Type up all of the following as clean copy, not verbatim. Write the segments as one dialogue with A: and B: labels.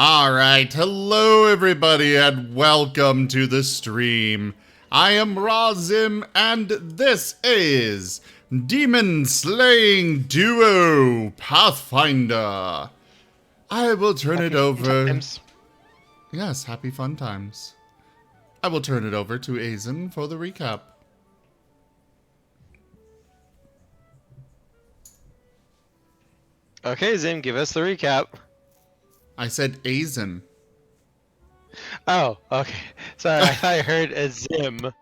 A: Alright, hello everybody and welcome to the stream. I am Razim and this is Demonslaying Duo Pathfinder. I will turn it over...
B: Times.
A: Yes, happy fun times. I will turn it over to Aizen for the recap.
B: Okay, Zim, give us the recap.
A: I said Aizen.
B: Oh, okay. Sorry, I thought I heard a Zim.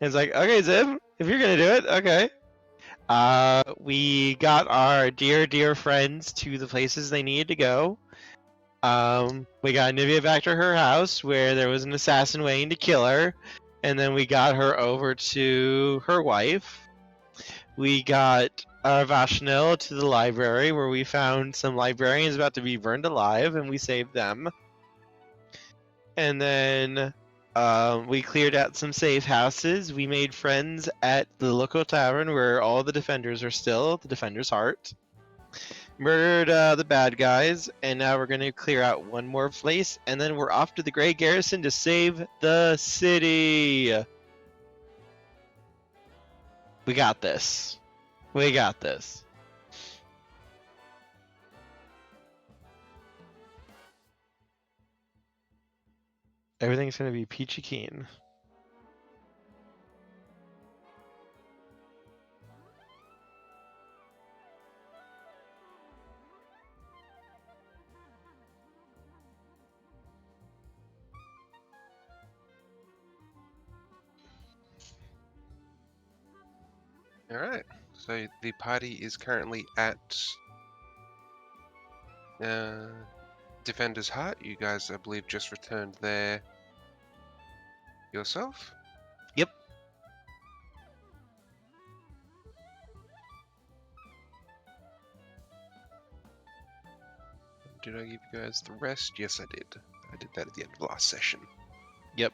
B: It's like, okay, Zim, if you're gonna do it, okay. We got our dear friends to the places they needed to go. We got Nivea back to her house where there was an assassin waiting to kill her, and then we got her over to her wife. We got Vashnil to the library where we found some librarians about to be burned alive, and we saved them. And then we cleared out some safe houses. We made friends at the local tavern where all the defenders are still, the defender's heart. Murdered the bad guys, and now we're going to clear out one more place, and then we're off to the Grey Garrison to save the city. We got this. We got this. Everything's going to be peachy keen.
C: Alright, so the party is currently at Defender's Heart. You guys, I believe, just returned there yourself?
B: Yep.
C: Did I give you guys the rest? Yes, I did. I did that at the end of the last session.
B: Yep.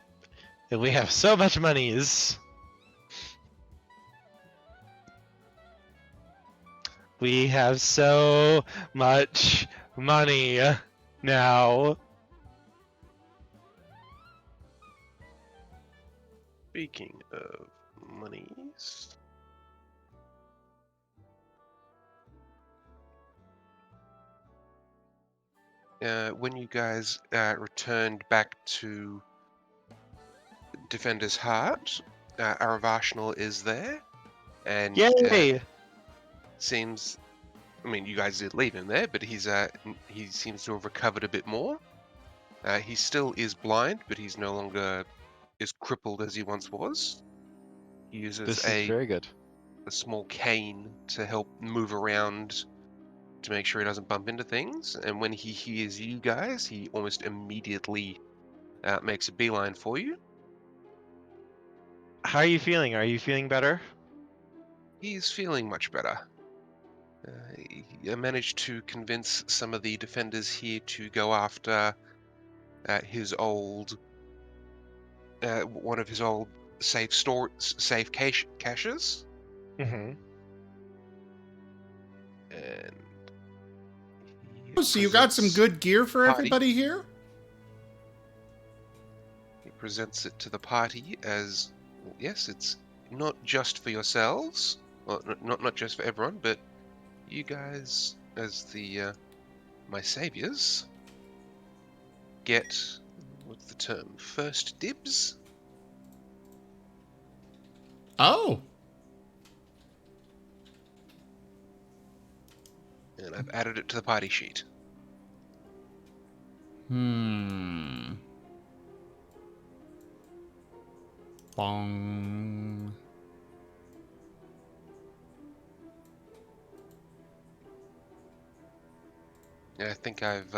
B: And we have so much monies. We have so much money now.
C: Speaking of monies... when you guys returned back to Defender's Heart, Aravartional is there, and
B: Yay!
C: seems, I mean, you guys did leave him there, but he seems to have recovered a bit more. He still is blind, but he's no longer as crippled as he once was. He uses
B: This is very good.
C: a small cane to help move around to make sure he doesn't bump into things, and when he hears you guys, he almost immediately makes a beeline for you.
B: How are you feeling? Are you feeling better?
C: He's feeling much better. I managed to convince some of the defenders here to go after his old, one of his old safe caches,
B: Mm-hmm.
C: and
A: Oh, so you got some good gear for everybody here?
C: He presents it to the party as, well, yes, it's not just for yourselves, well, not just for everyone, but you guys, as the my saviors, get, what's the term, first dibs?
A: Oh.
C: And I've added it to the party sheet.
A: Bong.
C: Yeah, I think I've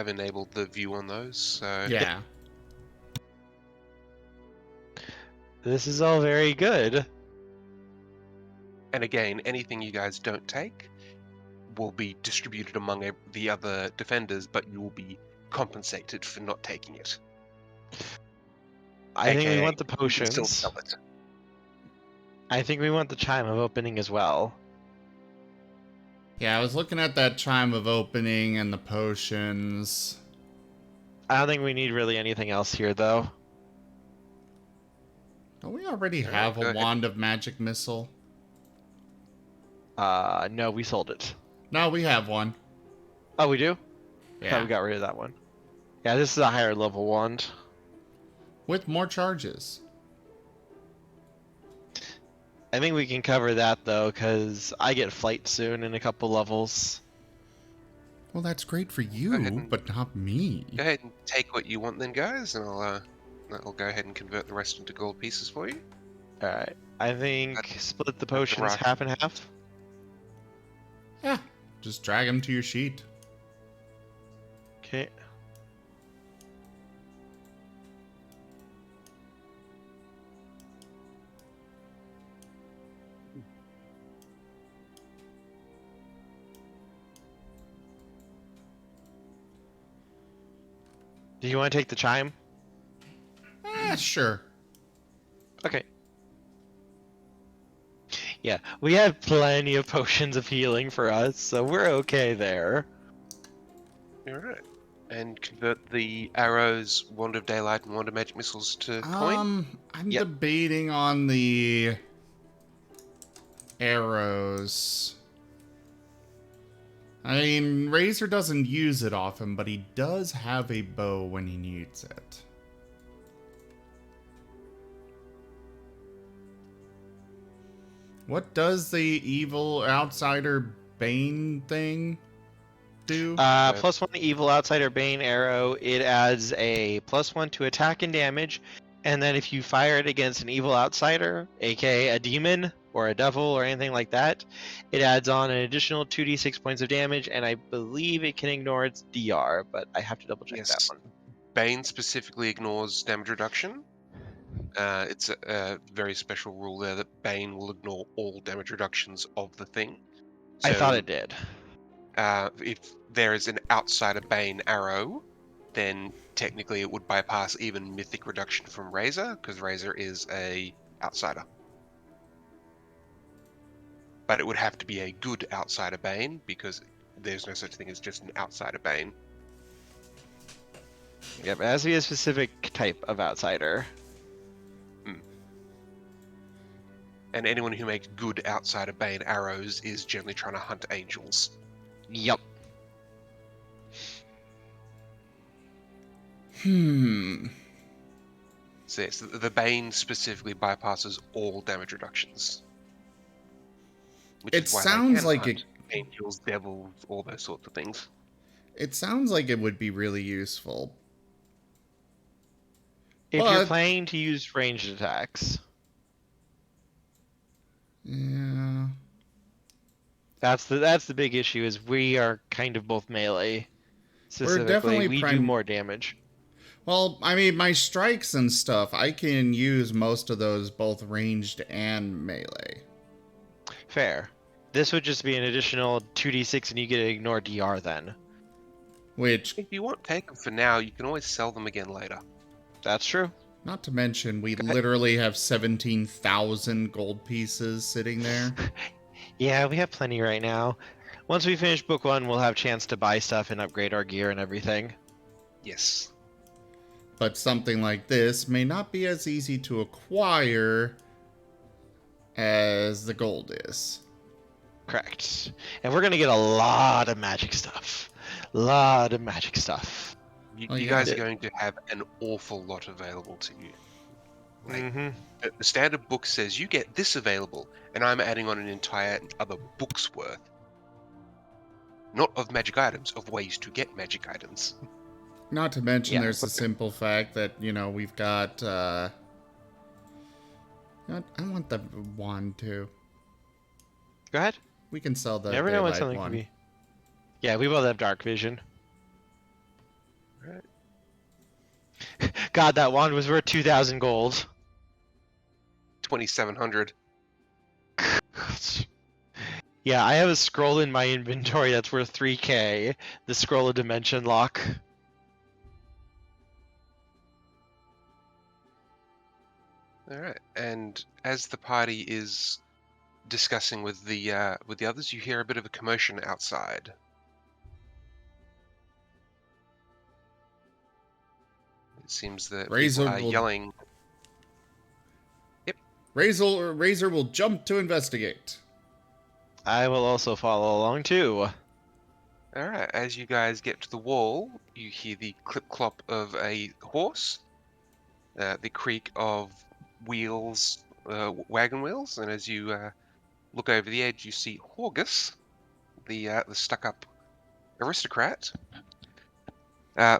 C: enabled the view on those, so...
A: Yeah.
B: This is all very good.
C: And again, anything you guys don't take will be distributed among the other defenders, but you will be compensated for not taking it.
B: I think we
C: AKA,
B: want the
C: you can
B: potions.
C: still sell it.
B: I think we want the chime of opening as well.
A: Yeah, I was looking at that chime of opening and the potions.
B: I don't think we need really anything else here, though.
A: Don't we already
C: All right,
A: have a
C: go ahead.
A: wand of magic missile?
B: No, we sold it.
A: No, we have one.
B: Oh, we do? I thought
A: Yeah.
B: we got rid of that one. Yeah, this is a higher level wand.
A: With more charges.
B: I think we can cover that, though, because I get flight soon in a couple levels.
A: Well, that's great for
C: Go ahead
A: you,
C: and
A: but not me.
C: go ahead and take what you want, then, guys, and I'll go ahead and convert the rest into gold pieces for you.
B: Alright, I think
C: That's-
B: split the
C: that's a
B: potions
C: rock.
B: half and half.
A: Yeah. Just drag them to your sheet.
B: Okay. Do you want to take the chime?
A: Sure.
B: Okay. Yeah, we have plenty of potions of healing for us, so we're okay there.
C: Alright. And convert the arrows, Wand of Daylight, and Wand of Magic Missiles to coin.
A: I'm
B: Yep.
A: debating on the arrows. I mean, Razor doesn't use it often, but he does have a bow when he needs it. What does the evil outsider Bane thing do?
B: +1 evil outsider bane arrow. It adds a +1 to attack and damage, and then if you fire it against an evil outsider, aka a demon or a devil or anything like that, it adds on an additional 2d6 points of damage, and I believe it can ignore its DR, but I have to double check that
C: Yes.
B: one.
C: Bane specifically ignores damage reduction. It's a very special rule there that Bane will ignore all damage reductions of the thing.
B: I thought
C: So,
B: it did.
C: if there is an outsider Bane arrow, then technically it would bypass even mythic reduction from Razor, because Razor is a outsider. But it would have to be a good outsider Bane, because there's no such thing as just an outsider Bane.
B: Yep, it has to be a specific type of outsider.
C: And anyone who makes good outsider Bane arrows is generally trying to hunt angels.
B: Yep.
C: So yes, the Bane specifically bypasses all damage reductions. Which
A: It
C: is why
A: sounds
C: they can
A: like
C: hunt
A: it.
C: angels, devils, all those sorts of things.
A: It sounds like it would be really useful.
B: If you're
A: But-
B: planning to use ranged attacks,
A: Yeah.
B: that's the big issue. Is we are kind of both melee. Specifically,
A: definitely
B: we do more damage.
A: Well, I mean, my strikes and stuff, I can use most of those both ranged and melee.
B: Fair. This would just be an additional 2d6, and you get to ignore DR then.
A: Which,
C: If you want, take them for now. You can always sell them again later.
B: That's true.
A: not to mention, we literally have 17,000 gold pieces sitting there.
B: Yeah, we have plenty right now. Once we finish book 1, we'll have a chance to buy stuff and upgrade our gear and everything.
C: Yes.
A: But something like this may not be as easy to acquire as the gold is.
B: Correct. And we're gonna get a lot of magic stuff. Lot of magic stuff.
C: You,
A: Oh,
C: you
A: yeah.
C: guys are going to have an awful lot available to you. Like,
B: Mm-hmm.
C: the standard book says you get this available, and I'm adding on an entire other book's worth. Not of magic items, of ways to get magic items.
A: Not to mention,
B: Yeah,
A: there's the
B: but-
A: simple fact that, we've got, I want the wand too.
B: Go ahead.
A: We can sell the
B: Never know when
A: daylight
B: something
A: one.
B: can be. Yeah, we both have dark vision.
C: Right.
B: God, that wand was worth 2,000 gold.
C: 2,700.
B: Yeah, I have a scroll in my inventory that's worth 3k. The scroll of dimension lock.
C: Alright, and as the party is discussing with the others, you hear a bit of a commotion outside. It seems that people
A: Razor
C: are
A: will
C: yelling. Yep.
A: Razor will jump to investigate.
B: I will also follow along too.
C: All right. As you guys get to the wall, you hear the clip-clop of a horse, the creak of wheels, wagon wheels, and as you look over the edge, you see Horgus, the stuck-up aristocrat,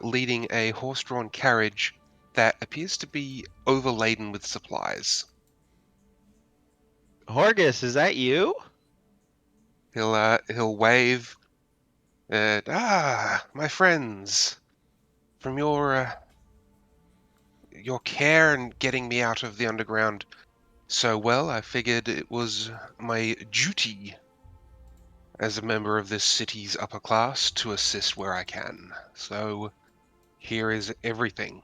C: leading a horse-drawn carriage that appears to be overladen with supplies.
B: Horgus, is that you?
C: He'll wave. My friends, from your care and getting me out of the underground so well, I figured it was my duty as a member of this city's upper class to assist where I can. So here is everything.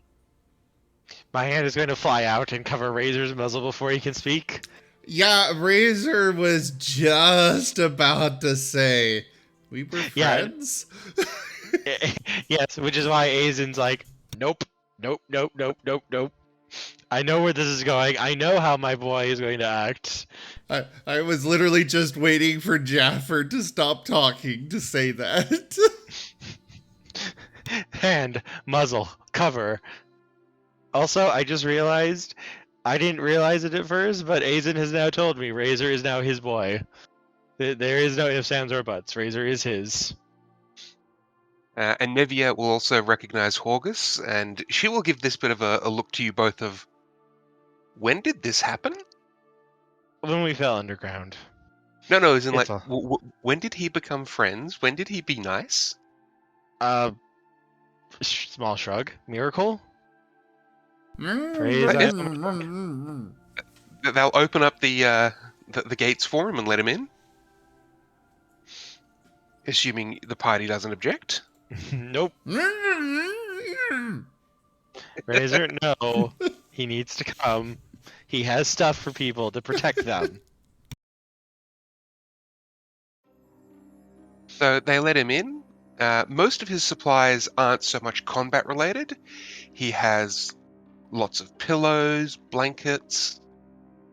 B: My hand is going to fly out and cover Razor's muzzle before he can speak.
A: Yeah, Razor was just about to say, we were
B: Yeah.
A: friends?
B: Yes, which is why Azen's like, nope, nope, nope, nope, nope, nope. I know where this is going. I know how my boy is going to act.
A: I was literally just waiting for Jaffer to stop talking to say that.
B: Hand, muzzle, cover. Also, I just realized, I didn't realize it at first, but Azen has now told me Razor is now his boy. There is no ifs, ands, or buts. Razor is his.
C: And Nevia will also recognize Horgus, and she will give this bit of a look to you both of, when did this happen?
B: When we fell underground.
C: No, as in
B: It's
C: like, when did he become friends? When did he be nice?
B: Small shrug. Miracle?
A: Praise
C: They'll open up the gates for him and let him in, assuming the party doesn't object.
B: Nope. Razor, no. He needs to come. He has stuff for people to protect them.
C: So they let him in. Most of his supplies aren't so much combat related. He has lots of pillows, blankets,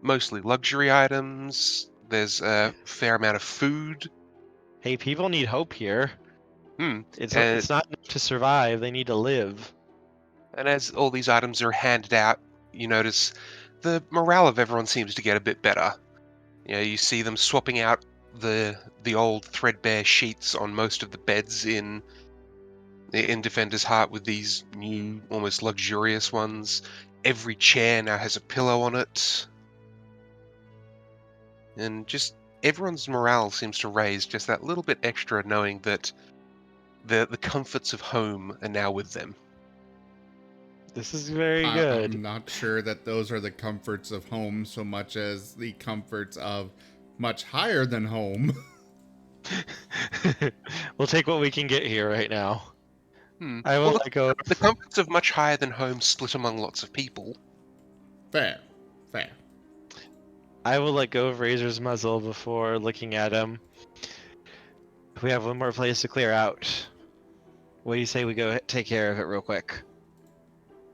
C: mostly luxury items. There's a fair amount of food.
B: Hey, people need hope here. It's
C: And,
B: not enough to survive. They need to live.
C: and as all these items are handed out, you notice the morale of everyone seems to get a bit better. You know, you see them swapping out the old threadbare sheets on most of the beds in Defender's Heart with these new, almost luxurious ones. Every chair now has a pillow on it. And just everyone's morale seems to raise just that little bit extra, knowing that the comforts of home are now with them.
B: This is very good.
A: I'm not sure that those are the comforts of home so much as the comforts of much higher than home.
B: We'll take what we can get here right now. I will
C: Well,
B: let go.
C: the comforts of much higher than home split among lots of people.
A: Fair.
B: I will let go of Razor's muzzle before looking at him. We have one more place to clear out. What do you say we go take care of it real quick?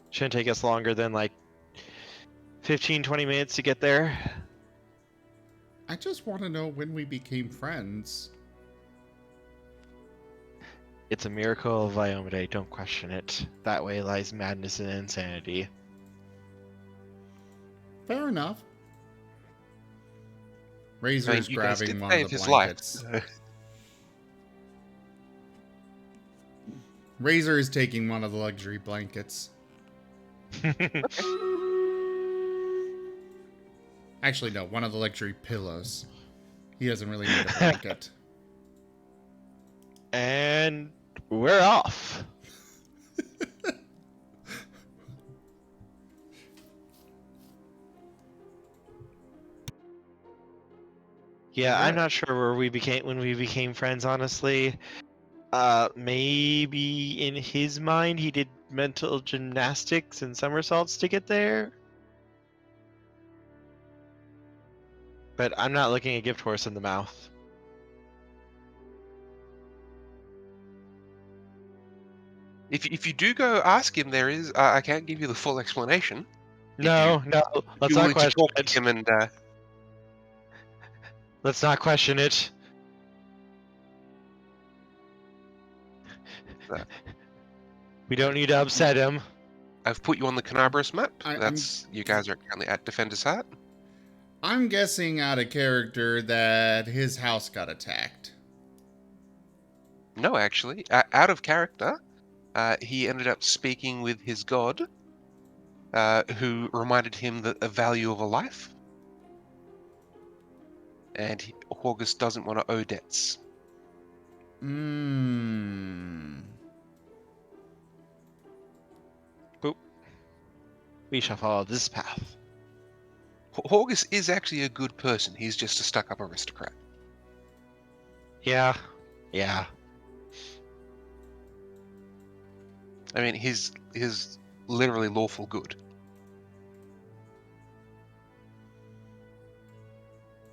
B: Shouldn't take us longer than like 15-20 minutes to get there.
A: I just want to know when we became friends.
B: It's a miracle of Viomade, don't question it. That way lies madness and insanity.
A: Fair enough. Razor's
C: You guys
A: grabbing
C: did
A: one
C: save
A: of the
C: his
A: blankets.
C: life.
A: Razor is taking one of the luxury blankets. Actually, no, one of the luxury pillows. He doesn't really need a blanket.
B: And we're off. Yeah, I'm not sure where we became when we became friends, honestly. Maybe in his mind he did mental gymnastics and somersaults to get there. but I'm not looking a gift horse in the mouth.
C: If you do go ask him, there is I can't give you the full explanation.
B: No, no,
C: If
B: let's
C: you're
B: not
C: willing to
B: question
C: talk to
B: it.
C: him and
B: Let's not question it.
C: uh,
B: We don't need to upset him.
C: I've put you on the Canabras map.
A: I'm
C: You guys are currently at Defender's Heart.
A: I'm guessing out of character that his house got attacked.
C: No, actually, out of character, he ended up speaking with his god, who reminded him that the value of a life, and August doesn't want to owe debts.
A: Mmm.
B: Boop. We shall follow this path.
C: August is actually a good person. He's just a stuck-up aristocrat.
B: Yeah. Yeah.
C: I mean, he's literally lawful good.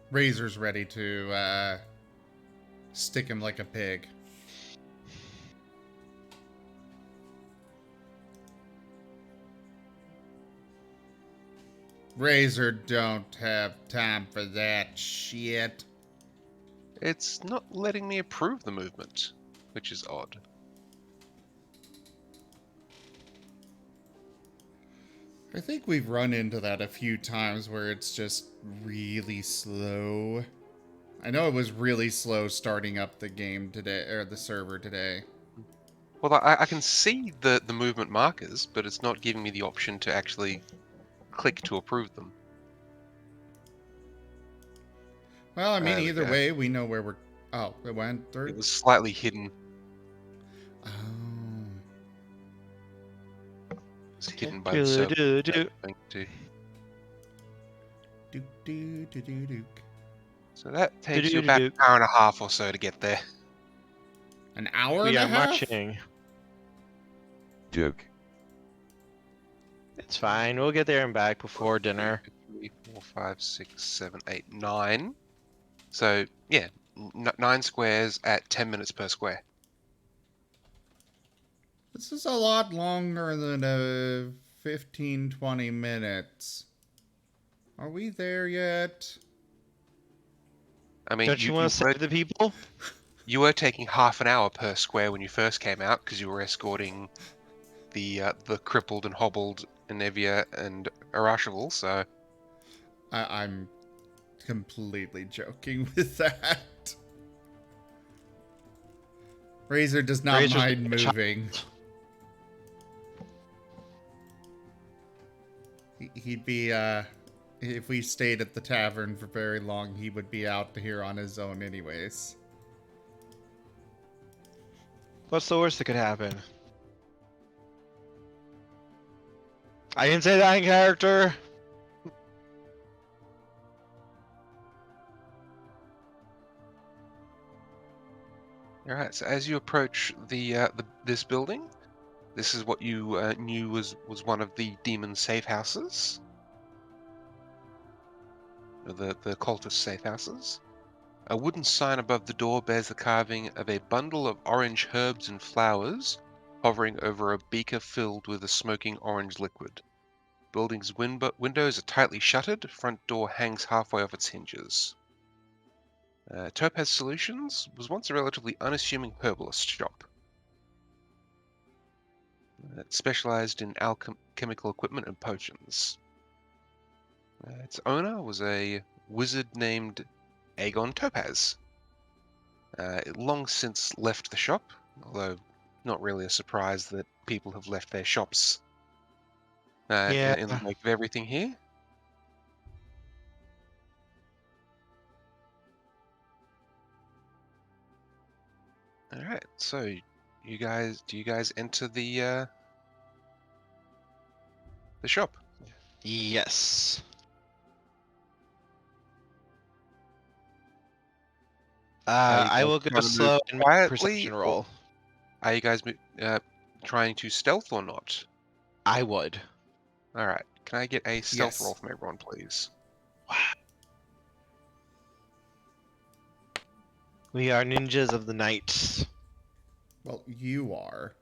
A: Razor's ready to stick him like a pig. Razor don't have time for that shit.
C: It's not letting me approve the movement, which is odd.
A: I think we've run into that a few times where it's just really slow. I know it was really slow starting up the game today, or the server today.
C: Well, I can see the movement markers, but it's not giving me the option to actually click to approve them.
A: Well, I mean,
C: There we
A: either
C: go.
A: way, we know where we're... Oh, it went through?
C: It was slightly hidden.
A: Oh.
C: It's hidden by the server.
B: Do-do-do-do.
A: Dook, doo, doo, doo, dook.
C: So that takes you about an
B: Do-do-do-do.
C: hour and a half or so to get there.
A: An hour
B: We
A: and a
B: are
A: half?
B: marching.
D: Joke.
B: It's fine. We'll get there and back before dinner.
C: 3, 4, 5, 6, 7, 8, 9. So yeah, 9 squares at 10 minutes per square.
A: This is a lot longer than 15, 20 minutes. Are we there yet?
C: I mean,
B: Don't you want to save the people?
C: you were taking half an hour per square when you first came out because you were escorting the crippled and hobbled Enevia and Arashival, so
A: I'm completely joking with that. Razor does not
B: Razor's
A: mind
B: like a child.
A: moving. He'd be, if we stayed at the tavern for very long, he would be out here on his own anyways.
B: What's the worst that could happen? I didn't say that in character.
C: all right. So as you approach this building, this is what you knew was one of the demon safe houses, or the cultist safe houses. A wooden sign above the door bears the carving of a bundle of orange herbs and flowers hovering over a beaker filled with a smoking orange liquid. Building's windows are tightly shuttered. Front door hangs halfway off its hinges. Topaz Solutions was once a relatively unassuming herbalist shop. It specialized in alchemical equipment and potions. Its owner was a wizard named Aegon Topaz. It long since left the shop, although not really a surprise that people have left their shops in the wake of everything here. All right, so do you guys enter the shop?
B: Yes. I
C: guys
B: will go
C: trying to move
B: slow and make a
C: quietly,
B: perception
C: or-
B: roll.
C: Are you guys trying to stealth or not?
B: I would.
C: All right, can I get a stealth
A: Yes.
C: roll from everyone, please?
B: We are ninjas of the night.
A: Well, you are.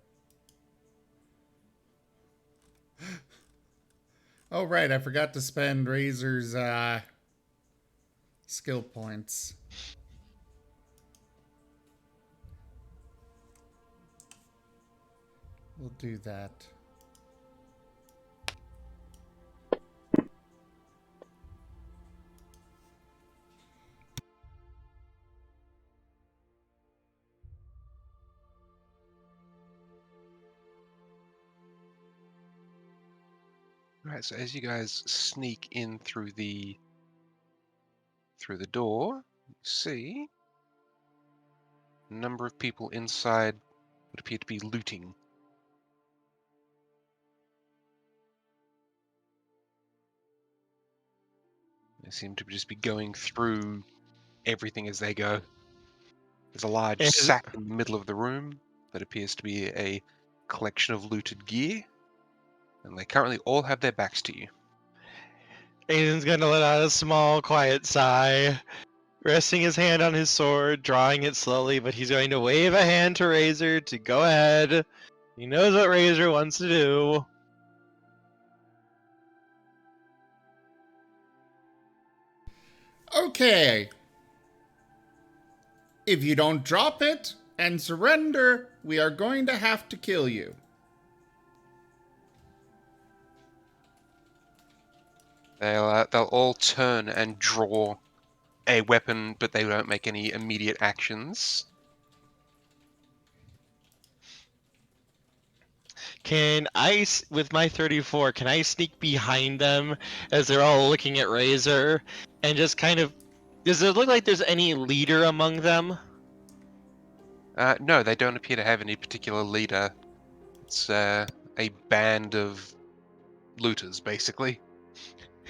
A: Oh, right, I forgot to spend Razor's, skill points. We'll do that.
C: Right, so as you guys sneak in through the door, you see a number of people inside would appear to be looting. They seem to just be going through everything as they go. There's a large
B: And
C: sack in the middle of the room that appears to be a collection of looted gear, and they currently all have their backs to you.
B: Aiden's gonna let out a small, quiet sigh, resting his hand on his sword, drawing it slowly, but he's going to wave a hand to Razor to go ahead. He knows what Razor wants to do.
A: Okay. If you don't drop it and surrender, we are going to have to kill you.
C: They'll all turn and draw a weapon, but they don't make any immediate actions.
B: Can I, with my 34, can I sneak behind them as they're all looking at Razor and just kind of... Does it look like there's any leader among them?
C: No, they don't appear to have any particular leader. It's a band of looters, basically.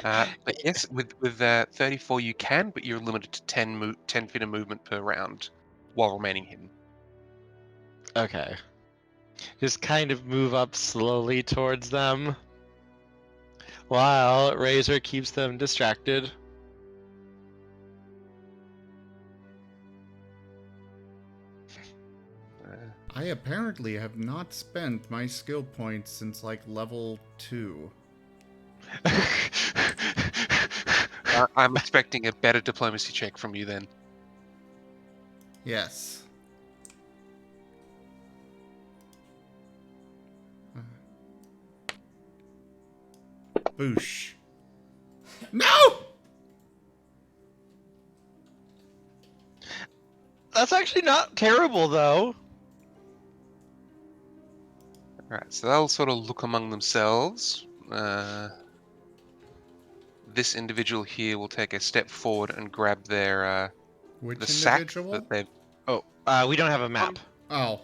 C: But yes, with 34 you can, but you're limited to 10 feet of movement per round while remaining hidden.
B: Okay. Just kind of move up slowly towards them while Razor keeps them distracted.
A: I apparently have not spent my skill points since like level 2.
C: I'm expecting a better diplomacy check from you then.
A: Yes. Boosh. No!
B: That's actually not terrible, though.
C: Alright, so they'll sort of look among themselves. This individual here will take a step forward and grab their
A: Which
C: the sack
A: individual?
C: that they've...
B: Oh, we don't have a map.
A: Oh.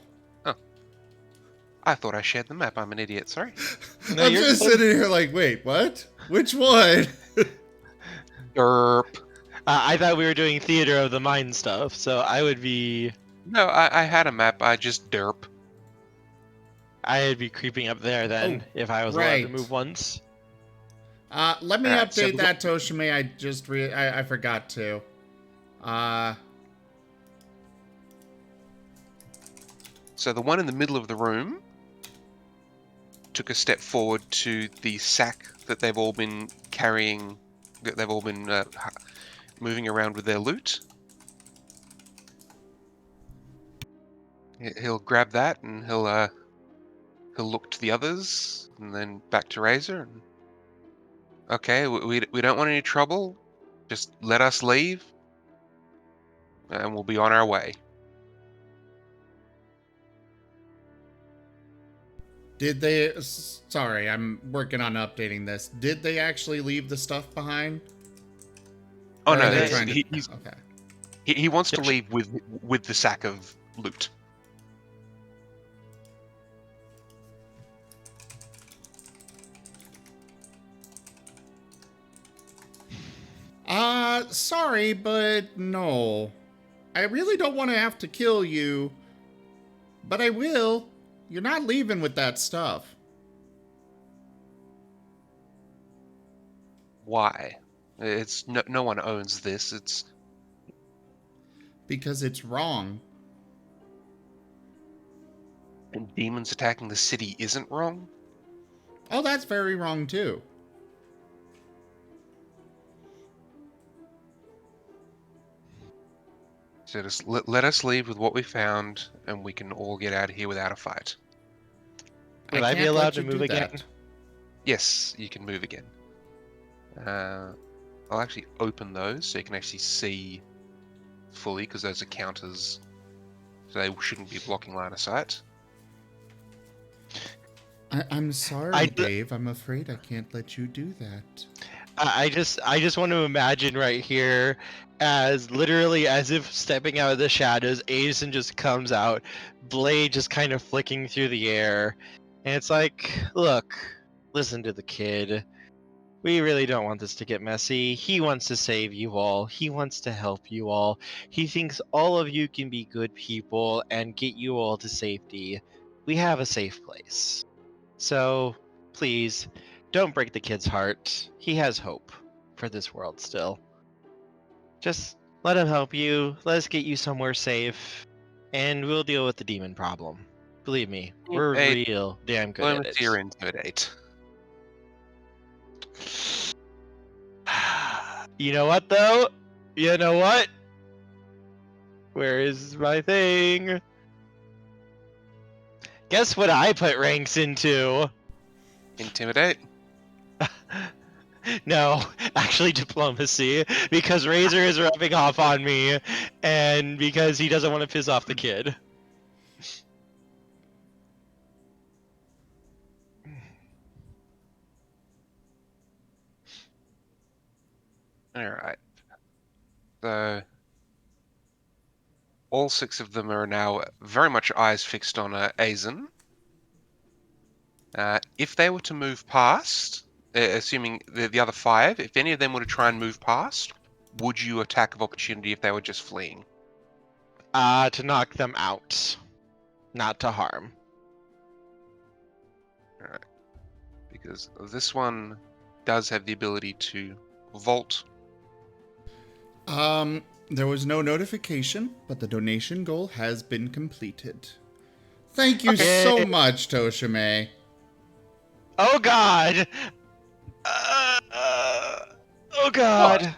C: I thought I shared the map. I'm an idiot. Sorry.
B: No,
A: I'm
B: you're
A: just
B: good.
A: sitting here like, wait, what? Which one?
C: Derp.
B: I thought we were doing Theater of the Mind stuff, so I would be...
C: No, I had a map. I just derp.
B: I'd be creeping up there then, if I was allowed to
A: right.
B: move once.
A: Let me
C: Alright, so
A: update
C: we
A: that, Toshime. I just I forgot to.
C: So the one in the middle of the room took a step forward to the sack that they've all been carrying, that they've all been moving around with their loot. He'll grab that and he'll look to the others and then back to Razor. And, okay, we don't want any trouble. Just let us leave, and we'll be on our way.
A: Did they... Sorry, I'm working on updating this. Did they actually leave the stuff behind?
C: Oh
A: Or
C: no,
A: are they
B: they-
A: trying to...
C: he's
A: Okay.
C: he wants to
B: Yep.
C: leave with the sack of loot.
A: Sorry, but no. I really don't want to have to kill you, but I will. You're not leaving with that stuff.
C: Why? It's no one owns this. It's
A: because it's wrong.
C: And demons attacking the city isn't wrong?
A: Oh, that's very wrong too.
C: So just let us leave with what we found, and we can all get out of here without a fight.
B: Would
A: I
B: I be
A: can't
B: allowed
A: let
B: to
A: you
B: move
A: do
B: again?
A: that.
C: Yes, you can move again. I'll actually open those so you can actually see fully, because those are counters, so they shouldn't be blocking line of sight.
A: I'm sorry,
B: I-
A: Dave. I'm afraid I can't let you do that.
B: I just want to imagine right here as literally as if stepping out of the shadows, Addison just comes out, blade just kind of flicking through the air, and it's like, look, listen to the kid. We really don't want this to get messy. He wants to save you all. He wants to help you all. He thinks all of you can be good people and get you all to safety. We have a safe place. So, please, don't break the kid's heart. He has hope for this world still. Just let him help you. Let us get you somewhere safe, and we'll deal with the demon problem. Believe me, we're
C: Hey,
B: real damn good at
C: Diplomacy or
B: it.
C: intimidate.
B: You know what, though? You know what? Where is my thing? Guess what I put ranks into?
C: Intimidate?
B: No, actually diplomacy, because Razor is rubbing off on me, and because he doesn't want to piss off the kid.
C: Alright. So, all 6 of them are now very much eyes fixed on Aizen. If they were to move past, assuming the other 5, if any of them were to try and move past, would you attack of opportunity if they were just fleeing?
B: To knock them out, not to harm.
C: Alright. Because this one does have the ability to vault.
A: There was no notification, but the donation goal has been completed. Thank you so
B: Yay.
A: much, Toshime.
B: Oh God! Oh God!
C: What?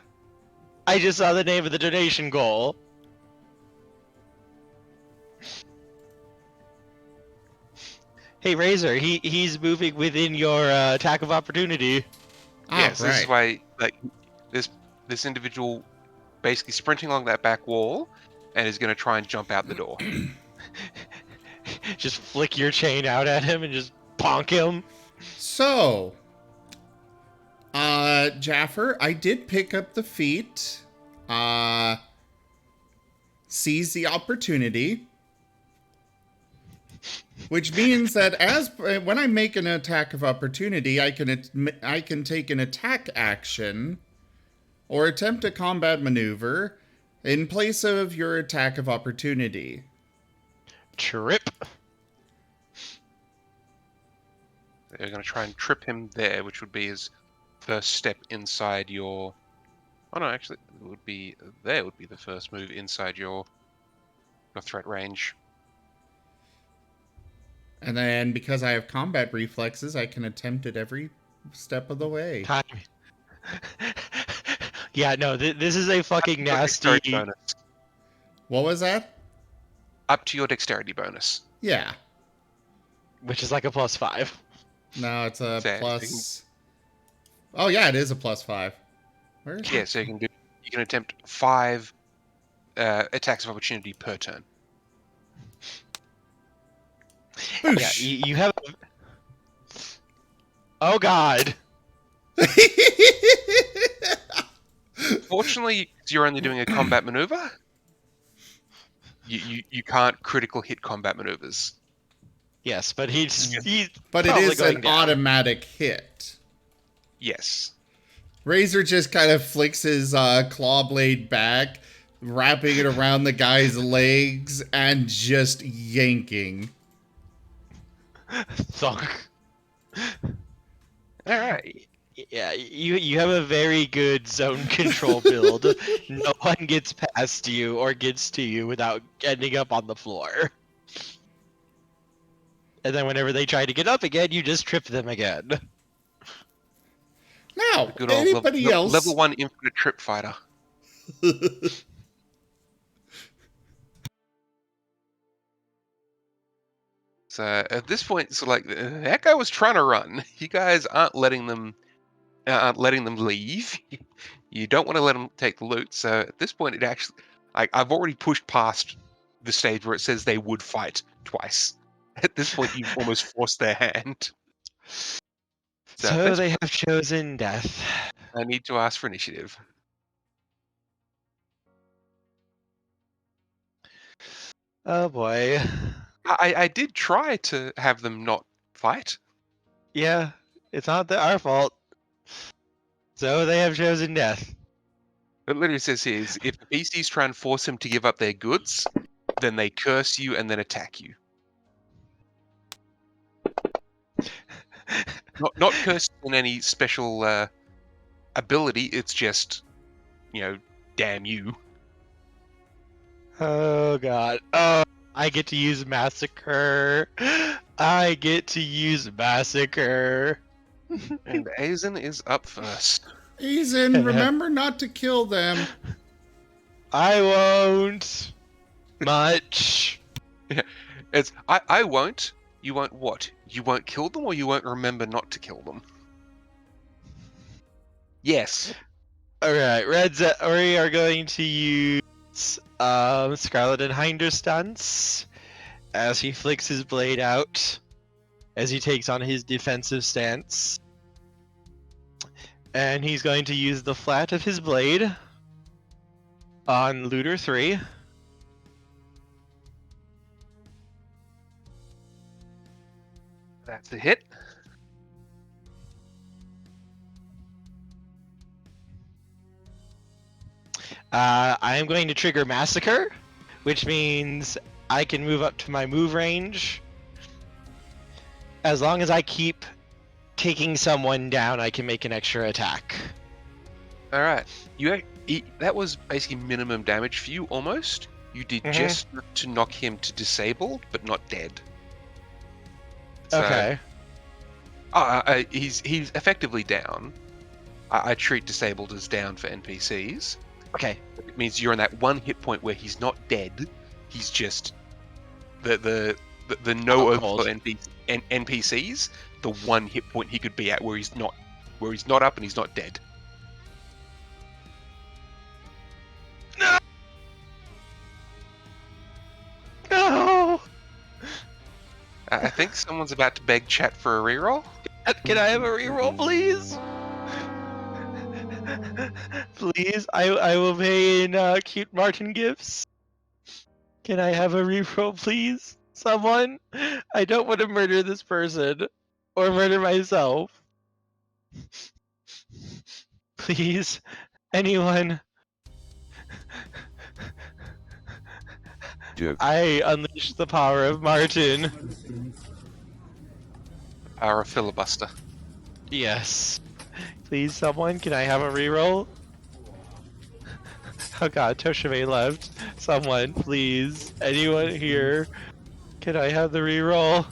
B: I just saw the name of the donation goal. Hey Razor, he's moving within your attack of opportunity.
C: Yes, this is
A: right.
C: why this individual basically sprinting along that back wall and is going to try and jump out the door.
B: Just flick your chain out at him and just bonk him.
A: So, Jaffer, I did pick up the feat. Seize the opportunity. Which means that when I make an attack of opportunity, I can take an attack action or attempt a combat maneuver in place of your attack of opportunity.
B: Trip.
C: They're going to try and trip him there, which would be his first step inside your... Oh no, actually, it would be there would be the first move inside your threat range.
A: And then because I have combat reflexes, I can attempt it every step of the way.
B: Time. Yeah, no, this is a fucking nasty.
C: Dexterity bonus.
A: What was that?
C: Up to your dexterity bonus.
A: Yeah.
B: Which is like a +5.
A: No, it's a
C: Fair.
A: plus... Oh yeah, it is a +5. Where is
C: Yeah,
A: it?
C: so you can attempt 5 attacks of opportunity per turn.
B: Yeah,
A: Boosh!
B: you have. Oh God.
C: Fortunately, you're only doing a combat maneuver. You can't critical hit combat maneuvers.
B: Yes, but he's
A: But it
B: probably
A: is
B: going
A: an
B: down.
A: automatic hit.
C: Yes.
A: Razor just kind of flicks his claw blade back, wrapping it around the guy's legs, and just yanking.
B: Thunk.
C: All right.
B: Yeah, you have a very good zone control build. No one gets past you or gets to you without ending up on the floor. And then whenever they try to get up again, you just trip them again.
A: Now,
C: Good old
A: anybody
C: level
A: else?
C: 1 infinite trip fighter. So at this point, it's like that guy was trying to run. You guys aren't letting them leave. You don't want to let them take the loot. So at this point, it actually, I've already pushed past the stage where it says they would fight twice. At this point, you've almost forced their hand.
B: So they have chosen death.
C: I need to ask for initiative.
B: Oh boy.
C: I did try to have them not fight.
B: Yeah, it's not our fault. So they have chosen death.
C: It literally says here is if the PCs try and force him to give up their goods, then they curse you and then attack you. Not curse in any special ability. It's just, damn you.
B: Oh god. Oh, I get to use Massacre. I get to use Massacre.
C: And Aizen is up first.
A: Aizen, remember not to kill them.
B: I won't. Much.
C: It's I won't. You won't what? You won't kill them, or you won't remember not to kill them? Yes.
B: Alright, we are going to use Scarlet and Hinder stance as he flicks his blade out as he takes on his defensive stance. And he's going to use the flat of his blade on Looter 3.
C: That's the hit.
B: I am going to trigger Massacre, which means I can move up to my move range. As long as I keep taking someone down, I can make an extra attack.
C: All right. That was basically minimum damage for you, almost. You did just to knock him to disabled, but not dead. So,
B: Okay.
C: He's effectively down. I treat disabled as down for NPCs.
B: Okay.
C: It means you're on that one hit point where he's not dead. He's just the no overflow NPCs. The one hit point he could be at where he's not up and he's not dead.
B: No!
C: I think someone's about to beg chat for a reroll.
B: Can I have a reroll, please? Please, I will pay in cute Martin gifts. Can I have a reroll, please? Someone? I don't want to murder this person or murder myself. Please, anyone.
D: Joke.
B: I unleash the power of Martin.
C: Or a filibuster.
B: Yes. Please, someone, can I have a reroll? Oh god, Toshime left. Someone, please. Anyone here? Can I have the reroll?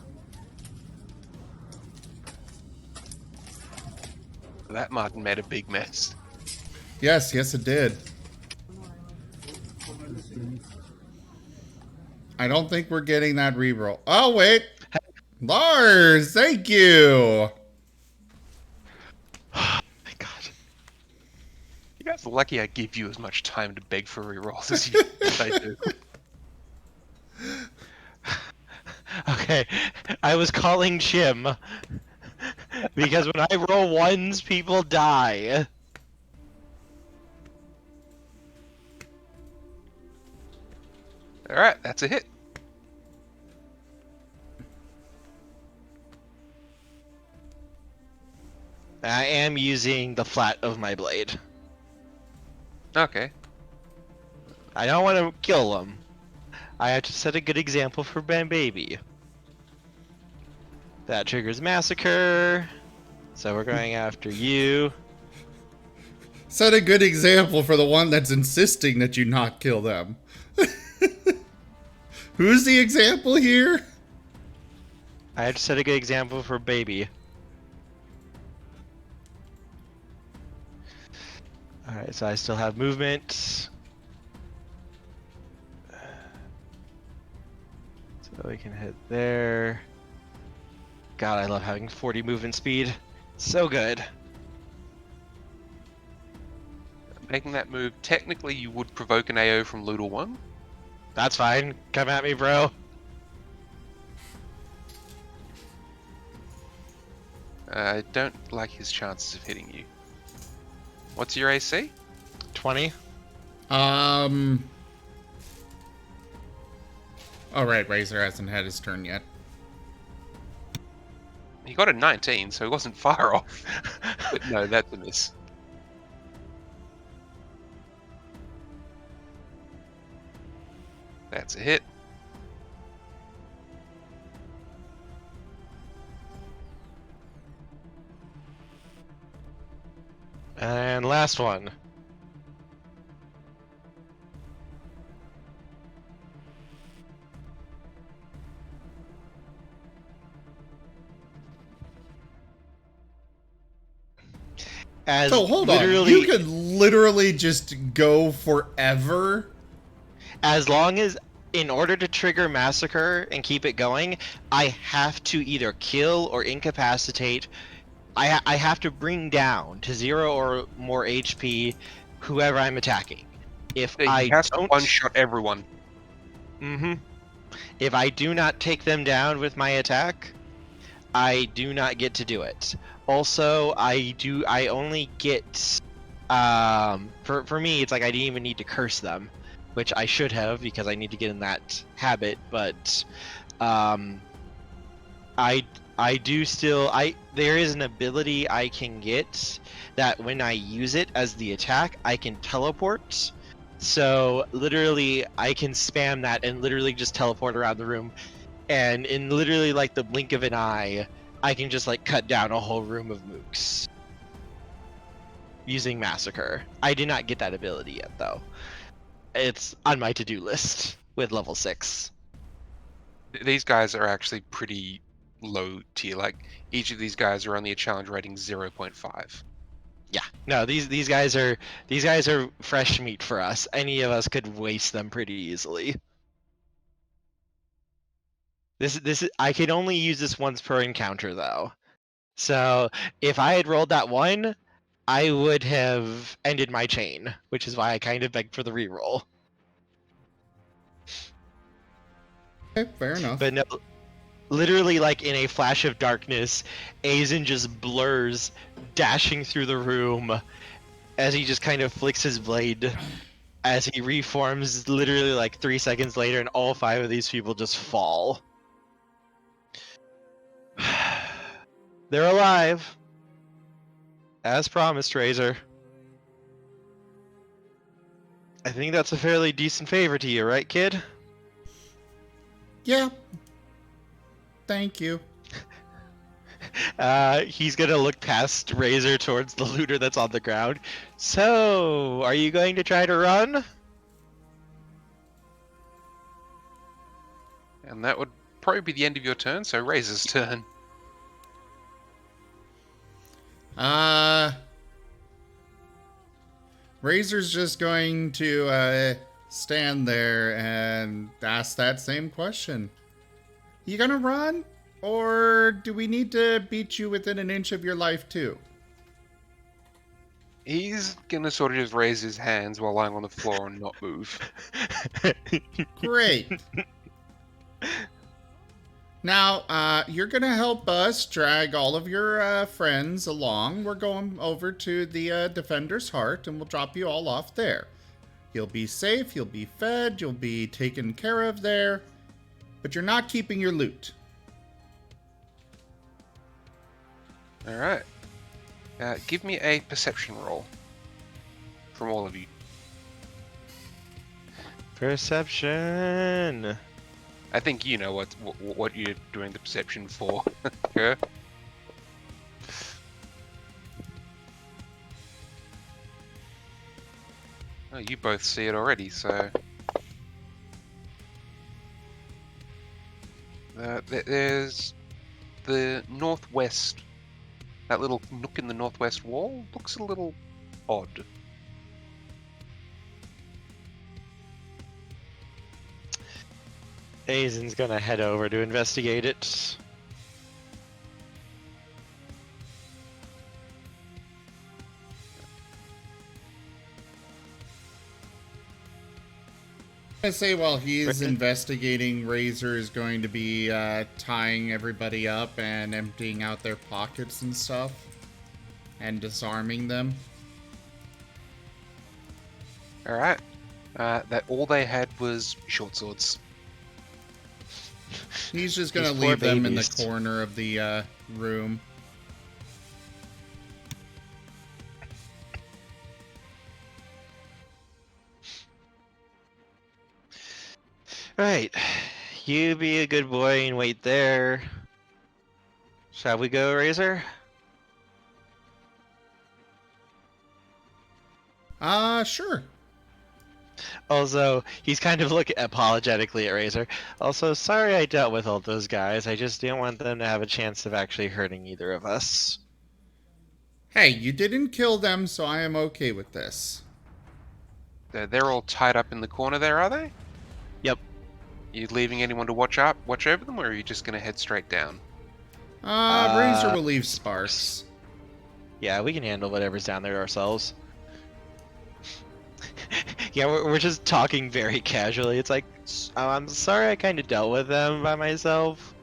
C: That Martin made a big mess.
A: Yes, it did. I don't think we're getting that reroll. Oh, wait. Lars, thank you.
B: My god.
C: You guys are lucky I give you as much time to beg for rerolls as you as I do.
B: Okay, I was calling Chim. Because when I roll ones, people die.
C: Alright, that's a hit.
B: I am using the flat of my blade.
C: Okay.
B: I don't want to kill them. I have to set a good example for Ben Baby. That triggers Massacre. So we're going after you.
A: Set a good example for the one that's insisting that you not kill them. Who's the example here?
B: I had to set a good example for baby. Alright, so I still have movement. So we can hit there. God, I love having 40 movement speed. So good.
C: Making that move, technically you would provoke an AO from Loodle 1.
B: That's fine. Come at me, bro.
C: I don't like his chances of hitting you. What's your AC?
B: 20.
A: All right, Razor hasn't had his turn yet.
C: He got a 19, so he wasn't far off. But no, that's a miss. That's a hit.
B: And last one. As
A: So hold on, you could literally just go forever?
B: As long as, in order to trigger Massacre and keep it going, I have to either kill or incapacitate. I have to bring down to 0 or more HP whoever I'm attacking. If
C: He
B: I
C: has to
B: don't,
C: one-shot everyone.
B: If I do not take them down with my attack, I do not get to do it. Also, I only get, for me, it's like I didn't even need to curse them, which I should have because I need to get in that habit, but, I do still, there is an ability I can get that when I use it as the attack, I can teleport. So literally I can spam that and literally just teleport around the room, and in literally like the blink of an eye, I can just like cut down a whole room of mooks using Massacre. I did not get that ability yet though. It's on my to-do list with level 6.
C: These guys are actually pretty low tier. Like, each of these guys are only a challenge rating 0.5.
B: Yeah, no, these guys are fresh meat for us. Any of us could waste them pretty easily. This I can only use this once per encounter though. So if I had rolled that one, I would have ended my chain, which is why I kind of begged for the reroll.
A: Okay, fair enough.
B: But no, literally like in a flash of darkness, Aizen just blurs, dashing through the room as he just kind of flicks his blade as he reforms literally like 3 seconds later, and all 5 of these people just fall. They're alive. As promised, Razor. I think that's a fairly decent favor to you, right, kid?
A: Yeah. Thank you.
B: He's gonna look past Razor towards the looter that's on the ground. So, are you going to try to run?
C: And that would probably be the end of your turn, so Razor's turn.
A: Razor's just going to stand there and ask that same question. You gonna run? Or do we need to beat you within an inch of your life too?
C: He's gonna sort of just raise his hands while lying on the floor and not move.
A: Great. Now, you're gonna help us drag all of your friends along. We're going over to the Defender's Heart, and we'll drop you all off there. You'll be safe, you'll be fed, you'll be taken care of there, but you're not keeping your loot.
C: Alright. Give me a perception roll. From all of you.
B: Perception.
C: I think you know what you're doing the perception for. Okay? Oh, you both see it already, so... there's the northwest, that little nook in the northwest wall looks a little odd.
B: Aizen's gonna head over to investigate it.
A: I say while he's investigating, Razor is going to be tying everybody up and emptying out their pockets and stuff, and disarming them.
C: All right, that all they had was short swords.
A: He's just gonna
B: These poor
A: leave them in the
B: babies.
A: corner of the room.
B: Right. You be a good boy and wait there. Shall we go, Razor?
A: Sure.
B: Also, he's kind of looking apologetically at Razor. Also, sorry I dealt with all those guys. I just didn't want them to have a chance of actually hurting either of us.
A: Hey, you didn't kill them, so I am okay with this.
C: They're all tied up in the corner there, are they?
B: Yep.
C: You leaving anyone to watch over them, or are you just gonna head straight down?
A: Razor will leave Sparks.
B: Yeah, we can handle whatever's down there ourselves. Yeah, we're just talking very casually. It's like, I'm sorry I kind of dealt with them by myself.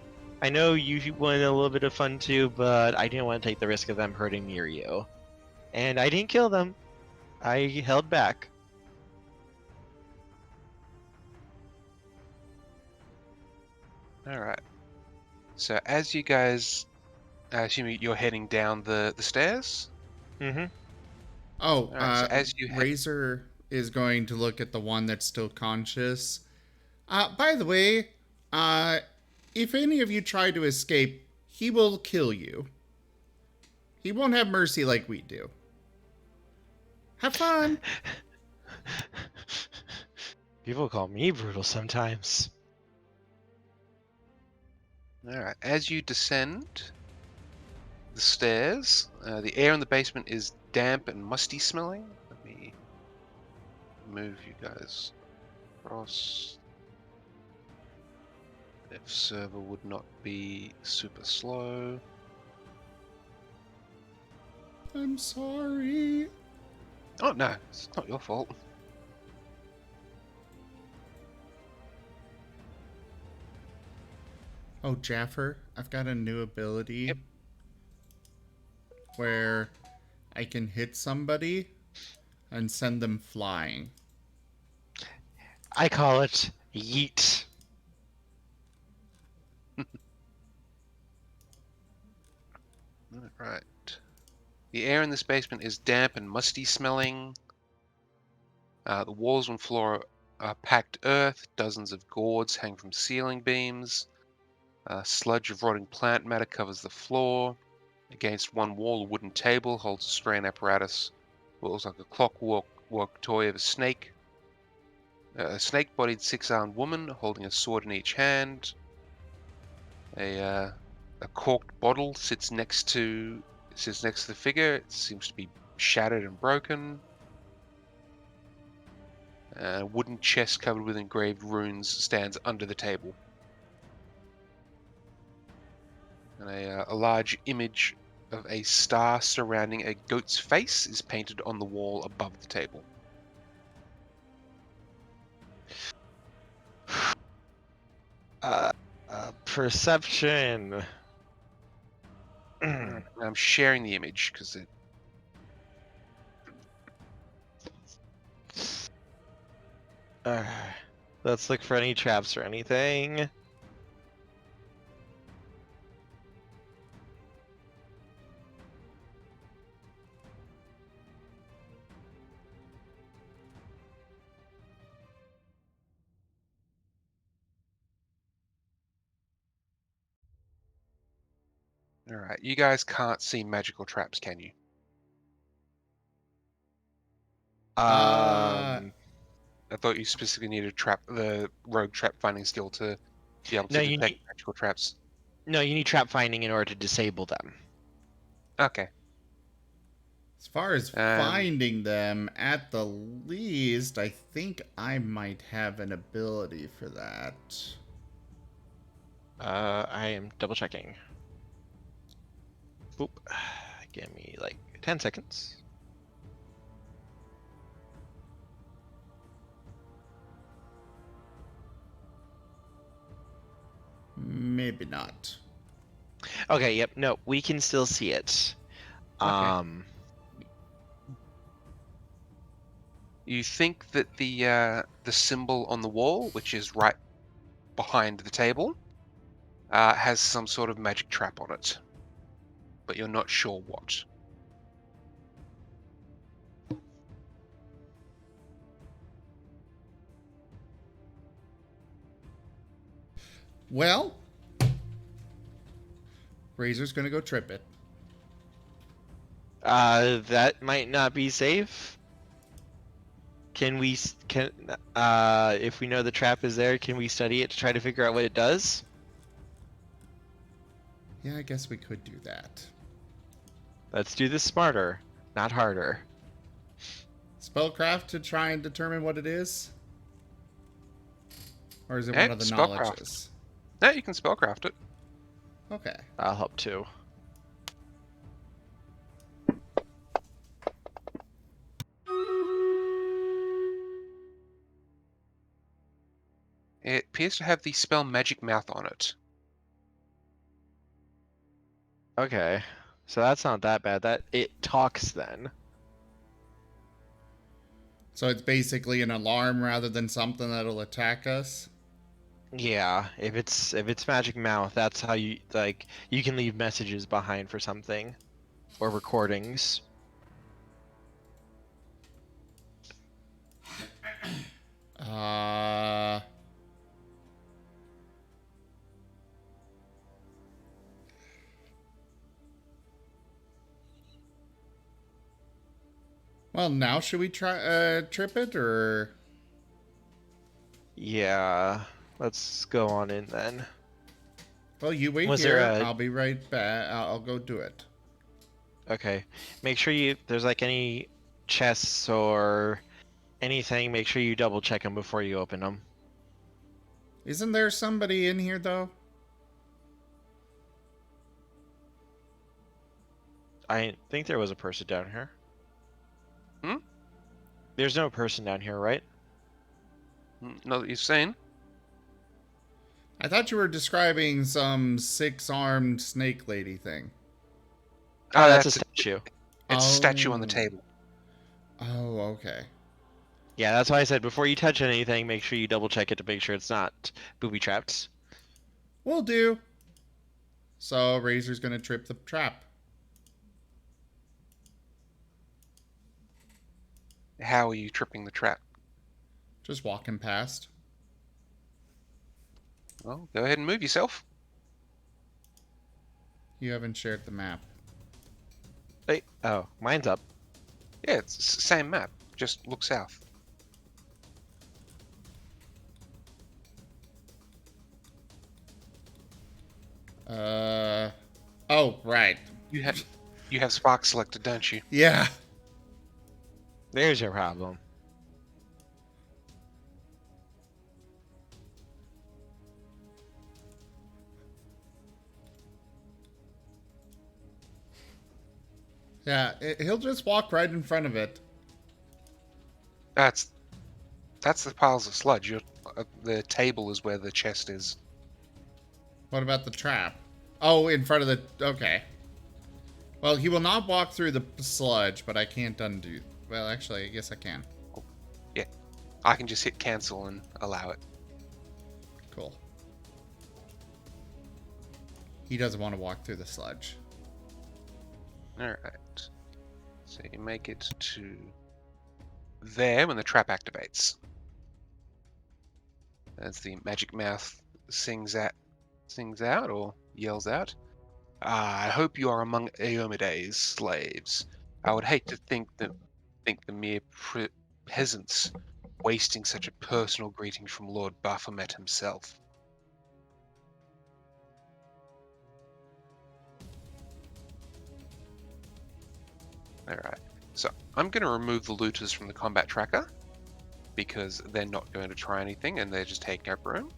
B: I know you wanted a little bit of fun too, but I didn't want to take the risk of them hurting me or you. And I didn't kill them. I held back.
C: All right. So as you guys, I assume you're heading down the stairs.
B: Mm-hmm.
A: Oh,
C: Alright, so as you head...
A: Razor is going to look at the one that's still conscious. By the way, if any of you try to escape, he will kill you. He won't have mercy like we do. Have fun!
B: People call me brutal sometimes.
C: Alright, as you descend the stairs, the air in the basement is damp and musty smelling. Let me move you guys across. If server would not be super slow.
A: I'm sorry.
C: Oh no, it's not your fault.
A: Oh, Jaffer, I've got a new ability
C: Yep.
A: where I can hit somebody and send them flying.
B: I call it yeet.
C: Right. The air in this basement is damp and musty smelling. The walls and floor are packed earth. Dozens of gourds hang from ceiling beams. Sludge of rotting plant matter covers the floor. Against one wall, a wooden table holds a spraying apparatus. What looks like a clockwork toy of a snake. A snake-bodied six-armed woman holding a sword in each hand. A corked bottle sits next to the figure. It seems to be shattered and broken. A wooden chest covered with engraved runes stands under the table. And a large image of a star surrounding a goat's face is painted on the wall above the table.
B: Perception.
C: I'm sharing the image because it...
B: Let's look for any traps or anything.
C: Alright, you guys can't see magical traps, can you?
A: Uh,
C: I thought you specifically needed the rogue trap finding skill to be able
B: No,
C: to
B: you
C: detect
B: need
C: magical traps.
B: you need trap finding in order to disable them.
C: Okay.
A: as far as
C: Um,
A: finding them, at the least, I think I might have an ability for that.
B: I am double checking. Boop. Give me like 10 seconds.
A: Maybe not.
B: Okay, yep, no, we can still see it.
C: Okay.
B: Um,
C: You think that the symbol on the wall, which is right behind the table, has some sort of magic trap on it, but you're not sure what.
A: Well, Razor's gonna go trip it.
B: that might not be safe. Can we, if we know the trap is there, can we study it to try to figure out what it does?
A: Yeah, I guess we could do that.
B: Let's do this smarter, not harder.
A: Spellcraft to try and determine what it is? Or is it
C: Hey,
A: one of the
C: spellcraft.
A: knowledges?
C: No, you can spellcraft it.
A: Okay.
B: I'll help too.
C: It appears to have the spell Magic Mouth on it.
B: Okay, so that's not that bad. That it talks then.
A: So it's basically an alarm rather than something that'll attack us?
B: Yeah, if it's magic mouth, that's how you like you can leave messages behind for something or recordings.
A: Uh... Well, now should we try trip it, or...
B: Yeah, let's go on in then.
A: Well, you wait
B: Was there
A: here.
B: a
A: I'll be right back. I'll go do it.
B: Okay. Make sure there's like any chests or anything, make sure you double check them before you open them.
A: Isn't there somebody in here, though?
B: I think there was a person down here.
C: Hmm?
B: There's no person down here, right?
C: Not that you've seen.
A: I thought you were describing some six-armed snake lady thing.
B: Oh, that's a
C: That's
B: statue.
C: it's a statue on the
A: Oh.
C: table.
A: Oh, okay.
B: Yeah, that's why I said before you touch anything, make sure you double check it to make sure it's not booby trapped.
A: Will do. So, Razor's gonna trip the trap.
C: How are you tripping the trap?
A: Just walking past.
C: Well, go ahead and move yourself.
A: You haven't shared the map.
B: Wait, oh, mine's up.
C: Yeah, it's the same map. Just look south.
A: Oh, right.
C: You have Spark selected, don't you?
A: Yeah.
B: There's your problem.
A: Yeah, he'll just walk right in front of it.
C: That's the piles of sludge. The table is where the chest is.
A: What about the trap? Oh, in front of the... Okay. Well, he will not walk through the sludge, but I can't undo... Well, actually, I guess I can.
C: Yeah, I can just hit cancel and allow it.
A: Cool. He doesn't want to walk through the sludge.
C: Alright. So you make it to there when the trap activates. As the magic mouth sings out or yells out. I hope you are among Eomede's slaves. I would hate to think the mere peasants wasting such a personal greeting from Lord Baphomet himself. Alright, so I'm going to remove the looters from the combat tracker, because they're not going to try anything and they're just taking up room.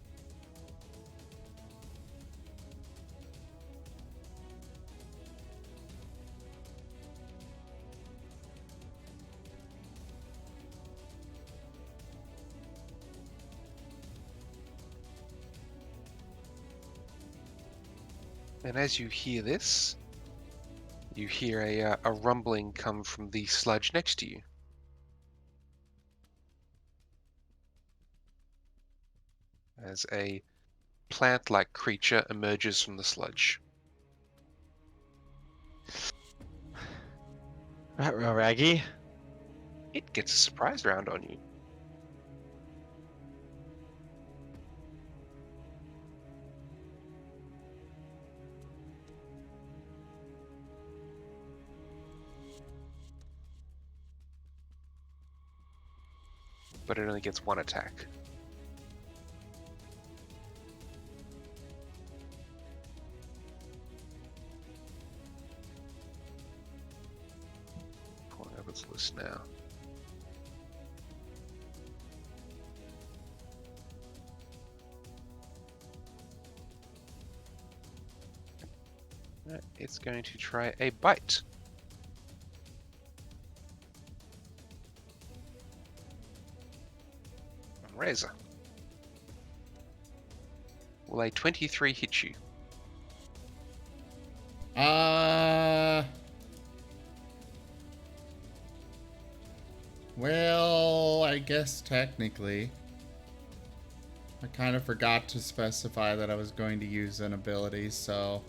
C: And as you hear this, you hear a rumbling come from the sludge next to you. As a plant-like creature emerges from the sludge.
B: Real Raggy.
C: It gets a surprise round on you. But it only gets one attack. Pulling up its list now. It's going to try a bite. Razor. Will a 23 hit you?
A: Well, I guess technically. I kind of forgot to specify that I was going to use an ability, so...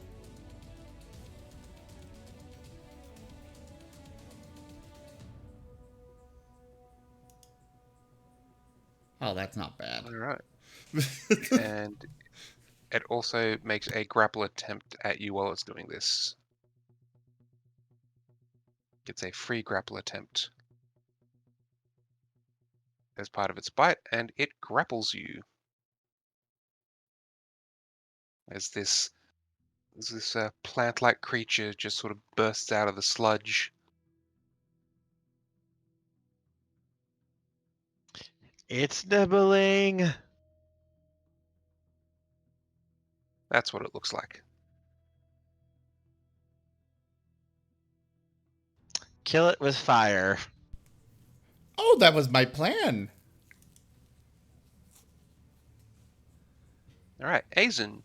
A: Oh, that's not bad.
C: Alright. And it also makes a grapple attempt at you while it's doing this. It's a free grapple attempt as part of its bite, and it grapples you. As this plant-like creature just sort of bursts out of the sludge.
B: It's nibbling.
C: That's what it looks like.
B: Kill it with fire.
A: Oh, that was my plan.
C: Alright, Azen.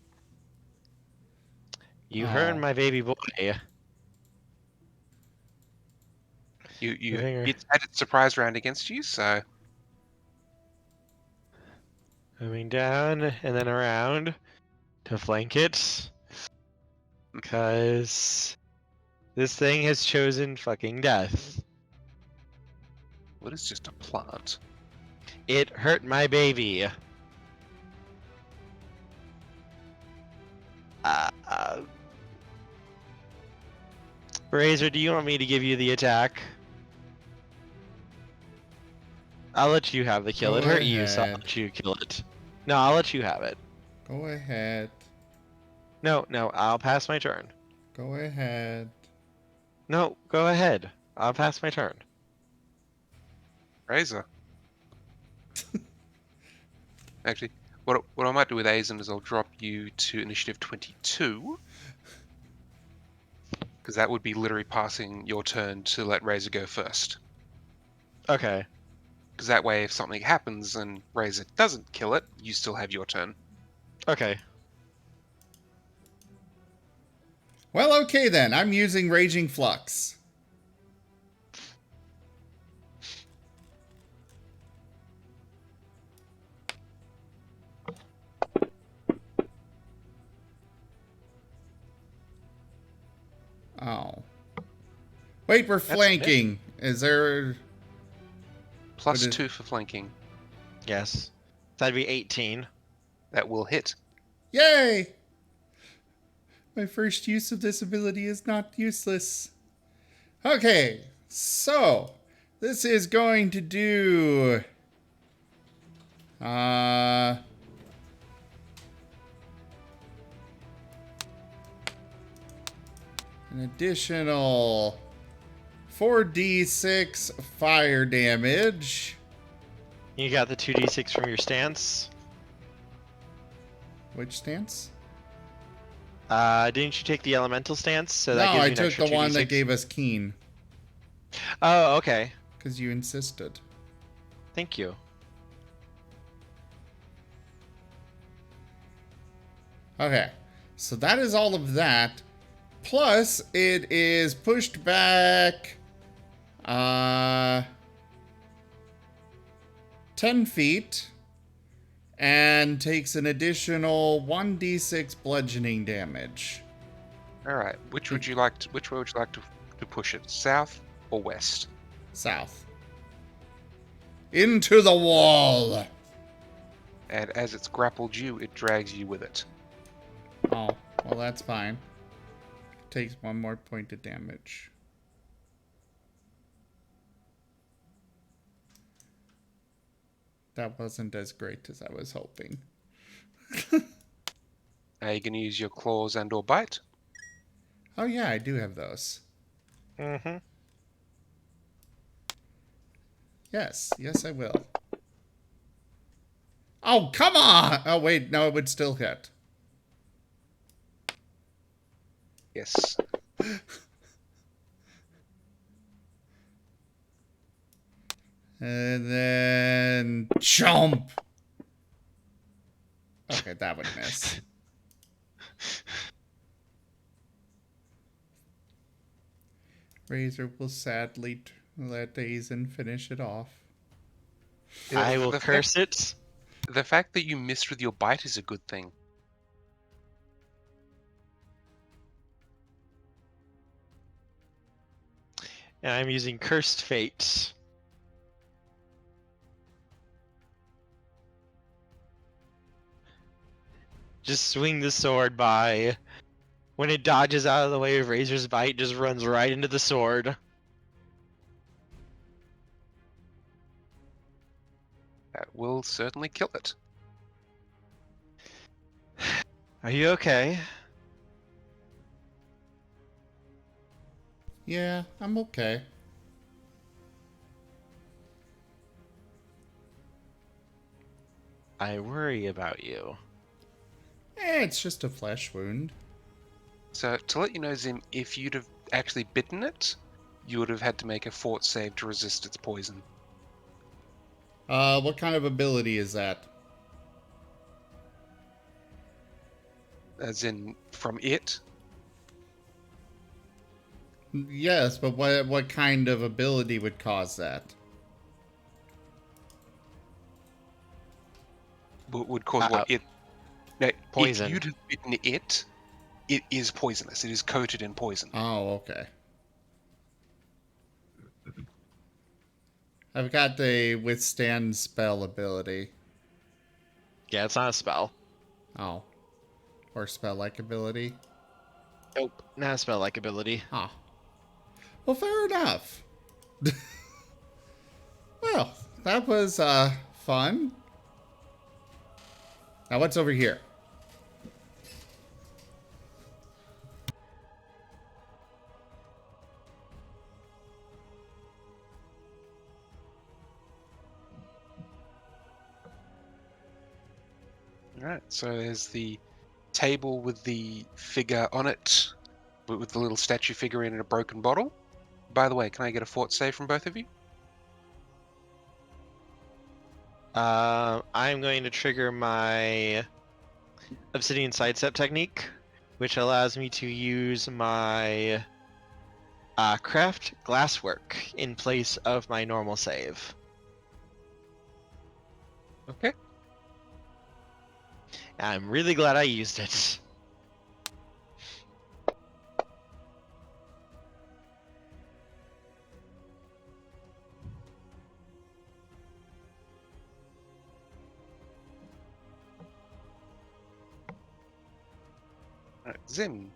B: You
A: Aw.
B: heard my baby boy.
C: It's had its surprise round against you, so
B: Moving down and then around to flank it. Because this thing has chosen fucking death.
C: what is just a plant?
B: It hurt my baby. Razor, do you want me to give you the attack? I'll let you have the kill.
A: Go
B: It hurt you, so I'll
A: ahead.
B: let you kill it. No, I'll let you have it.
A: Go ahead.
B: No, I'll pass my turn.
A: Go ahead.
B: No, go ahead. I'll pass my turn.
C: Razor. Actually, what I might do with Azen is I'll drop you to initiative 22. Because that would be literally passing your turn to let Razor go first.
B: Okay.
C: Because that way, if something happens and Razor doesn't kill it, you still have your turn.
B: Okay.
A: Well, okay then. I'm using Raging Flux. Oh. Wait, we're flanking. Is there...
C: Plus
A: What is-
C: 2 for flanking.
B: Yes. That'd be 18.
C: That will hit.
A: Yay! My first use of this ability is not useless. Okay, so This is going to do... an additional 4d6 fire damage.
B: You got the 2d6 from your stance.
A: Which stance?
B: Didn't you take the elemental stance? So
A: No,
B: that gives you
A: I
B: an
A: took
B: extra
A: the one
B: 2d6?
A: that gave us keen.
B: Oh, okay.
A: Because you insisted.
B: Thank you.
A: Okay, so that is all of that. Plus, it is pushed back 10 feet and takes an additional 1d6 bludgeoning damage.
C: All right. Which way would you like to push it? South or west?
A: South. Into the wall!
C: And as it's grappled you, it drags you with it.
A: Oh, well, that's fine. Takes 1 more point of damage. That wasn't as great as I was hoping.
C: Are you going to use your claws and/or bite?
A: Oh, yeah, I do have those.
B: Mm-hmm.
A: Yes, I will. Oh, come on! Oh, wait, no, it would still hit.
C: Yes.
A: And then... Chomp! Okay, that would miss. Razor will sadly let Aizen finish it off.
B: I will
C: The
B: curse it.
C: The fact that you missed with your bite is a good thing.
B: And I'm using Cursed Fate. Just swing the sword by. When it dodges out of the way of Razor's bite, just runs right into the sword.
C: That will certainly kill it.
B: Are you okay?
A: Yeah, I'm okay.
B: I worry about you.
A: It's just a flesh wound.
C: So, to let you know, Zim, if you'd have actually bitten it, you would have had to make a fort save to resist its poison.
A: What kind of ability is that?
C: As in, from it?
A: Yes, but what kind of ability would cause that?
C: Would cause what it... No,
B: Poison.
C: if you'd have bitten it, it is poisonous. It is coated in poison.
A: Oh, okay. I've got the withstand spell ability.
B: Yeah, it's not a spell.
A: Oh. Or spell-like ability.
B: Nope. Not a spell-like ability.
A: Huh. Well, fair enough. Well, that was, fun. Now, what's over here?
C: Alright, so there's the table with the figure on it, with the little statue figure in a broken bottle. By the way, can I get a fort save from both of you?
B: I'm going to trigger my Obsidian Sidestep technique, which allows me to use my Craft Glasswork in place of my normal save.
C: Okay.
B: I'm really glad I used it.
C: Alright, Zim,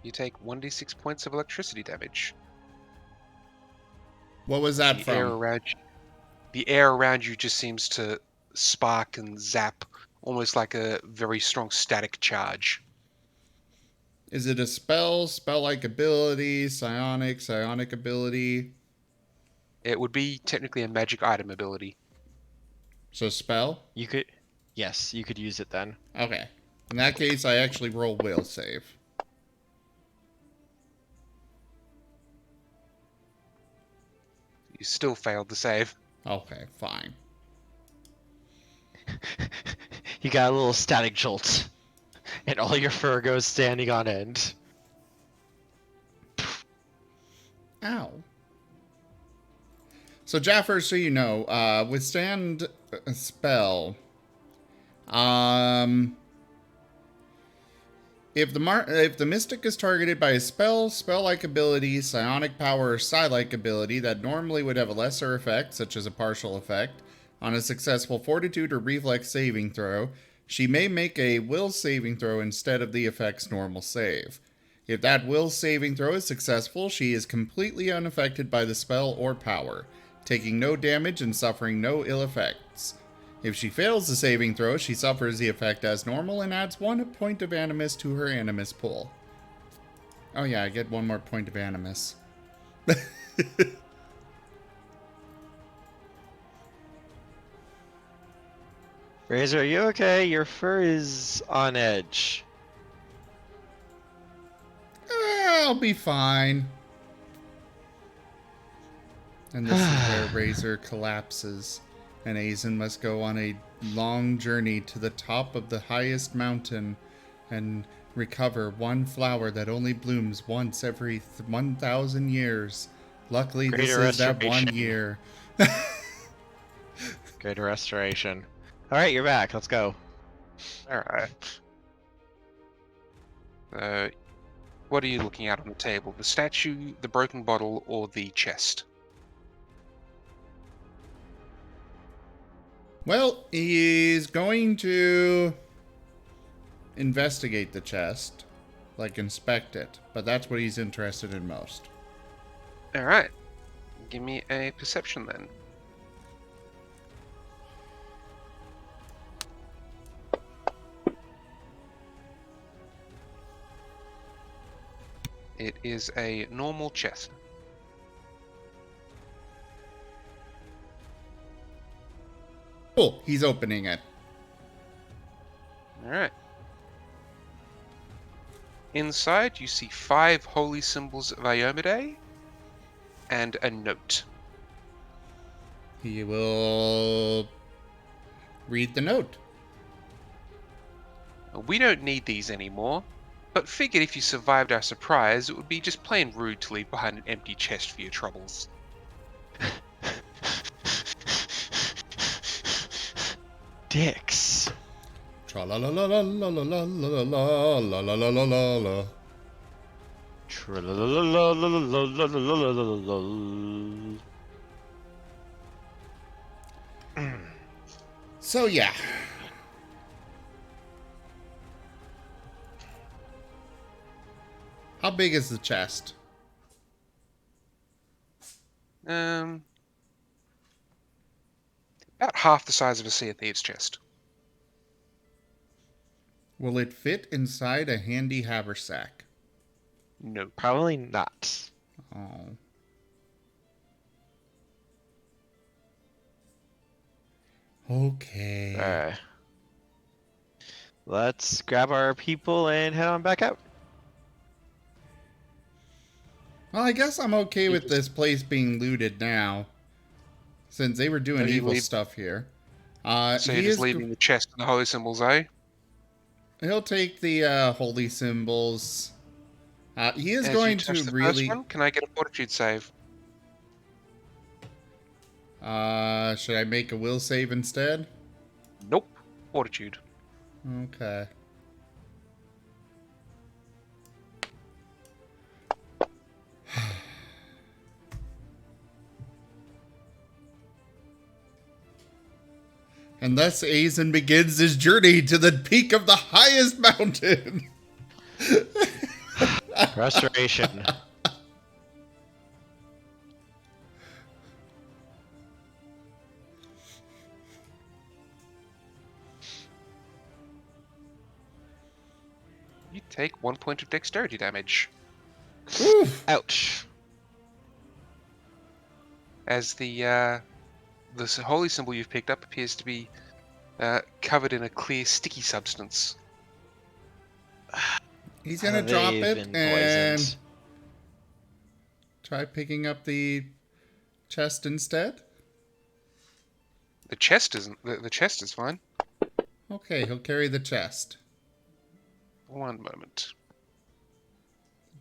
C: you take 1d6 points of electricity damage.
A: What was that
C: The air
A: from?
C: around you, the air around you just seems to spark and zap, almost like a very strong static charge.
A: Is it a spell, spell-like ability, psionic ability?
C: It would be technically a magic item ability.
A: So spell?
B: You could, yes, you could use it then.
A: Okay. In that case, I actually roll will save.
C: You still failed to save.
A: Okay, fine.
B: You got a little static jolt, and all your fur goes standing on end.
A: Ow. So Jaffer, so you know, withstand a spell. If the mystic is targeted by a spell-like ability, psionic power, or psi-like ability that normally would have a lesser effect, such as a partial effect, on a successful fortitude or reflex saving throw, she may make a will saving throw instead of the effect's normal save. If that will saving throw is successful, she is completely unaffected by the spell or power, taking no damage and suffering no ill effects. If she fails the saving throw, she suffers the effect as normal and adds 1 point of animus to her animus pool. Oh yeah, I get 1 more point of animus.
B: Razor, are you okay? Your fur is on edge.
A: I'll be fine. And this is where Razor collapses, and Aizen must go on a long journey to the top of the highest mountain and recover one flower that only blooms once every 1,000 years. Luckily,
B: Greater
A: this is that 1
B: restoration.
A: year.
B: Greater restoration. All right, you're back. Let's go.
C: Alright. What are you looking at on the table? The statue, the broken bottle, or the chest?
A: Well, he's going to investigate the chest, like inspect it, but that's what he's interested in most.
C: Alright. Give me a perception then. It is a normal chest.
A: Cool, he's opening it.
C: Alright. Inside, you see 5 holy symbols of Iomade and a note.
A: He will read the note.
C: We don't need these anymore, but figured if you survived our surprise, it would be just plain rude to leave behind an empty chest for your troubles.
B: Dicks.
A: Tra-la-la-la-la-la-la-la-la-la-la-la-la-la. So yeah. How big is the chest?
C: About half the size of a Sea of Thieves chest.
A: Will it fit inside a handy haversack?
C: No.
B: Probably not.
A: Oh. Okay.
B: Alright. Let's grab our people and head on back out.
A: Well, I guess I'm okay with this place being looted now, since they were doing
C: So you
A: evil
C: leave-
A: stuff here.
C: So you're just leaving the chest and the holy symbols, eh?
A: He'll take the holy symbols. He is
C: As
A: going
C: you touch
A: to
C: the
A: really.
C: first one, can I get a fortitude save?
A: Should I make a will save instead?
C: Nope. Fortitude.
A: Okay. And thus Aizen begins his journey to the peak of the highest mountain.
B: Restoration.
C: take 1 point of dexterity damage.
A: Oof.
B: Ouch.
C: As the holy symbol you've picked up appears to be covered in a clear, sticky substance.
A: He's gonna drop
B: They've
A: it
B: been
A: and
B: poisoned.
A: try picking up the chest instead.
C: The chest isn't. The chest is fine.
A: Okay, he'll carry the chest.
C: One moment.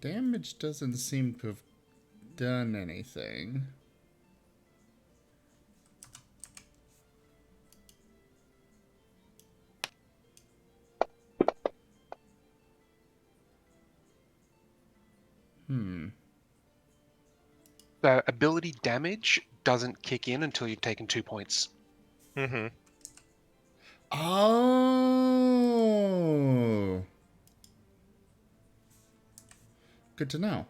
A: Damage doesn't seem to have done anything.
C: The ability damage doesn't kick in until you've taken 2 points.
B: Mm-hmm.
A: Oh. Good to know.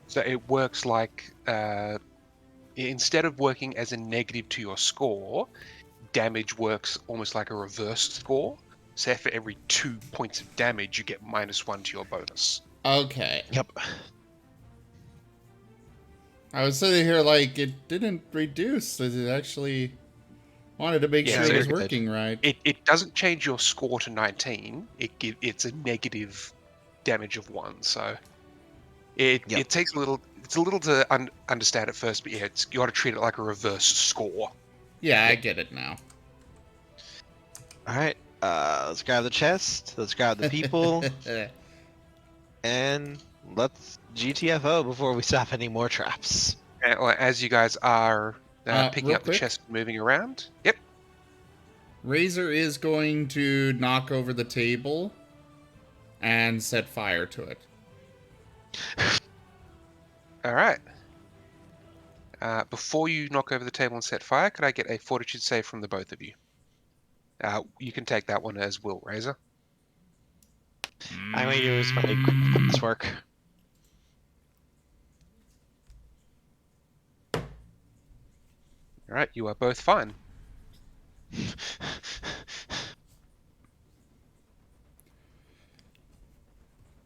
C: So it works like instead of working as a negative to your score, damage works almost like a reverse score. So for every 2 points of damage, you get -1 to your bonus.
A: Okay.
B: Yep.
A: I was sitting here like it didn't reduce. It actually wanted to make
C: Yeah,
A: sure
C: so
A: it was
B: you're good.
A: working right.
C: It doesn't change your score to 19. It's a negative damage of 1. So
B: Yep.
C: it takes a little. It's a little to understand at first, but yeah, you got to treat it like a reverse score.
A: Yeah, I get it now.
B: All right. Let's grab the chest. Let's grab the people, and let's GTFO before we stop any more traps.
C: As you guys are picking
A: real
C: up the
A: quick.
C: chest, and moving around. Yep.
A: Razor is going to knock over the table and set fire to it.
C: All right. Before you knock over the table and set fire, could I get a fortitude save from the both of you? You can take that one as will, Razor.
B: I'm gonna use my quick work.
C: All right, you are both fine.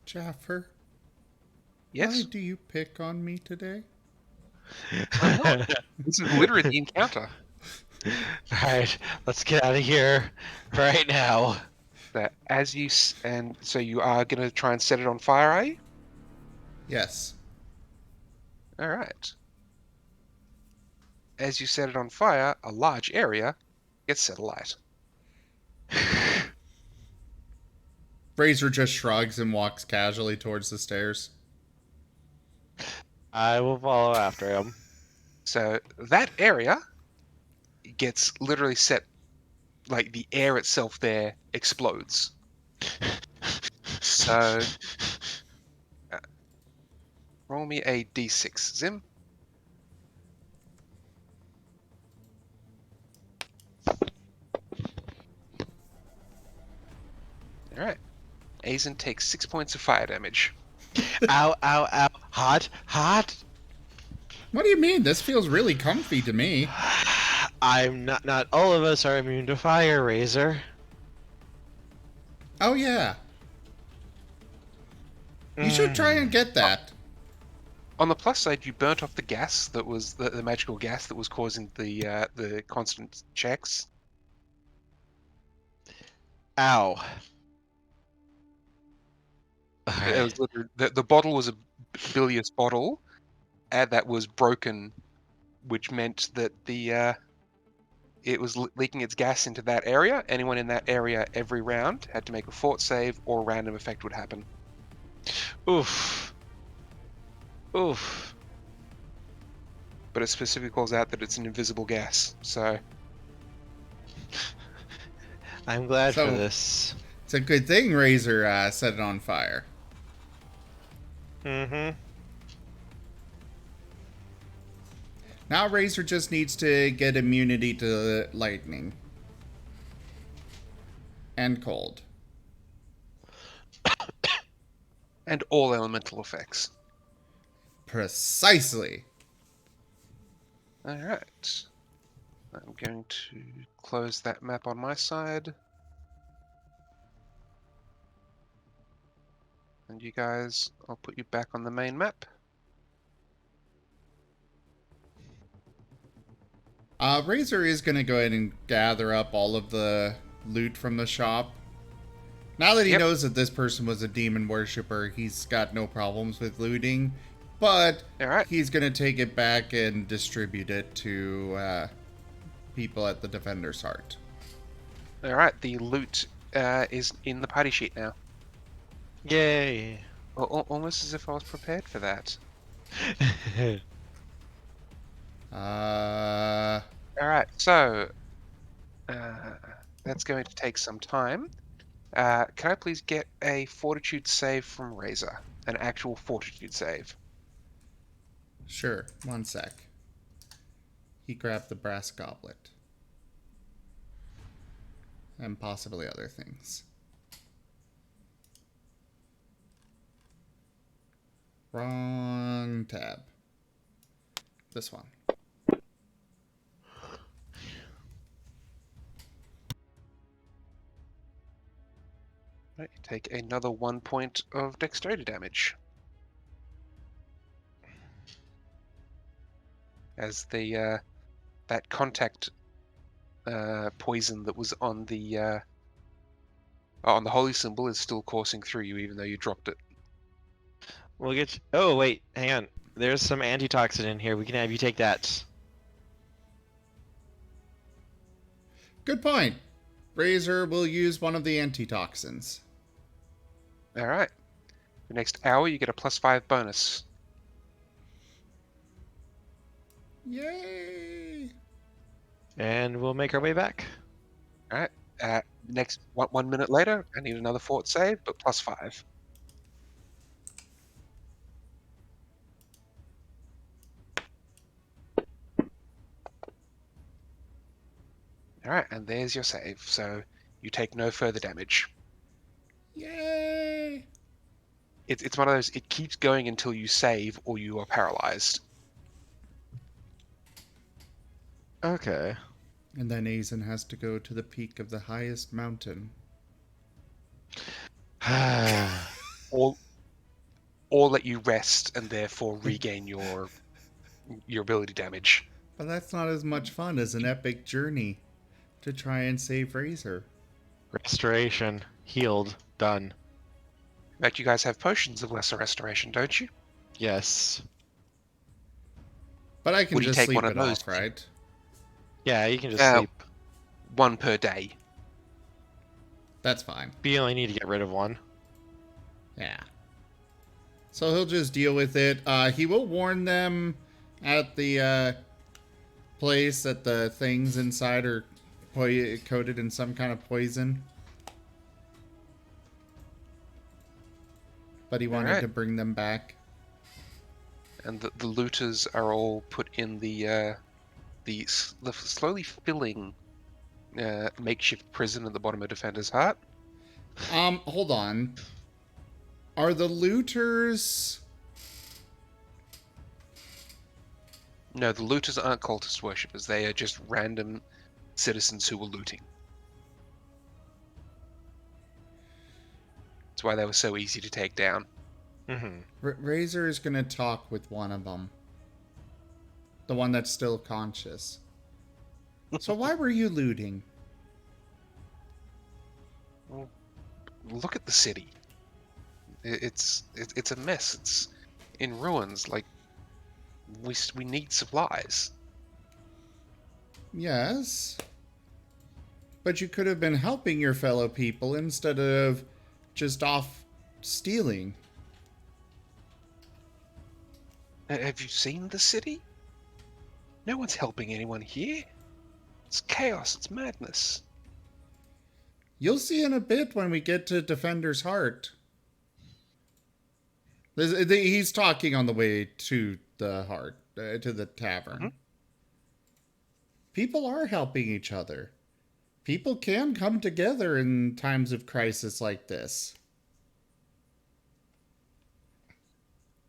A: Jaffer,
C: Yes.
A: why do you pick on me today?
C: This is literally the encounter.
B: Alright, let's get out of here right now.
C: That and so you are going to try and set it on fire, are you?
A: Yes.
C: All right. As you set it on fire, a large area gets set alight.
A: Razor just shrugs and walks casually towards the stairs.
B: I will follow after him.
C: So that area gets literally set, like the air itself there explodes. So roll me a d6, Zim. All right. Aizen takes 6 points of fire damage.
B: Ow, ow, ow. Hot, hot.
A: What do you mean? This feels really comfy to me.
B: I'm not all of us are immune to fire, Razor.
A: Oh, yeah. You should try and get that.
C: On the plus side, you burnt off the gas that was the magical gas that was causing the constant checks.
B: Ow.
C: It was literally, the bottle was a bilious bottle, and that was broken, which meant that it was leaking its gas into that area. Anyone in that area every round had to make a fort save, or a random effect would happen.
B: Oof. Oof.
C: But it specifically calls out that it's an invisible gas. So
B: I'm glad
A: So-
B: for this.
A: It's a good thing Razor set it on fire.
B: Mm-hmm.
A: Now Razor just needs to get immunity to lightning. And cold.
C: and all elemental effects.
A: Precisely.
C: All right. I'm going to close that map on my side. And you guys, I'll put you back on the main map.
A: Razor is going to go ahead and gather up all of the loot from the shop. Now that he
C: Yep.
A: knows that this person was a demon worshiper, he's got no problems with looting. But
C: Alright.
A: he's going to take it back and distribute it to people at the Defender's Heart.
C: Alright, the loot is in the party sheet now.
B: Yay!
C: Almost as if I was prepared for that. Alright, so that's going to take some time. Can I please get a fortitude save from Razor? An actual fortitude save.
A: Sure, one sec. He grabbed the brass goblet. And possibly other things. Wrong tab. This one.
C: Right, you take another 1 point of dexterity damage. As the that contact poison that was on the holy symbol is still coursing through you, even though you dropped it.
B: We'll get. Oh wait, hang on. There's some antitoxin in here. We can have you take that.
A: Good point. Razor will use one of the antitoxins.
C: All right. The next hour, you get a +5 bonus.
A: Yay!
B: And we'll make our way back.
C: All right. Next 1 minute later, I need another fort save, but +5. All right, and there's your save. So you take no further damage.
A: Yay!
C: It's one of those. It keeps going until you save or you are paralyzed.
B: Okay.
A: And then Aizen has to go to the peak of the highest mountain.
C: Or let you rest and therefore regain your ability damage.
A: But that's not as much fun as an epic journey to try and save Razor.
B: Restoration. Healed. Done.
C: In fact, you guys have potions of lesser restoration, don't you?
B: Yes.
A: But I can
C: Would you
A: just
C: take
A: sleep
C: one of
A: it
C: those?
A: off, right?
B: Yeah, you can just
C: Uh,
B: sleep.
C: 1 per day.
A: That's fine.
B: But you only need to get rid of one.
A: Yeah. So he'll just deal with it. He will warn them at the place that the things inside are coated in some kind of poison. But he wanted
C: Alright.
A: to bring them back.
C: And the looters are all put in the slowly filling makeshift prison at the bottom of Defender's Heart.
A: Hold on. Are the looters...
C: No, the looters aren't cultist worshippers. They are just random citizens who were looting. That's why they were so easy to take down.
B: Mm-hmm.
A: Razor is going to talk with one of them. The one that's still conscious. So why were you looting?
C: Well, look at the city. It's a mess. It's in ruins. Like we need supplies.
A: Yes. But you could have been helping your fellow people instead of just off stealing.
C: Have you seen the city? No one's helping anyone here. It's chaos. It's madness.
A: You'll see in a bit when we get to Defender's Heart. He's talking on the way to the heart, to the tavern.
C: Mhm.
A: People are helping each other. People can come together in times of crisis like this.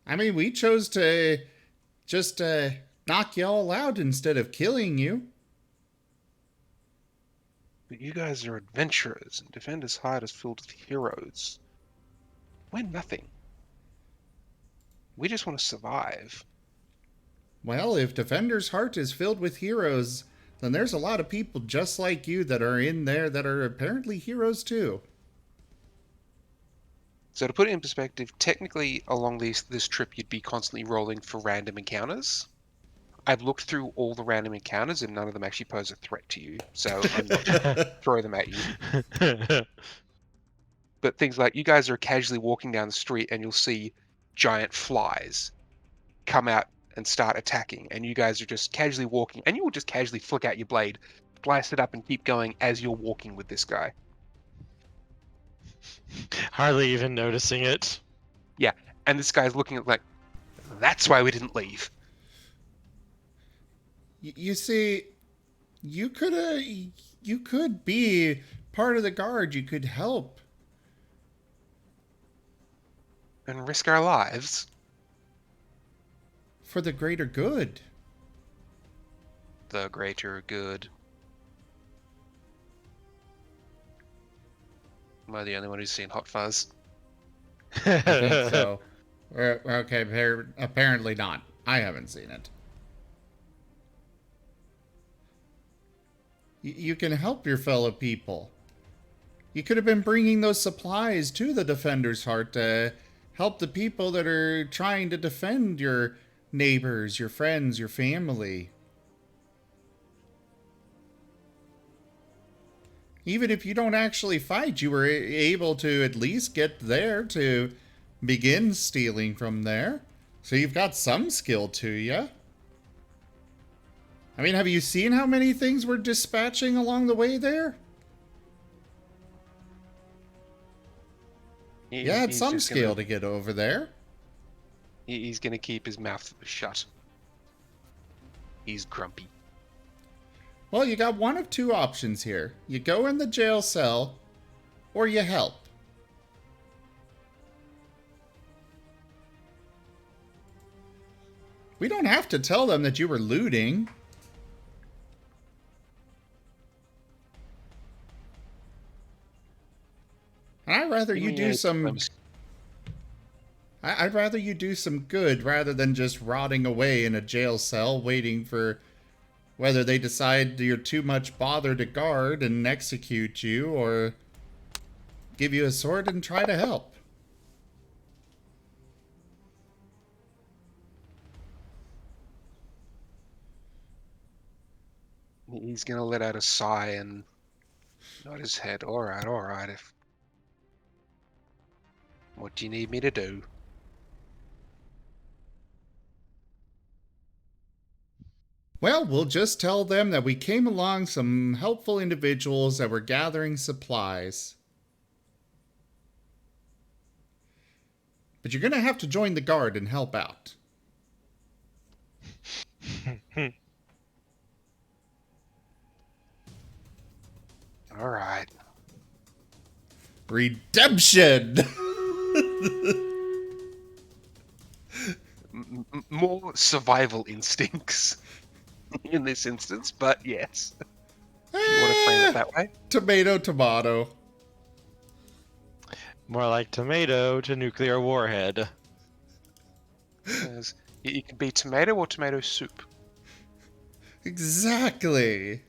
A: I mean, we chose to just knock you all out instead of killing you.
C: But you guys are adventurers, and Defender's Heart is filled with heroes. We're nothing. We just want to survive.
A: Well, if Defender's Heart is filled with heroes, then there's a lot of people just like you that are in there that are apparently heroes too.
C: So to put it in perspective, technically along this trip you'd be constantly rolling for random encounters. I've looked through all the random encounters and none of them actually pose a threat to you, so I'm not going to throw them at you. But things like you guys are casually walking down the street and you'll see giant flies come out and start attacking, and you guys are just casually walking, and you will just casually flick out your blade, blast it up, and keep going as you're walking with this guy.
B: Hardly even noticing it.
C: Yeah, and this guy's looking at like, that's why we didn't leave.
A: You see, you could be part of the guard. You could help.
C: And risk our lives.
A: For the greater good.
C: The greater good. Am I the only one who's seen Hot Fuzz?
A: I think so. Okay, apparently not. I haven't seen it. You can help your fellow people. You could have been bringing those supplies to the Defender's Heart to help the people that are trying to defend your neighbors, your friends, your family. Even if you don't actually fight, you were able to at least get there to begin stealing from there. So you've got some skill to you. I mean, have you seen how many things we're dispatching along the way there? Yeah, it's some skill to get over there.
C: He's gonna keep his mouth shut. He's grumpy.
A: Well, you got one of two options here. You go in the jail cell, or you help. We don't have to tell them that you were looting. And I'd rather you do some... I'd rather you do some good rather than just rotting away in a jail cell waiting for whether they decide you're too much bother to guard and execute you or give you a sword and try to help.
C: He's gonna let out a sigh and nod his head. All right. What do you need me to do?
A: Well, we'll just tell them that we came along some helpful individuals that were gathering supplies. But you're going to have to join the guard and help out.
C: All right.
A: Redemption!
C: More survival instincts in this instance, but yes. You want to frame it that way?
A: Tomato, tomato.
B: More like tomato to nuclear warhead.
C: Yes. You can be tomato or tomato soup.
A: Exactly.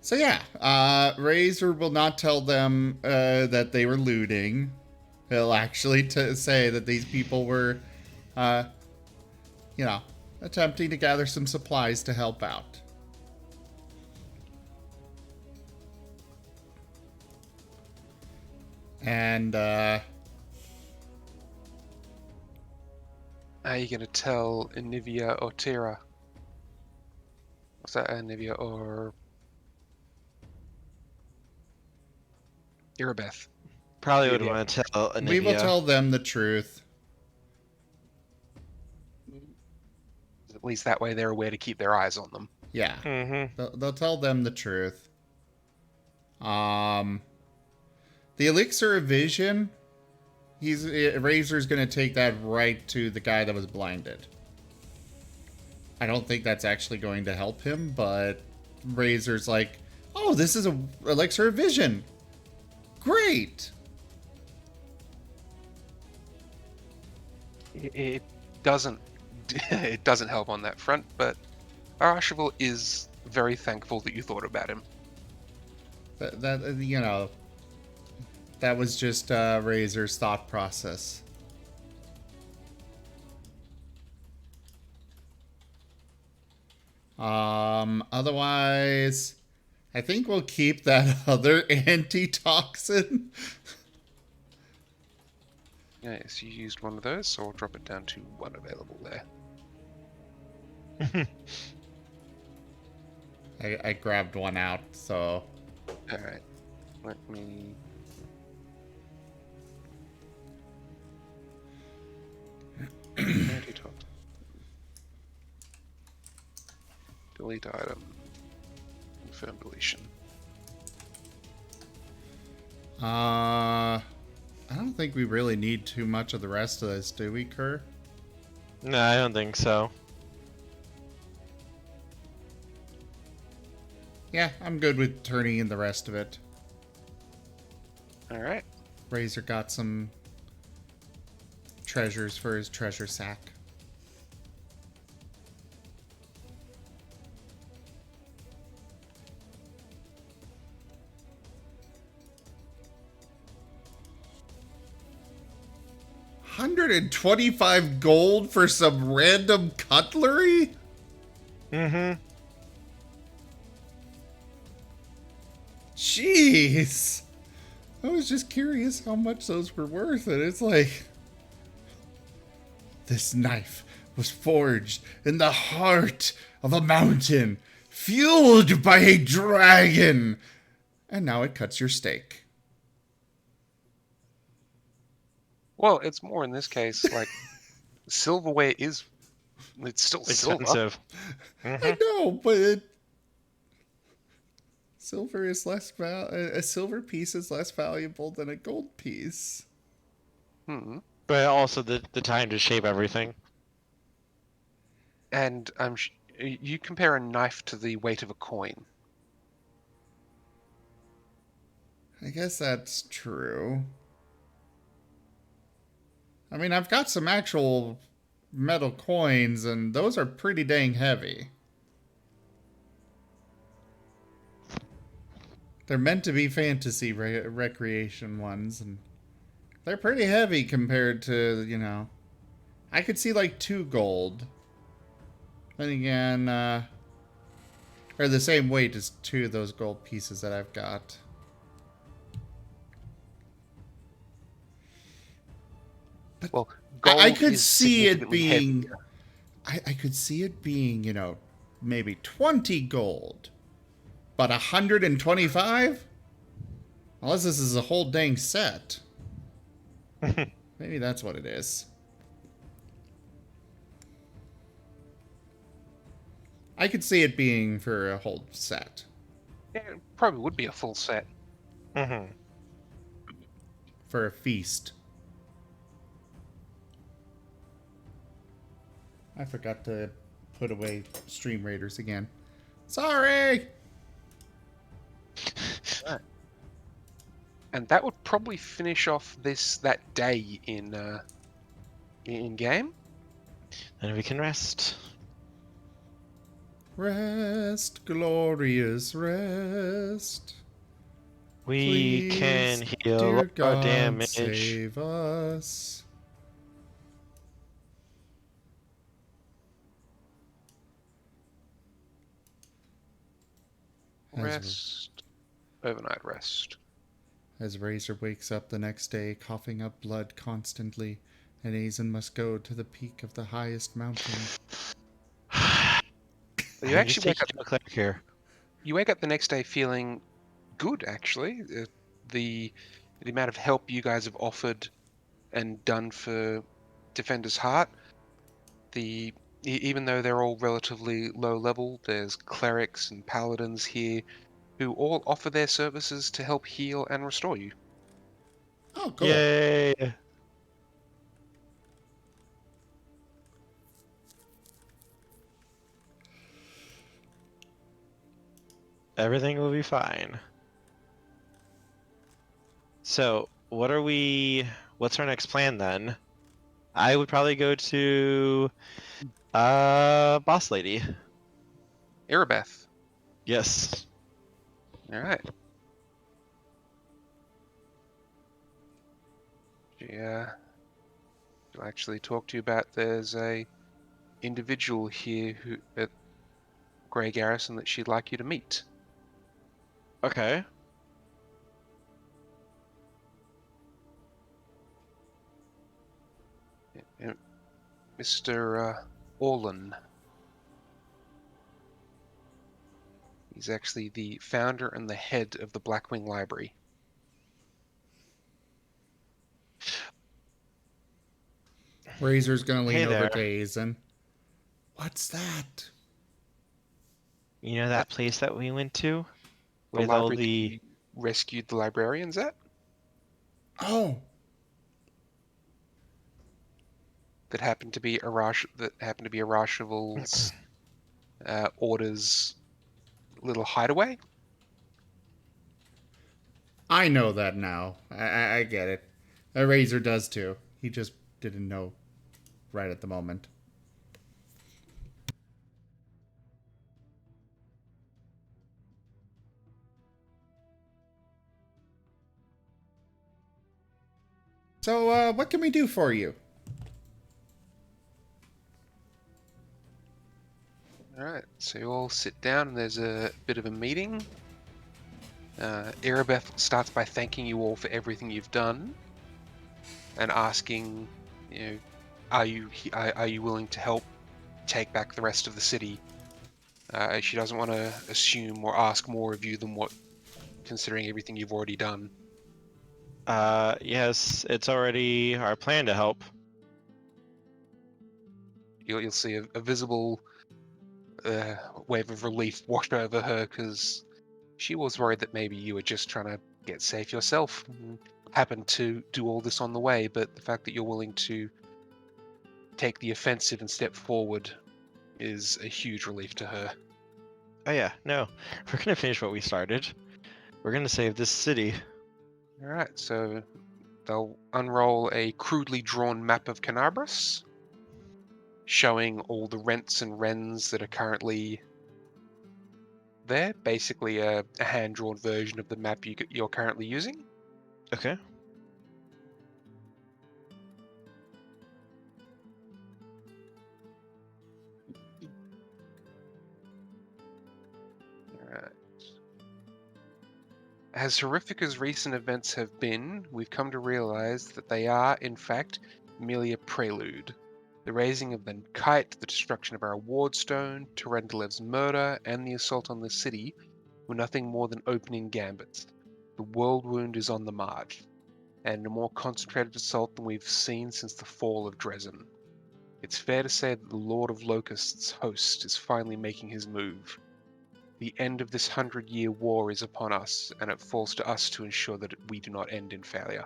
A: So yeah, Razor will not tell them that they were looting. He'll actually say that these people were, attempting to gather some supplies to help out. And,
C: Are you going to tell Anivia or Tira? What's that, Anivia or... Irabeth?
B: Probably would want to tell Anivia.
A: We will tell them the truth.
C: At least that way they're aware to keep their eyes on them.
A: Yeah.
B: Mm-hmm.
A: They'll tell them the truth. The elixir of vision, Razor's going to take that right to the guy that was blinded. I don't think that's actually going to help him, but Razor's like, oh, this is a elixir of vision. Great.
C: It doesn't it doesn't help on that front, but Arashiville is very thankful that you thought about him.
A: That you know, that was just Razor's thought process. Otherwise, I think we'll keep that other antitoxin.
C: Yes, you used one of those, so I'll drop it down to one available there.
A: I grabbed one out, so
C: Alright, let me... Antitoxin. Delete item. Confirm deletion.
A: I don't think we really need too much of the rest of this, do we, Kerr?
B: No, I don't think so.
A: Yeah, I'm good with turning in the rest of it.
C: Alright.
A: Razor got some treasures for his treasure sack. $125 gold for some random cutlery?
B: Mm-hmm.
A: Jeez. I was just curious how much those were worth, and it's like... This knife was forged in the heart of a mountain, fueled by a dragon, and now it cuts your steak.
C: Well, it's more in this case, like, silverware is... It's still silver.
B: Expensive.
A: I know, but silver is less a silver piece is less valuable than a gold piece.
C: Hmm.
B: But also the time to shape everything.
C: And you compare a knife to the weight of a coin.
A: I guess that's true. I mean, I've got some actual metal coins, and those are pretty dang heavy. They're meant to be fantasy recreation ones, and they're pretty heavy compared to, you know... I could see, like, 2 gold. Then again, or the same weight as 2 of those gold pieces that I've got. But
C: Well,
A: I
C: gold
A: could
C: is
A: see it
C: significantly
A: being...
C: heavier.
A: I could see it being, you know, maybe 20 gold. But 125? Unless this is a whole dang set. Maybe that's what it is. I could see it being for a whole set.
C: Yeah, it probably would be a full set.
B: Mm-hmm.
A: For a feast. I forgot to put away Stream Raiders again. Sorry!
C: And that would probably finish off that day in game.
B: Then we can rest.
A: Rest, glorious rest.
B: We
A: Please,
B: can heal
A: dear
B: our
A: God,
B: damage.
A: save us.
C: Rest. Overnight rest.
A: As Razor wakes up the next day, coughing up blood constantly, and Aizen must go to the peak of the highest mountain.
C: You actually
B: wake
C: up the next day feeling good, actually. The amount of help you guys have offered and done for Defender's Heart, even though they're all relatively low level, there's clerics and paladins here who all offer their services to help heal and restore you.
A: Oh, cool.
B: Yay! Everything will be fine. So, what's our next plan then? I would probably go to Boss Lady.
C: Erebeth.
B: Yes.
C: All right. She'll actually talk to you about there's a individual here who at Grey Garrison that she'd like you to meet.
B: Okay.
C: Mr. Orlan. He's actually the founder and the head of the Blackwing Library.
A: Razor's gonna lean
B: Hey
A: over
B: there.
A: to Aizen. What's that?
B: You know that place that we went to?
C: The
B: With all
C: library that
B: the...
C: you rescued the librarians at?
A: Oh,
C: That happened to be Arashival's orders little hideaway?
A: I know that now. I get it. Razor does too. He just didn't know right at the moment. So, what can we do for you?
C: Alright, so you all sit down and there's a bit of a meeting. Erebeth starts by thanking you all for everything you've done and asking, are you willing to help take back the rest of the city? She doesn't want to assume or ask more of you than what, considering everything you've already done.
B: Yes, it's already our plan to help.
C: You'll see a visible wave of relief wash over her because she was worried that maybe you were just trying to get safe yourself and happened to do all this on the way, but the fact that you're willing to take the offensive and step forward is a huge relief to her.
B: Oh yeah, no. We're gonna finish what we started. We're gonna save this city.
C: Alright, so they'll unroll a crudely drawn map of Canabras, showing all the rents and wrens that are currently there. Basically a hand-drawn version of the map you're currently using.
B: Okay.
C: Alright. As horrific as recent events have been, we've come to realize that they are, in fact, merely a prelude. The raising of the kite, the destruction of our wardstone, Tarendalev's murder, and the assault on the city were nothing more than opening gambits. The world wound is on the march, and a more concentrated assault than we've seen since the fall of Dresden. It's fair to say that the Lord of Locusts' host is finally making his move. The end of this 100-year war is upon us, and it falls to us to ensure that we do not end in failure.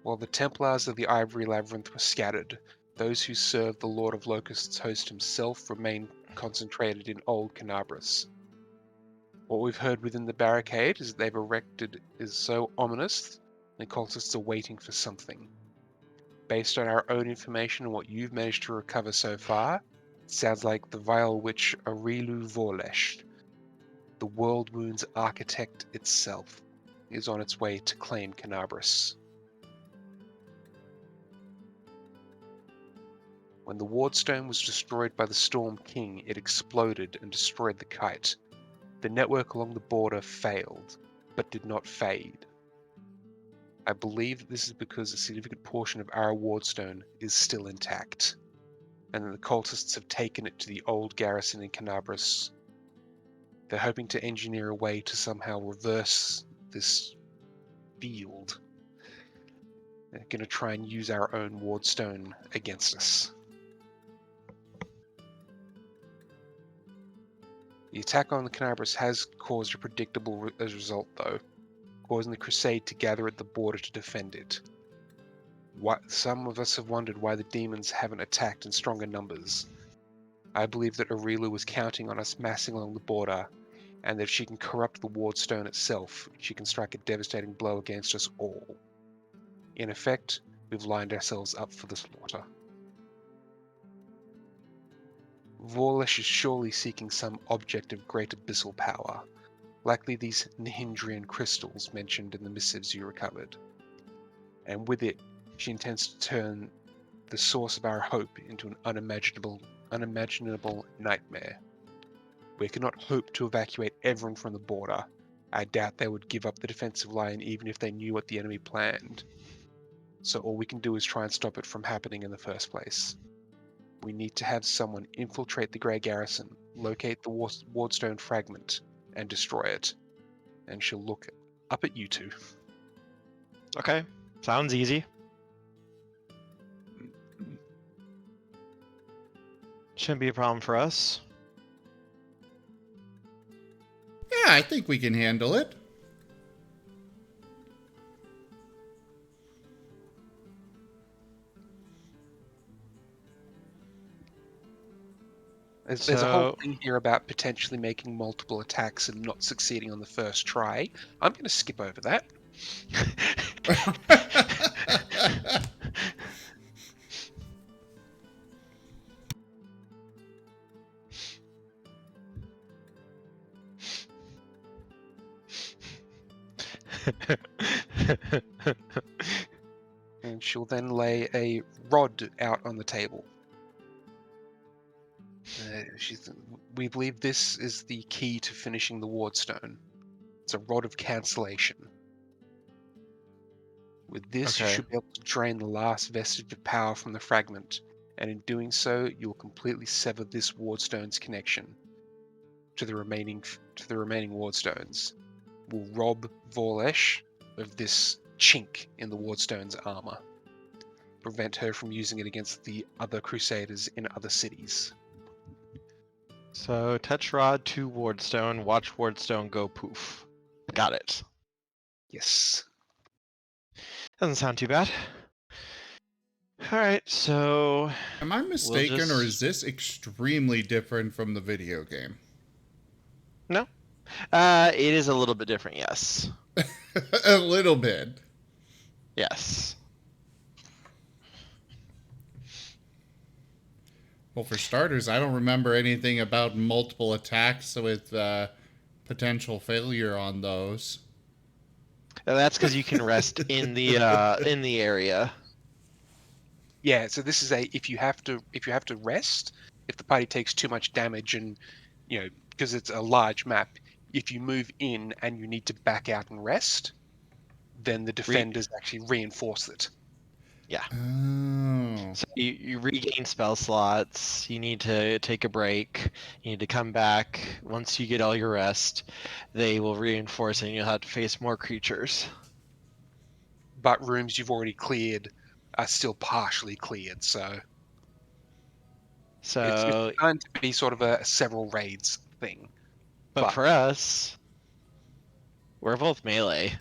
C: While the Templars of the Ivory Labyrinth were scattered, those who served the Lord of Locusts' host himself remained concentrated in Old Canabras. What we've heard within the barricade is that they've erected is so ominous, the cultists are waiting for something. Based on our own information and what you've managed to recover so far, it sounds like the vile witch Arilu Vorlesh, the World Wound's architect itself, is on its way to claim Canabras. When the Wardstone was destroyed by the Storm King, it exploded and destroyed the kite. The network along the border failed, but did not fade. I believe that this is because a significant portion of our Wardstone is still intact, and that the cultists have taken it to the old garrison in Canabras. They're hoping to engineer a way to somehow reverse this field. They're going to try and use our own Wardstone against us. The attack on the Canabras has caused a predictable result, though, causing the Crusade to gather at the border to defend it. Some of us have wondered why the demons haven't attacked in stronger numbers. I believe that Arilu was counting on us massing along the border, and that if she can corrupt the wardstone itself, she can strike a devastating blow against us all. In effect, we've lined ourselves up for the slaughter. Vorlesh is surely seeking some object of great abyssal power, likely these Nihindrian crystals mentioned in the missives you recovered. And with it, she intends to turn the source of our hope into an unimaginable nightmare. We cannot hope to evacuate everyone from the border. I doubt they would give up the defensive line even if they knew what the enemy planned. So all we can do is try and stop it from happening in the first place. We need to have someone infiltrate the Grey Garrison, locate the Wardstone fragment, and destroy it. And she'll look up at you two.
B: Okay, sounds easy. Shouldn't be a problem for us.
A: Yeah, I think we can handle it.
C: There's a whole thing here about potentially making multiple attacks and not succeeding on the first try. I'm going to skip over that. And she'll then lay a rod out on the table. We believe this is the key to finishing the Wardstone. It's a rod of cancellation. With this, you
B: Okay.
C: should be able to drain the last vestige of power from the fragment, and in doing so, you will completely sever this Wardstone's connection to the remaining Wardstones. Will rob Vorlesh of this chink in the Wardstone's armor. Prevent her from using it against the other Crusaders in other cities.
B: So, touch rod to Wardstone, watch Wardstone go poof. Got it.
C: Yes.
B: Doesn't sound too bad. Alright, so...
A: Am I mistaken, or is
B: just-
A: this extremely different from the video game?
B: No. It is a little bit different, yes.
A: A little bit.
B: Yes.
A: Well, for starters, I don't remember anything about multiple attacks with potential failure on those.
B: And that's because you can rest in the area.
C: Yeah, so this is if you have to rest, if the party takes too much damage and, because it's a large map, if you move in and you need to back out and rest, then the defenders actually reinforce it.
B: Yeah.
A: Oh.
B: So you regain spell slots, you need to take a break, you need to come back. Once you get all your rest, they will reinforce and you'll have to face more creatures.
C: But rooms you've already cleared are still partially cleared, so it's designed to be sort of a several raids thing.
B: But for us, we're both melee,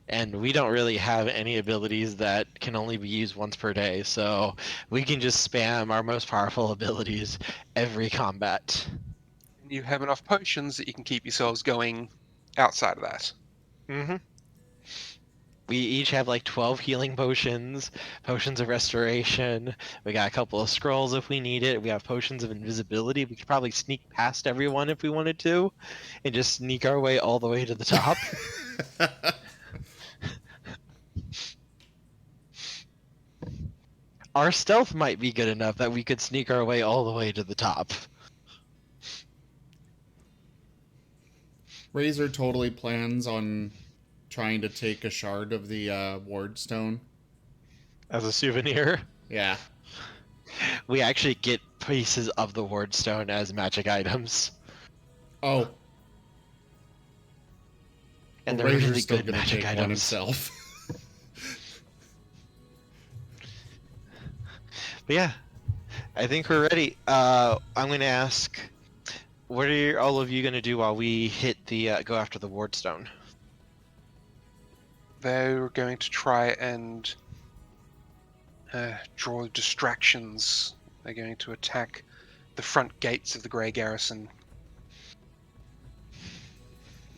B: and we don't really have any abilities that can only be used once per day, so we can just spam our most powerful abilities every combat.
C: You have enough potions that you can keep yourselves going outside of that.
B: Mm-hmm. We each have like 12 healing potions, potions of restoration. We got a couple of scrolls if we need it. We have potions of invisibility. We could probably sneak past everyone if we wanted to, and just sneak our way all the way to the top. Our stealth might be good enough that we could sneak our way all the way to the top.
A: Razor totally plans on trying to take a shard of the Wardstone.
B: As a souvenir.
A: Yeah.
B: We actually get pieces of the Wardstone as magic items.
A: Oh.
B: And
A: Well,
B: they're
A: Razor's
B: really
A: still
B: good
A: gonna
B: magic
A: take one
B: items.
A: himself.
B: But yeah, I think we're ready. I'm going to ask, what are all of you going to do while we hit the go after the Wardstone?
C: They're going to try and draw distractions. They're going to attack the front gates of the Grey Garrison.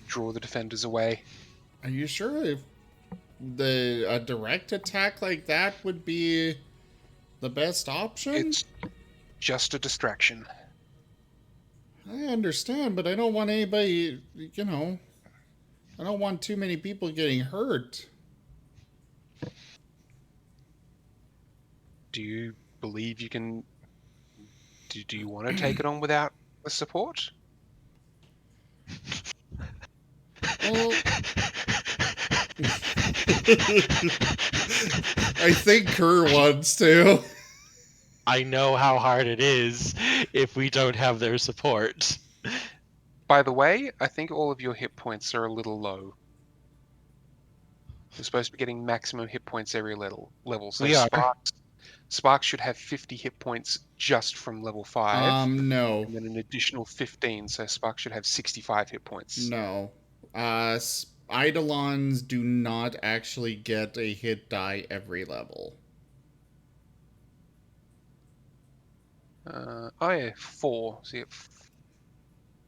C: Draw the defenders away.
A: Are you sure if a direct attack like that would be the best option?
C: It's just a distraction.
A: I understand, but I don't want anybody, I don't want too many people getting hurt.
C: Do you believe you can... Do you want to take it on without the support?
A: Well, I think Kerr wants to.
B: I know how hard it is if we don't have their support.
C: By the way, I think all of your hit points are a little low. You're supposed to be getting maximum hit points every level. So
B: We are.
C: Sparks should have 50 hit points just from level 5.
A: No.
C: And then an additional 15, so Sparks should have 65 hit points.
A: No. Eidolons do not actually get a hit die every level.
C: Oh yeah, 4. So you get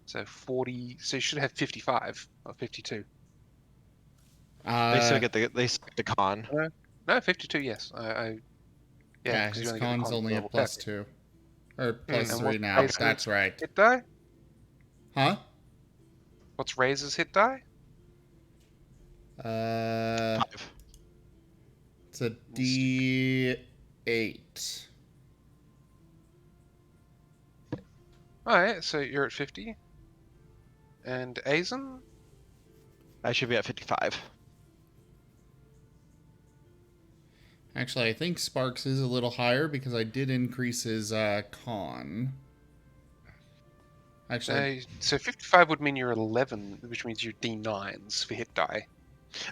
C: so 40. So you should have 55 or 52.
B: They still get the con.
C: No, 52. Yes,
A: Yeah,
C: 'cause you
A: his
C: only get the
A: con's
C: con
A: only a
C: level
A: plus
C: 30.
A: 2. Or plus
C: And
A: 3
C: what
A: now.
C: Razor's
A: That's right.
C: Hit die?
A: Huh?
C: What's Razor's hit die?
B: 5.
A: It's a D8.
C: Alright, so you're at 50. And Aizen?
B: I should be at 55.
A: Actually, I think Sparks is a little higher because I did increase his con. Actually,
C: So 55 would mean you're 11, which means you're D9s for hit die.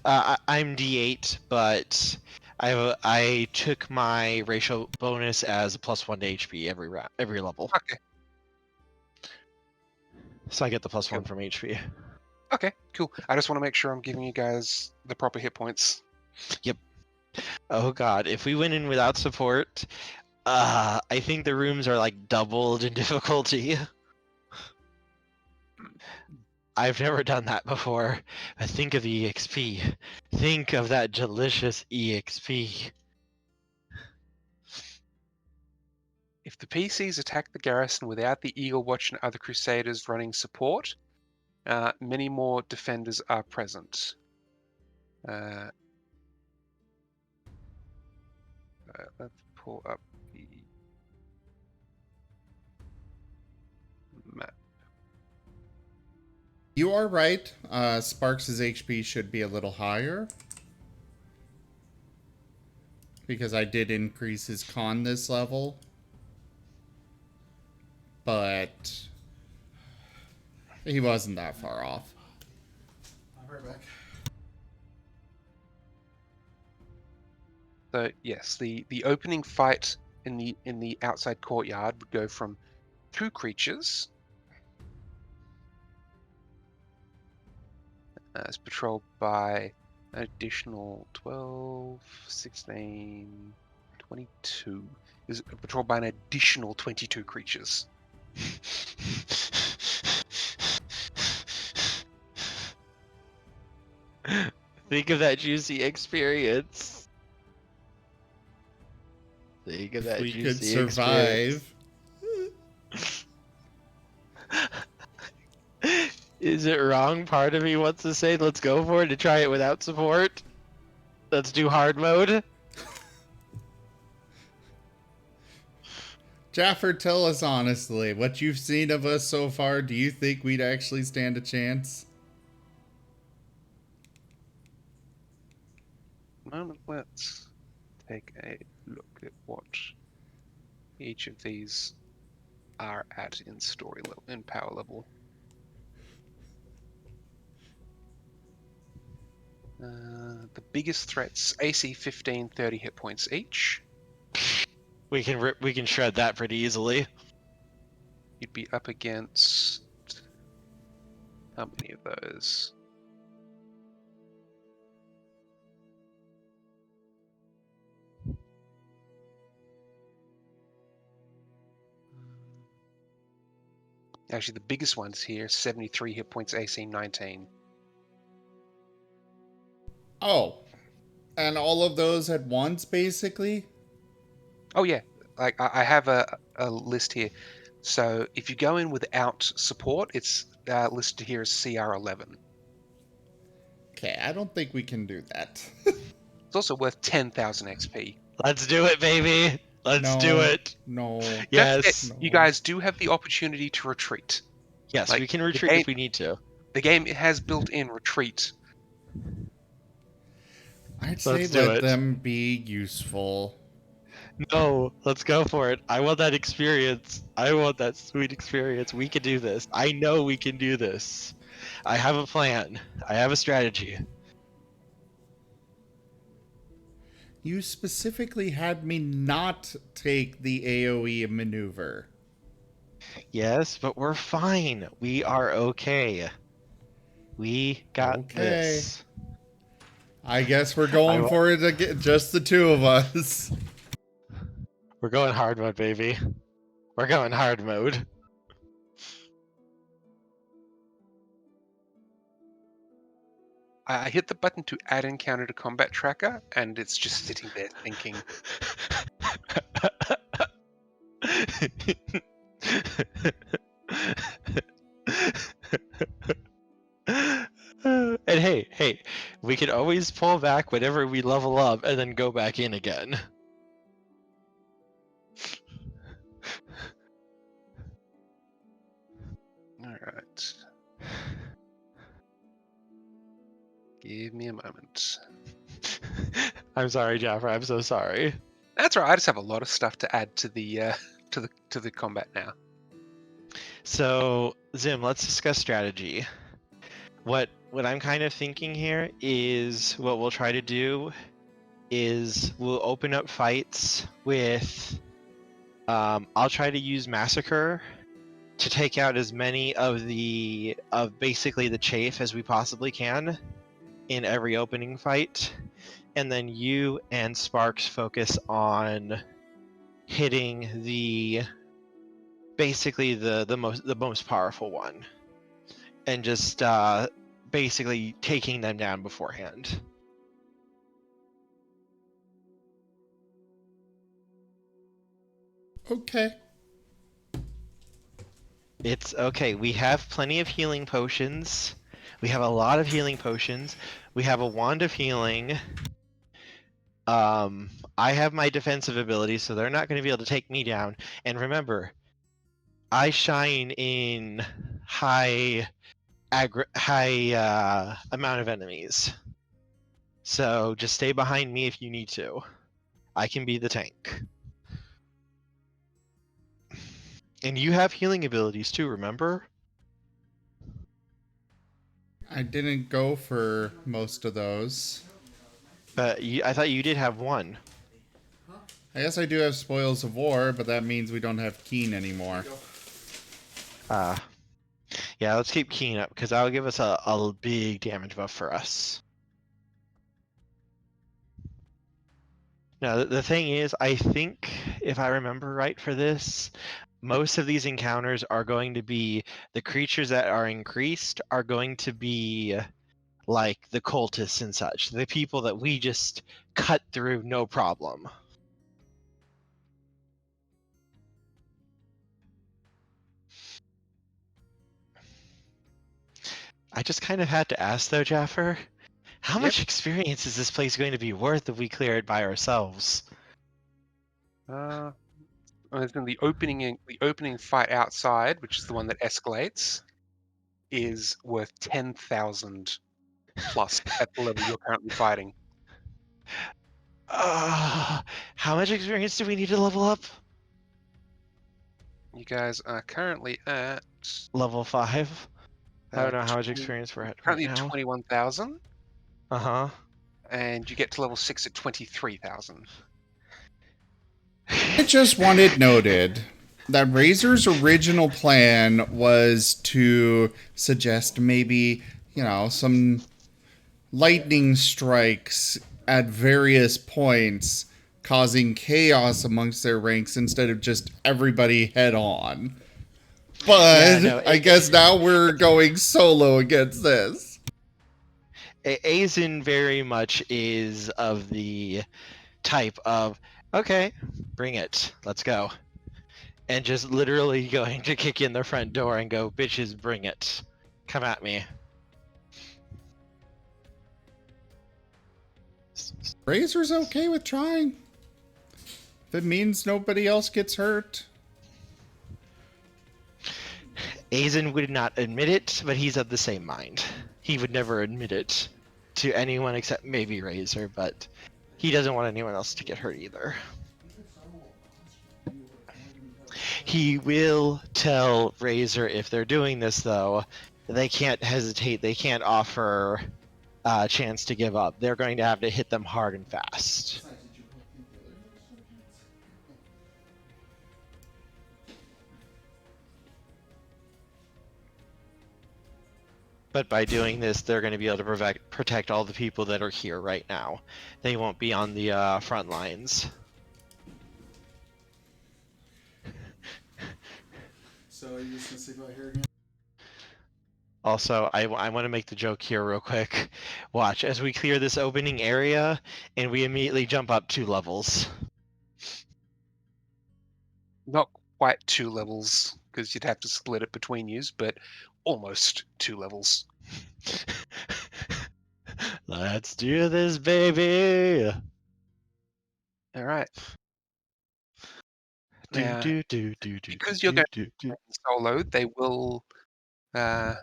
B: I'm D8, but I took my ratio bonus as a +1 to HP every level.
C: Okay.
B: So I get the +1
C: Cool.
B: from HP.
C: Okay, cool. I just want to make sure I'm giving you guys the proper hit points.
B: Oh god, if we went in without support, I think the rooms are like doubled in difficulty. I've never done that before, but think of the EXP. Think of that delicious EXP.
C: If the PCs attack the garrison without the Eagle Watch and other Crusaders running support, many more defenders are present. Let's pull up the map.
A: you are right. Sparks' HP should be a little higher. Because I did increase his con this level. But he wasn't that far off. I'll be right back.
C: So yes, the opening fight in the outside courtyard would go from 2 creatures as patrolled by an additional 12, 16, 22. Is patrolled by an additional 22 creatures.
B: Think of that juicy experience. Think of that
A: We
B: juicy
A: could survive.
B: Is it wrong? Part of me wants to say let's go for it to try it without support. Let's do hard mode.
A: Jaffer, tell us honestly, what you've seen of us so far, do you think we'd actually stand a chance?
C: Moment, let's take a look at what each of these are at in story level, in power level. The biggest threats, AC 15, 30 hit points each.
B: We can shred that pretty easily.
C: You'd be up against how many of those? Actually, the biggest ones here, 73 hit points, AC 19.
A: Oh, and all of those at once, basically?
C: Oh yeah, like I have a list here. So if you go in without support, it's listed here as CR 11.
A: Okay, I don't think we can do that.
C: It's also worth 10,000 XP.
B: Let's do it, baby. Let's do
A: No,
B: it.
A: no.
C: Don't forget,
B: Yes.
C: you guys do have the opportunity to retreat.
B: Yes,
C: Like,
B: we can
C: the
B: retreat
C: game-
B: if we need to.
C: The game has built-in retreat.
A: I'd say
B: Let's do
A: let
B: it.
A: them be useful.
B: No, let's go for it. I want that experience. I want that sweet experience. We can do this. I know we can do this. I have a plan. I have a strategy.
A: You specifically had me not take the AoE maneuver.
B: Yes, but we're fine. We are okay. We got
A: Okay.
B: this.
A: I guess we're going for it again, just the two of us.
B: We're going hard mode, baby. We're going hard mode.
C: I hit the button to add encounter to combat tracker, and it's just sitting there thinking.
B: And hey, we can always pull back whenever we level up and then go back in again.
C: Alright. Give me a moment.
B: I'm sorry, Jaffer. I'm so sorry.
C: That's right. I just have a lot of stuff to add to the to the combat now.
B: So, Zim, let's discuss strategy. What I'm kind of thinking here is what we'll try to do is we'll open up fights with I'll try to use Massacre to take out as many of basically the chafe as we possibly can in every opening fight. And then you and Sparks focus on hitting basically the most powerful one, and just basically taking them down beforehand.
A: Okay.
B: It's okay. We have plenty of healing potions. We have a lot of healing potions. We have a wand of healing. I have my defensive abilities, so they're not going to be able to take me down. And remember, I shine in high amount of enemies. So just stay behind me if you need to. I can be the tank. And you have healing abilities too, remember?
A: I didn't go for most of those.
B: But I thought you did have one.
A: I guess I do have Spoils of War, but that means we don't have Keen anymore.
B: Yeah, let's keep Keen up, because that'll give us a big damage buff for us. Now, the thing is, I think, if I remember right for this, most of these encounters are going to be, the creatures that are increased are going to be like the cultists and such. The people that we just cut through no problem. I just kind of had to ask though, Jaffer, how
C: Yep.
B: much experience is this place going to be worth if we clear it by ourselves?
C: As in the opening fight outside, which is the one that escalates, is worth 10,000 plus at the level you're currently fighting.
B: How much experience do we need to level up?
C: You guys are currently at
B: Level 5? I don't know how much
C: 20
B: experience we're at right
C: currently at
B: now.
C: 21,000,
B: Uh-huh.
C: and you get to level 6 at 23,000.
A: I just want it noted that Razor's original plan was to suggest maybe, some lightning strikes at various points, causing chaos amongst their ranks instead of just everybody head on. But
B: no,
A: I guess now we're going solo against this.
B: Aizen very much is of the type of, okay, bring it, let's go. And just literally going to kick in the front door and go, bitches, bring it. Come at me.
A: Razor's okay with trying. If it means nobody else gets hurt.
B: Aizen would not admit it, but he's of the same mind. He would never admit it to anyone except maybe Razor, but he doesn't want anyone else to get hurt either. He will tell Razor if they're doing this, though, they can't hesitate, they can't offer a chance to give up. They're going to have to hit them hard and fast. But by doing this, they're going to be able to protect all the people that are here right now. They won't be on the front lines.
A: So are you just gonna say about here again?
B: Also, I want to make the joke here real quick. Watch, as we clear this opening area, and we immediately jump up 2 levels.
C: Not quite 2 levels, because you'd have to split it between yous, but almost 2 levels.
B: Let's do this, baby!
C: All right. Now, because you're going solo, they will. You are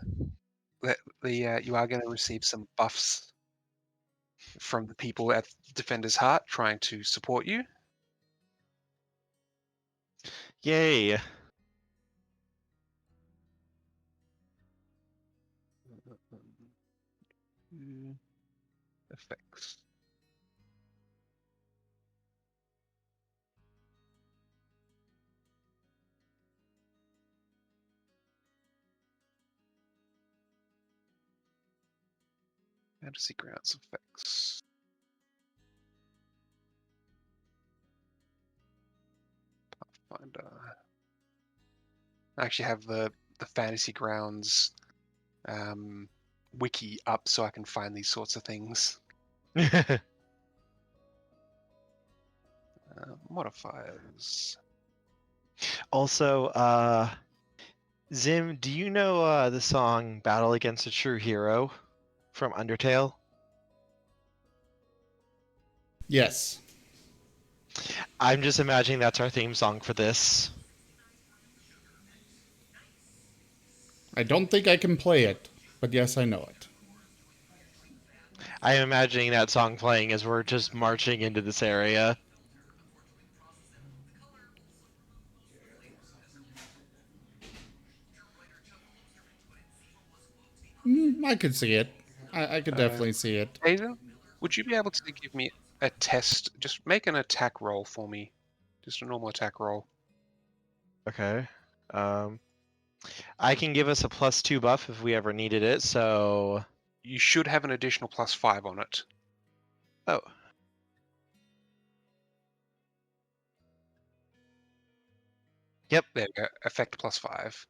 C: going to receive some buffs from the people at Defender's Heart trying to support you.
B: Yay!
C: Effects. Fantasy Grounds effects. Pathfinder. I actually have the Fantasy Grounds wiki up so I can find these sorts of things. Modifiers.
B: Also, Zim, do you know the song Battle Against a True Hero from Undertale?
A: Yes.
B: I'm just imagining that's our theme song for this.
A: I don't think I can play it, but yes, I know it.
B: I am imagining that song playing as we're just marching into this area.
A: I could see it. I could definitely see it.
C: Aizen, would you be able to give me a test? Just make an attack roll for me. Just a normal attack roll.
B: Okay. I can give us a +2 buff if we ever needed it, so...
C: You should have an additional +5 on it.
B: Oh. Yep.
C: There we go. Effect +5.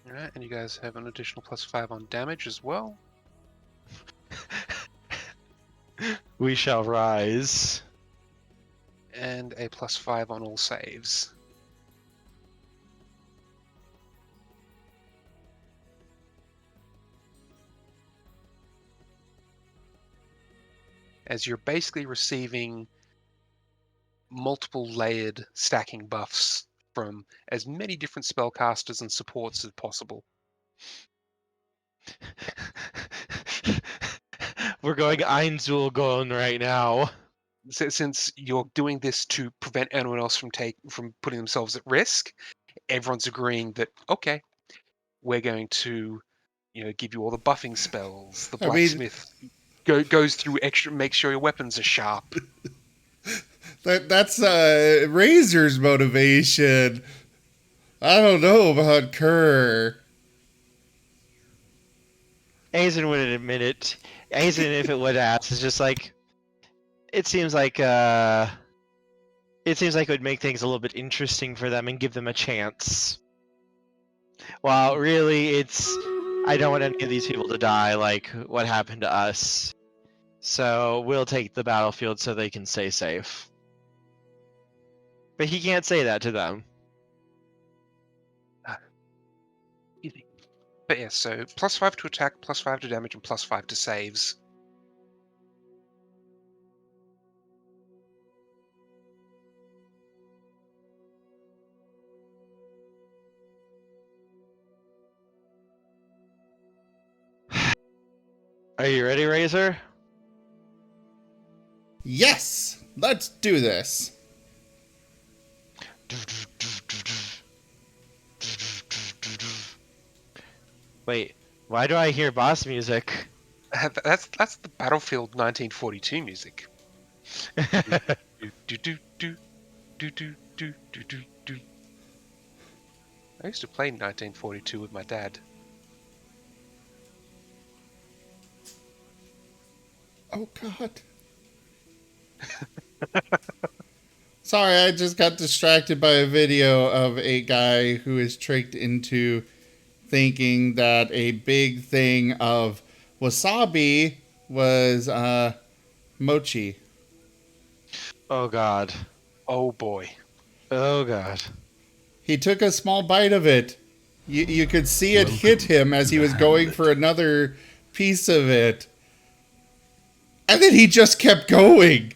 C: Alright, and you guys have an additional +5 on damage as well.
B: We shall rise.
C: And a +5 on all saves. As you're basically receiving multiple layered stacking buffs from as many different spellcasters and supports as possible.
B: We're going Einzul going right now.
C: Since you're doing this to prevent anyone else from putting themselves at risk, everyone's agreeing that, okay, we're going to give you all the buffing spells. The
A: I mean-
C: blacksmith goes through extra, makes sure your weapons are sharp.
A: That's Razor's motivation. I don't know about Kerr.
B: Aizen wouldn't admit it. Aizen, if it would ask, is just like, it seems like it would make things a little bit interesting for them and give them a chance. Well, really, I don't want any of these people to die like what happened to us. So we'll take the battlefield so they can stay safe. But he can't say that to them.
C: Easy. But yeah, so +5 to attack, +5 to damage, and +5 to saves.
B: Are you ready, Razor?
A: Yes, let's do this.
B: Wait, why do I hear boss music?
C: That's the Battlefield 1942 music. Do do do do do do do do do. I used to play 1942 with my dad.
A: Oh, God. Sorry, I just got distracted by a video of a guy who is tricked into thinking that a big thing of wasabi was mochi.
B: Oh god.
C: Oh boy.
B: Oh god.
A: He took a small bite of it. You could see it hit him as he was going for another piece of it. And then he just kept going.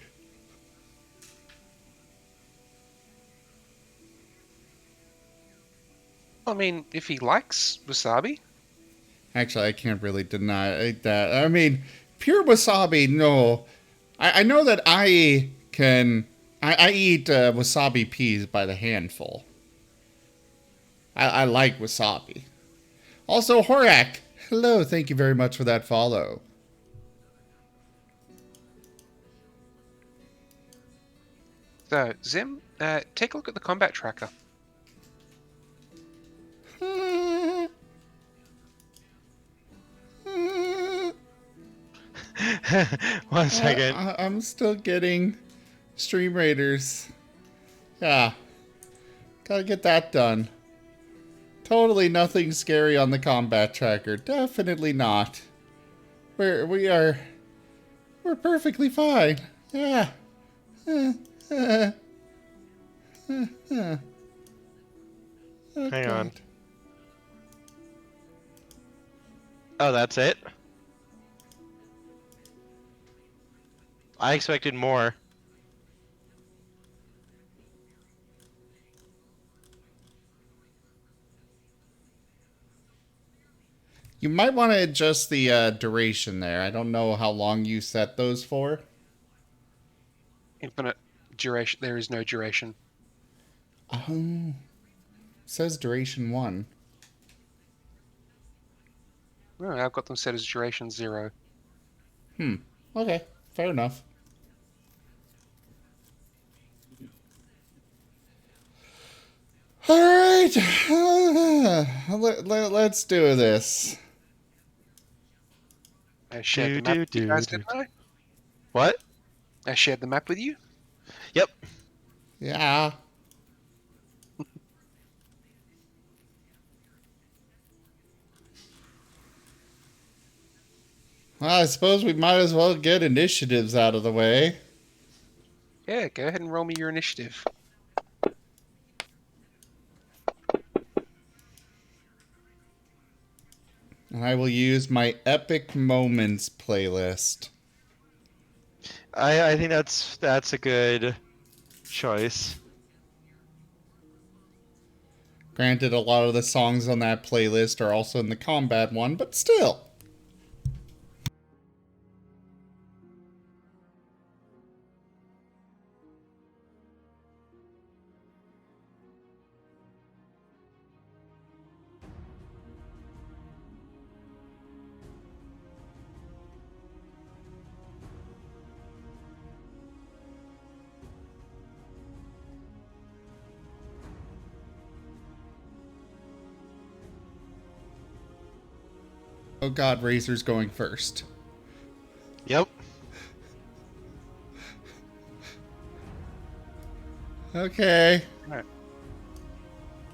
C: I mean, if he likes wasabi.
A: Actually, I can't really deny that. I mean, pure wasabi, no. I know that I can... I eat wasabi peas by the handful. I like wasabi. Also, Horak, hello, thank you very much for that follow.
C: So, Zim, take a look at the combat tracker.
B: One second.
A: I'm still getting Stream Raiders. Yeah. Gotta get that done. Totally nothing scary on the combat tracker. Definitely not. We're perfectly fine. Yeah. Oh,
B: Hang on.
A: God.
B: Oh, that's it? I expected more.
A: You might want to adjust the duration there. I don't know how long you set those for.
C: Infinite duration. There is no duration.
A: Oh. Says duration 1.
C: No, I've got them set as duration 0.
A: Okay. Fair enough. Alright. Let's do this.
C: I shared the map with you guys, didn't I?
B: What?
C: I shared the map with you?
B: Yep.
A: Yeah. Well, I suppose we might as well get initiatives out of the way.
C: Yeah, go ahead and roll me your initiative.
A: And I will use my Epic Moments playlist.
B: I think that's a good choice.
A: Granted, a lot of the songs on that playlist are also in the combat one, but still. Oh god, Razor's going first.
B: Yep.
A: Okay.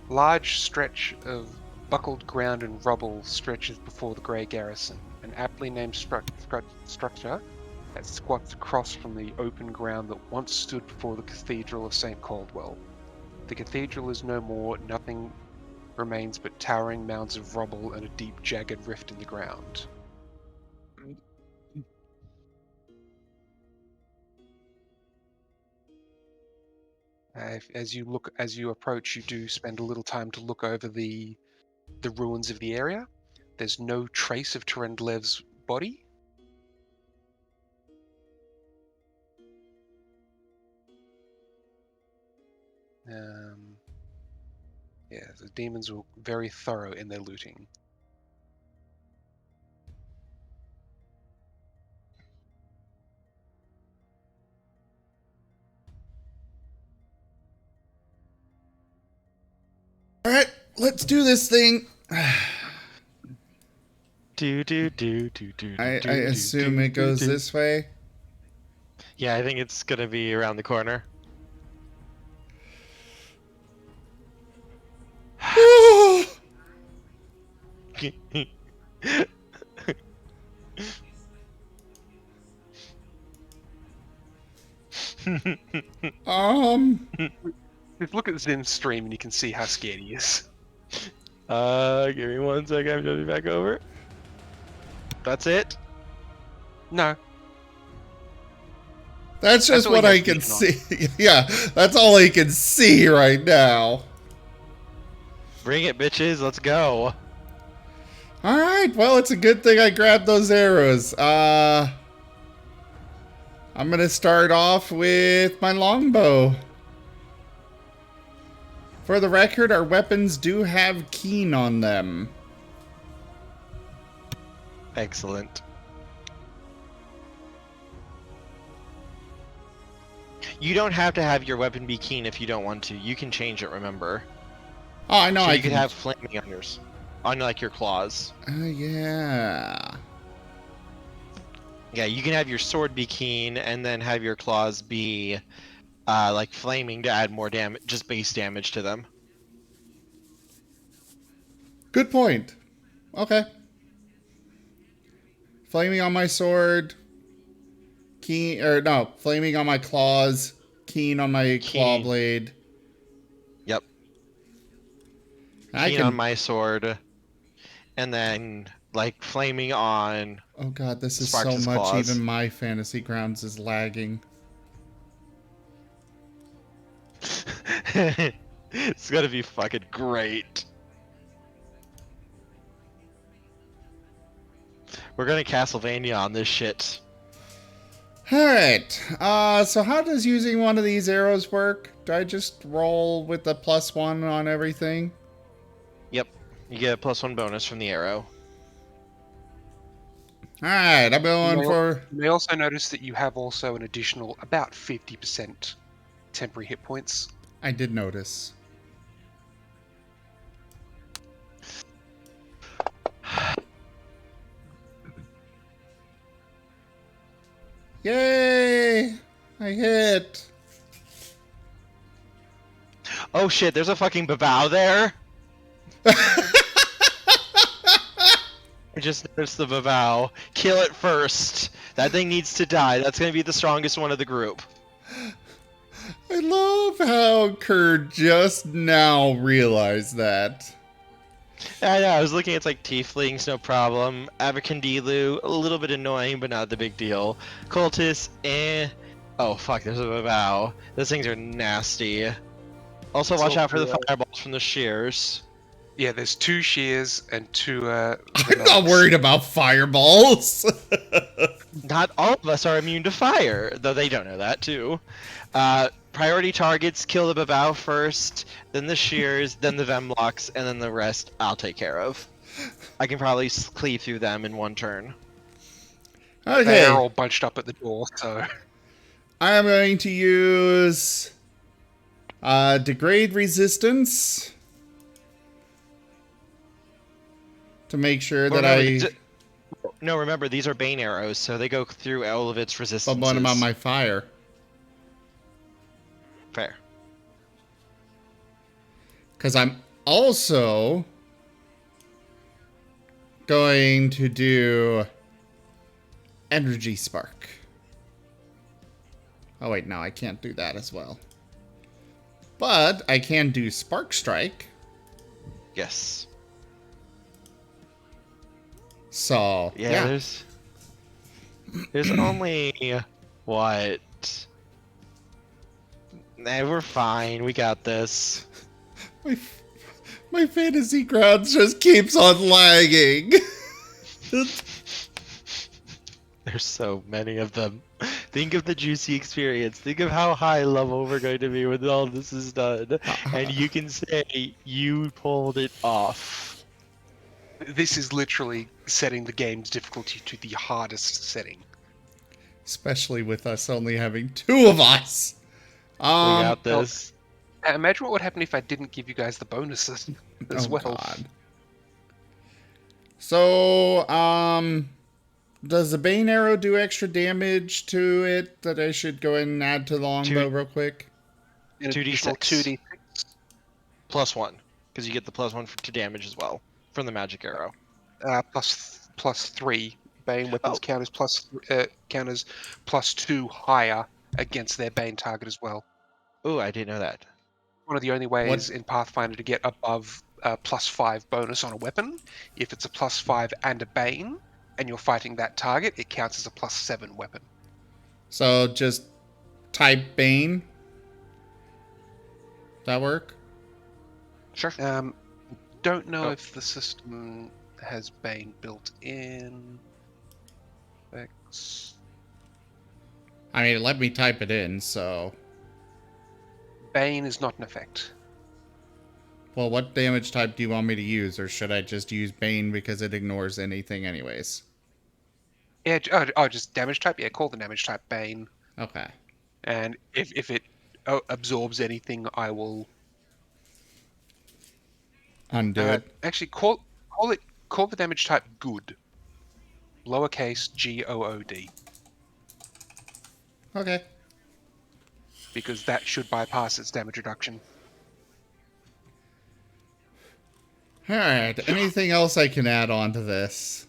C: Large stretch of buckled ground and rubble stretches before the grey garrison, an aptly named structure that squats across from the open ground that once stood before the Cathedral of St. Caldwell. The cathedral is no more, nothing remains but towering mounds of rubble and a deep, jagged rift in the ground. As you approach, you do spend a little time to look over the ruins of the area. There's no trace of Terendlev's body. Yeah, the demons were very thorough in their looting.
A: Alright, let's do this thing. I assume it goes this way.
B: Yeah, I think it's gonna be around the corner.
C: Just look at Zim's stream and you can see how scared he is.
B: Give me 1 second. I'm jumping back over. That's it.
C: No.
A: That's just
C: all
A: what
C: he
A: I
C: has
A: can
C: vision
A: see. Yeah, that's all I can see right now.
B: Bring it, bitches. Let's go.
A: Alright, well, it's a good thing I grabbed those arrows. I'm gonna start off with my longbow. For the record, our weapons do have keen on them.
B: Excellent. You don't have to have your weapon be keen if you don't want to. You can change it, remember?
A: Oh, I know.
B: So
A: I
B: you could have flaming on yours. On, like, your claws.
A: Yeah.
B: Yeah, you can have your sword be keen, and then have your claws be, like, flaming to add more damage, just base damage to them.
A: Good point. Okay. Flaming on my sword. Keen, or no, flaming on my claws. Keen on my claw blade.
B: Yep.
A: I
B: Keen
A: can...
B: on my sword, and then, like, flaming on...
A: Oh god, this is
B: Sparks'
A: so much.
B: claws.
A: Even my fantasy grounds is lagging.
B: It's gonna be fucking great. We're gonna Castlevania on this shit.
A: Alright, so how does using one of these arrows work? Do I just roll with the +1 on everything?
B: Yep. You get a +1 bonus from the arrow.
A: Alright, I'm going for...
C: You may also notice that you have also an additional about 50% temporary hit points.
A: I did notice. Yay! I hit!
B: Oh shit, there's a fucking babao there! I just noticed the babao. Kill it first! That thing needs to die. That's gonna be the strongest one of the group.
A: I love how Kurt just now realized that.
B: I know, I was looking, it's like Tieflings, no problem. Abercandilu, a little bit annoying, but not the big deal. Cultist, eh. Oh fuck, there's a babao. Those things are nasty. Also, watch out for the fireballs from the shears.
C: Yeah, there's 2 shears and 2
A: I'm not worried about fireballs.
B: Not all of us are immune to fire, though they don't know that too. Priority targets, kill the babao first, then the shears, then the Vemlocks, and then the rest I'll take care of. I can probably cleave through them in 1 turn.
A: Okay.
C: They're all bunched up at the door, so...
A: I am going to use... degrade resistance. To make sure that
B: no, remember, these are Bane arrows, so they go through all of its
A: But
B: resistances.
A: what about my fire?
B: Fair.
A: Because I'm also going to do Energy Spark. Oh wait, no, I can't do that as well. But I can do Spark Strike.
B: Yes.
A: So,
B: Yeah,
A: yeah.
B: there's only what? Nah, we're fine. We got this.
A: My fantasy grounds just keeps on lagging.
B: There's so many of them. Think of the juicy experience. Think of how high level we're going to be when all this is done. And you can say you pulled it off.
C: This is literally setting the game's difficulty to the hardest setting.
A: Especially with us only having 2 of us.
B: We got this.
C: Imagine what would happen if I didn't give you guys the bonuses as
A: Oh
C: well.
A: god. So, does the Bane Arrow do extra damage to it that I should go ahead and add to the longbow real quick?
C: An
B: 2d6.
C: additional 2d6.
B: +1. Because you get the +1 to damage as well from the magic arrow.
C: Plus 3. Bane weapons
B: Oh.
C: counters +2 higher against their Bane target as well.
B: Ooh, I didn't know that.
C: One of the only ways in Pathfinder to get above +5 bonus on a weapon, if it's a +5 and a Bane, and you're fighting that target, it counts as a +7 weapon.
A: So just type Bane. That work?
B: Sure.
C: Don't know
B: Oh.
C: if the system has Bane built in. X.
A: I mean, let me type it in, so...
C: Bane is not an effect.
A: Well, what damage type do you want me to use? Or should I just use Bane because it ignores anything anyways?
C: Yeah, just damage type? Yeah, call the damage type Bane.
A: Okay.
C: And if it absorbs anything, I will...
A: Undo it.
C: Actually, call the damage type Good. Lowercase G-O-O-D.
A: Okay.
C: Because that should bypass its damage reduction.
A: Alright, anything else I can add on to this?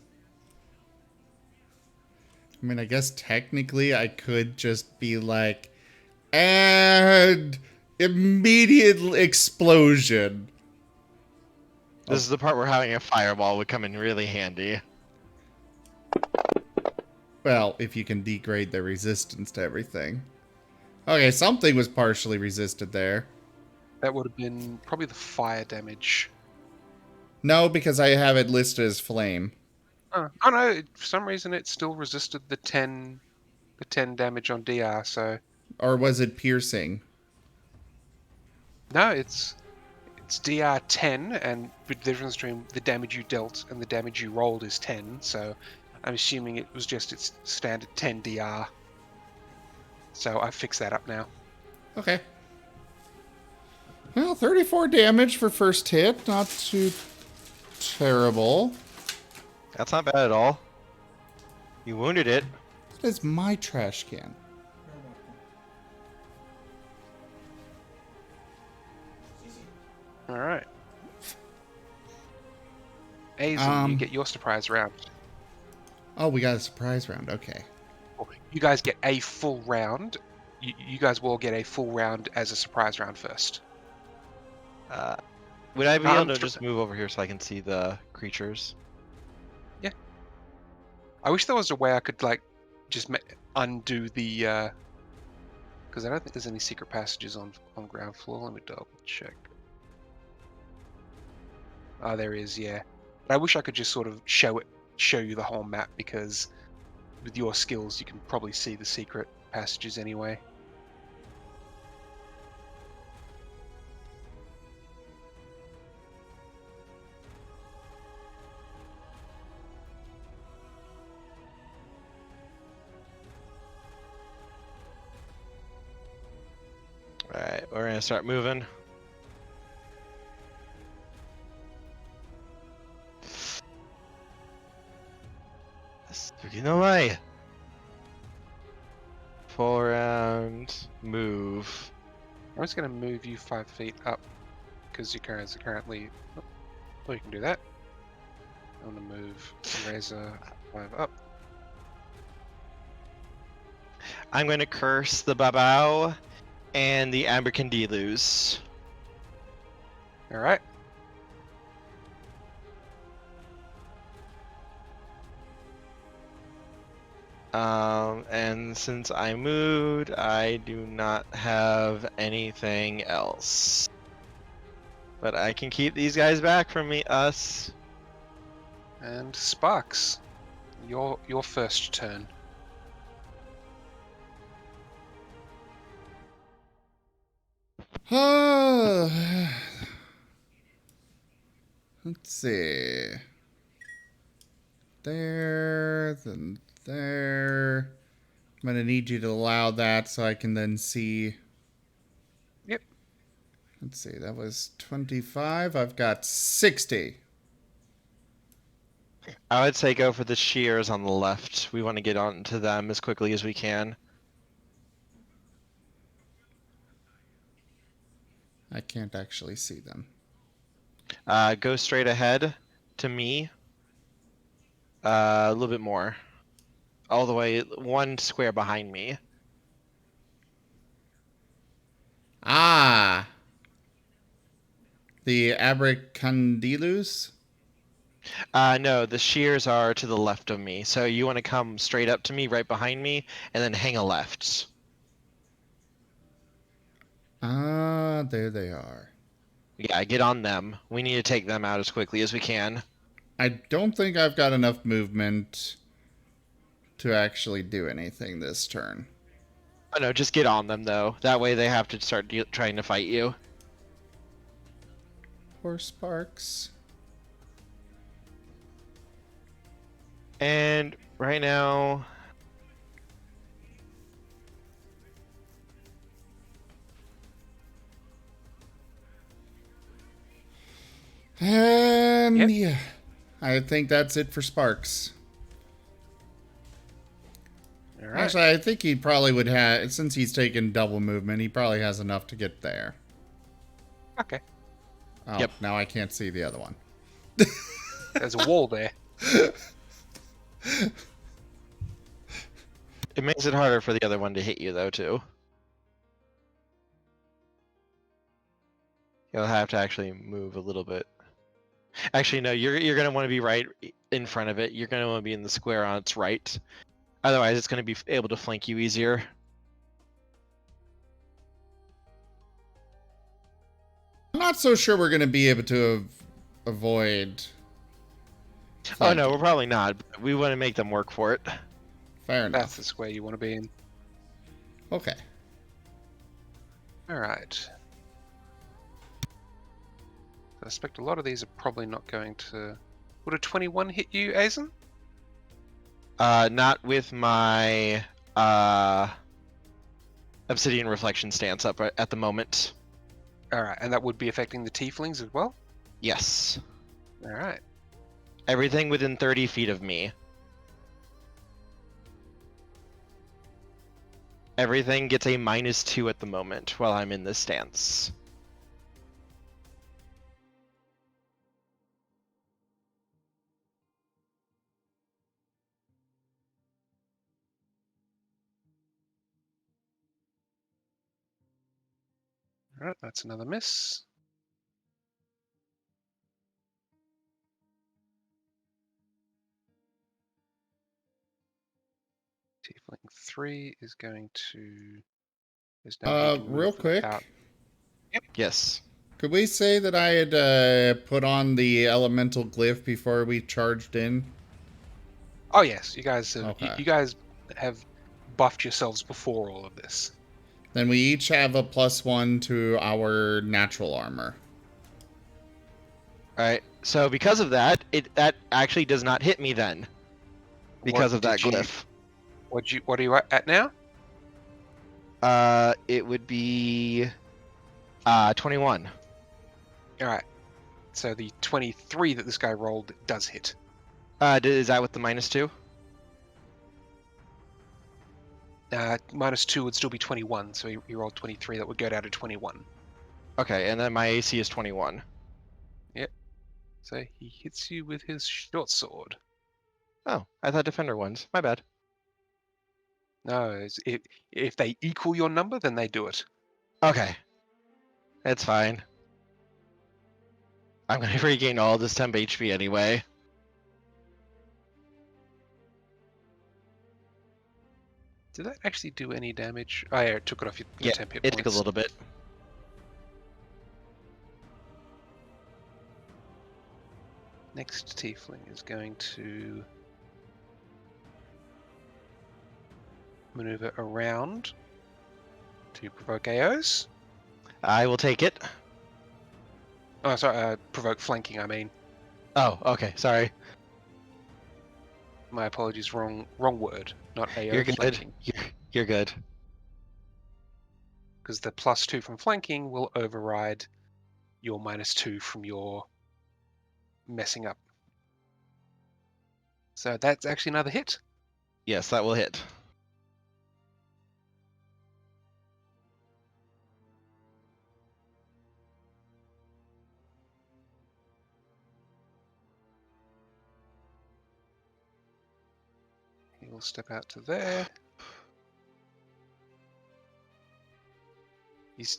A: I mean, I guess technically I could just be like, add immediate explosion.
B: This is the part where having a fireball would come in really handy.
A: Well, if you can degrade the resistance to everything. Okay, something was partially resisted there.
C: That would have been probably the fire damage.
A: No, because I have it listed as flame.
C: Oh no, for some reason it still resisted the 10 damage on DR, so...
A: Or was it piercing?
C: No, it's DR 10, and the difference between the damage you dealt and the damage you rolled is 10, so I'm assuming it was just its standard 10 DR. So I fixed that up now.
A: Okay. Well, 34 damage for first hit. Not too terrible.
B: That's not bad at all. You wounded it.
A: That is my trash can.
C: Alright. Aizen, you get your surprise round.
A: Oh, we got a surprise round. Okay.
C: You guys get a full round. You guys will get a full round as a surprise round first.
B: Would I be able to just move over here so I can see the creatures?
C: Yeah. I wish there was a way I could, like, just undo the, because I don't think there's any secret passages on ground floor. Let me double check. Oh, there is, yeah. But I wish I could just sort of show you the whole map, because with your skills you can probably see the secret passages anyway.
B: Alright, we're gonna start moving. You know why? Full round move.
C: I'm just going to move you 5 feet up because you guys are currently. Oh, you can do that. I'm going to move Razor 5 up.
B: I'm going to curse the Babao and the Abercandilus.
C: All right.
B: And since I moved, I do not have anything else. But I can keep these guys back from us.
C: And Sparks, your first turn.
A: Let's see. There, then there. I'm gonna need you to allow that so I can then see.
C: Yep.
A: Let's see, that was 25. I've got 60.
B: I would say go for the shears on the left. We want to get onto them as quickly as we can.
A: I can't actually see them.
B: Go straight ahead to me. A little bit more. All the way 1 square behind me.
A: Ah! The Abercandilus?
B: No, the shears are to the left of me. So you want to come straight up to me, right behind me, and then hang a left.
A: Ah, there they are.
B: Yeah, get on them. We need to take them out as quickly as we can.
A: I don't think I've got enough movement to actually do anything this turn.
B: Oh no, just get on them though. That way they have to start trying to fight you.
A: Poor Sparks.
B: And right now...
A: And
C: Yep.
A: yeah, I think that's it for Sparks.
C: All right.
A: Actually, I think he probably would have, since he's taken double movement, he probably has enough to get there.
C: Okay.
A: Oh,
B: Yep.
A: Now I can't see the other one.
C: There's a wall there.
B: It makes it harder for the other one to hit you though too. You'll have to actually move a little bit. Actually, no, you're gonna want to be right in front of it. You're gonna want to be in the square on its right. Otherwise, it's gonna be able to flank you easier.
A: I'm not so sure we're going to be able to avoid.
B: Oh no, we're probably not. But we want to make them work for it.
A: Fair enough.
C: That's the square you want to be in.
A: Okay.
C: All right. I suspect a lot of these are probably not going to. Would a 21 hit you, Aizen?
B: Not with my obsidian reflection stance up at the moment.
C: All right, and that would be affecting the tieflings as well.
B: Yes.
C: All right.
B: Everything within 30 feet of me. Everything gets a -2 at the moment while I'm in this stance.
C: All right, that's another miss. Tiefling 3 is going to. Is now he can
A: Real
C: move
A: quick,
C: out.
B: Yes.
A: could we say that I had put on the elemental glyph before we charged in?
C: Oh yes, you guys have.
A: Okay.
C: You guys have buffed yourselves before all of this.
A: Then we each have a +1 to our natural armor.
B: Alright, so because of that, that actually does not hit me then. Because
C: What
B: of that
C: did you-
B: glyph.
C: What are you at now?
B: It would be 21.
C: All right. So the 23 that this guy rolled does hit.
B: Is that with the -2?
C: -2 would still be 21, so he rolled 23. That would go down to 21.
B: Okay, and then my AC is 21.
C: Yep. So he hits you with his short sword.
B: Oh, I thought defender ones. My bad.
C: No, if they equal your number, then they do it.
B: Okay. It's fine. I'm gonna regain all this temp HP anyway.
C: Did that actually do any damage? Oh yeah, it took it off your
B: Yeah,
C: temp hit
B: it
C: points.
B: took a little bit.
C: Next tiefling is going to maneuver around to provoke AOs.
B: I will take it.
C: Oh, sorry, provoke flanking, I mean.
B: Oh, okay, sorry.
C: My apologies, wrong word, not AO
B: You're good.
C: flanking.
B: You're good.
C: Because the +2 from flanking will override your -2 from your messing up. So that's actually another hit.
B: Yes, that will hit.
C: He will step out to there.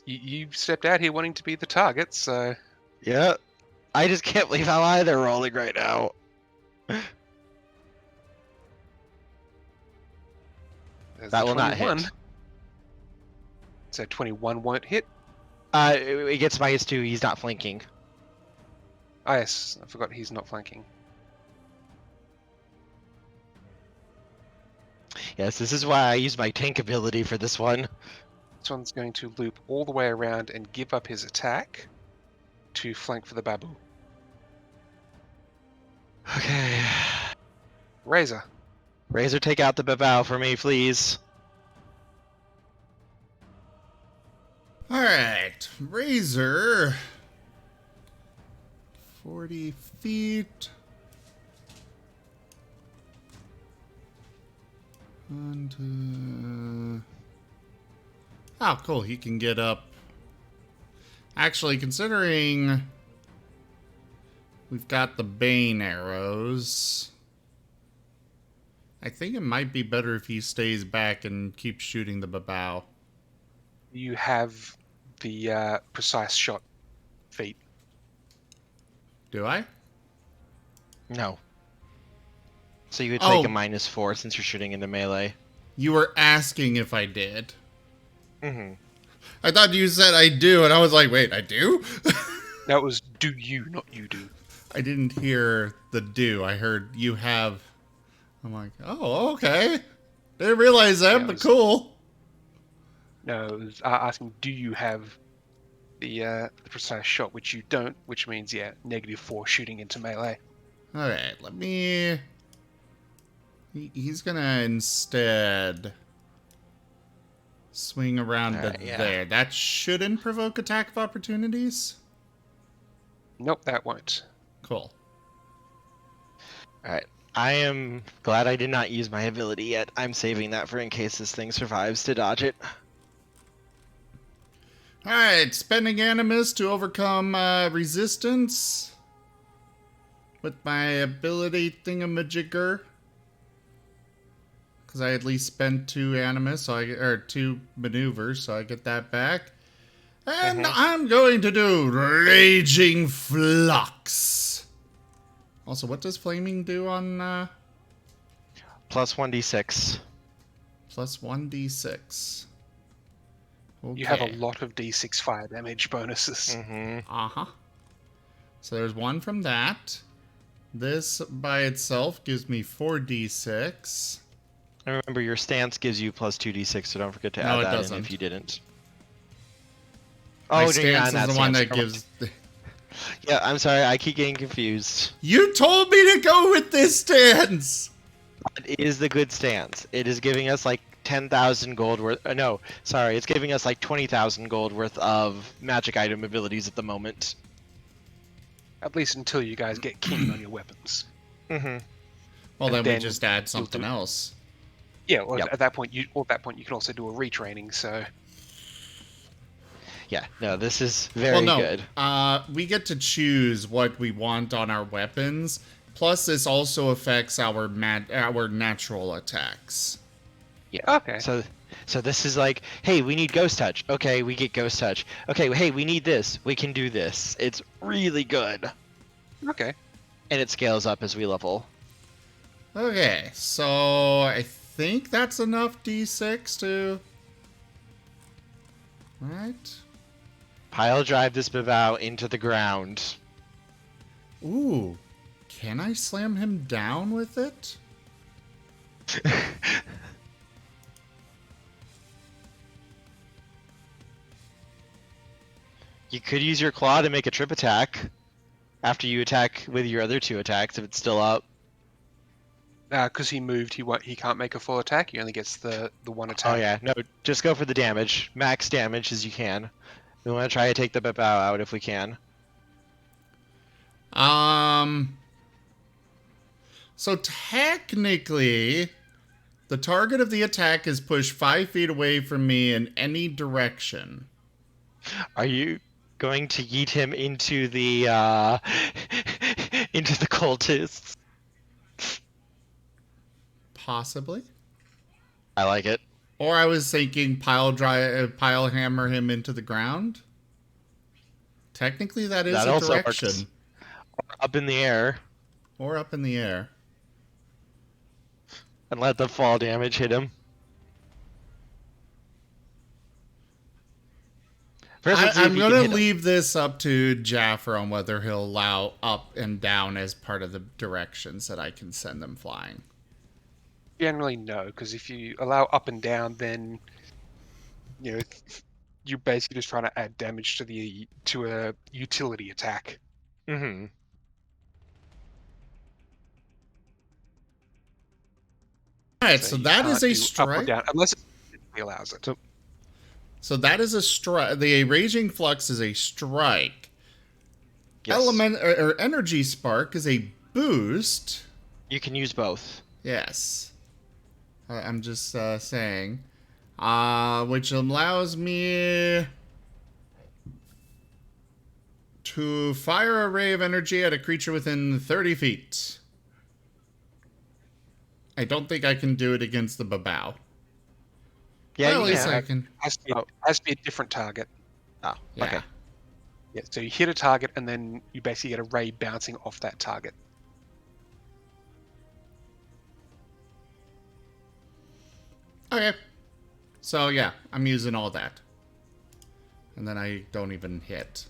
C: You stepped out here wanting to be the target, so
B: Yeah. I just can't believe how high they're rolling right now.
C: there's
B: That
C: the
B: will not
C: 21.
B: hit.
C: So 21 won't hit.
B: It gets -2. He's not flanking.
C: Ah yes, I forgot he's not flanking.
B: Yes, this is why I use my tank ability for this one.
C: This one's going to loop all the way around and give up his attack to flank for the babu.
B: Okay.
C: Razor.
B: Razor, take out the babao for me, please.
A: Alright, Razor. 40 feet. And, oh, cool. He can get up. Actually, considering we've got the Bane arrows, I think it might be better if he stays back and keeps shooting the babao.
C: You have the precise shot feat.
A: Do I?
B: No. So you would take
A: Oh.
B: a -4 since you're shooting into melee.
A: You were asking if I did.
B: Mm-hmm.
A: I thought you said I do, and I was like, wait, I do?
C: That was do you, not you do.
A: I didn't hear the do. I heard you have. I'm like, oh, okay. Didn't realize that,
C: Yeah,
A: but
C: it was-
A: cool.
C: No, it was asking do you have the precise shot, which you don't, which means, yeah, -4 shooting into melee.
A: Alright, let me... He's gonna instead swing around to
B: Alright, yeah.
A: there. That shouldn't provoke attack of opportunities?
C: Nope, that won't.
A: Cool.
B: Alright. I am glad I did not use my ability yet. I'm saving that for in case this thing survives to dodge it.
A: Alright, spending Animus to overcome resistance with my ability thingamajigger. Because I at least spent 2 Animus, so or 2 maneuvers, so I get that back. And I'm going to do Raging Flux. Also, what does Flaming do on
B: Plus 1d6.
A: plus 1d6? Okay.
C: You have a lot of d6 fire damage bonuses.
B: Mm-hmm.
A: Uh-huh. So there's 1 from that. This by itself gives me 4d6.
B: And remember, your stance gives you plus 2d6, so don't forget to
A: No,
B: add
A: it
B: that
A: doesn't.
B: in if you didn't.
A: My
B: Oh, you're
A: stance
B: not
A: is
B: in
A: the one
B: stance.
A: that gives...
B: Yeah, I'm sorry, I keep getting confused.
A: You told me to go with this stance!
B: It is the good stance. It is giving us like 10,000 gold worth. No, sorry, it's giving us like 20,000 gold worth of magic item abilities at the moment.
C: At least until you guys get keen on your weapons.
B: Mm-hmm.
A: Well,
C: And
A: then we
C: then
A: just add
C: you'll
A: something
C: do-
A: else.
E: Yeah, well,
B: Yep.
E: at that point you can also do a retraining. So
B: Yeah, no, this is very good.
A: We get to choose what we want on our weapons. Plus, this also affects our natural attacks.
B: Yeah.
E: okay.
B: So this is like, hey, we need ghost touch. Okay, we get ghost touch. Okay, hey, we need this. We can do this. It's really good.
E: Okay.
B: And it scales up as we level.
A: Okay, so I think that's enough D6 to... Right?
B: Pile drive this Bivao into the ground.
A: Ooh. Can I slam him down with it?
B: You could use your claw to make a trip attack after you attack with your other 2 attacks if it's still up.
E: Because he moved, he can't make a full attack. He only gets the one attack.
B: Oh yeah, no, just go for the damage. Max damage as you can. We want to try to take the Bivao out if we can.
A: So technically, the target of the attack is pushed 5 feet away from me in any direction.
B: Are you going to yeet him into the into the cultists?
A: Possibly.
B: I like it.
A: Or I was thinking pile hammer him into the ground. Technically, that is
B: That
A: a
B: also
A: direction.
B: works. Up in the air
A: Or up in the air.
B: and let the fall damage hit him. First, let's see if
A: I'm
B: you
A: going
B: can
A: to
B: hit him.
A: leave this up to Jaffer on whether he'll allow up and down as part of the directions that I can send them flying.
E: Generally, no, because if you allow up and down, then you're basically just trying to add damage to a utility attack.
B: Mm-hmm.
A: Alright, so
E: you
A: that
E: can't
A: is a
E: do up or
A: strike.
E: down unless it allows it.
A: So that is a strike. The Raging Flux is a strike.
B: Yes.
A: Element or Energy Spark is a boost.
B: You can use both.
A: Yes. I'm just saying. Which allows me to fire a ray of energy at a creature within 30 feet. I don't think I can do it against the Babao.
B: Yeah,
A: Well, at
B: you
A: least
B: can.
A: I can.
E: Has to be a different target.
B: Oh,
A: Yeah.
B: okay.
E: Yeah, so you hit a target and then you basically get a ray bouncing off that target.
A: Okay. So yeah, I'm using all that. And then I don't even hit.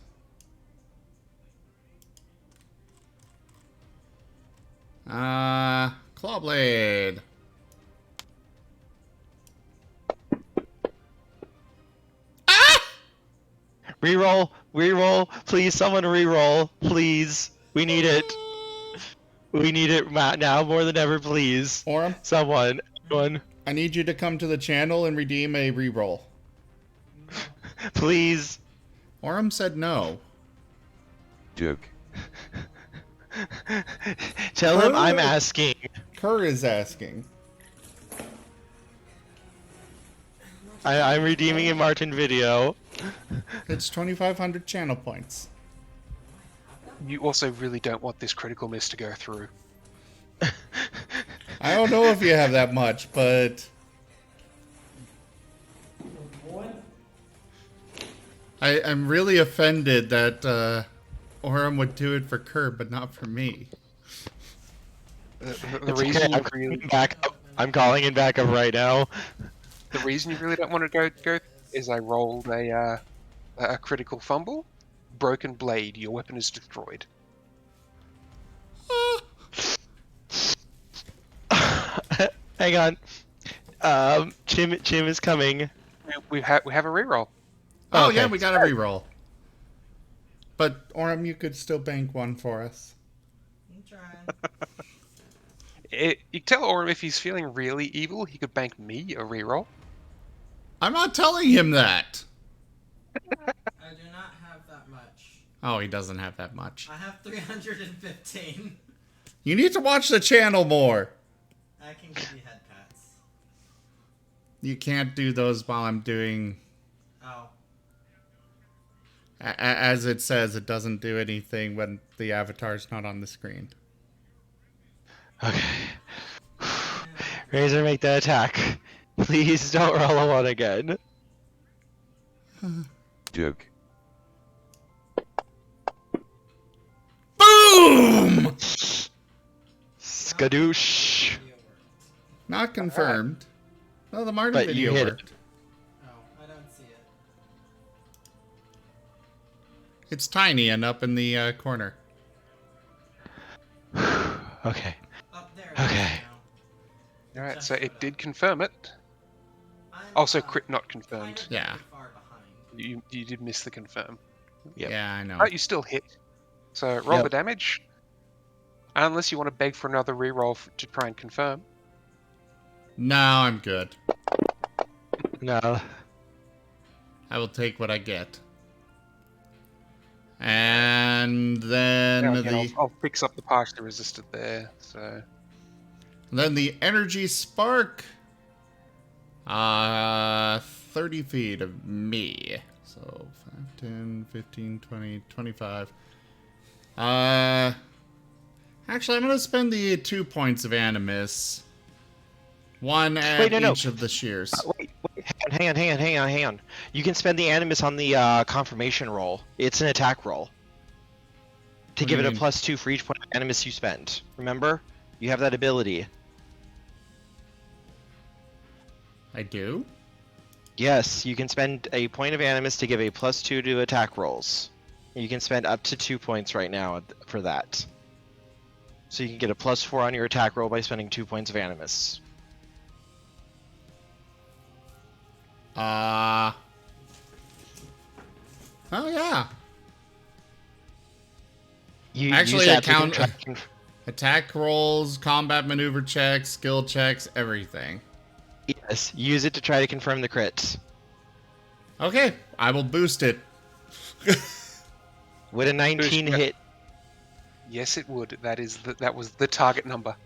A: Clawblade.
B: Reroll, please, someone reroll, please. We need it. We need it now more than ever, please.
A: Orem,
B: Someone.
A: I need you to come to the channel and redeem a reroll.
B: Please.
A: Orem said no.
D: Joke.
B: Tell him I'm asking.
A: Kerr is asking.
B: I'm redeeming a Martin video.
A: It's 2,500 channel points.
E: You also really don't want this critical miss to go through.
A: I don't know if you have that much, but... I'm really offended that Orem would do it for Kerr, but not for me.
E: The
B: It's
E: reason
B: okay,
E: you really,
B: I'm calling in backup right now.
E: the reason you really don't want to go is I rolled a critical fumble, broken blade. Your weapon is destroyed.
B: Hang on. Jim is coming.
E: We have a reroll.
A: Oh,
B: Okay.
A: yeah, we got a reroll. But, Orem, you could still bank one for us.
F: I'm trying.
E: You can tell Orem if he's feeling really evil, he could bank me a reroll.
A: I'm not telling him that!
F: I do not have that much.
A: Oh, he doesn't have that much.
F: I have 315.
A: You need to watch the channel more!
F: I can give you head pats.
A: You can't do those while I'm doing...
F: Oh.
A: As it says, it doesn't do anything when the avatar's not on the screen.
B: Okay. Razor, make the attack. Please don't roll a 1 again.
D: Joke.
A: Boom!
B: Skadoosh.
A: Not confirmed. Well, the Marty
B: But you
A: video
B: hit
A: worked.
F: Oh, I don't see it.
A: It's tiny and up in the corner.
B: Okay.
F: Up there.
B: Okay.
E: All right, so it did confirm it. Also, crit not confirmed.
A: Yeah.
F: Far behind.
E: You did miss the confirm.
B: Yep.
A: Yeah, I know.
E: Right, you still hit. So roll
B: Yep.
E: the damage. Unless you want to beg for another reroll to try and confirm.
A: No, I'm good.
B: No.
A: I will take what I get. And then
E: Now, again,
A: the
E: I'll fix up the partially resisted there. So
A: energy spark. 30 feet of me. So 5, 10, 15, 20, 25. Actually, I'm going to spend the 2 points of animus. One at
B: no.
A: each of the shears.
B: Wait. Hang on. You can spend the animus on the confirmation roll. It's an attack roll. To
A: What do
B: give
A: you
B: it a
A: mean?
B: +2 for each point of animus you spend. Remember? You have that ability.
A: I do?
B: Yes, you can spend a point of animus to give a +2 to attack rolls. You can spend up to 2 points right now for that. So you can get a +4 on your attack roll by spending 2 points of animus.
A: Oh, yeah.
B: You
A: Actually,
B: use that
A: it
B: to
A: count-
B: control-
A: Attack rolls, combat maneuver checks, skill checks, everything.
B: Yes, use it to try to confirm the crits.
A: Okay, I will boost it.
B: Would a 19
E: Boost,
B: hit?
E: yes, it would. That was the target number.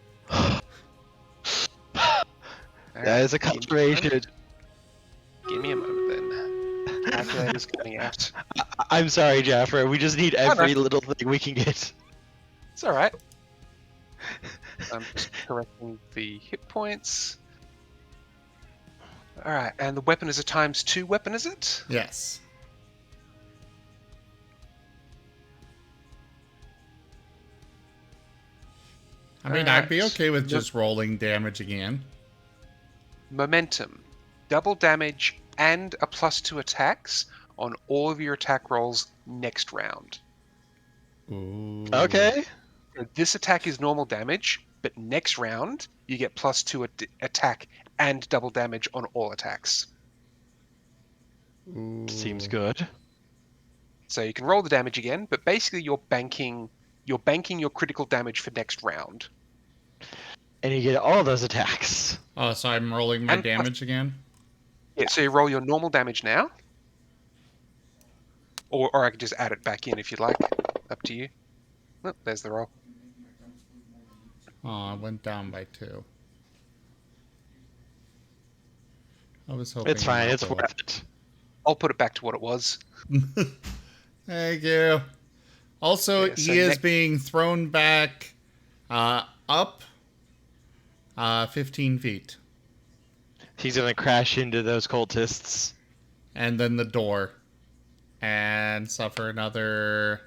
B: That is a confirmation.
E: Give me a moment then. Calculator's coming out.
B: I'm sorry, Jaffer. We just need
E: Oh, no.
B: every little thing we can get.
E: It's all right. I'm just correcting the hit points. All right, and the weapon is a ×2 weapon, is it?
A: Yes. I mean, I'd be okay with just rolling damage again.
E: Momentum, double damage, and a +2 attacks on all of your attack rolls next round.
A: Ooh.
B: Okay.
E: So this attack is normal damage, but next round you get +2 attack and double damage on all attacks.
A: Ooh.
B: Seems good.
E: So you can roll the damage again, but basically you're banking your critical damage for next round.
B: And you get all those attacks.
A: Oh, so I'm rolling my
E: And-
A: damage again?
E: Yeah, so you roll your normal damage now. Or I could just add it back in if you'd like. Up to you. Oh, there's the roll.
A: Oh, I went down by 2. I was hoping...
B: It's fine.
A: it
B: It's
A: would.
B: worth it.
E: I'll put it back to what it was.
A: Thank you. Also,
E: Yeah, so
A: he is
E: next-
A: being thrown back up 15 feet.
B: He's gonna crash into those cultists.
A: And then the door. And suffer another...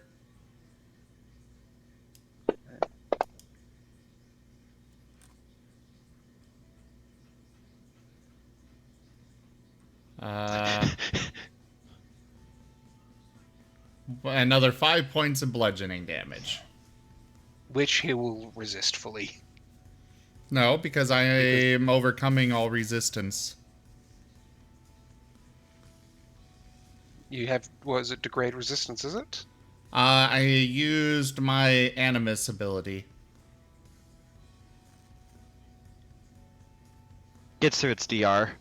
A: another 5 points of bludgeoning damage.
E: Which he will resist fully.
A: No, because I am overcoming all resistance.
E: You have, what is it, degrade resistance, is it?
A: I used my animus ability.
B: Gets through its DR.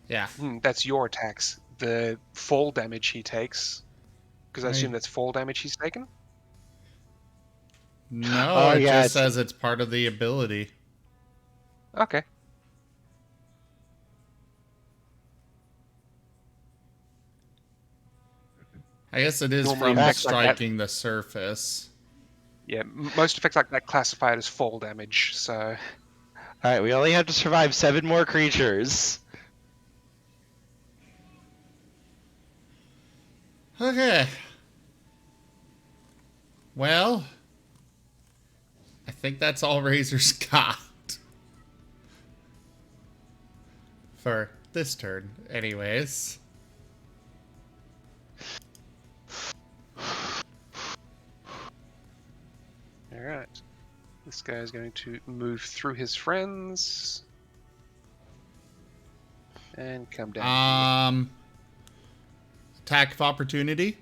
A: Yeah.
E: That's your attacks. The fall damage he takes, because I assume
A: Right.
E: that's fall damage he's taken?
A: No,
B: Oh,
A: it
B: yeah,
A: just says it's part of the ability.
E: Okay.
A: I guess it is
E: Normally
A: from
E: effects like that-
A: striking the surface.
E: Yeah, most effects like that classify it as fall damage, so...
B: Alright, we only have to survive 7 more creatures.
A: Okay. Well, I think that's all Razor's got. For this turn, anyways.
E: Alright. This guy is going to move through his friends. And come down.
A: Attack of opportunity.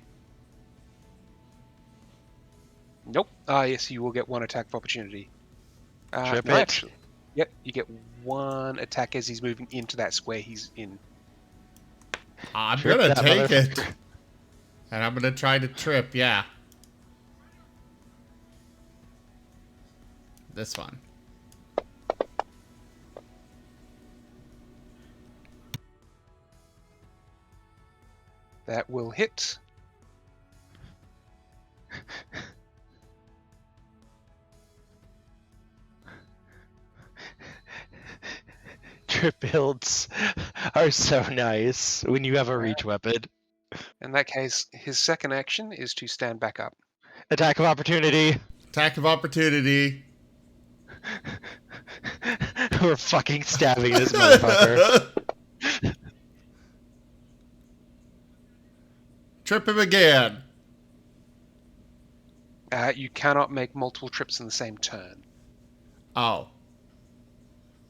E: Nope. Yes, you will get 1 attack of opportunity.
B: Trip
E: no,
B: it.
E: actually. Yep, you get 1 attack as he's moving into that square he's in.
A: I'm
B: Trip
A: gonna
B: that
A: take it.
B: motherfucker.
A: And I'm gonna try to trip, yeah. This one.
E: That will hit.
B: Trip builds are so nice when you have a reach weapon.
E: In that case, his second action is to stand back up.
B: Attack of opportunity.
A: Attack of opportunity.
B: We're fucking stabbing this motherfucker.
A: Trip him again.
E: You cannot make multiple trips in the same turn.
A: Oh.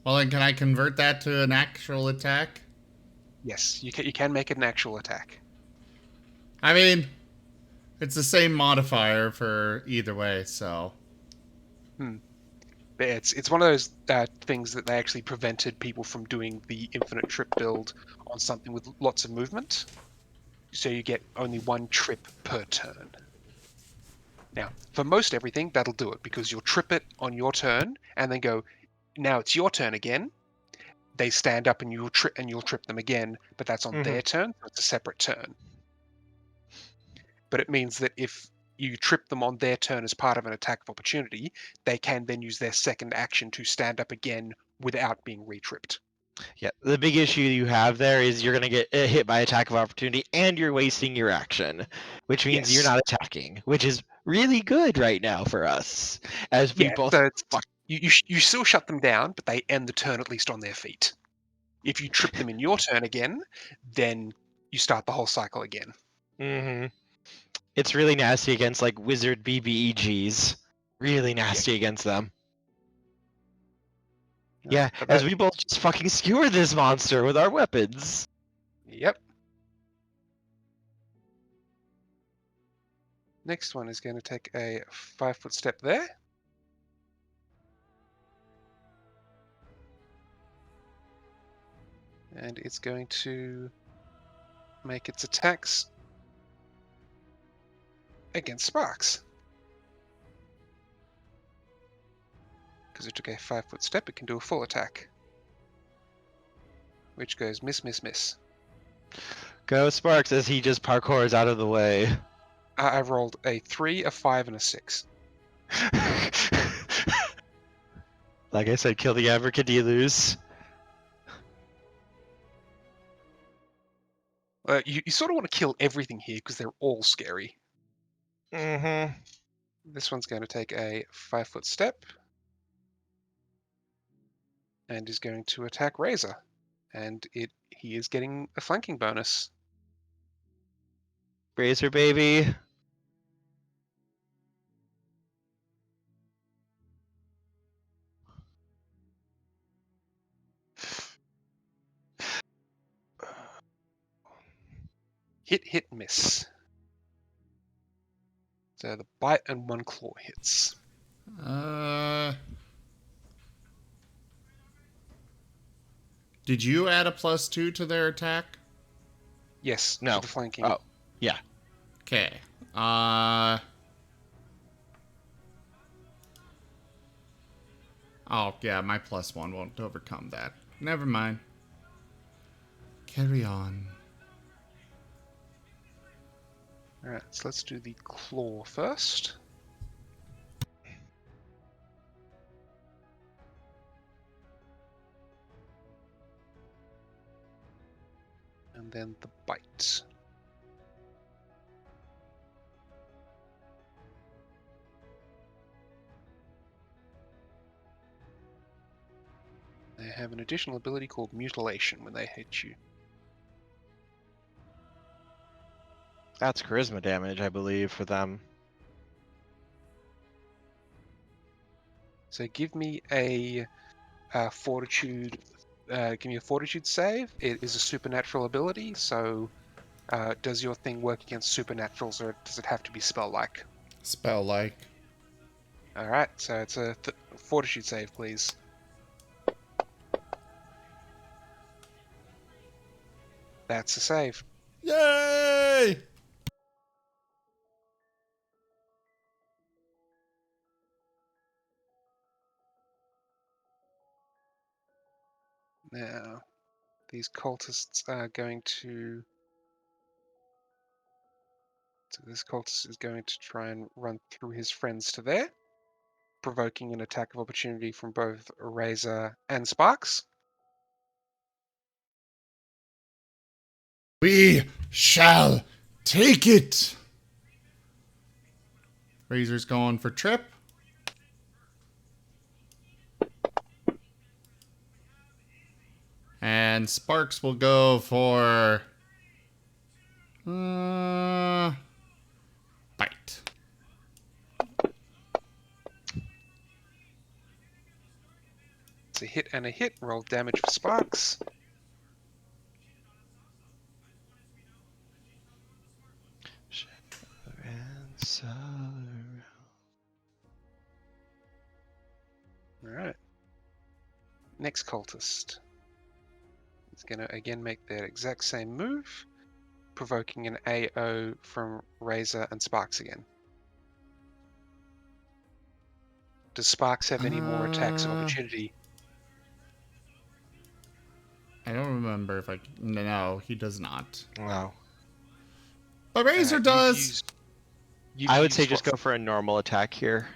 A: Well, then can I convert that to an actual attack?
E: Yes, you can make it an actual attack.
A: I mean, it's the same modifier for either way, so...
E: But it's one of those things that they actually prevented people from doing the infinite trip build on something with lots of movement. So you get only 1 trip per turn. Now, for most everything, that'll do it, because you'll trip it on your turn, and then go, now it's your turn again. They stand up and you'll trip them again, but that's on their turn, so it's a separate turn. But it means that if you trip them on their turn as part of an attack of opportunity, they can then use their second action to stand up again without being re-tripped.
B: Yeah, the big issue you have there is you're going to get hit by attack of opportunity and you're wasting your action, which means you're
E: Yes.
B: not attacking, which is really good right now for us. As we
E: Yeah,
B: both
E: so you still shut them down, but they end the turn at least on their feet. If you trip them in your turn again, then you start the whole cycle again.
B: Mm-hmm. It's really nasty against like wizard BBEGs. Really nasty against them. Yeah,
E: But
B: as we both just fucking skewer this monster with our weapons.
E: Yep. Next one is going to take a 5-foot step there. And it's going to make its attacks against Sparks. Because it took a 5-foot step, it can do a full attack. Which goes miss, miss, miss.
B: Go Sparks as he just parkours out of the way.
E: I rolled a 3, a 5, and a 6.
B: Like I said, kill the abracadillos.
E: You sort of want to kill everything here because they're all scary.
B: Mm-hmm.
E: This one's going to take a 5-foot step. And is going to attack Razor. And he is getting a flanking bonus.
B: Razor baby.
E: Hit, hit, miss. So the bite and 1 claw hits.
A: Did you add a +2 to their attack?
E: Yes,
B: No.
E: to the flanking.
B: Oh, yeah.
A: Okay. Oh, yeah, my +1 won't overcome that. Never mind. Carry on.
E: Alright, so let's do the claw first. And then the bite. They have an additional ability called Mutilation when they hit you.
B: That's charisma damage, I believe, for them.
E: So give me a fortitude. Give me a fortitude save. It is a supernatural ability. So, does your thing work against supernaturals, or does it have to be spell-like?
A: Spell-like.
E: All right. So it's a fortitude save, please. That's a save.
A: Yay!
E: Now, these cultists are going to. So this cultist is going to try and run through his friends to there, provoking an attack of opportunity from both Razor and Sparks.
A: We shall take it! Razor's going for trip. And Sparks will go for... bite.
E: It's a hit and a hit. Roll damage for Sparks. Alright. Next cultist is going to again make their exact same move, provoking an AO from Razor and Sparks again. Does Sparks have any more attacks of opportunity?
A: I don't remember if I... No, he does not.
B: Wow.
A: But Razor does!
B: I would say just go for a normal attack here.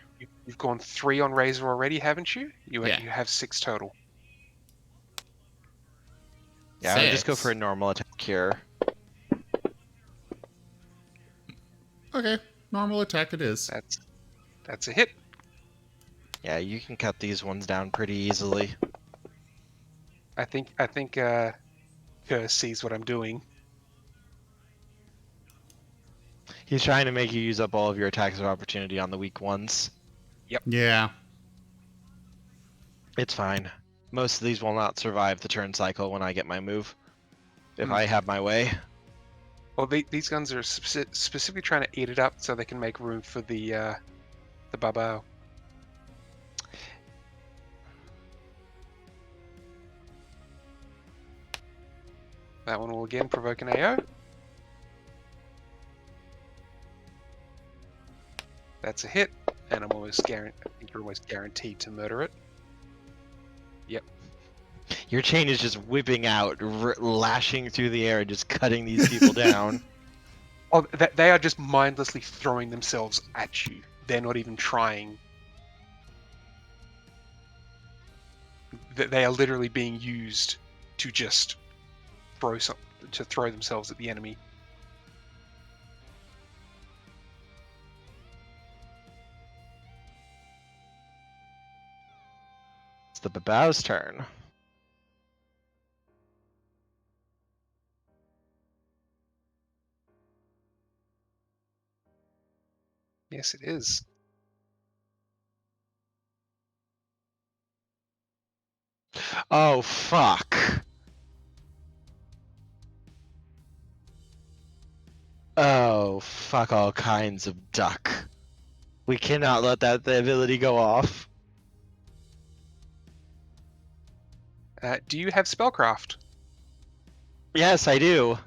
E: You've gone 3 on Razor already, haven't you? You
A: Yeah.
E: you have 6 total.
B: Yeah, I would just go
A: 6.
B: for a normal attack here.
A: Okay, normal attack it is.
E: That's a hit.
B: Yeah, you can cut these ones down pretty easily.
E: I think Curse sees what I'm doing.
B: He's trying to make you use up all of your attacks of opportunity on the weak ones.
A: Yeah.
B: It's fine. Most of these will not survive the turn cycle when I get my move. If I have my way.
E: Well, these guns are specifically trying to eat it up so they can make room for the Babao. That one will again provoke an AO. That's a hit, and I think you're almost guaranteed to murder it. Yep.
B: Your chain is just whipping out, lashing through the air, and just cutting these people down.
E: Oh, they are just mindlessly throwing themselves at you. They're not even trying. They are literally being used to just throw themselves at the enemy.
B: It's the Babao's turn.
E: Yes, it is.
B: Oh, fuck. Oh, fuck all kinds of duck. We cannot let the ability go off.
E: Do you have Spellcraft?
B: Yes, I do.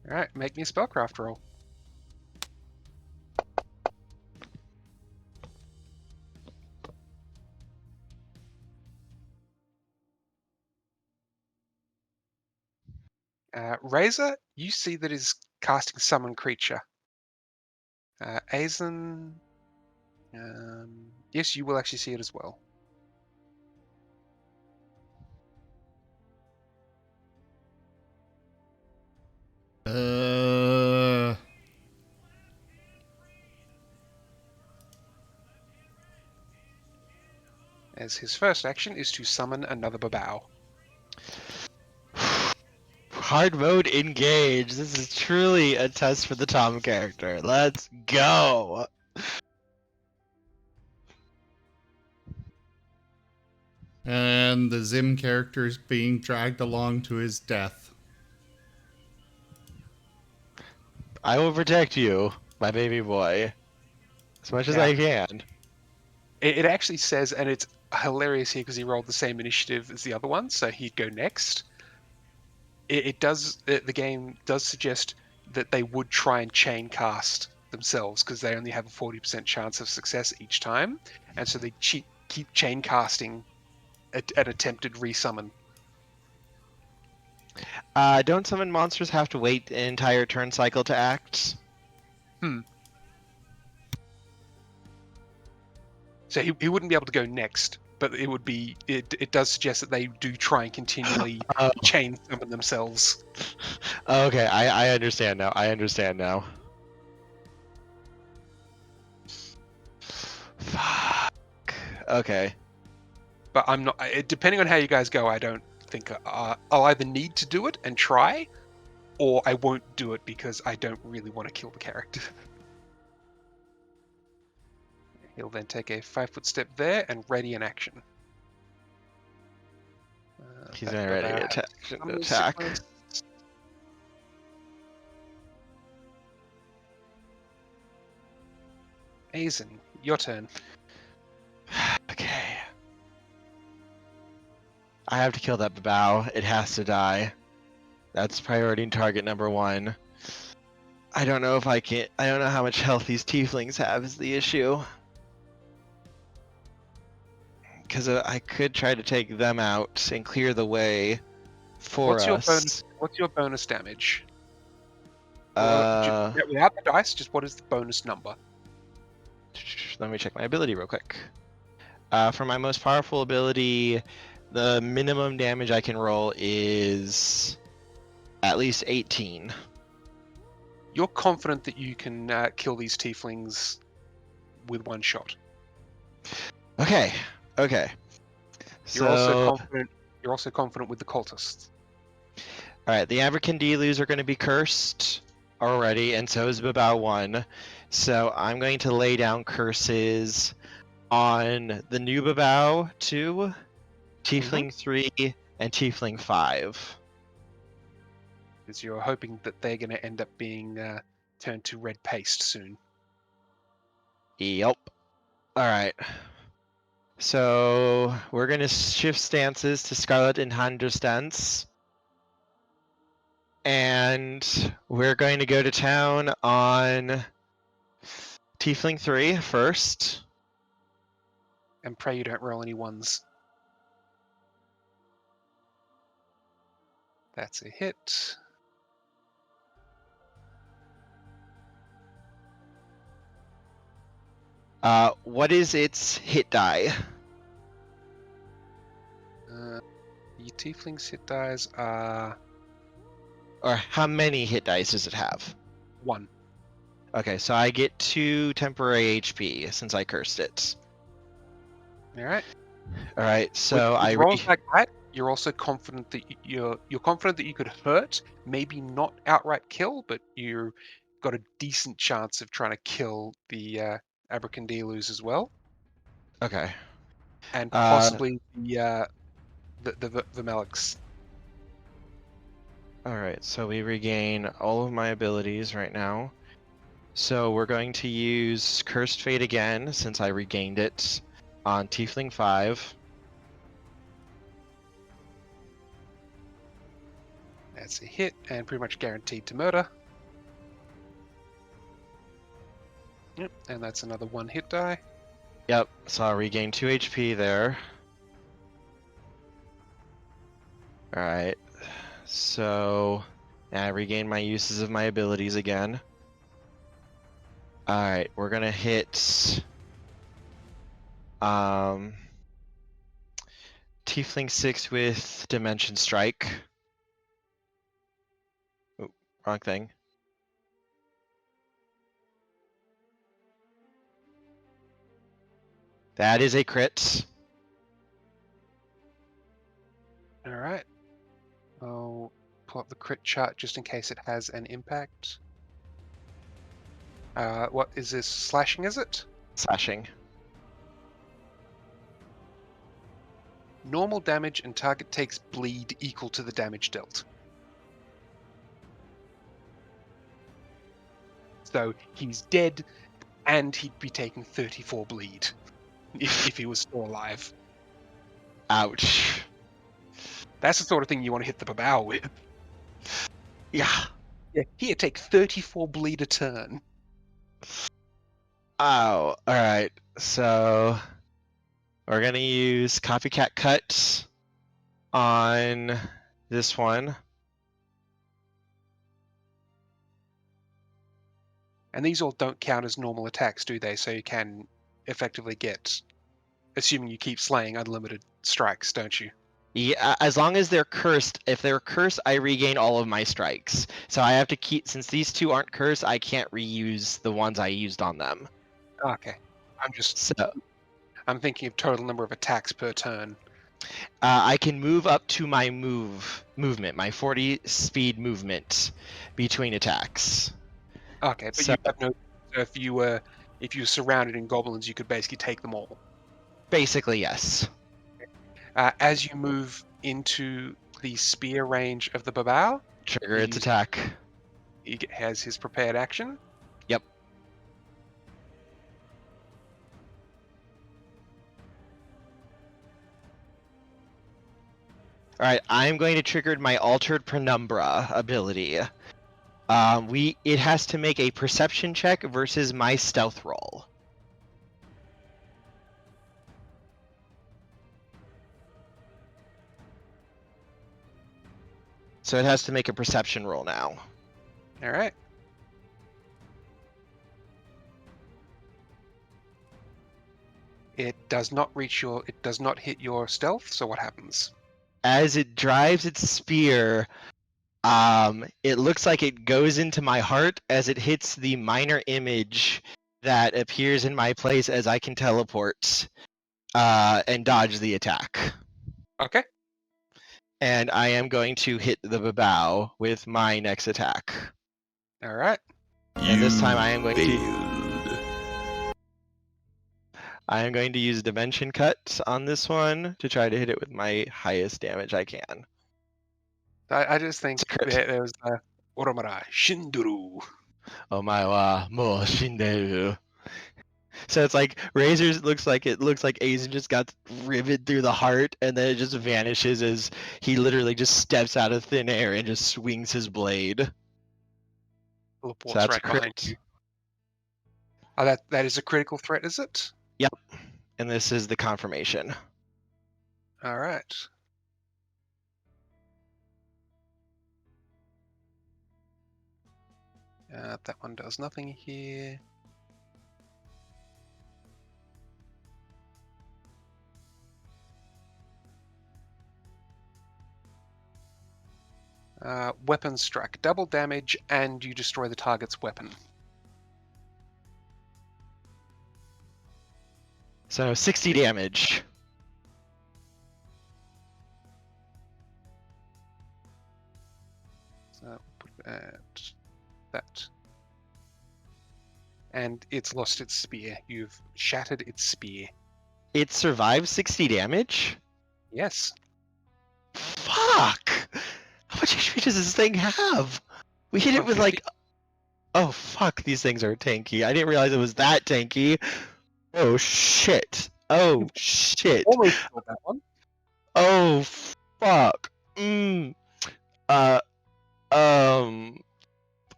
E: Alright, make me a Spellcraft roll. Razor, you see that is casting Summon Creature. Aizen, yes, you will actually see it as well.
A: Uh,
E: As his first action is to summon another Babao.
B: Hard mode engage. This is truly a test for the Tom character. Let's go.
A: and the Zim character is being dragged along to his death.
B: I will protect you, my baby boy, as much as I can.
E: It actually says, and it's hilarious here because he rolled the same initiative as the other one, so he'd go next. The game does suggest that they would try and chain cast themselves because they only have a 40% chance of success each time, and so they keep chain casting an attempted resummon.
B: Don't summon monsters have to wait an entire turn cycle to act?
E: So he wouldn't be able to go next, but it would be it does suggest that they do try and continually chain summon themselves.
B: Okay, I understand now. I understand now. Fuck. Okay.
E: But I'm not. Depending on how you guys go, I don't think I'll either need to do it and try, or I won't do it because I don't really want to kill the character. He'll then take a 5-foot step there and ready an action.
B: He's not ready to attack.
E: Aizen, your turn.
B: Okay. I have to kill that Babao. It has to die. That's priority target number 1. I don't know if I can. I don't know how much health these tieflings have is the issue. Because I could try to take them out and clear the way for us.
E: What's your bonus damage?
B: Without
E: the dice, just what is the bonus number?
B: Let me check my ability real quick. For my most powerful ability, the minimum damage I can roll is at least 18.
E: You're confident that you can kill these tieflings with one shot.
B: Okay. Okay.
E: You're also confident with the cultists.
B: All right, the Abracandilus are going to be cursed already, and so is Babao 1. So I'm going to lay down curses on the new Babao 2, Tiefling 3, and Tiefling 5.
E: Because you're hoping that they're going to end up being turned to red paste soon.
B: Yep. All right. So we're going to shift stances to Scarlet and Handra stance. And we're going to go to town on Tiefling 3 first.
E: And pray you don't roll any ones. That's a hit.
B: What is its hit die?
E: Your tiefling's hit dice are...
B: Or how many hit dice does it have?
E: 1.
B: Okay, so I get 2 temporary HP since I cursed it.
E: Alright.
B: Alright, so
E: with rolls like that, you're also confident that you're confident that you could hurt, maybe not outright kill, but you've got a decent chance of trying to kill the Abracandilus as well.
B: Okay.
E: And possibly the Melix.
B: Alright, so we regain all of my abilities right now. So we're going to use Cursed Fate again, since I regained it, on Tiefling 5.
E: That's a hit, and pretty much guaranteed to murder. Yep, and that's another 1 hit die.
B: Yep, so I'll regain 2 HP there. Alright, so And I regain my uses of my abilities again. Alright, we're gonna hit Tiefling 6 with Dimension Strike. Oh, wrong thing. That is a crit.
E: All right. I'll pull up the crit chart just in case it has an impact. What is this? Slashing, is it?
B: Slashing.
E: Normal damage and target takes bleed equal to the damage dealt. So he's dead, and he'd be taking 34 bleed if he was still alive.
B: Ouch.
E: That's the sort of thing you want to hit the babao with.
B: Yeah.
E: Yeah, he'd take 34 bleed a turn.
B: Oh, alright. So we're gonna use Copycat Cut on this one.
E: And these all don't count as normal attacks, do they? So you can effectively get, assuming you keep slaying, unlimited strikes, don't you?
B: Yeah, as long as they're cursed. If they're cursed, I regain all of my strikes. So I have to keep, since these two aren't cursed, I can't reuse the ones I used on them.
E: Okay.
B: So
E: I'm thinking of total number of attacks per turn.
B: I can move up to my movement, my 40 speed movement between attacks.
E: Okay, but
B: So
E: you have no. So if you were surrounded in goblins, you could basically take them all.
B: basically, yes.
E: As you move into the spear range of the babao,
B: Trigger its attack.
E: he has his prepared action.
B: Yep. Alright, I'm going to trigger my Altered Penumbra ability. It has to make a perception check versus my stealth roll. So it has to make a perception roll now.
E: All right. It does not hit your stealth. So what happens?
B: As it drives its spear, it looks like it goes into my heart as it hits the minor image that appears in my place as I can teleport and dodge the attack.
E: Okay.
B: And I am going to hit the babao with my next attack.
E: All right.
B: And this time I am going to use Dimension Cut on this one to try to hit it with my highest damage I can.
E: I just think
B: It's a crit.
E: there was Oromara Shinduru.
B: Oh my wa mo shinderu. So it's like Razor's looks like Aizen just got riveted through the heart and then it just vanishes as he literally just steps out of thin air and just swings his blade.
E: Laporte's
B: So that's
E: right
B: a crit.
E: behind you. Oh, that is a critical threat, is it?
B: Yep. And this is the confirmation.
E: All right. That one does nothing here. Weapon strike, double damage, and you destroy the target's weapon.
B: So 60 damage.
E: So put that. And it's lost its spear. You've shattered its spear.
B: It survives 60 damage?
E: Yes.
B: Fuck! How much HP does this thing have? We hit it with like... Oh fuck, these things are tanky. I didn't realize it was that tanky. Oh shit. Oh shit.
E: Almost got that one.
B: Oh fuck.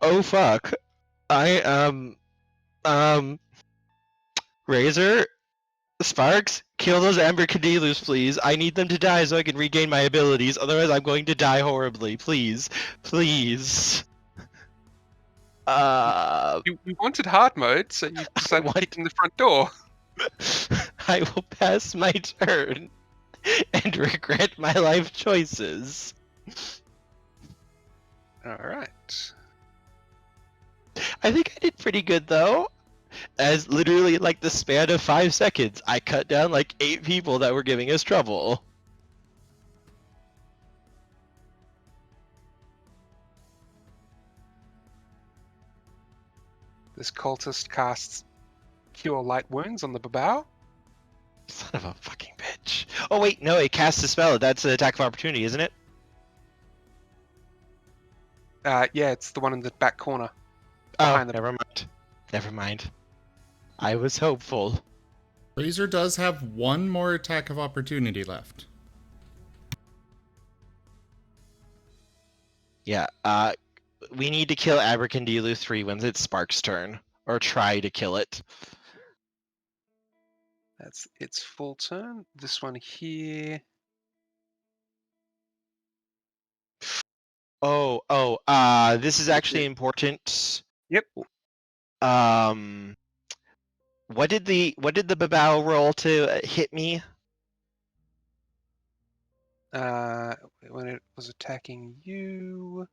B: Oh fuck. Razor, Sparks, kill those Amber Cadilus, please. I need them to die so I can regain my abilities. Otherwise, I'm going to die horribly. Please, please.
E: You wanted hard mode, so you decided to
B: want-
E: kick in the front door.
B: I will pass my turn and regret my life choices.
E: All right.
B: I think I did pretty good though. As literally like the span of 5 seconds, I cut down like 8 people that were giving us trouble.
E: This cultist casts Cure Light Wounds on the Babao.
B: Son of a fucking bitch. Oh wait, no, it casts a spell. That's an attack of opportunity, isn't it?
E: Yeah, it's the one in the back corner.
B: Oh,
E: Behind the...
B: never mind. Never mind. I was hopeful.
A: Razor does have one more attack of opportunity left.
B: Yeah, we need to kill Abercandilu 3 when it's Spark's turn. Or try to kill it.
E: That's its full turn. This one here.
B: This is actually important.
E: Yep.
B: What did the Babao roll to hit me?
E: When it was attacking you,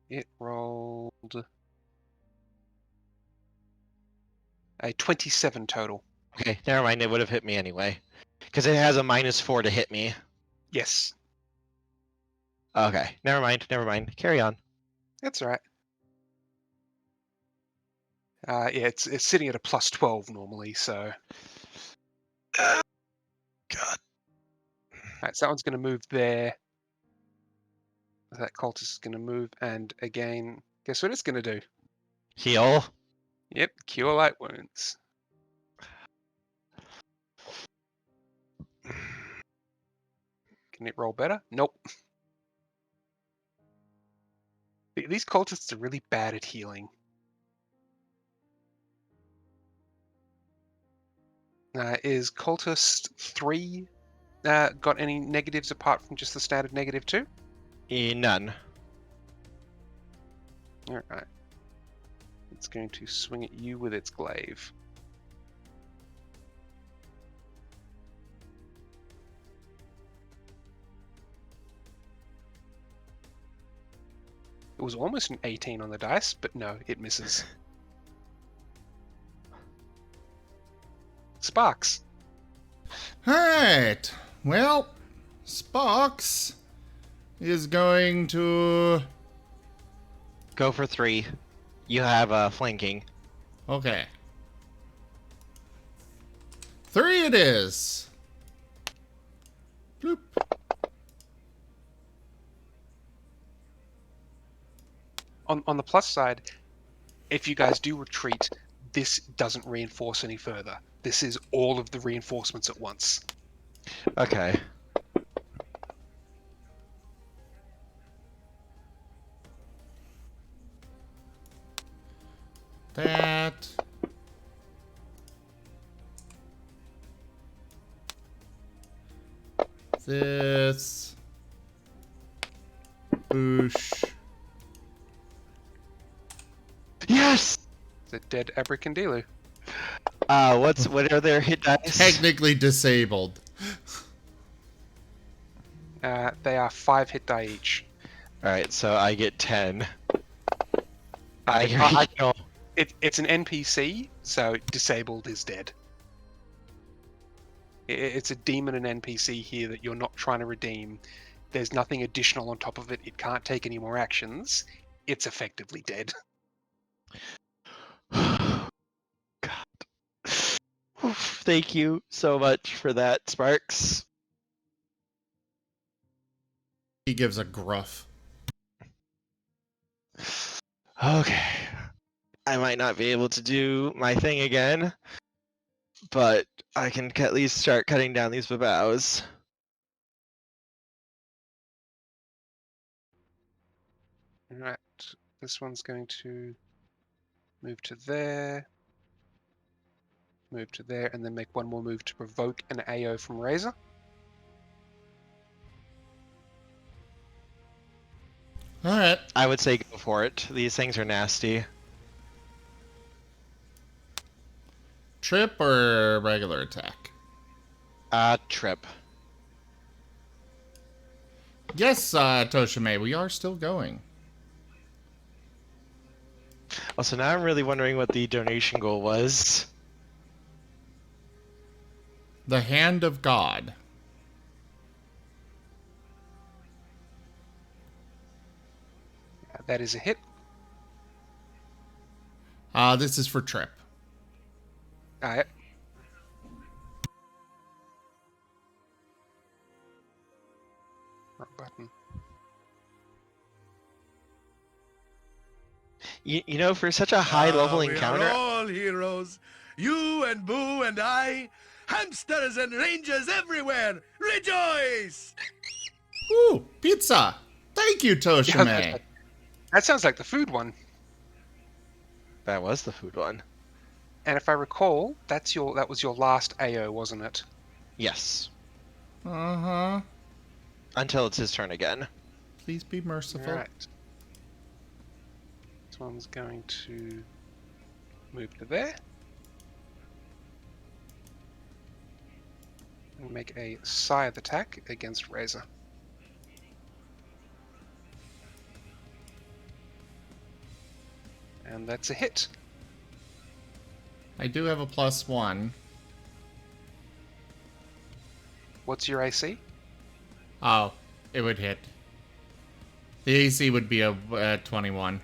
E: it rolled a 27 total.
B: Okay, never mind, it would have hit me anyway. Because it has a -4 to hit me.
E: Yes,
B: Okay, never mind. Carry on.
E: that's all right. Yeah, it's sitting at a +12 normally, so.
B: God.
E: Alright, so that one's going to move there. That cultist is going to move, and again, guess what it's going to do?
B: Heal.
E: Yep, Cure Light Wounds. Can it roll better? Nope. These cultists are really bad at healing. Is cultist 3 got any negatives apart from just the standard -2?
B: None.
E: Alright. It's going to swing at you with its glaive. It was almost an 18 on the dice, but no, it misses. Sparks.
A: Alright. Well, Sparks is going to...
B: Go for 3. You have flanking.
A: Okay. 3 it is. Bloop.
E: On the plus side, if you guys do retreat, this doesn't reinforce any further. This is all of the reinforcements at once.
B: Okay.
A: That. This. Boosh.
B: Yes!
E: The dead Abricandilu.
B: What are their hit dice?
A: Technically disabled.
E: They are 5 hit die each.
B: Alright, so I get 10.
E: It's an NPC, so disabled is dead. It's a demon and NPC here that you're not trying to redeem. There's nothing additional on top of it. It can't take any more actions. It's effectively dead.
B: God. Oof, thank you so much for that, Sparks.
A: He gives a gruff.
B: Okay. I might not be able to do my thing again, but I can at least start cutting down these babaos.
E: Alright, this one's going to move to there. Move to there, and then make one more move to provoke an AO from Razor.
A: All right.
B: I would say go for it. These things are nasty.
A: Trip or regular attack?
B: Trip.
A: Yes, Toshime, we are still going.
B: Oh, so now I'm really wondering what the donation goal was.
A: The Hand of God.
E: That is a hit.
A: This is for Trip.
E: Alright. Wrong button.
B: You know, for such a high level
G: We
B: encounter,
G: are all heroes. You and Boo and I. Hamsters and rangers everywhere. Rejoice!
A: Ooh, pizza. Thank you, Toshime.
E: That sounds like the food one.
B: that was the food one.
E: And if I recall, that was your last AO, wasn't it?
B: Yes.
A: Uh-huh.
B: Until it's his turn again.
A: Please be merciful.
E: Alright. This one's going to move to there. And make a scythe attack against Razor. And that's a hit.
A: I do have a +1.
E: What's your AC?
A: Oh, it would hit. The AC would be a 21.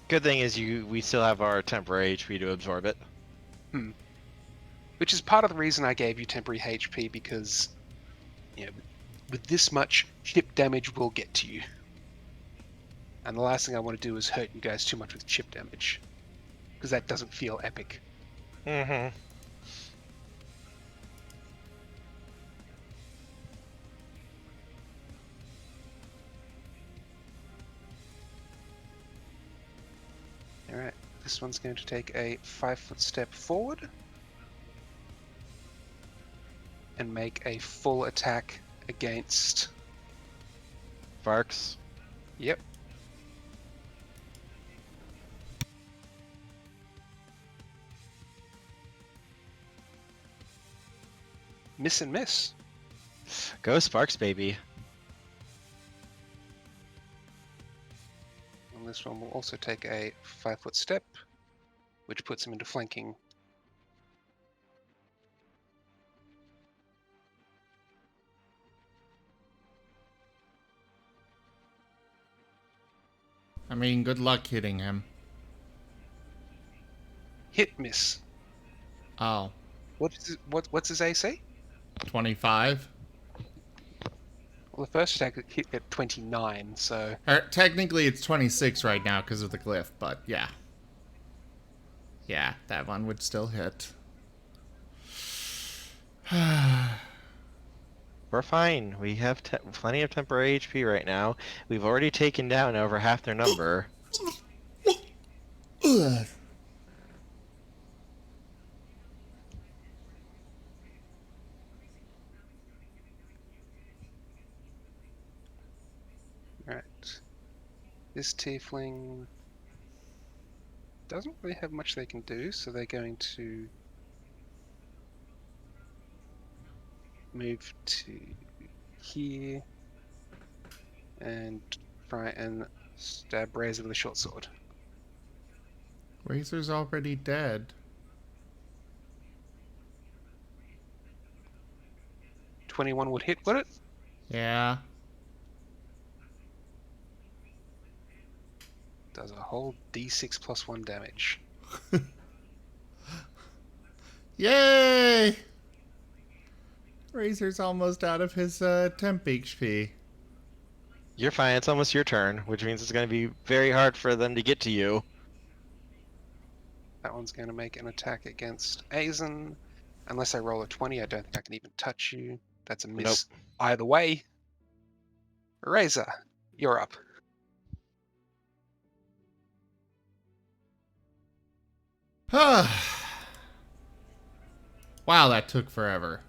B: Good thing is we still have our temporary HP to absorb it.
E: Which is part of the reason I gave you temporary HP, because, you know, with this much, chip damage will get to you. And the last thing I want to do is hurt you guys too much with chip damage, because that doesn't feel epic.
B: Mm-hmm.
E: Alright, this one's going to take a 5-foot step forward and make a full attack against...
B: Sparks.
E: Yep. Miss and miss.
B: Go Sparks, baby.
E: And this one will also take a 5-foot step, which puts him into flanking.
A: I mean, good luck hitting him.
E: Hit miss.
A: Oh,
E: What's his AC?
A: 25?
E: Well, the first attack hit at 29, so...
A: Technically, it's 26 right now because of the glyph, but yeah. Yeah, that one would still hit.
B: We're fine. We have plenty of temporary HP right now. We've already taken down over half their number.
A: Ugh.
E: Right. This tiefling doesn't really have much they can do, so they're going to move to here and try and stab Razor with a short sword.
A: Razor's already dead.
E: 21 would hit, would it?
A: Yeah.
E: Does a whole d6 plus 1 damage.
A: Yay! Razor's almost out of his temp HP.
B: You're fine. It's almost your turn, which means it's going to be very hard for them to get to you.
E: That one's going to make an attack against Aizen. Unless I roll a 20, I don't think I can even touch you. That's a miss. Either way. Razor, you're up.
A: Wow, that took forever.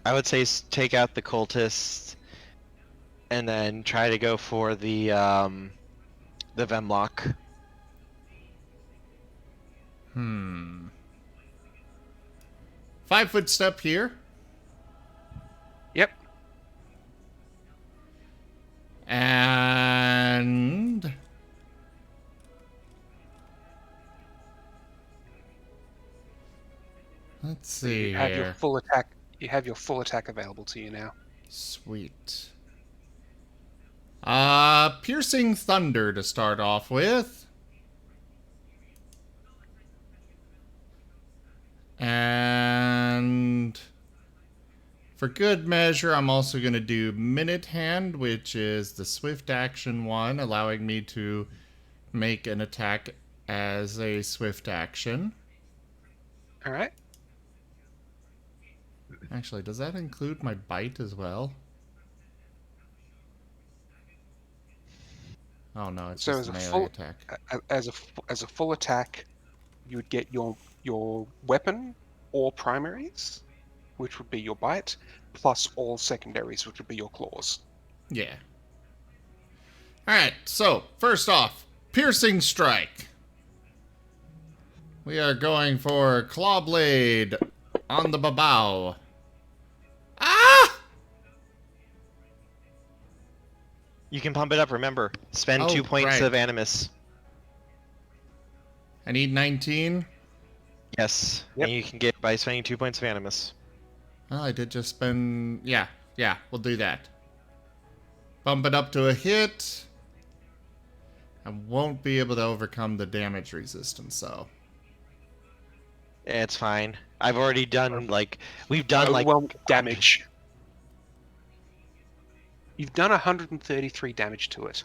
B: I would say take out the cultists and then try to go for the Vemlock.
A: 5-foot step here.
E: Yep.
A: And let's see
E: You have your
A: here.
E: full attack. You have your full attack available to you now.
A: Sweet. Piercing Thunder to start off with. And for good measure, I'm also going to do Minute Hand, which is the swift action one, allowing me to make an attack as a swift action.
E: All right.
A: Actually, does that include my bite as well? Oh no, it's
E: So
A: just
E: as
A: a
E: a
A: melee
E: full
A: attack.
E: as a full attack, you would get your weapon or primaries, which would be your bite, plus all secondaries, which would be your claws.
A: Yeah. Alright, so, first off, Piercing Strike. We are going for Claw Blade on the Babao. Ah!
B: You can pump it up, remember. Spend
A: Oh,
B: 2 points
A: right.
B: of Animus.
A: I need 19.
B: Yes,
E: Yep.
B: and you can get by spending 2 points of Animus.
A: Well, I did just spend... Yeah, we'll do that. Bump it up to a hit. I won't be able to overcome the damage resistance, so...
B: It's fine. I've already done, like... We've done, like...
E: Overwhelming damage. You've done 133 damage to it.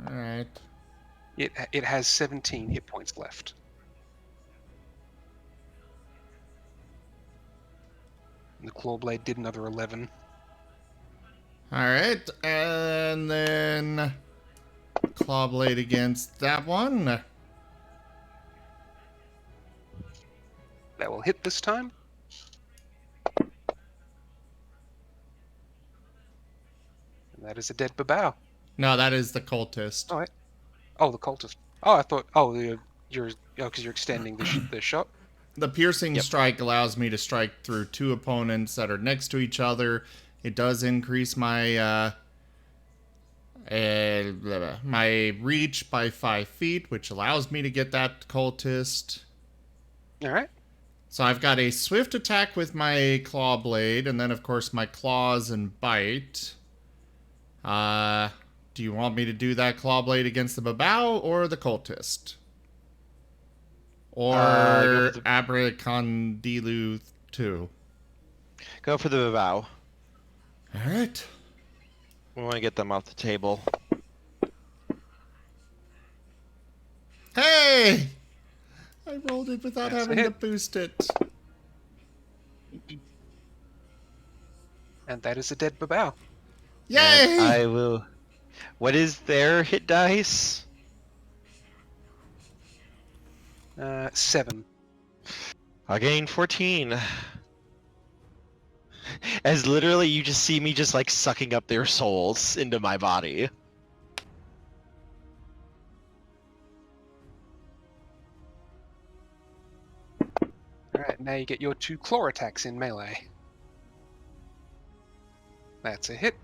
A: Alright.
E: It has 17 hit points left. And the claw blade did another 11.
A: Alright, and then... Claw Blade against that one.
E: That will hit this time. And that is a dead babao.
A: No, that is the cultist.
E: Oh, oh, the cultist. Oh, I thought. Oh, you're because you're extending the shot.
A: The Piercing
B: Yep.
A: Strike allows me to strike through 2 opponents that are next to each other. It does increase my my reach by 5 feet, which allows me to get that cultist.
E: All right.
A: So I've got a swift attack with my claw blade, and then of course my claws and bite. Do you want me to do that claw blade against the babao or the cultist? Or
B: Go for the-
A: Abracondilu 2?
B: Go for the Vavau.
A: Alright.
B: We want to get them off the table.
A: Hey! I rolled it without
E: That's a
A: having to
E: hit.
A: boost it.
E: And that is a dead babao.
A: Yay!
B: And I will... What is their hit dice?
E: 7.
B: I gained 14. As literally you just see me just like sucking up their souls into my body.
E: All right. Now you get your 2 claw attacks in melee. That's a hit.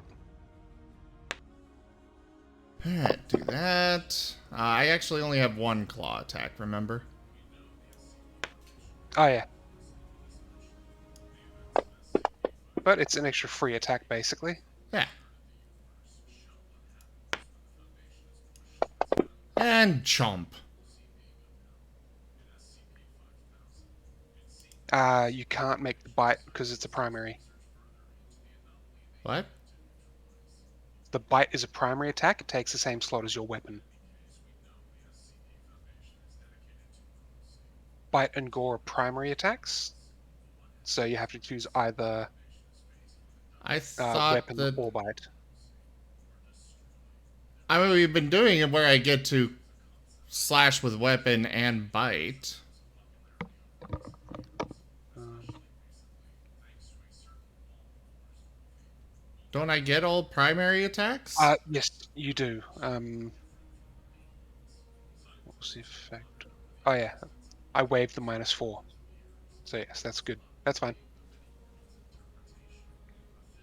A: Alright, do that. I actually only have 1 claw attack, remember?
E: Oh yeah. But it's an extra free attack, basically.
A: Yeah. And chomp.
E: You can't make the bite because it's a primary.
A: What?
E: The bite is a primary attack. It takes the same slot as your weapon. Bite and gore are primary attacks. So you have to choose either
A: I thought
E: weapon
A: that...
E: or bite.
A: I mean, we've been doing it where I get to slash with weapon and bite. Don't I get all primary attacks?
E: Yes, you do. What was the effect? Oh yeah, I waived the -4. So yes, that's good. That's fine.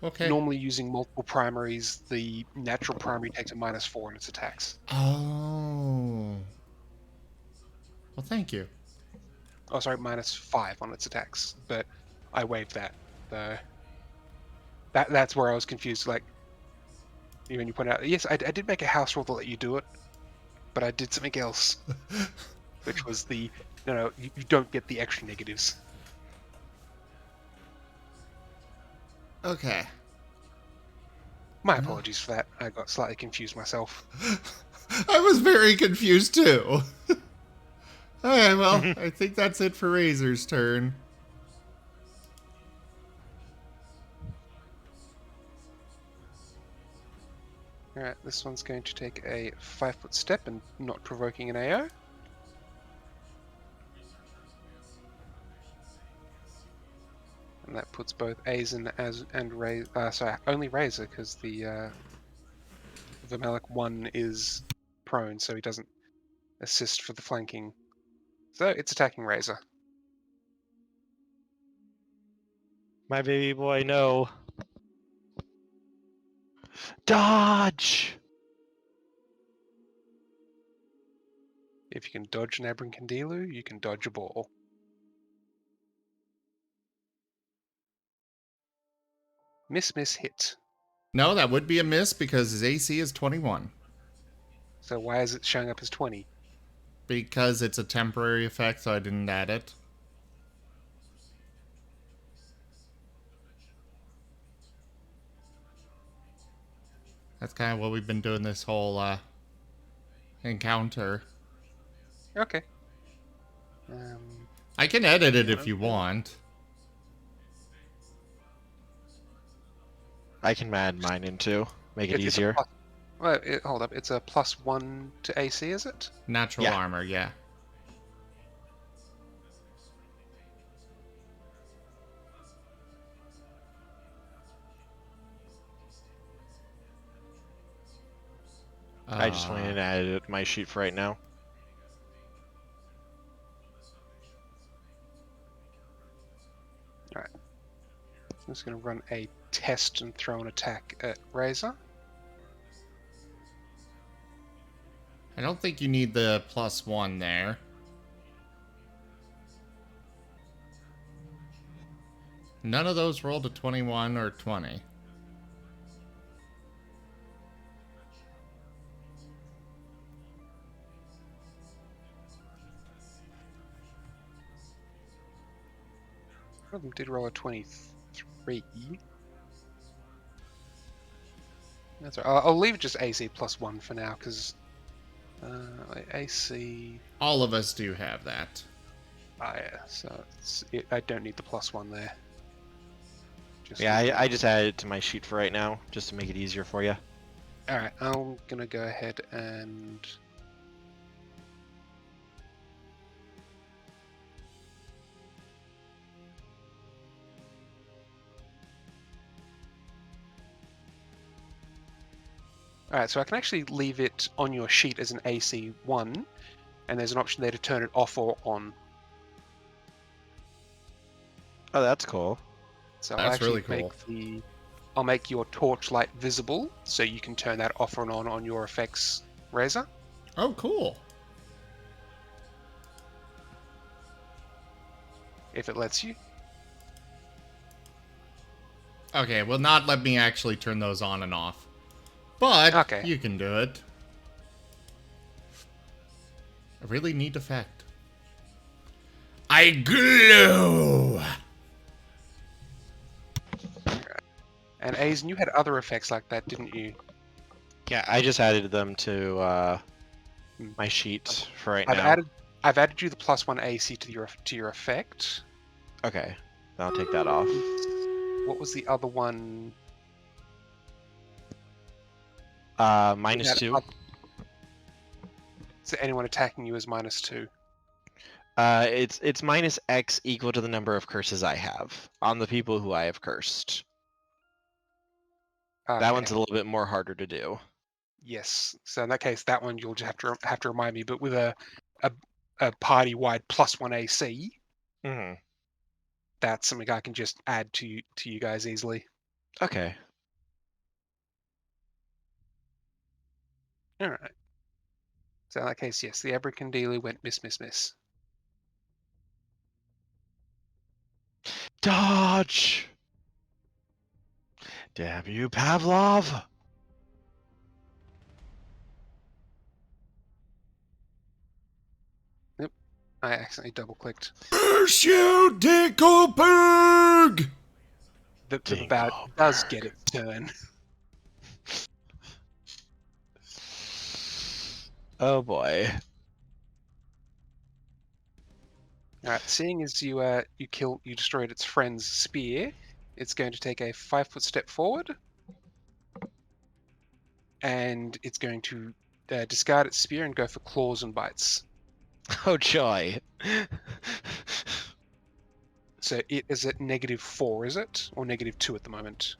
A: Okay.
E: Normally using multiple primaries, the natural primary takes a -4 in its attacks.
A: Oh. Well, thank you.
E: Oh, sorry, -5 on its attacks, but I waived that. So that's where I was confused. Like, when you point out, yes, I did make a house rule to let you do it, but I did something else, which was no, you don't get the extra negatives.
A: Okay.
E: My apologies for that. I got slightly confused myself.
A: I was very confused too. Okay, well, I think that's it for Razor's turn.
E: Alright, this one's going to take a 5-foot step and not provoking an AO. And that puts both Aizen and Razor, sorry, only Razor, because the Vermelic 1 is prone, so he doesn't assist for the flanking. So it's attacking Razor.
B: My baby boy, no. Dodge!
E: If you can dodge an Abracadabra, you can dodge a ball. Miss, hit.
A: No, that would be a miss because his AC is 21.
E: So why is it showing up as 20?
A: Because it's a temporary effect, so I didn't add it. That's kind of what we've been doing this whole encounter.
E: Okay.
A: I can edit it if you want.
B: I can add mine in too. Make it
E: It's
B: easier.
E: hold up. It's a +1 to AC, is it?
A: Natural
B: Yeah.
A: armor, yeah.
B: I just went in and added it to my sheet for right now.
E: Alright. I'm just going to run a test and throw an attack at Razor.
A: I don't think you need the +1 there. None of those rolled a 21 or 20.
E: One of them did roll a 23. That's right. I'll leave it just AC +1 for now, because AC...
A: All of us do have that.
E: Ah, yeah, so I don't need the +1 there. Just
B: Yeah, I just added it to my sheet for right now, just to make it easier for you.
E: Alright, I'm gonna go ahead and... Alright, so I can actually leave it on your sheet as an AC 1, and there's an option there to turn it off or on.
B: Oh, that's cool.
E: So
A: That's
E: I'll actually
A: really cool.
E: I'll make your torchlight visible, so you can turn that off and on your effects, Razor.
A: Oh, cool.
E: If it lets you.
A: Okay, will not let me actually turn those on and off. But
E: Okay.
A: you can do it. A really neat effect. I glow!
E: And Aizen, you had other effects like that, didn't you?
B: Yeah, I just added them to my sheet for right now.
E: I've added you the +1 AC to your effect.
B: Okay, then I'll take that off.
E: What was the other one?
B: -2.
E: So anyone attacking you is -2.
B: It's minus X equal to the number of curses I have on the people who I have cursed.
E: Okay.
B: That one's a little bit more harder to do.
E: Yes. So in that case, that one you'll just have to remind me. But with a party-wide +1 AC,
B: Mm-hmm.
E: that's something I can just add to you guys easily.
B: Okay.
E: All right. So in that case, yes, the Abracadabra went miss.
B: Dodge! Damn you, Pavlov!
E: I accidentally double-clicked.
A: Curse you, Dickleberg!
E: The bat does get its turn.
B: Oh boy.
E: All right. Seeing as you destroyed its friend's spear, it's going to take a 5-foot step forward, and it's going to discard its spear and go for claws and bites.
B: Oh joy.
E: So it is at -4, is it? Or -2 at the moment?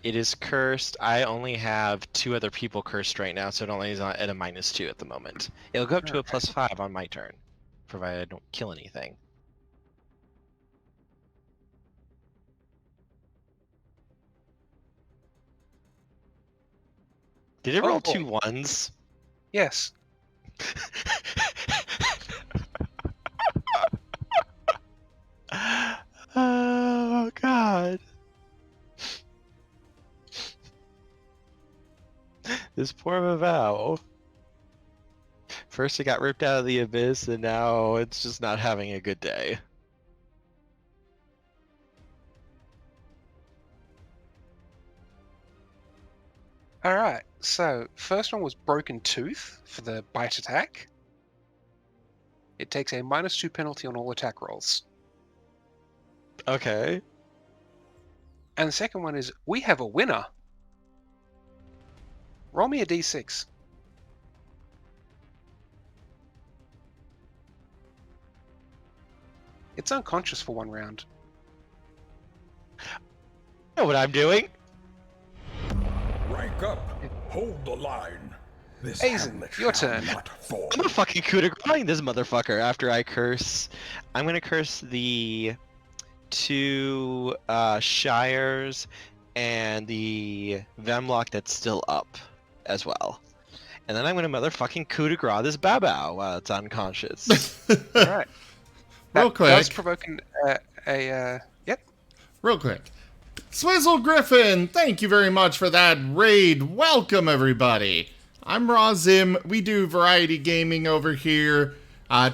B: It is cursed. I only have 2 other people cursed right now, so it only is at a -2 at the moment. It'll go up to a
E: Okay.
B: +5 on my turn, provided I don't kill anything. Did it
E: Oh,
B: roll
E: boy.
B: 2 1s?
E: Yes.
B: Oh god. This poor Mavau. First it got ripped out of the abyss, and now it's just not having a good day.
E: All right. So first one was Broken Tooth for the bite attack. It takes a -2 penalty on all attack rolls.
B: Okay.
E: And the second one is We Have a Winner. Roll me a d6. It's unconscious for 1 round.
B: I know what I'm doing.
G: Rank up. Hold the line. This
E: Aizen,
G: hamlet
E: your
G: shall
E: turn.
G: not fall.
B: I'm gonna fucking coup de grace this motherfucker after I curse. I'm gonna curse the 2 Shires and the Vemlock that's still up as well. And then I'm gonna motherfucking coup de grace this Babao while it's unconscious.
E: All right.
A: Real
E: That
A: quick.
E: does provoke yep.
A: Real quick. Swizzle Griffin, thank you very much for that raid. Welcome, everybody. I'm Razim. We do variety gaming over here.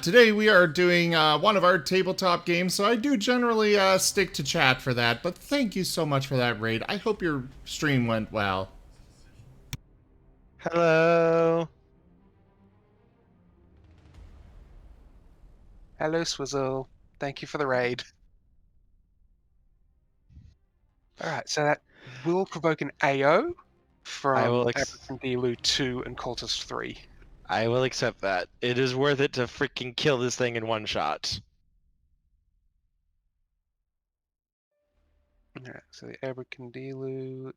A: Today we are doing one of our tabletop games, so I do generally stick to chat for that. But thank you so much for that raid. I hope your stream went well.
B: Hello.
E: Hello, Swizzle. Thank you for the raid. All right, so that will provoke an AO from Abracadabra 2 and Cultist 3.
B: I will accept that. It is worth it to freaking kill this thing in one shot.
E: Alright, so the Abracadabra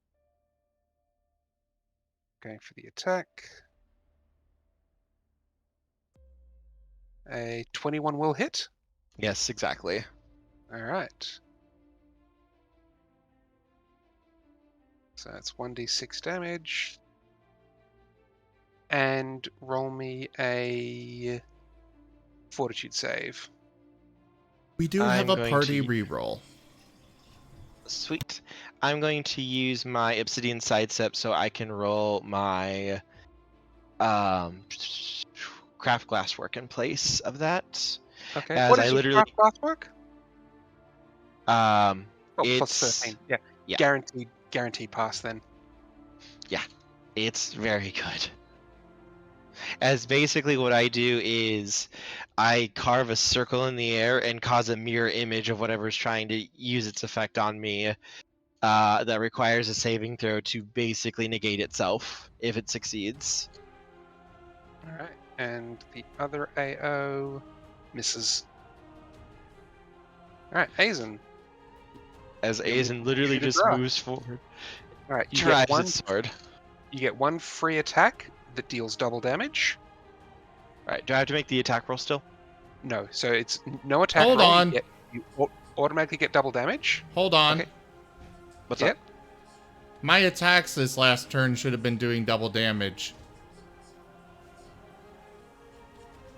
E: going for the attack. A 21 will hit.
B: Yes, exactly.
E: Alright. So that's 1d6 damage. And roll me a fortitude save.
A: We do have
B: I'm
A: a
B: going
A: party
B: to-
A: reroll.
B: Sweet. I'm going to use my Obsidian Sidestep so I can roll my craft glasswork in place of that.
E: Okay.
B: As
E: What
B: I
E: is your
B: literally-
E: craft glasswork?
B: Um,
E: Oh,
B: it's
E: plus 13. Yeah.
B: yeah.
E: Guaranteed pass then.
B: It's very good. As basically what I do is I carve a circle in the air and cause a mirror image of whatever's trying to use its effect on me that requires a saving throw to basically negate itself if it succeeds.
E: All right, and the other AO misses. All right, Aizen.
B: As
E: You'll
B: Aizen literally
E: shoot a
B: just
E: draw.
B: moves forward,
E: All right, you
B: drives
E: get one.
B: its sword.
E: You get one free attack that deals double damage.
B: Alright, do I have to make the attack roll still?
E: No, so it's no attack
A: Hold
E: roll.
A: on.
E: You automatically get double damage.
A: Hold on.
E: Okay.
B: What's
E: Yep.
B: up?
A: My attacks this last turn should have been doing double damage.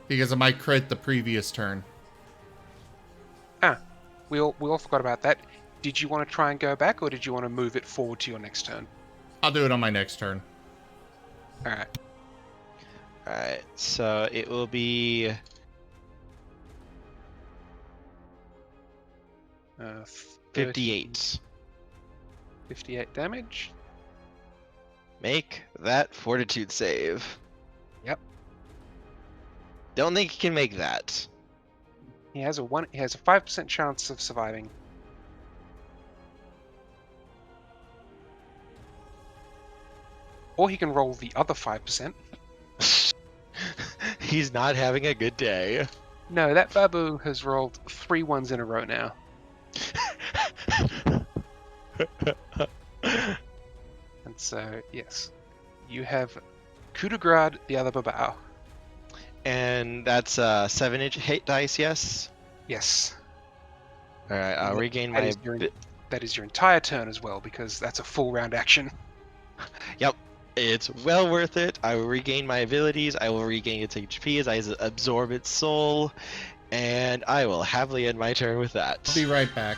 A: Because of my crit the previous turn.
E: We all forgot about that. Did you want to try and go back, or did you want to move it forward to your next turn?
A: I'll do it on my next turn.
E: All right.
B: Alright, so it will be 58.
E: 58 damage.
B: Make that fortitude save.
E: Yep.
B: Don't think he can make that.
E: He has a 5% chance of surviving. Or he can roll the other 5%.
B: He's not having a good day.
E: No, that Babu has rolled 3 ones in a row now. And so, yes. You have coup de grace the other Babao.
B: And that's 7-inch hit dice, yes?
E: Yes.
B: Alright, I'll regain
E: That
B: my...
E: is your- That is your entire turn as well, because that's a full round action.
B: Yep, it's well worth it. I will regain my abilities, I will regain its HP as I absorb its soul, and I will happily end my turn with that.
A: I'll be right back.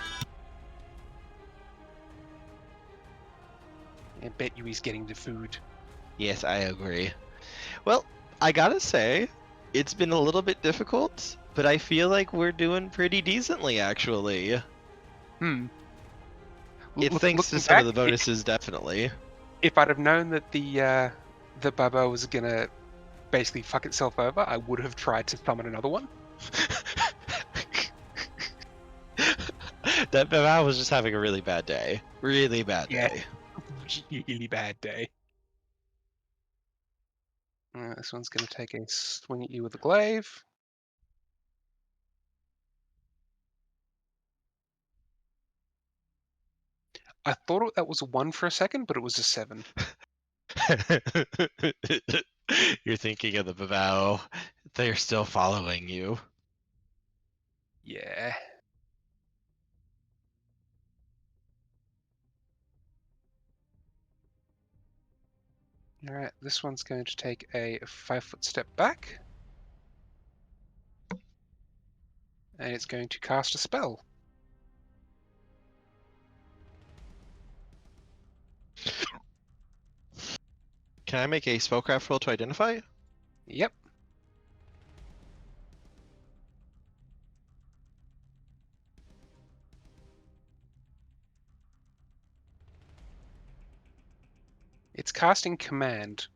E: I bet you he's getting the food.
B: Yes, I agree. Well, I gotta say, it's been a little bit difficult, but I feel like we're doing pretty decently, actually. It's thanks to some of the bonuses, definitely.
E: If I'd have known that the Babo was gonna basically fuck itself over, I would have tried to summon another one.
B: That Bavau was just having a really bad day. Really bad
E: Yeah.
B: day.
E: Really bad day. This one's gonna take a swing at you with a glaive. I thought that was a 1 for a second, but it was a 7.
B: You're thinking of the Bavau. They're still following you.
E: Yeah. Alright, this one's going to take a 5-foot step back. And it's going to cast a spell.
B: Can I make a spellcraft roll to identify?
E: Yep. It's casting command.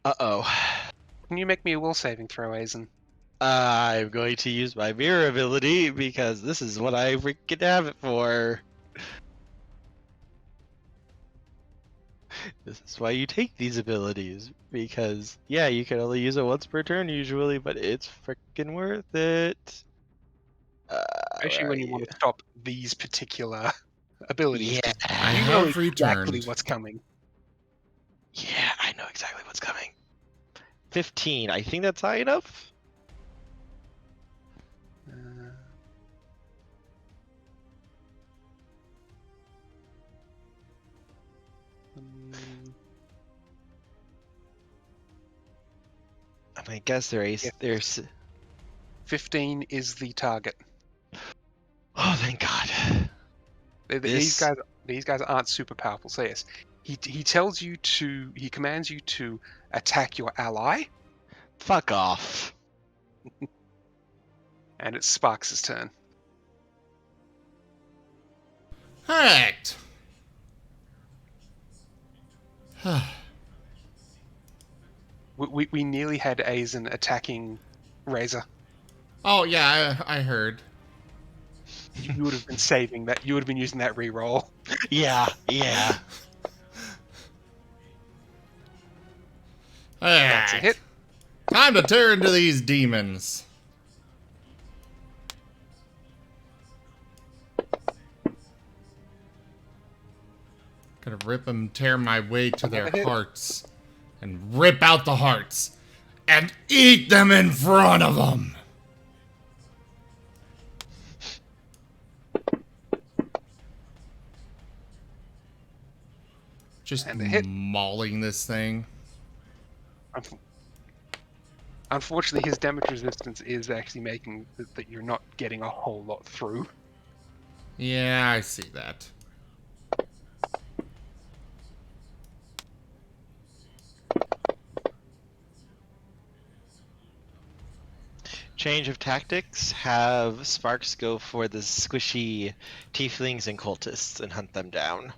B: Uh-oh.
E: Can you make me a will saving throw, Aizen?
B: I'm going to use my mirror ability because this is what I freaking have it for. This is why you take these abilities, because, yeah, you can only use it once per turn usually, but it's freaking worth it.
E: Especially when you want to stop these particular abilities.
B: Yeah,
A: I
E: You know
A: have
E: exactly
A: returned.
E: what's coming.
B: yeah, I know exactly what's coming. 15, I think that's high enough? I guess there's
E: 15 is the target.
B: Oh, thank God.
E: These guys aren't super powerful. So yes, he commands you to attack your ally,
B: Fuck off.
E: and it's Sparks' turn.
A: Alright.
E: We nearly had Aizen attacking Razor.
A: Oh, yeah, I heard.
E: You would have been saving that. You would have been using that reroll.
B: Yeah.
E: That's a
A: Alright.
E: hit.
A: Time to tear into these demons. Gonna rip them, tear my way to their
E: Another hit.
A: hearts. And rip out the hearts. And eat them in front of them. Just
E: And a hit.
A: mauling this thing.
E: Unfortunately, his damage resistance is actually making that you're not getting a whole lot through.
A: Yeah, I see that.
B: Change of tactics. Have Sparks go for the squishy tieflings and cultists and hunt them down.
E: And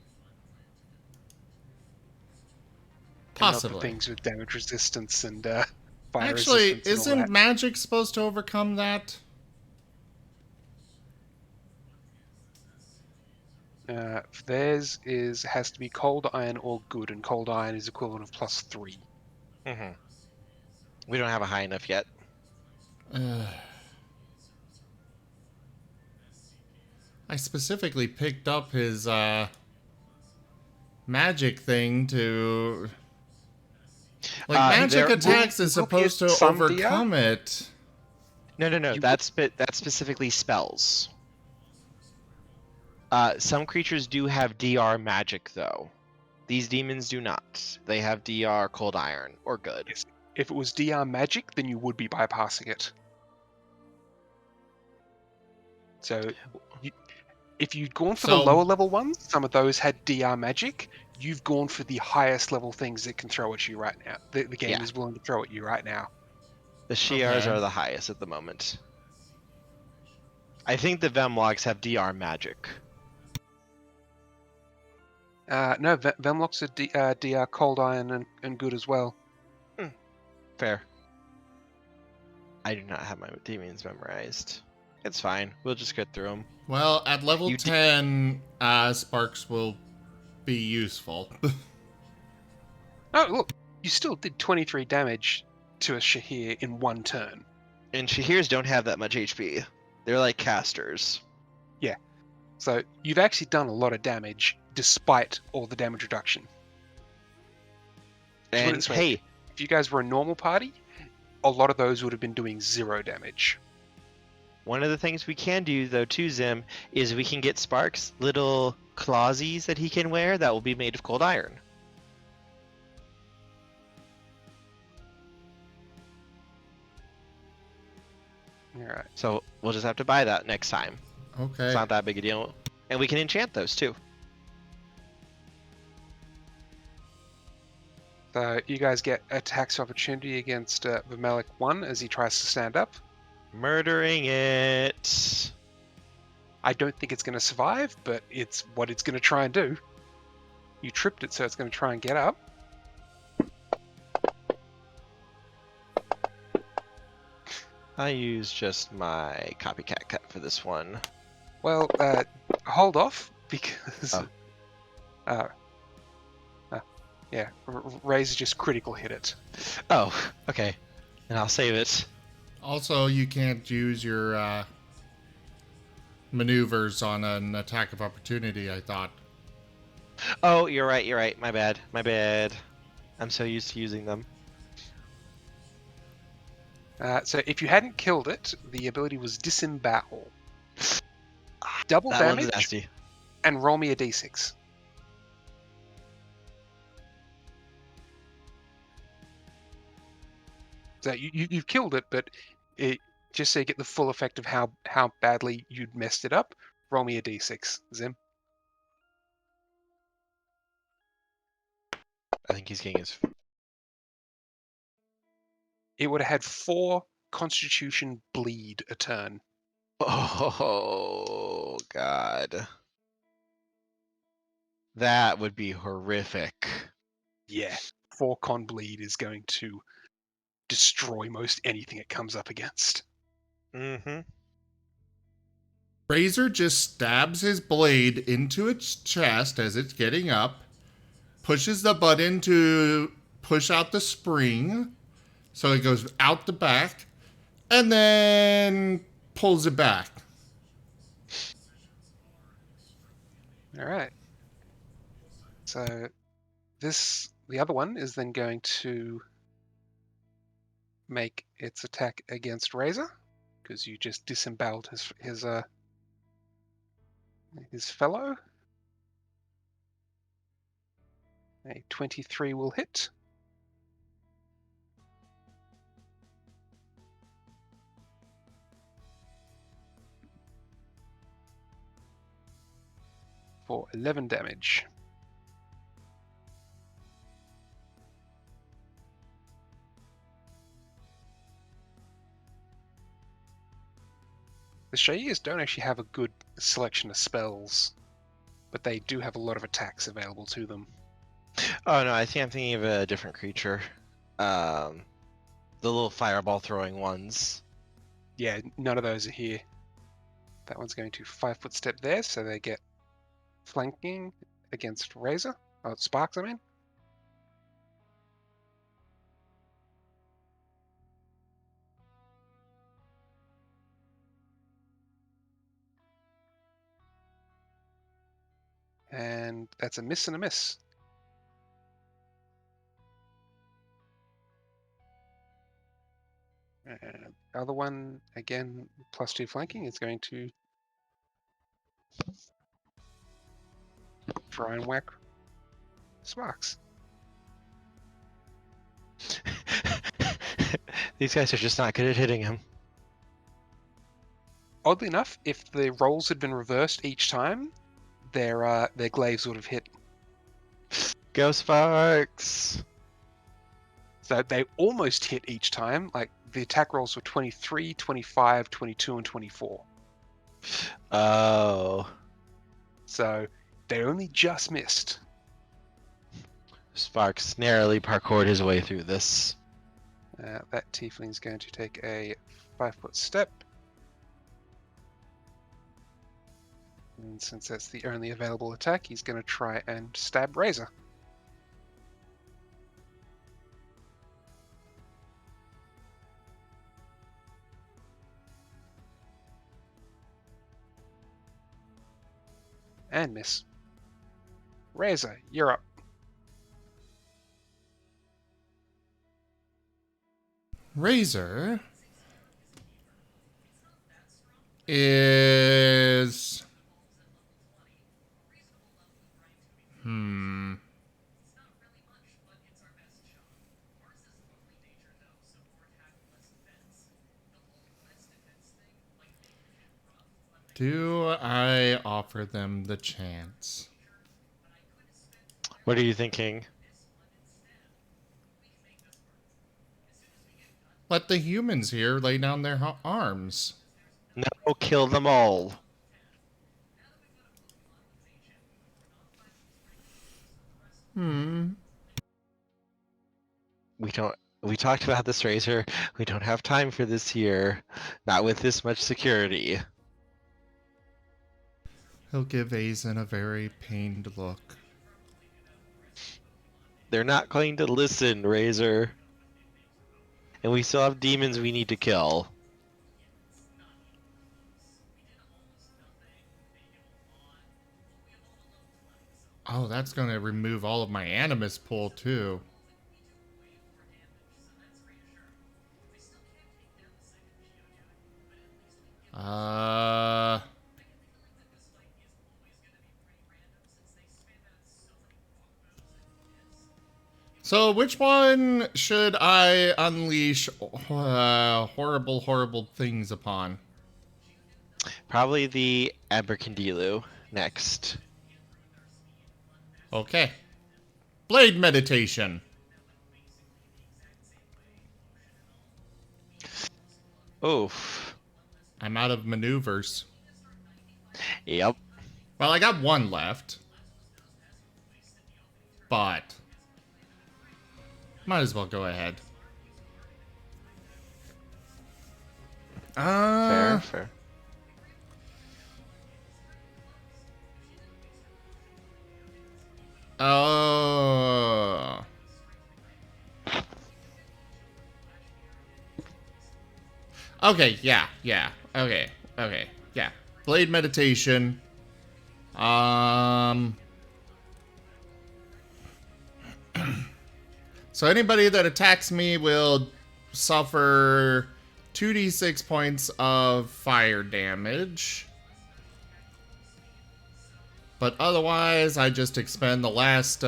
E: not the
A: Possibly.
E: things with damage resistance and fire
A: Actually,
E: resistance and all
A: isn't
E: that.
A: magic supposed to overcome that?
E: Theirs has to be cold iron or good, and cold iron is equivalent of +3.
B: Mm-hmm. We don't have a high enough yet.
A: I specifically picked up his magic thing to... Like, magic
B: there-
A: attacks is
E: look at
A: supposed to
E: some
A: overcome it.
B: No.
E: You-
B: That's specifically spells. Some creatures do have DR magic, though. These demons do not. They have DR cold iron or good.
E: Yes. If it was DR magic, then you would be bypassing it. So, if you'd gone for the
A: So-
E: lower level ones, some of those had DR magic. You've gone for the highest level things that can throw at you right now. The game
B: Yeah.
E: is willing to throw at you right now.
B: The Shi'ars
A: Okay.
B: are the highest at the moment. I think the Vemlogs have DR magic.
E: No, Vemlocks are DR cold iron and good as well.
B: Fair. I do not have my demons memorized. It's fine. We'll just get through them.
A: Well, at level
B: You
A: 10, Sparks will be useful.
E: Oh, look, you still did 23 damage to a Shahir in one turn.
B: And Shahirs don't have that much HP. They're like casters.
E: So you've actually done a lot of damage despite all the damage reduction. Put it
B: And
E: this way,
B: hey,
E: if you guys were a normal party, a lot of those would have been doing 0 damage.
B: one of the things we can do though too, Zim, is we can get Sparks little clawsies that he can wear that will be made of cold iron.
E: Alright.
B: So we'll just have to buy that next time.
A: Okay.
B: It's not that big a deal. And we can enchant those too.
E: So you guys get attacks of opportunity against Vimelic 1 as he tries to stand up.
B: Murdering it.
E: I don't think it's going to survive, but it's what it's going to try and do. You tripped it, so it's going to try and get up.
B: I use just my copycat cut for this one.
E: Well, hold off, because...
B: Oh.
E: Yeah, Raise just critical hit it.
B: Oh, okay. And I'll save it.
A: Also, you can't use your maneuvers on an attack of opportunity, I thought.
B: Oh, you're right. My bad. I'm so used to using them.
E: So if you hadn't killed it, the ability was Disembowel. Double
B: That one's
E: damage,
B: nasty.
E: and roll me a d6. So you've killed it, but just so you get the full effect of how badly you'd messed it up, roll me a d6, Zim.
B: I think he's getting his...
E: It would have had 4 Constitution bleed a turn.
B: Oh, God. That would be horrific.
E: Yeah, 4 con bleed is going to destroy most anything it comes up against.
B: Mm-hmm.
A: Razor just stabs his blade into its chest as it's getting up, pushes the button to push out the spring, so it goes out the back, and then pulls it back.
E: All right. So the other one is then going to make its attack against Razor, because you just disemboweled his fellow. A 23 will hit. For 11 damage. The Shayas don't actually have a good selection of spells, but they do have a lot of attacks available to them.
B: Oh no, I think I'm thinking of a different creature. The little fireball throwing ones.
E: Yeah, none of those are here. That one's going to 5-foot step there, so they get flanking against Razor. Oh, Sparks, I mean. And that's a miss and a miss. And the other one, again, +2 flanking, is going to try and whack Sparks.
B: These guys are just not good at hitting him.
E: Oddly enough, if the rolls had been reversed each time, their glaives would have hit.
B: Go Sparks!
E: So they almost hit each time. Like, the attack rolls were 23, 25, 22, and 24.
B: Oh.
E: So they only just missed.
B: Sparks narrowly parkoured his way through this.
E: That tiefling is going to take a 5-foot step. And since that's the only available attack, he's going to try and stab Razor. And miss. Razor, you're up.
A: Razor is... Do I offer them the chance?
B: What are you thinking?
A: Let the humans here lay down their arms.
B: No, kill them all. We talked about this, Razor. We don't have time for this here. Not with this much security.
A: He'll give Azen a very pained look.
B: They're not going to listen, Razor. And we still have demons we need to kill.
A: Oh, that's going to remove all of my animus pool, too. So which one should I unleash horrible, horrible things upon?
B: Probably the Abercandilu next.
A: Okay. Blade meditation.
B: Oof.
A: I'm out of maneuvers.
B: Yep.
A: Well, I got one left. But might as well go ahead.
B: Fair.
A: Oh. Okay, yeah. Okay, yeah. Blade meditation. So anybody that attacks me will suffer 2d6 points of fire damage. But otherwise, I just expend the last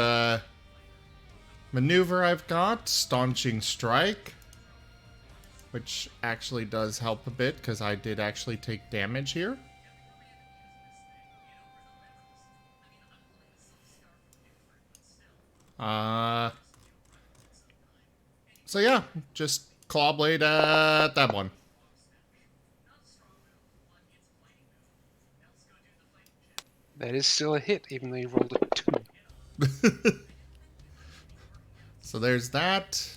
A: maneuver I've got, Staunching Strike. Which actually does help a bit, because I did actually take damage here. So yeah, just Claw Blade at that one.
E: That is still a hit, even though you rolled a 2.
A: So there's that.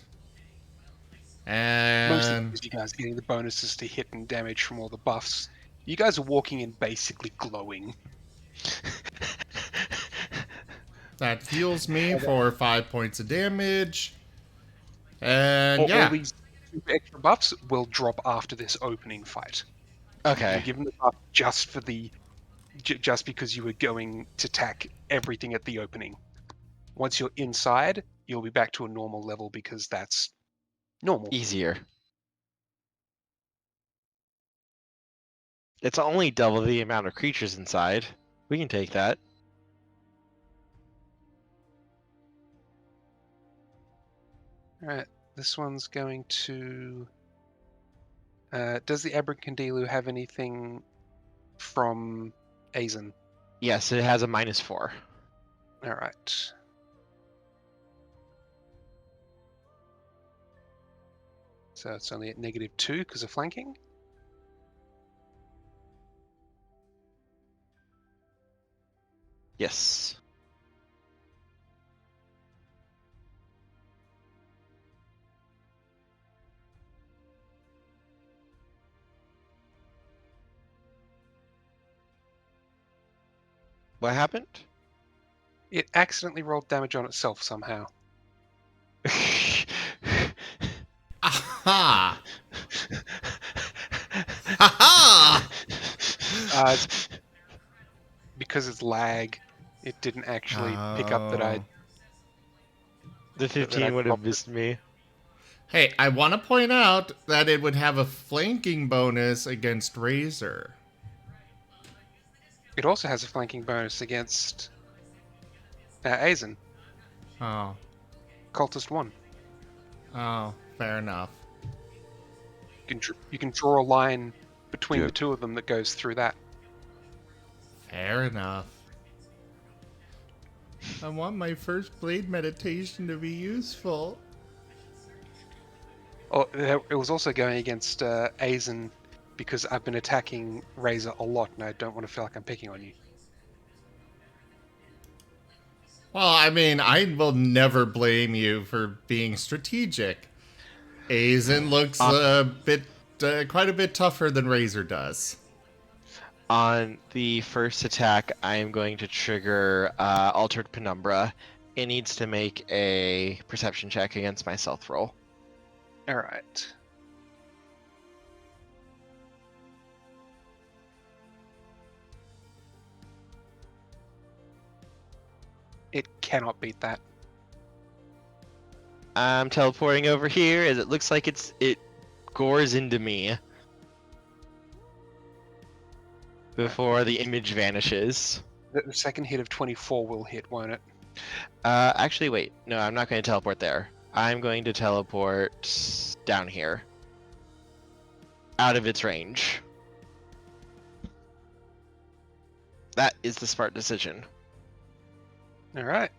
E: Mostly
A: And
E: because you guys are getting the bonuses to hit and damage from all the buffs. You guys are walking in basically glowing.
A: that heals me for 5 points of damage. And
E: All
A: yeah.
E: these extra buffs will drop after this opening fight.
B: Okay.
E: You're given the buff just for just because you were going to attack everything at the opening. Once you're inside, you'll be back to a normal level because that's normal.
B: Easier. It's only double the amount of creatures inside. We can take that.
E: Alright, this one's going to... does the Abracadabra have anything from Azen?
B: Yes, it has a -4.
E: Alright. So it's only at -2 because of flanking.
B: Yes. What happened?
E: It accidentally rolled damage on itself somehow.
A: Aha! Ha
E: Because it's lag, it didn't actually pick up that I...
B: The 15 would have missed me.
A: Hey, I want to point out that it would have a flanking bonus against Razor.
E: It also has a flanking bonus against Azen.
A: Oh.
E: Cultist 1.
A: Oh, fair enough.
E: You can draw a line between
D: Yeah.
E: the two of them that goes through that.
A: Fair enough. I want my first blade meditation to be useful.
E: Oh, it was also going against Azen because I've been attacking Razor a lot and I don't want to feel like I'm picking on you.
A: Well, I mean, I will never blame you for being strategic. Azen looks quite a bit tougher than Razor does.
B: On the first attack, I am going to trigger Altered Penumbra. It needs to make a perception check against my stealth roll.
E: Alright. It cannot beat that.
B: I'm teleporting over here as it looks like it gores into me before the image vanishes.
E: The second hit of 24 will hit, won't it?
B: Actually, wait. No, I'm not going to teleport there. I'm going to teleport down here. Out of its range. That is the smart decision.
E: Alright.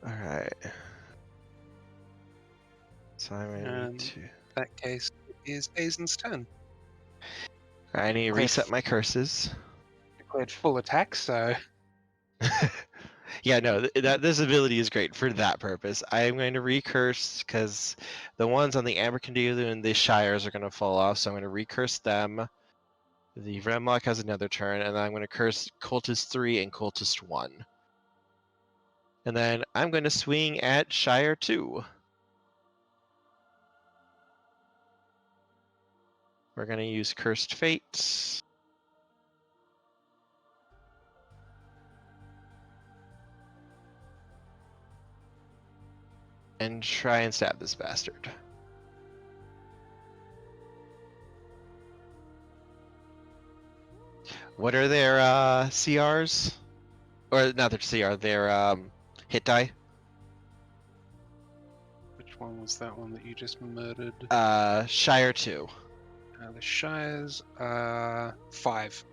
B: Alright. So I'm going to...
E: In that case, it is Azen's turn.
B: I need to reset my curses.
E: Declared full attack, so
B: Yeah, no, that this ability is great for that purpose. I am going to recurse because the ones on the Amber Condealu and the Shires are going to fall off, so I'm going to recurse them. The Remlock has another turn, and then I'm going to curse Cultist 3 and Cultist 1. And then I'm going to swing at Shire 2. We're going to use Cursed Fate. And try and stab this bastard. What are their CRs? Or not their CR, their hit die?
E: Which one was that one that you just murdered?
B: Shire 2.
E: The Shires, 5.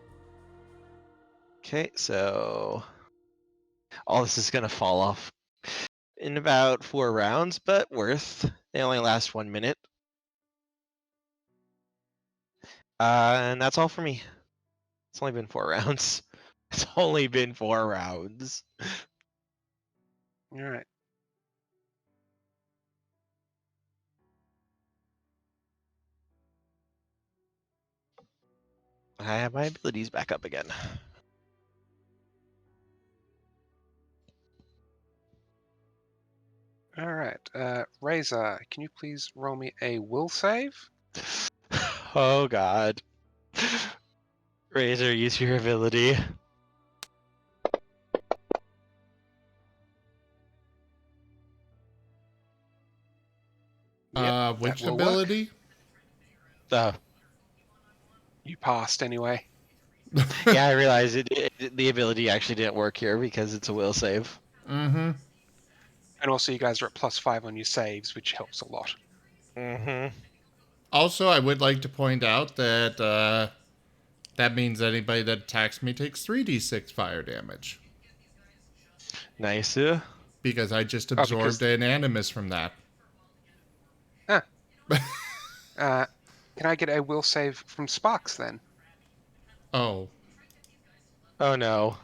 B: Okay, so all this is gonna fall off in about 4 rounds, but worth. They only last 1 minute. And that's all for me. It's only been 4 rounds. It's only been 4 rounds.
E: All right.
B: I have my abilities back up again.
E: All right. Razor, can you please roll me a will save?
B: Oh god. Razor, use your ability.
E: Yep,
A: Which
E: that will work.
A: ability?
B: Oh,
E: You passed anyway.
B: yeah, I realized the ability actually didn't work here because it's a will save.
A: Mm-hmm.
E: And also, you guys are at +5 on your saves, which helps a lot.
B: Mm-hmm.
A: Also, I would like to point out that that means anybody that attacks me takes 3d6 fire damage.
B: Nice.
A: Because I just
E: Oh, because-
A: absorbed an animus from that.
E: Can I get a will save from Sparks then?
A: Oh.
B: Oh no.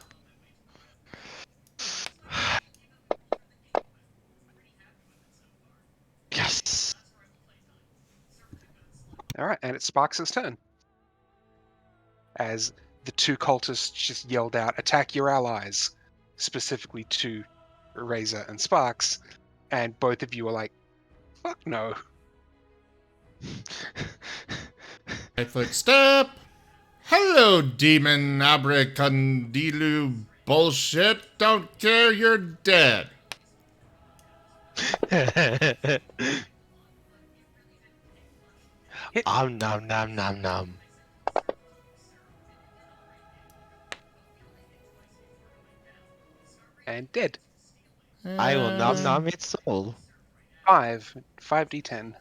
B: Yes.
E: All right, and it's Sparks' turn. As the two cultists just yelled out, "Attack your allies!" specifically to Razor and Sparks, and both of you are like, "Fuck no!"
A: 5-foot step. Hello, demon abracandilu bullshit. Don't care, you're dead.
B: Nom nom nom nom nom.
E: And dead.
B: I will nom
A: And-
B: nom its soul.
E: 5d10.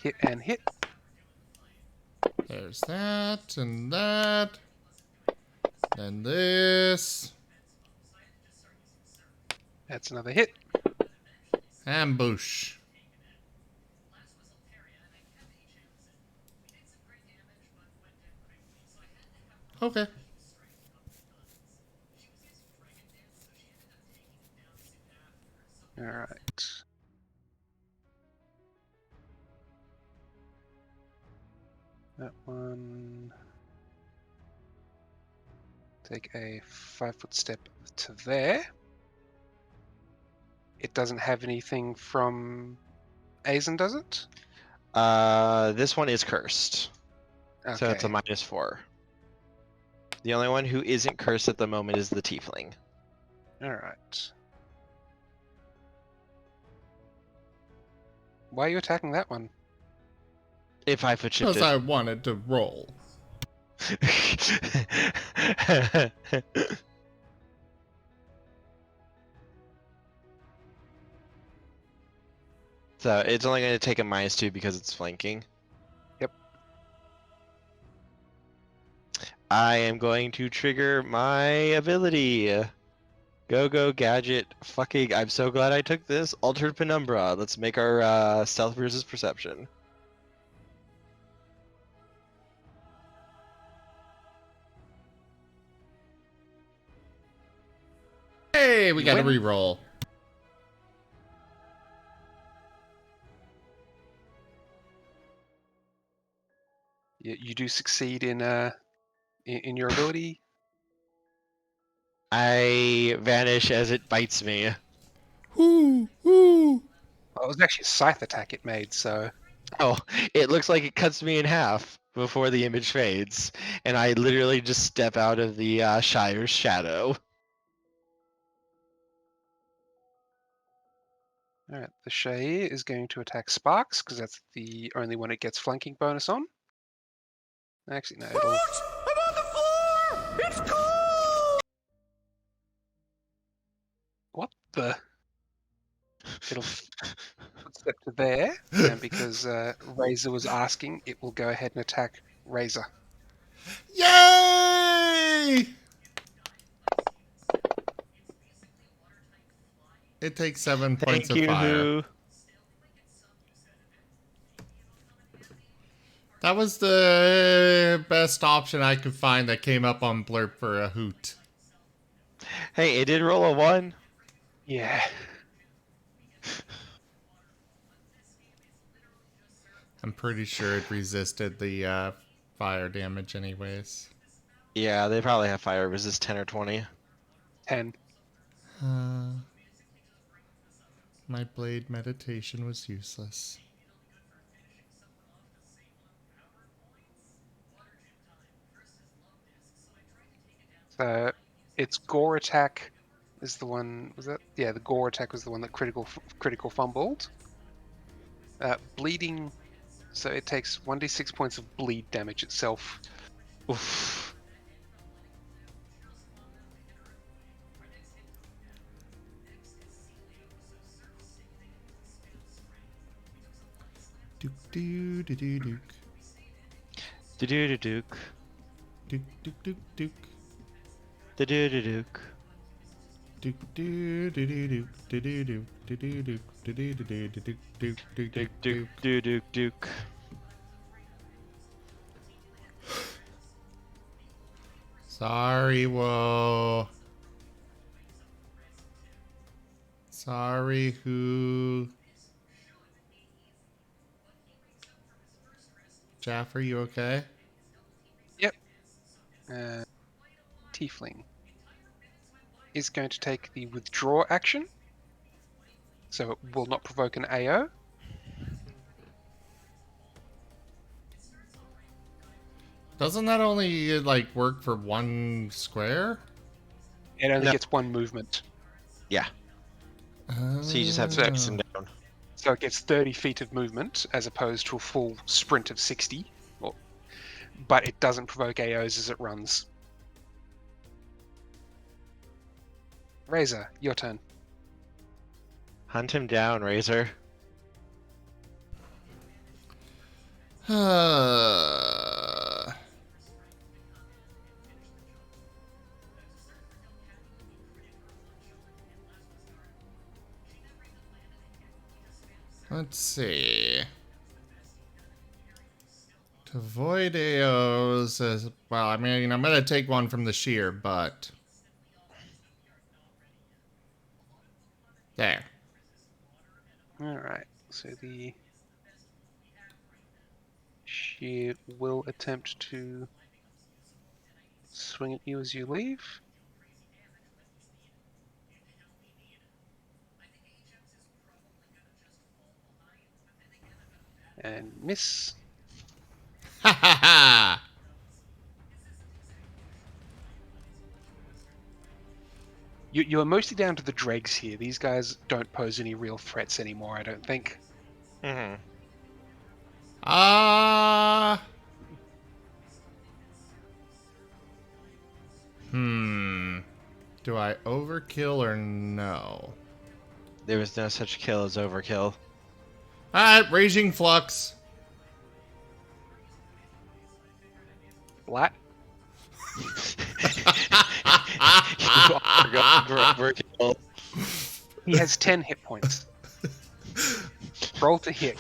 E: Hit and hit.
A: There's that and that. Then this.
E: That's another hit.
A: Ambush. Okay.
E: All right. That one. Take a 5-foot step to there. It doesn't have anything from Azen, does it?
B: This one is cursed,
E: Okay.
B: so it's a -4. The only one who isn't cursed at the moment is the tiefling.
E: All right. Why are you attacking that one?
B: If 5-foot
A: Because
B: shifted.
A: I wanted to roll.
B: So it's only going to take a -2 because it's flanking.
E: Yep.
B: I am going to trigger my ability. Go gadget. Fucking, I'm so glad I took this. Altered Penumbra. Let's make our stealth versus perception.
A: Hey, we got to
E: win.
A: re-roll.
E: You do succeed in your ability.
B: I vanish as it bites me.
A: Whoo, whoo.
E: Well, it was actually a scythe attack it made, so
B: Oh, it looks like it cuts me in half before the image fades, and I literally just step out of the Shire's shadow.
E: alright. The Shair is going to attack Sparks because that's the only one it gets flanking bonus on. Actually, no. It'll...
G: I'm on the floor! It's cool!
E: What the? It'll step to there, and because Razor was asking, it will go ahead and attack Razor.
A: Yay! It takes 7 points
B: Thank
A: of
B: you,
A: fire.
B: Who.
A: That was the best option I could find that came up on Blurb for a hoot.
B: Hey, it did roll a 1.
E: Yeah.
A: I'm pretty sure it resisted the fire damage anyways.
B: Yeah, they probably have fire resist 10 or 20.
E: 10.
A: My blade meditation was useless.
E: So its gore attack is the one. Was that? Yeah, the gore attack was the one that critical fumbled. Bleeding. So it takes 1d6 points of bleed damage itself.
B: Oof.
A: Duke doo doo doo duke.
B: Do-do-do-duke.
A: Duke duke duke duke.
B: Do-do-do-duke.
A: Duke doo doo doo duke doo doo doo doo doo duke doo doo doo doo doo duke duke duke
B: Duke,
A: duke
B: duke, duke, duke, duke.
A: Sorry, whoa. Sorry, who? Jaff, are you okay?
E: Yep. Tiefling is going to take the withdraw action. So it will not provoke an AO.
A: Doesn't that only like work for one square?
E: It only
B: No.
E: gets one movement.
B: Yeah, so you just have to
E: So-
B: chase him down.
E: So it gets 30 feet of movement as opposed to a full sprint of 60. But it doesn't provoke AOs as it runs. Razor, your turn.
B: Hunt him down, Razor.
A: Let's see. To avoid AOs, as well, I mean, I'm gonna take one from the shear, but there.
E: Alright, so the shear will attempt to swing at you as you leave. And miss.
A: Ha ha ha!
E: You're mostly down to the dregs here. These guys don't pose any real threats anymore, I don't think.
B: Mm-hmm.
A: Do I overkill or no?
B: There was no such kill as overkill.
A: Alright, Raging Flux.
E: Blat.
B: You are going for overkill.
E: He has 10 hit points. Roll to hit.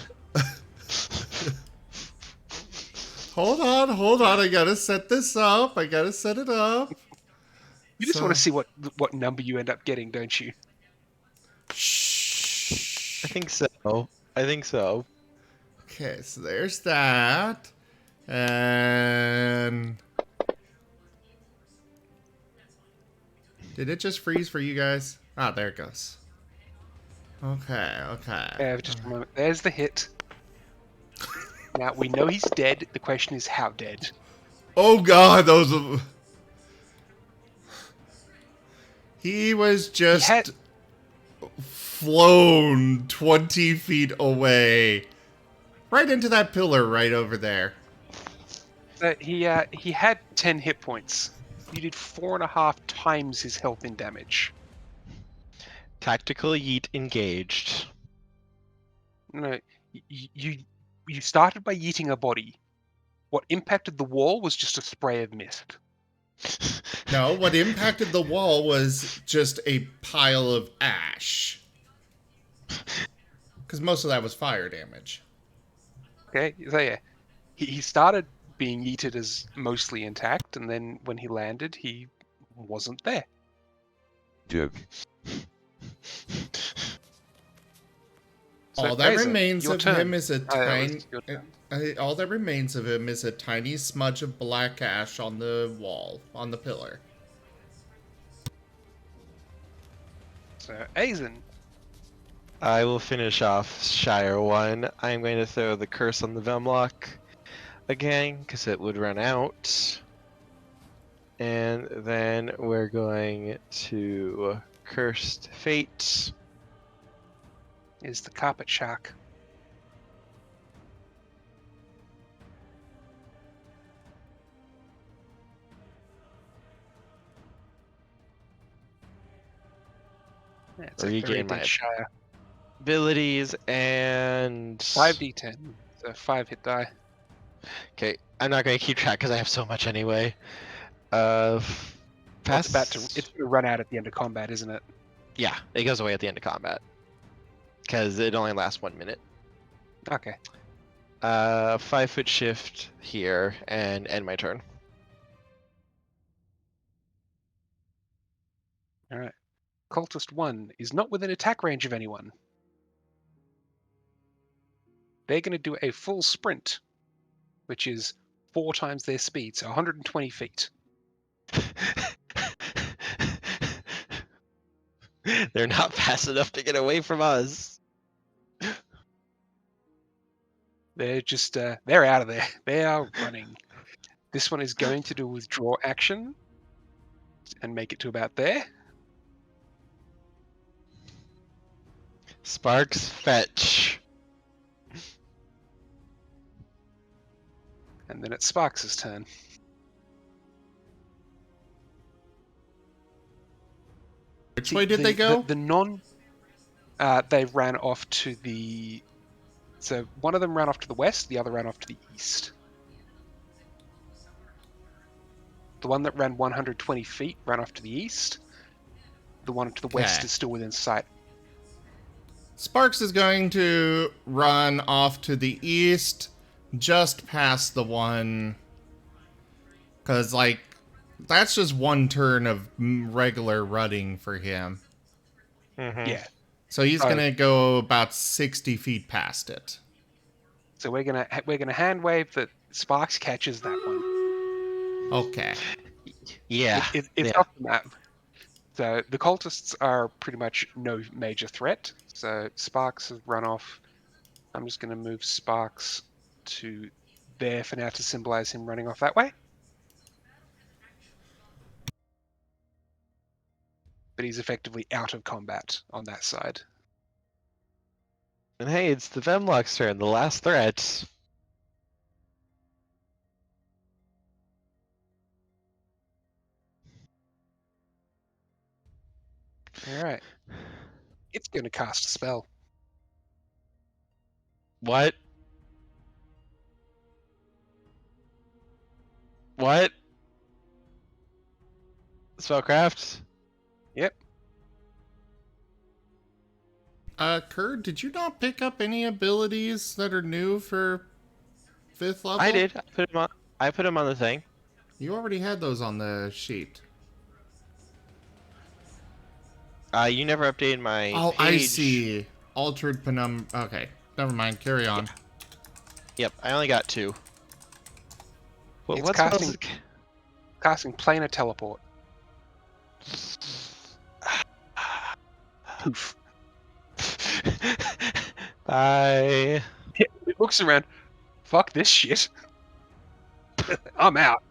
A: Hold on. I gotta set this up. I gotta set it up.
E: You just want to see what number you end up getting, don't you?
B: I think so. I think so.
A: Okay, so there's that. And did it just freeze for you guys? Ah, there it goes. Okay, okay.
E: Just a moment. There's the hit. Now, we know he's dead. The question is how dead.
A: Oh god, those are... He was just flown 20 feet away. Right into that pillar right over there.
E: He had 10 hit points. You did 4.5 times his health in damage.
B: Tactical yeet engaged.
E: No, you started by yeeting a body. What impacted the wall was just a spray of mist.
A: No, what impacted the wall was just a pile of ash. Because most of that was fire damage.
E: Okay, so yeah, he started being yeeted as mostly intact, and then when he landed, he wasn't there.
D: Joke.
E: So,
A: All that
E: Razor,
A: remains
E: your
A: of
E: turn.
A: him is a tiny.
E: was your turn.
A: All that remains of him is a tiny smudge of black ash on the wall, on the pillar.
E: So, Aizen,
B: I will finish off Shire 1. I'm going to throw the curse on the Vemlock again, because it would run out. And then we're going to Cursed Fate.
E: is the carpet shark. That's a very
B: Regain
E: dead
B: my
E: Shire.
B: abilities and
E: 5d10. So 5 hit die.
B: Okay, I'm not going to keep track because I have so much anyway.
E: Well,
B: Pass.
E: it's going to run out at the end of combat, isn't it?
B: Yeah, it goes away at the end of combat because it only lasts 1 minute.
E: Okay.
B: 5-foot shift here and end my turn.
E: All right. Cultist 1 is not within attack range of anyone. They're going to do a full sprint, which is 4 times their speed, so 120 feet.
B: They're not fast enough to get away from us.
E: They're just, they're out of there. They are running. This one is going to do a withdraw action and make it to about there.
B: Sparks fetch.
E: And then it's Sparks' turn.
A: Which way did they go?
E: They ran off to the... So one of them ran off to the west, the other ran off to the east. The one that ran 120 feet ran off to the east. The one to the west is still within sight.
A: Sparks is going to run off to the east, just past the one. Because, like, that's just one turn of regular running for him.
B: Mm-hmm.
E: Yeah.
A: So he's going to go about 60 feet past it.
E: So we're gonna hand wave that Sparks catches that one.
A: Okay.
B: Yeah.
E: It's off the map. So the cultists are pretty much no major threat. So Sparks has run off. I'm just gonna move Sparks to there for now to symbolize him running off that way. But he's effectively out of combat on that side.
B: And hey, it's the Vemlock's turn, the last threat.
E: Alright. It's gonna cast a spell.
B: What? What? Spellcraft?
E: Yep.
A: Kurd, did you not pick up any abilities that are new for 5th level?
B: I did. I put him on the thing.
A: You already had those on the sheet.
B: You never updated my
A: Oh,
B: page.
A: I see. Altered penum. Okay, never mind. Carry on.
B: Yep, I only got 2. Well,
E: It's
B: what
E: casting-
B: spells?
E: Casting planar teleport. Poof.
B: Bye.
E: It looks around. Fuck this shit. I'm out.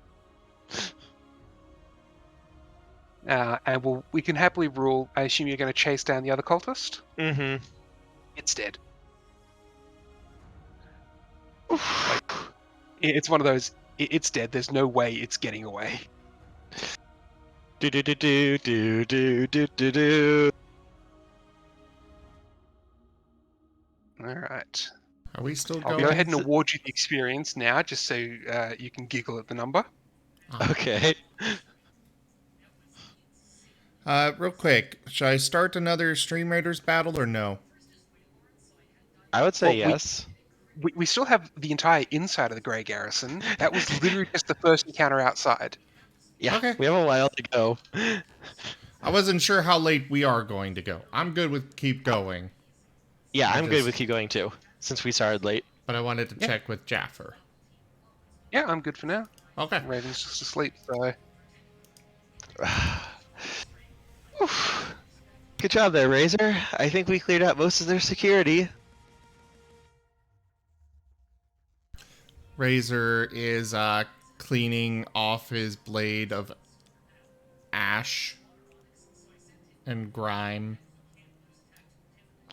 E: And we can happily rule. I assume you're going to chase down the other cultist.
B: Mm-hmm.
E: It's dead. It's one of those. It's dead. There's no way it's getting away.
B: Do do do do do do do do do.
E: All right.
A: Are we still
E: I'll
A: going?
E: go ahead and award you the experience now, just so you can giggle at the number.
B: Okay.
A: Real quick, should I start another Stream Raiders battle or no?
B: I would say
E: Well,
B: yes.
E: We still have the entire inside of the Grey Garrison. That was literally just the first encounter outside.
B: Yeah,
A: Okay.
B: we have a while to go.
A: I wasn't sure how late we are going to go. I'm good with keep going,
B: Yeah, I'm good
A: just-
B: with you going too, since we started late.
A: but I wanted to
E: Yeah.
A: check with Jaffer.
E: Yeah, I'm good for now.
A: Okay.
E: Raven's just asleep, so
B: Good job there, Razor. I think we cleared out most of their security.
A: Razor is cleaning off his blade of ash and grime.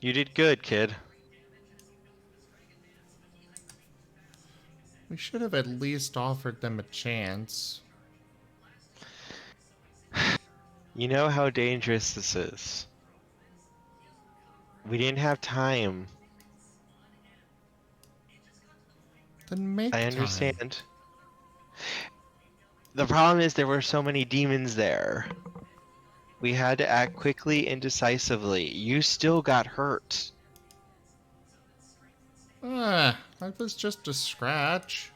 B: You did good, kid.
A: We should have at least offered them a chance.
B: You know how dangerous this is. We didn't have time.
A: Then make
B: I
A: time.
B: understand. The problem is there were so many demons there. We had to act quickly and decisively. You still got hurt.
A: That was just a scratch.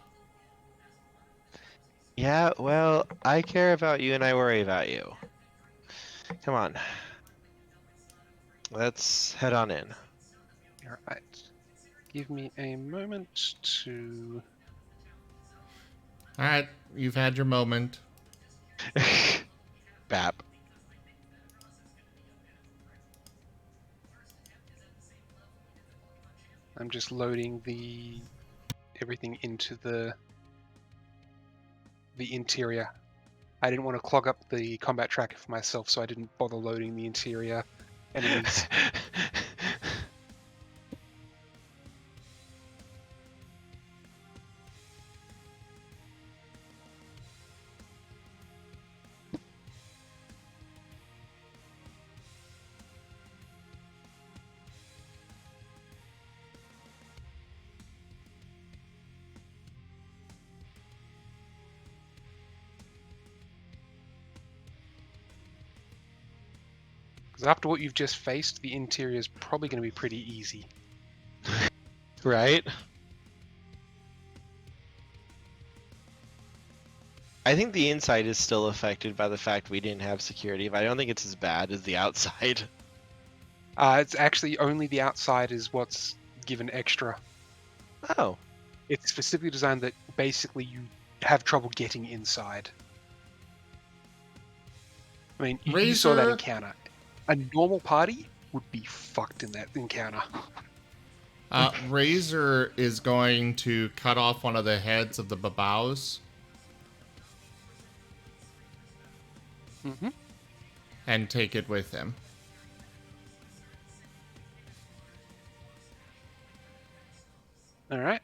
B: Yeah, well, I care about you and I worry about you. Come on. Let's head on in.
E: all right. Give me a moment to.
A: Alright, you've had your moment.
B: Bap.
E: I'm just loading everything into the interior. I didn't want to clog up the combat tracker for myself, so I didn't bother loading the interior enemies. Because after what you've just faced, the interior is probably going to be pretty easy.
B: Right? I think the inside is still affected by the fact we didn't have security, but I don't think it's as bad as the outside.
E: It's actually only the outside is what's given extra.
B: Oh.
E: It's specifically designed that basically you have trouble getting inside. I mean, you saw that
A: Razor.
E: encounter. A normal party would be fucked in that encounter.
A: Razor is going to cut off one of the heads of the babaus
E: Mm-hmm.
A: and take it with him.
E: All right.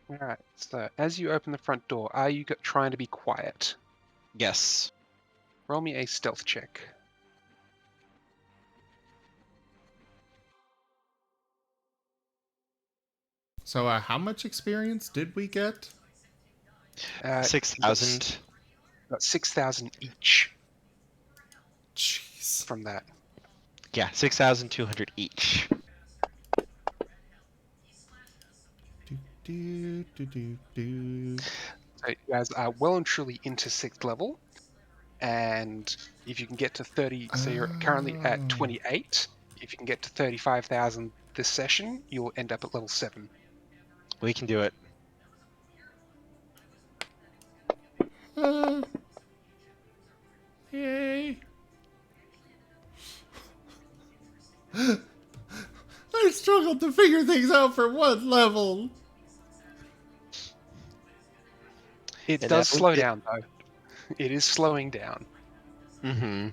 E: All right. So, as you open the front door, are you trying to be quiet?
B: Yes.
E: Roll me a stealth check.
A: So, how much experience did we get?
B: 6,000.
E: Got 6,000 each
A: Jeez.
E: from that.
B: Yeah, 6,200 each.
A: Do,
E: So you guys are well and truly into 6th level, and if you can get to 30, so you're currently at 28. If you can get to 35,000 this session, you'll end up at level 7.
B: We can do it.
A: Yay. I struggled to figure things out for one level.
E: It
B: And
E: does
B: that-
E: slow down, though. It is slowing down.
B: Mm-hmm.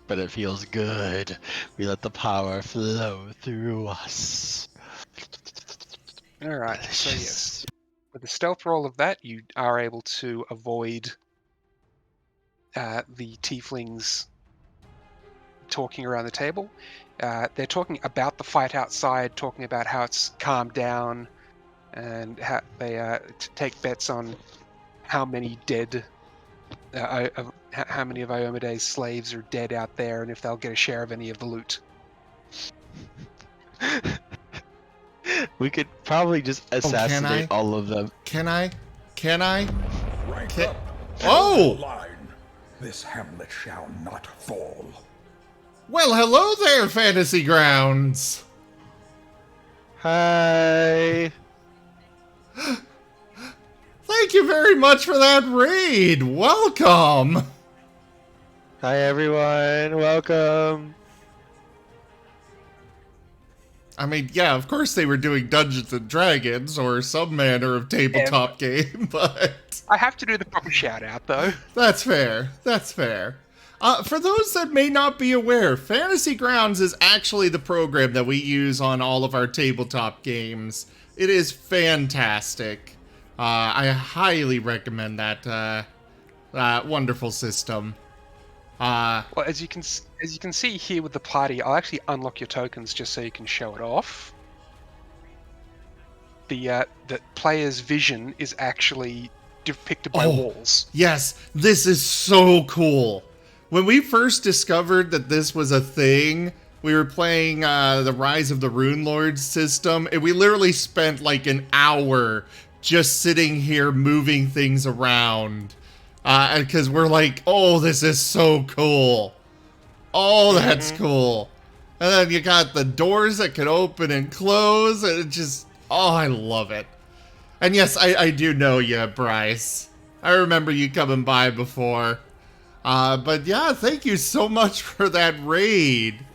B: But it feels good. We let the power flow through us.
E: Alright, so
B: Delicious.
E: yes. With the stealth roll of that, you are able to avoid the tieflings talking around the table. They're talking about the fight outside, talking about how it's calmed down, and how they take bets on how many dead, how many of Iomede's slaves are dead out there, and if they'll get a share of any of the loot.
B: We could probably just assassinate
A: I?
B: all of them.
A: Can I?
H: Rank
A: Ca-
H: up.
A: Oh!
H: Line. This hamlet shall not fall.
A: Well, hello there, Fantasy Grounds.
B: Hi.
A: Thank you very much for that raid. Welcome.
B: Hi everyone. Welcome.
A: I mean, yeah, of course they were doing Dungeons and Dragons or some manner of tabletop game, but
E: I have to do the proper shout out, though.
A: that's fair. That's fair. For those that may not be aware, Fantasy Grounds is actually the program that we use on all of our tabletop games. It is fantastic. I highly recommend that wonderful system.
E: Well, as you can see here with the party, I'll actually unlock your tokens just so you can show it off. The player's vision is actually depicted by walls.
A: Yes, this is so cool. When we first discovered that this was a thing, we were playing the Rise of the Rune Lords system, and we literally spent like an hour just sitting here moving things around. Because we're like, oh, this is so cool. Oh, that's cool. And then you got the doors that can open and close, and it just, oh, I love it. And yes, I do know you, Bryce. I remember you coming by before. But yeah, thank you so much for that raid.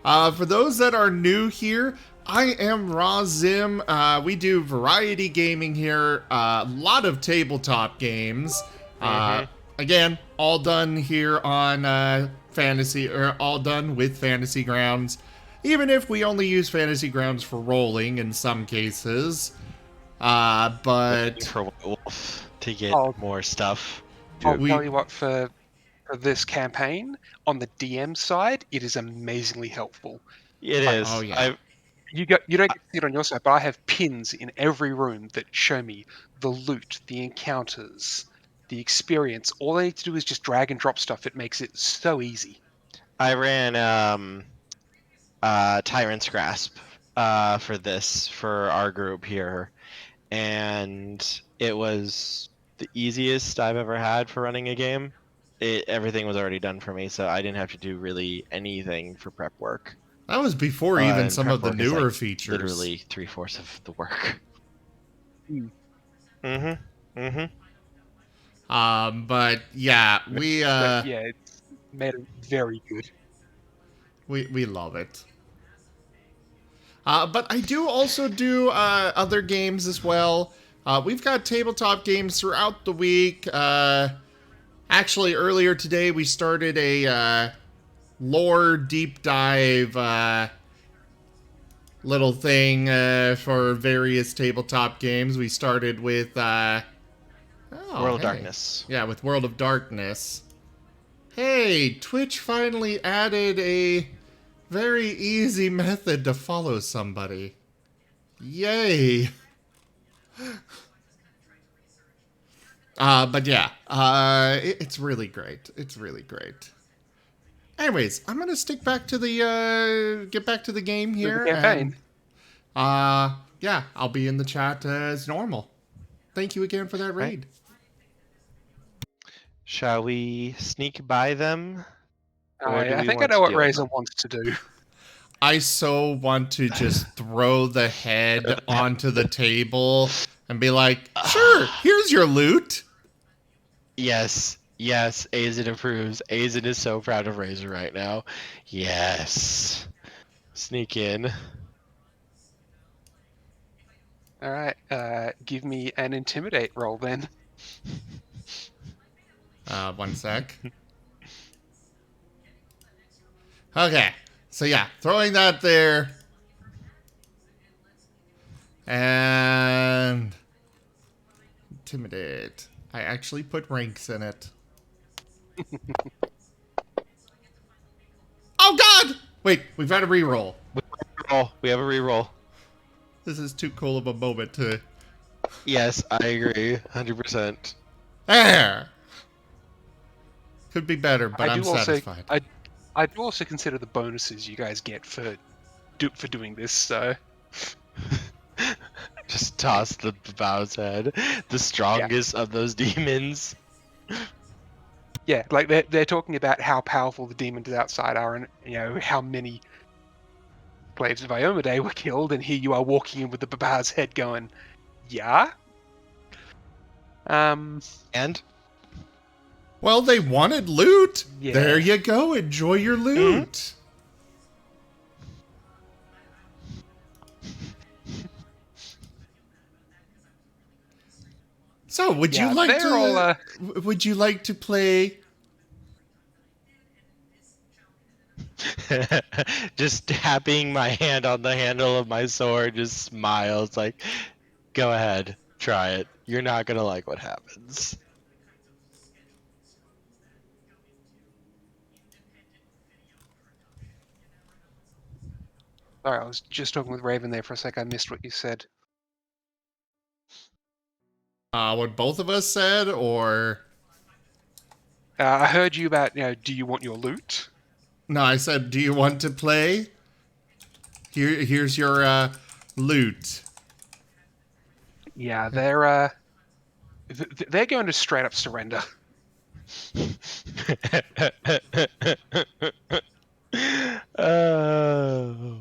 A: For those that are new here, I am Raw Zim. We do variety gaming here. A lot of tabletop games. Again, all done here on Fantasy, or all done with Fantasy Grounds. Even if we only use Fantasy Grounds for rolling in some cases. But
B: For Wolf to get
E: Oh.
B: more stuff.
E: I'll
A: we-
E: tell you what, for this campaign, on the DM side, it is amazingly helpful.
B: It is.
A: Oh, yeah.
E: You don't get to see it on your side, but I have pins in every room that show me the loot, the encounters, the experience. All I need to do is just drag and drop stuff. It makes it so easy.
B: I ran Tyrant's Grasp for our group here, and it was the easiest I've ever had for running a game. Everything was already done for me, so I didn't have to do really anything for prep work.
A: that was before even
B: And
A: some
B: prep
A: of the
B: work is,
A: newer
B: like,
A: features.
B: Literally 3/4 of the work.
E: Mm.
A: But yeah, we
E: But yeah, it's made it very good.
A: we love it. But I do also do other games as well. We've got tabletop games throughout the week. Actually, earlier today we started a lore deep dive little thing for various tabletop games. We started with
B: World of Darkness.
A: Yeah, with World of Darkness. Hey, Twitch finally added a very easy method to follow somebody. Yay! But yeah, it's really great. It's really great. Anyways, I'm gonna stick back to the get back to the game here.
E: campaign.
A: And, yeah, I'll be in the chat as normal. Thank you again for that raid.
B: Shall we sneak by them? Or do
E: I
B: we
E: think I
B: want
E: know
B: to
E: what
B: deal with
E: Razor
B: them?
E: wants to do.
A: I so want to just throw the head onto the table and be like, sure, here's your loot.
B: Yes, yes, Azen approves. Azen is so proud of Razor right now. Yes. Sneak in.
E: All right, give me an intimidate roll then.
A: 1 sec. Okay, so yeah, throwing that there. And intimidate. I actually put ranks in it. Oh god! Wait, we've got a reroll.
B: We have a reroll.
A: This is too cool of a moment to...
B: Yes, I agree. 100%.
A: There! Could be better, but
E: I
A: I'm
E: do also,
A: satisfied.
E: I do also consider the bonuses you guys get for doing this. So
B: Just toss the bow's head. The strongest of those demons.
E: yeah, like they're talking about how powerful the demons outside are, and how many slaves of Iomade were killed, and here you are walking in with the Baba's head, going, yeah.
B: And?
A: Well, they wanted loot.
E: Yeah.
A: There you go. Enjoy your loot. So, would you like
E: they're
A: to?
E: all,
A: Would you like to play?
B: Just tapping my hand on the handle of my sword, just smiles like, go ahead, try it. You're not gonna like what happens.
E: Sorry, I was just talking with Raven there for a sec. I missed what you said.
A: What both of us said, or
E: I heard you about, do you want your loot?
A: no? I said, do you want to play? Here's your loot.
E: Yeah, they're going to straight up surrender.
B: Oh.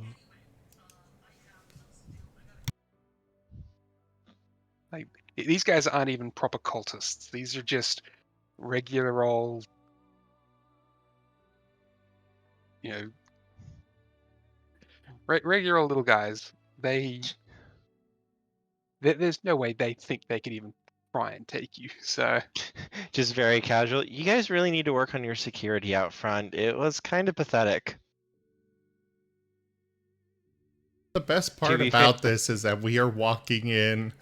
E: Like, these guys aren't even proper cultists. These are just regular old, regular old little guys. There's no way they think they could even try and take you. So
B: Just very casual. You guys really need to work on your security out front. It was kind of pathetic.
A: The best part
B: be
A: about
B: fair-
A: this is that we are walking in,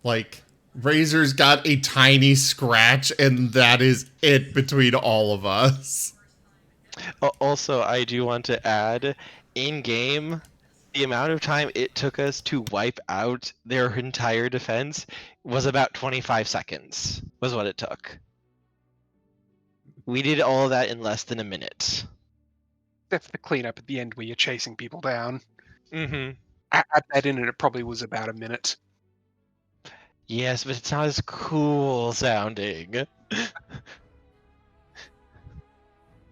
A: like, Razor's got a tiny scratch, and that is it between all of us.
B: Also, I do want to add, in-game, the amount of time it took us to wipe out their entire defense was about 25 seconds, was what it took. We did all of that in less than a minute.
E: except for the cleanup at the end where you're chasing people down.
B: Mm-hmm.
E: Add that in, and it probably was about a minute.
B: Yes, but it's not as cool sounding.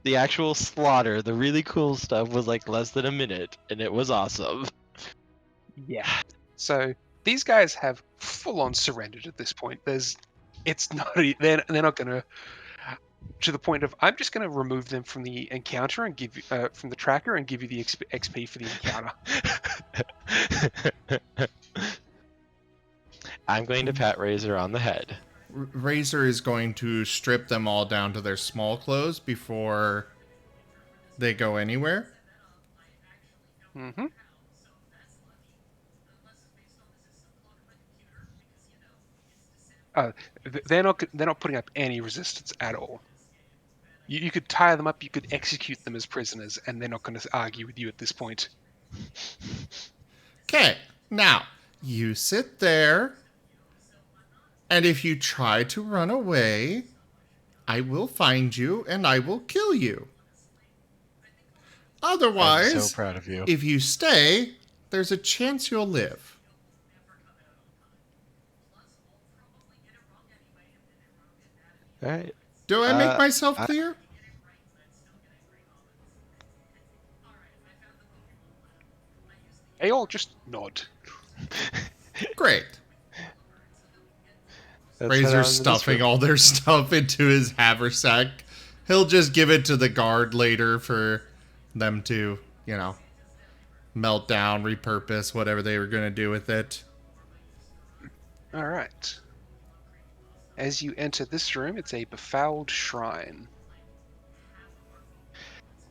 B: The actual slaughter, the really cool stuff, was like less than a minute, and it was awesome.
E: Yeah. So these guys have full-on surrendered at this point. It's not. They're not going to the point of, I'm just going to remove them from the encounter and give from the tracker and give you the XP for the encounter.
B: I'm going to pat Razor on the head.
A: Razor is going to strip them all down to their small clothes before they go anywhere.
E: Mm-hmm. They're not putting up any resistance at all. You could tie them up, you could execute them as prisoners, and they're not going to argue with you at this point.
A: Okay, now, you sit there, and if you try to run away, I will find you and I will kill you. Otherwise,
B: I'm so proud of you.
A: if you stay, there's a chance you'll live.
B: All right.
A: Do I make
B: Uh,
A: myself
B: I-
A: clear?
E: They all just nod.
A: Great.
B: Let's head
A: Razor's
B: on to this
A: stuffing
B: room.
A: all their stuff into his haversack. He'll just give it to the guard later for them to, melt down, repurpose, whatever they were going to do with it.
E: All right. As you enter this room, it's a befouled shrine.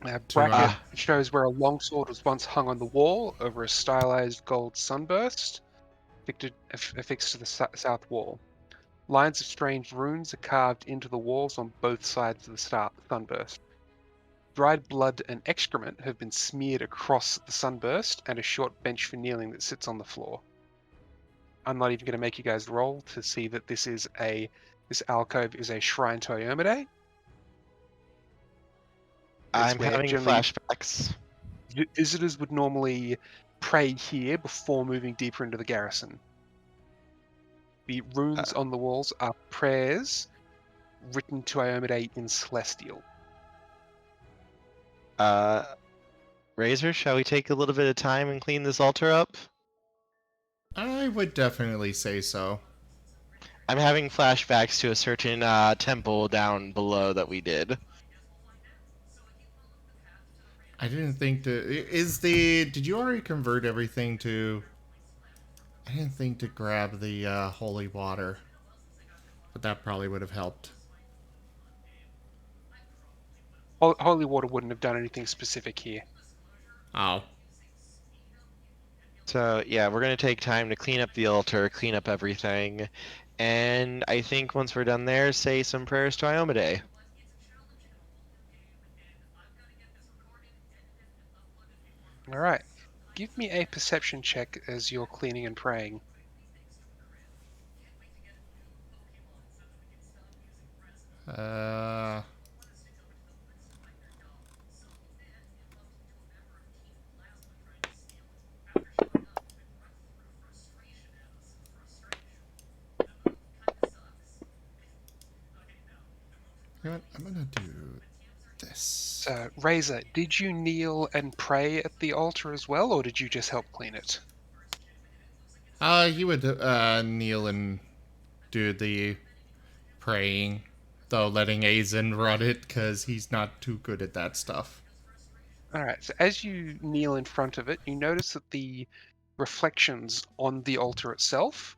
E: A bracket shows where a longsword was once hung on the wall over a stylized gold sunburst affixed to the south wall. Lines of strange runes are carved into the walls on both sides of the sunburst. Dried blood and excrement have been smeared across the sunburst and a short bench for kneeling that sits on the floor. I'm not even going to make you guys roll to see that this alcove is a shrine to Iomade.
B: I'm having flashbacks.
E: Visitors would normally pray here before moving deeper into the garrison. The runes on the walls are prayers written to Iomade in Celestial.
B: Razor, shall we take a little bit of time and clean this altar up?
A: I would definitely say so.
B: I'm having flashbacks to a certain temple down below that we did.
A: I didn't think to... Did you already convert everything to... I didn't think to grab the holy water. But that probably would have helped.
E: Holy water wouldn't have done anything specific here.
A: Oh.
B: So, yeah, we're going to take time to clean up the altar, clean up everything. And I think once we're done there, say some prayers to Iomade.
E: All right. Give me a perception check as you're cleaning and praying.
A: You know what? I'm gonna do this.
E: Razor, did you kneel and pray at the altar as well, or did you just help clean it?
A: He would kneel and do the praying, though letting Aizen run it because he's not too good at that stuff.
E: All right. So as you kneel in front of it, you notice that the reflections on the altar itself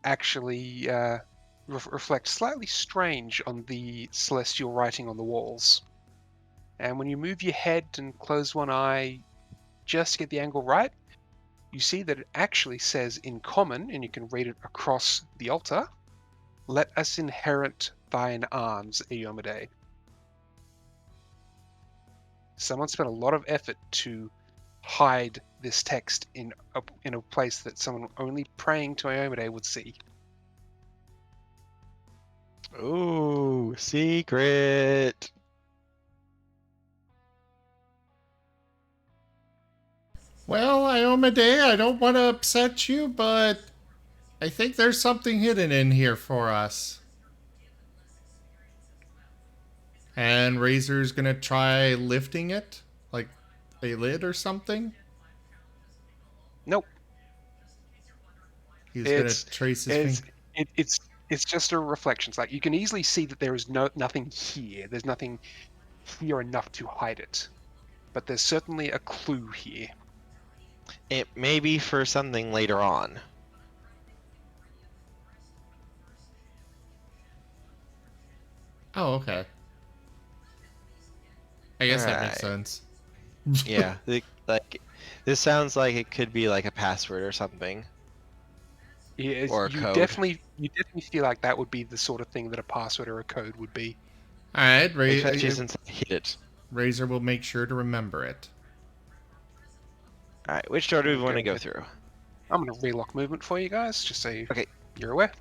E: actually reflect slightly strange on the celestial writing on the walls. And when you move your head and close one eye just to get the angle right, you see that it actually says in common, and you can read it across the altar, "Let us inherit thine arms, Iomade." Someone spent a lot of effort to hide this text in a place that someone only praying to Iomade would see.
B: Ooh, secret.
A: Well, Iomade, I don't want to upset you, but I think there's something hidden in here for us. And Razor's gonna try lifting it, like a lid or something.
E: Nope.
A: He's gonna trace his finger.
E: It's just a reflection. It's like you can easily see that there is nothing here. There's nothing here enough to hide it. But there's certainly a clue here.
B: It may be for something later on.
A: Oh, okay. I guess that makes
B: Alright.
A: sense.
B: Yeah, this sounds like it could be like a password or something.
E: Yeah,
B: Or a
E: you
B: code.
E: definitely feel like that would be the sort of thing that a password or a code would be.
A: Alright,
B: Especially since I hit it.
A: Razor will make sure to remember it.
B: Alright, which door do we want to
E: Okay,
B: go
E: good.
B: through?
E: I'm going to relock movement for you guys, just so
B: Okay.
E: you're aware.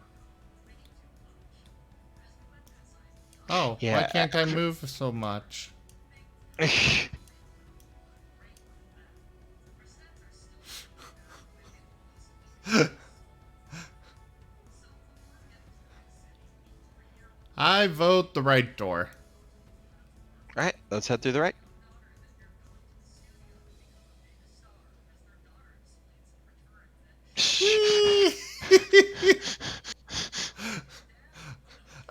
A: Oh, why
B: Yeah,
A: can't I move so much? I vote the right door.
B: Alright, let's head through the right.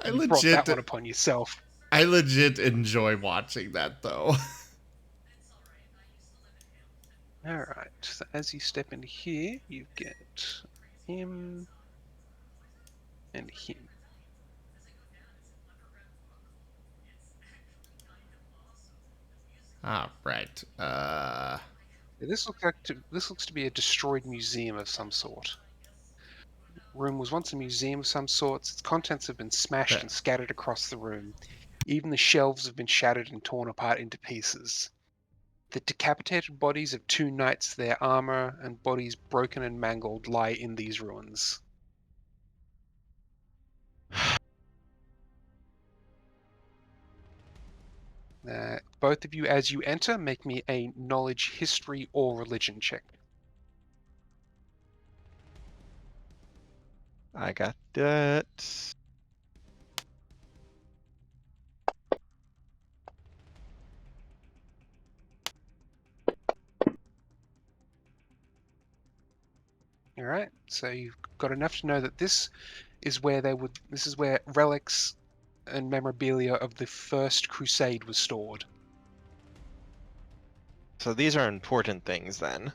E: You brought that one upon yourself.
A: I legit enjoy watching that though.
E: Alright, so as you step into here, you get him and him.
A: Right.
E: This looks to be a destroyed museum of some sort. Room was once a museum of some sorts. Its contents have been smashed and scattered across the room. Even the shelves have been shattered and torn apart into pieces. The decapitated bodies of 2 knights, their armor and bodies broken and mangled, lie in these ruins. Both of you, as you enter, make me a knowledge, history, or religion check.
B: I got that.
E: Alright, so you've got enough to know that this is where relics and memorabilia of the First Crusade was stored.
B: So these are important things then.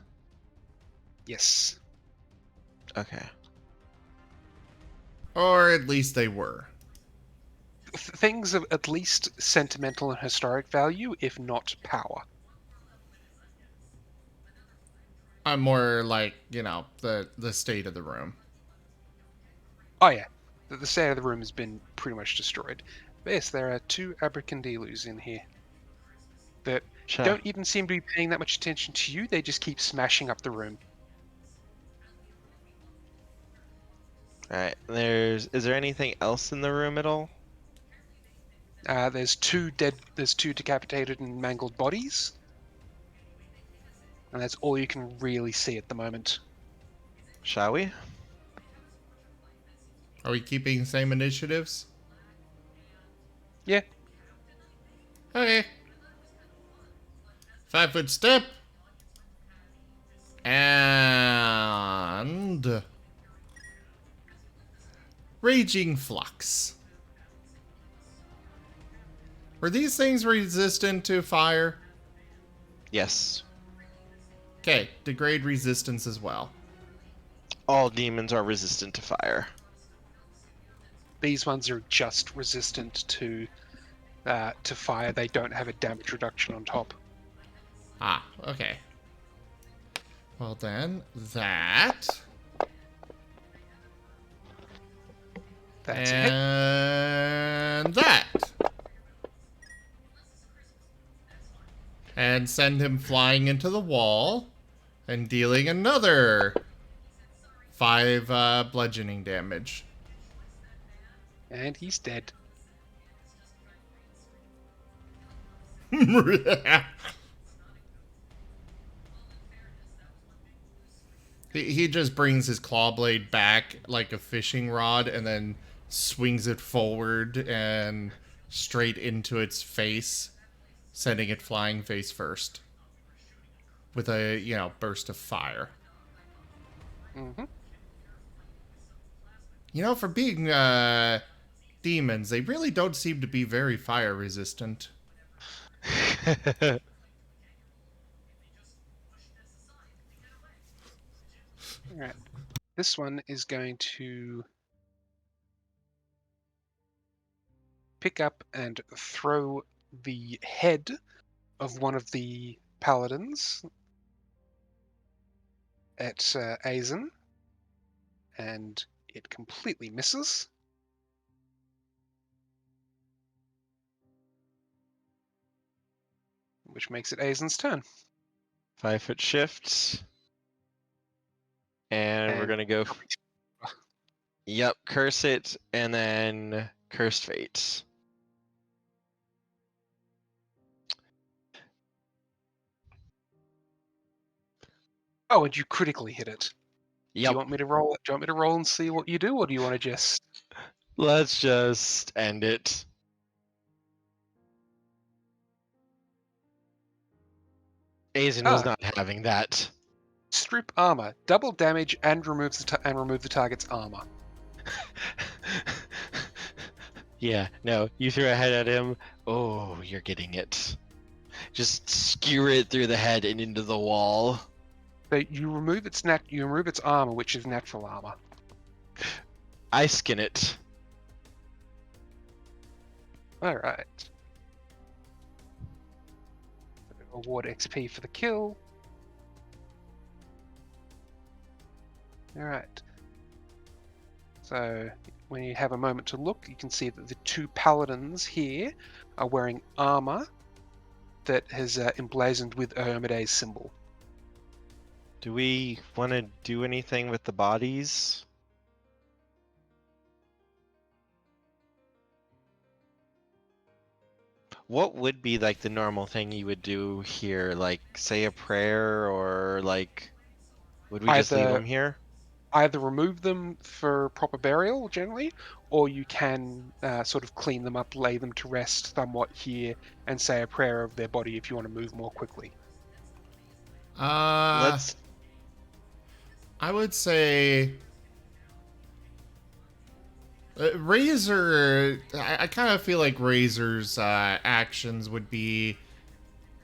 E: Yes.
B: Okay.
A: Or at least they were.
E: Things of at least sentimental and historic value, if not power.
A: I'm more like, the state of the room.
E: Oh yeah, the state of the room has been pretty much destroyed. But yes, there are 2 Abracandilus in here that don't even seem to be paying that much attention to you. They just keep smashing up the room.
B: Alright, is there anything else in the room at all?
E: There's 2 decapitated and mangled bodies, and that's all you can really see at the moment.
B: Shall we?
A: Are we keeping the same initiatives?
E: Yeah.
A: Okay. 5-foot step. And Raging Flux. Were these things resistant to fire?
B: Yes.
A: Okay, degrade resistance as well.
B: All demons are resistant to fire.
E: These ones are just resistant to fire. They don't have a damage reduction on top.
A: Okay. Well then, that.
E: That's it.
A: And that. And send him flying into the wall and dealing another 5 bludgeoning damage.
E: And he's dead.
A: He just brings his claw blade back like a fishing rod and then swings it forward and straight into its face, sending it flying face first with a, burst of fire.
E: Mm-hmm.
A: For being demons, they really don't seem to be very fire resistant.
E: Alright. This one is going to pick up and throw the head of one of the paladins at Aizen, and it completely misses. Which makes it Aizen's turn.
B: 5-foot shift. And we're gonna go. Yep, curse it, and then cursed fate.
E: Oh, and you critically hit it.
B: Yep.
E: Do you want me to roll? Do you want me to roll and see what you do, or do you want to just?
B: Let's just end it. Aizen was not having that.
E: Strip armor, double damage, and remove the target's armor.
B: Yeah, no, you threw a head at him. Oh, you're getting it. Just skewer it through the head and into the wall.
E: So you remove its armor, which is natural armor.
B: I skin it.
E: All right. Award XP for the kill. All right. So when you have a moment to look, you can see that the two paladins here are wearing armor that has emblazoned with Iomede's symbol.
B: Do we want to do anything with the bodies? What would be like the normal thing you would do here? Like say a prayer, or like would we just leave them here?
E: Either remove them for proper burial, generally, or you can sort of clean them up, lay them to rest somewhat here, and say a prayer of their body if you want to move more quickly.
B: Let's.
A: I would say Razor. I kind of feel like Razor's actions would be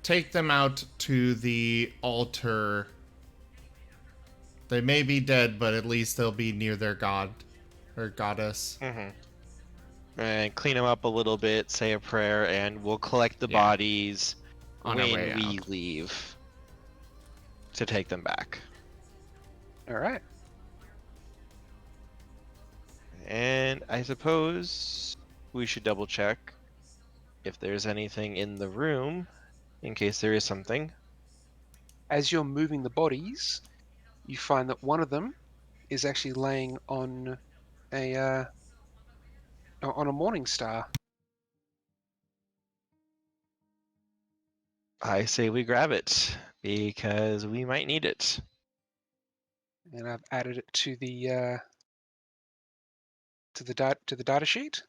A: take them out to the altar. They may be dead, but at least they'll be near their god or goddess.
B: Mm-hmm. And clean them up a little bit, say a prayer, and we'll collect the bodies
A: On our
B: when
A: way
B: we
A: out.
B: leave to take them back.
E: All right.
B: And I suppose we should double check if there's anything in the room, in case there is something.
E: As you're moving the bodies, you find that one of them is actually laying on a morning star.
B: I say we grab it, because we might need it.
E: And I've added it to the data sheet.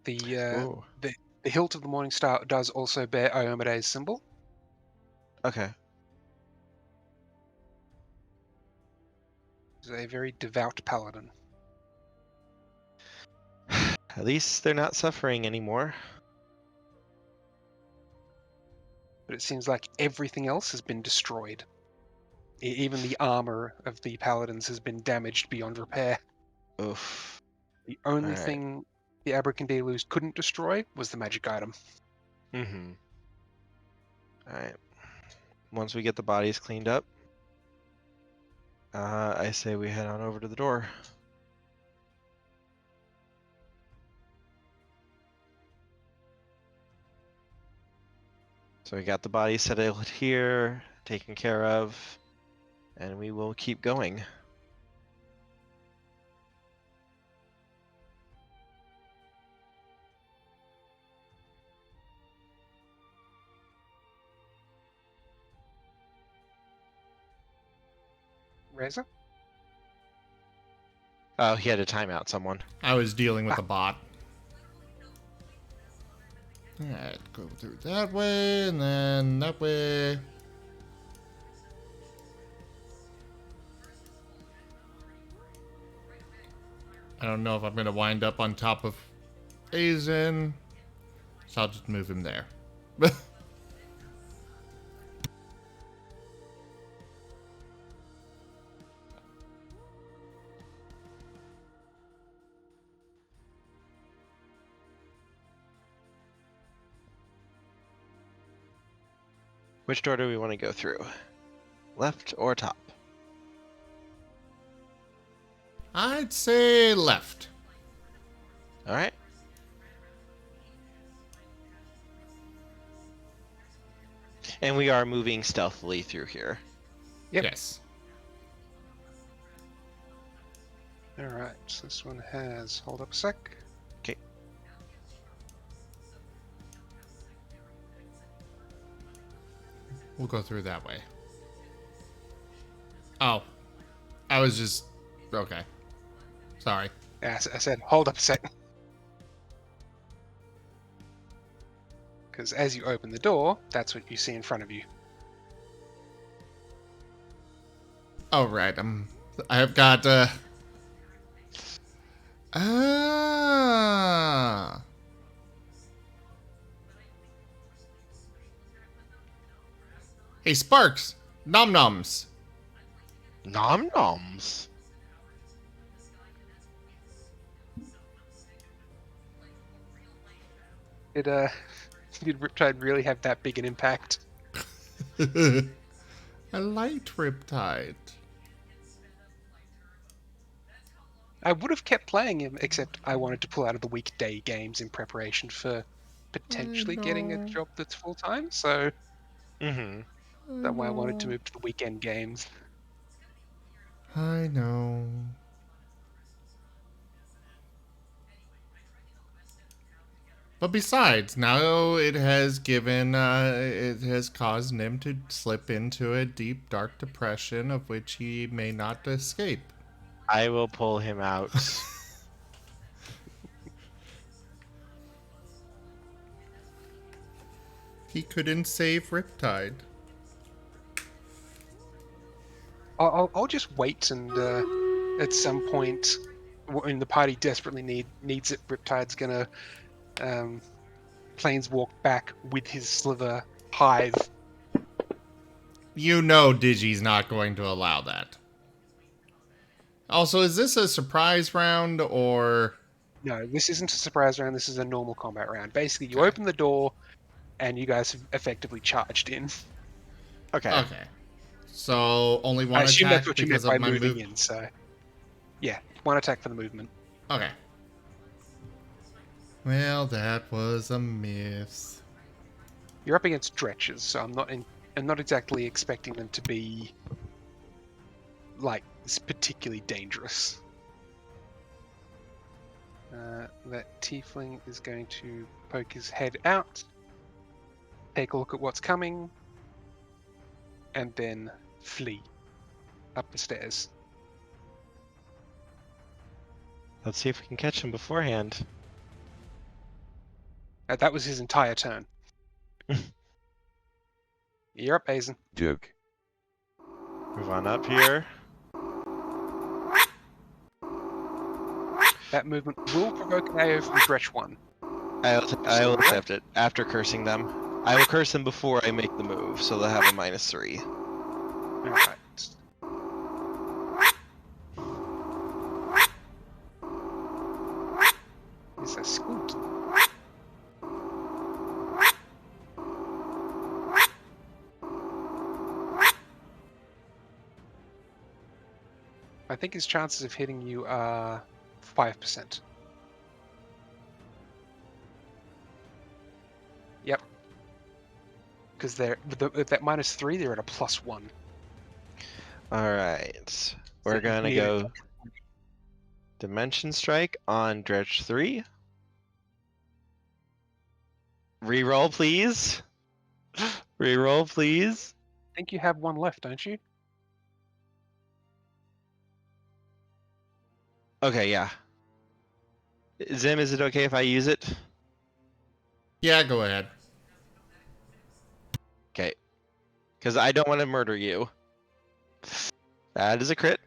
B: Ooh.
E: The hilt of the morning star does also bear Iomede's symbol.
B: Okay.
E: He's a very devout paladin.
B: At least they're not suffering anymore.
E: But it seems like everything else has been destroyed. Even the armor of the paladins has been damaged beyond repair.
B: Oof.
E: The only
B: Alright.
E: thing the Abracandilus couldn't destroy was the magic item.
B: Mm-hmm. Alright. Once we get the bodies cleaned up, I say we head on over to the door. So we got the bodies settled here, taken care of, and we will keep going.
E: Reza?
B: Oh, he had a timeout, someone.
A: I was dealing with a bot. Alright, go through that way, and then that way. I don't know if I'm going to wind up on top of Aizen, so I'll just move him there.
B: Which door do we want to go through? Left or top?
A: I'd say left.
B: Alright. And we are moving stealthily through here.
E: Yep.
A: Yes.
E: Alright, so this one has... Hold up a sec.
B: Okay.
A: We'll go through that way. Oh. I was just... Okay. Sorry.
E: Yeah, I said, hold up a second. Because as you open the door, that's what you see in front of you.
A: Oh, right. I've got, Ah. Hey, Sparks. Nom noms.
B: Nom noms.
E: Did Riptide really have that big an impact?
A: A light Riptide.
E: I would have kept playing him, except I wanted to pull out of the weekday games in preparation for potentially getting a
A: know.
E: job that's full time. So
B: Mm-hmm.
E: that's why I wanted to move to the weekend games.
A: I know. But besides, now it has it has caused Nim to slip into a deep, dark depression of which he may not escape.
B: I will pull him out.
A: He couldn't save Riptide.
E: I'll just wait, and at some point, when the party desperately needs it, Riptide's gonna planeswalk back with his Sliver Hive.
A: You know Digi's not going to allow that. Also, is this a surprise round or...
E: No, this isn't a surprise round. This is a normal combat round. Basically, you
A: Okay.
E: open the door, and you guys have effectively charged in.
B: Okay.
A: Okay. So, only
E: I
A: one
E: assume that's
A: attack
E: what you
A: because
E: meant by
A: of my
E: moving
A: move?
E: in. So, yeah, one attack for the movement.
A: Okay. Well, that was a miss.
E: You're up against dretches, so I'm not exactly expecting them to be like particularly dangerous. That tiefling is going to poke his head out, take a look at what's coming, and then flee up the stairs.
B: Let's see if we can catch him beforehand.
E: That was his entire turn. You're up, Hazen.
D: Duke.
B: Move on up here.
E: That movement will provoke an AO from Dretch 1.
B: I will accept it after cursing them. I will curse them before I make the move, so they'll have a -3.
E: Alright. Is a scoot. I think his chances of hitting you are 5%. Yep. Because they're with that -3, they're at a +1.
B: Alright. We're
E: you
B: gonna
E: need
B: go Dimension Strike on Dredge 3. Reroll, please. Reroll, please.
E: I think you have one left, don't you?
B: Okay, yeah. Zim, is it okay if I use it?
A: Yeah, go ahead.
B: Okay. Because I don't want to murder you. That is a crit.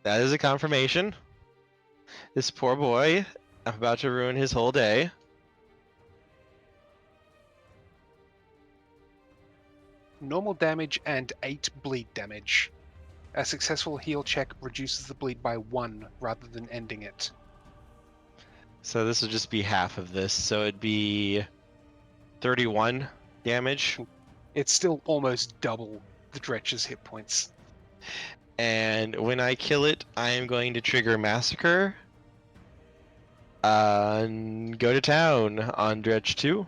B: That is a confirmation. This poor boy. I'm about to ruin his whole day.
E: Normal damage and 8 bleed damage. A successful heal check reduces the bleed by 1 rather than ending it.
B: So this would just be half of this. So it'd be 31 damage.
E: It's still almost double the Dretch's hit points.
B: And when I kill it, I am going to trigger Massacre. And go to town on Dredge 2.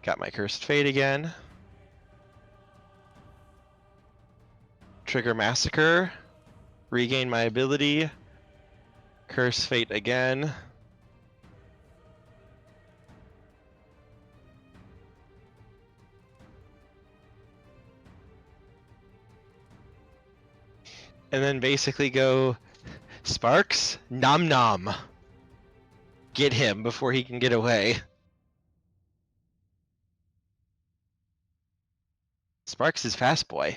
B: Got my Cursed Fate again. Trigger Massacre. Regain my ability. Curse Fate again. and then basically go, Sparks, nom nom. Get him before he can get away. Sparks is fast boy.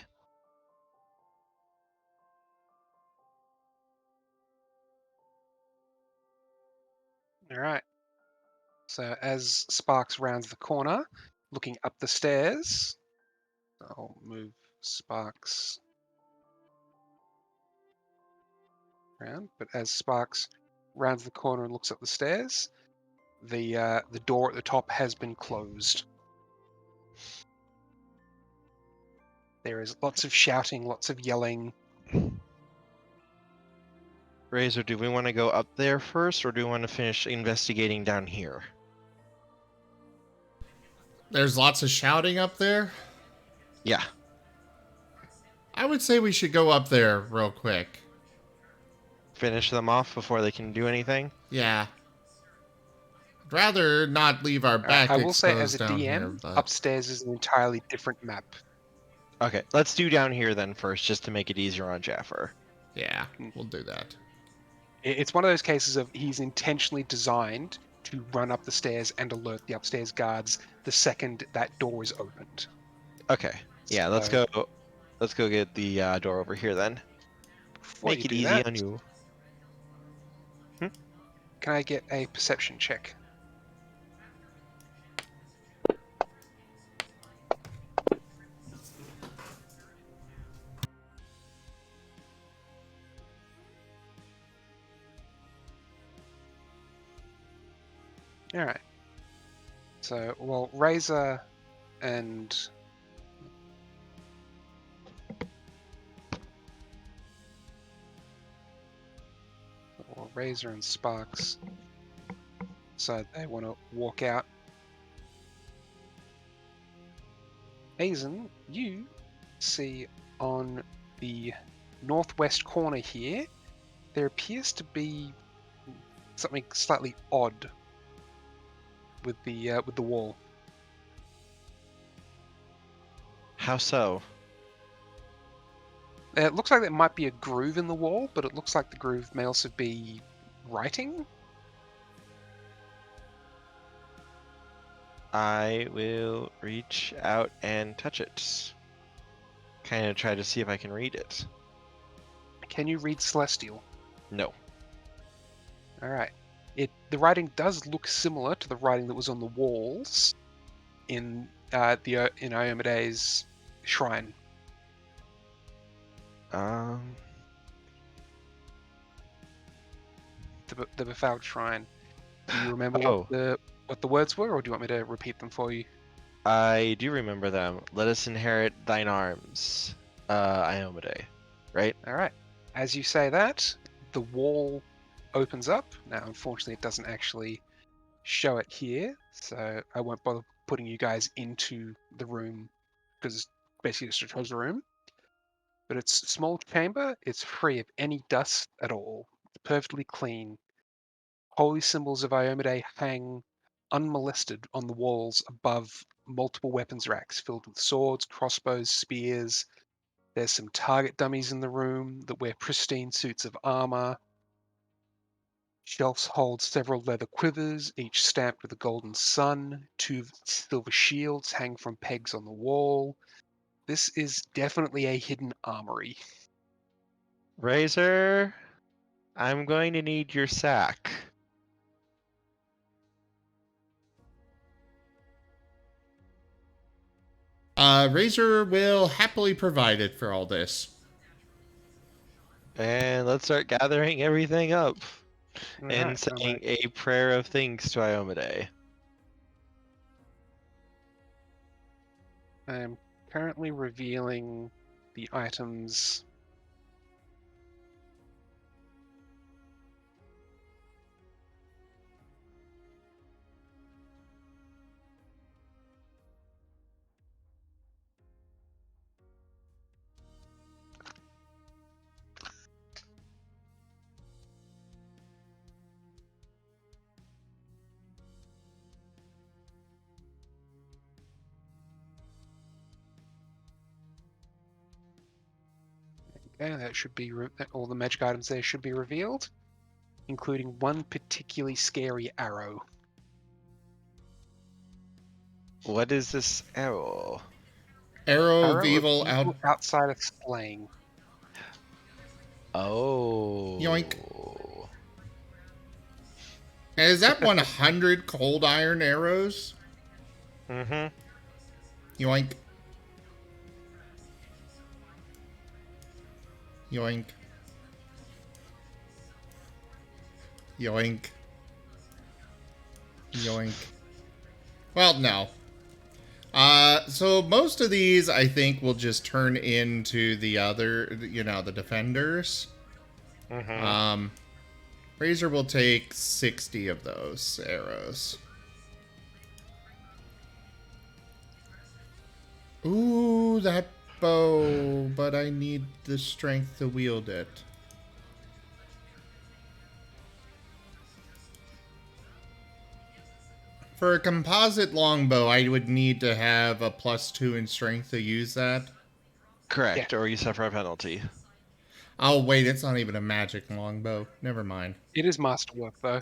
E: All right. So as Sparks rounds the corner, looking up the stairs, I'll move Sparks around. But as Sparks rounds the corner and looks up the stairs, the door at the top has been closed. There is lots of shouting, lots of yelling.
B: Razor, do we want to go up there first, or do we want to finish investigating down here?
A: There's lots of shouting up there.
B: Yeah.
A: I would say we should go up there real quick.
B: Finish them off before they can do anything?
A: Yeah. I'd rather not leave our back
E: I will say, as
A: exposed
E: a
A: down
E: DM,
A: here, but
E: upstairs is an entirely different map.
B: Okay, let's do down here then first, just to make it easier on Jaffer.
A: yeah, we'll do that.
E: It's one of those cases of he's intentionally designed to run up the stairs and alert the upstairs guards the second that door is opened.
B: Okay, yeah, let's
E: So,
B: go. Let's go get the door over here then.
E: before
B: Make
E: you
B: it
E: do
B: easy
E: that,
B: on you.
E: can I get a perception check? Alright. So, well, Razor and... Well, Razor and Sparks. So they want to walk out. Hazen, you see on the northwest corner here, there appears to be something slightly odd with the wall.
B: How so?
E: It looks like there might be a groove in the wall, but it looks like the groove may also be writing.
B: I will reach out and touch it. Kind of try to see if I can read it.
E: Can you read Celestial?
B: No.
E: All right. The writing does look similar to the writing that was on the walls in Iomede's shrine.
B: Um.
E: The befouled shrine. Do you remember
B: Oh.
E: what the words were, or do you want me to repeat them for you?
B: I do remember them. Let us inherit thine arms, Iomade. Right?
E: All right. As you say that, the wall opens up. Now, unfortunately, it doesn't actually show it here, so I won't bother putting you guys into the room because it's basically just a treasure room. But it's a small chamber. It's free of any dust at all. It's perfectly clean. Holy symbols of Iomade hang unmolested on the walls above multiple weapons racks filled with swords, crossbows, spears. There's some target dummies in the room that wear pristine suits of armor. Shelves hold several leather quivers, each stamped with a golden sun. 2 silver shields hang from pegs on the wall. This is definitely a hidden armory.
B: Razor, I'm going to need your sack.
A: Razor will happily provide it for all this.
B: And let's start gathering everything up. And
E: Alright,
B: saying a prayer of thanks to Iomade.
E: I am currently revealing the items. Okay, that should be all the magic items there should be revealed, including one particularly scary arrow.
B: What is this arrow?
A: Arrow of
E: Arrow
A: evil out.
E: outside of slaying.
B: Oh.
A: Yoink. And is that 100 cold iron arrows?
B: Mm-hmm.
A: Yoink. Yoink. Yoink. Yoink. Well, no. So most of these, I think, will just turn into the other, the defenders.
B: Mm-hmm.
A: Razor will take 60 of those arrows. Ooh, that bow, but I need the strength to wield it. For a composite longbow, I would need to have a +2 in strength to use that.
B: Correct, or you suffer a penalty.
A: Oh, wait, it's not even a magic longbow. Never mind.
E: It is masterwork, though.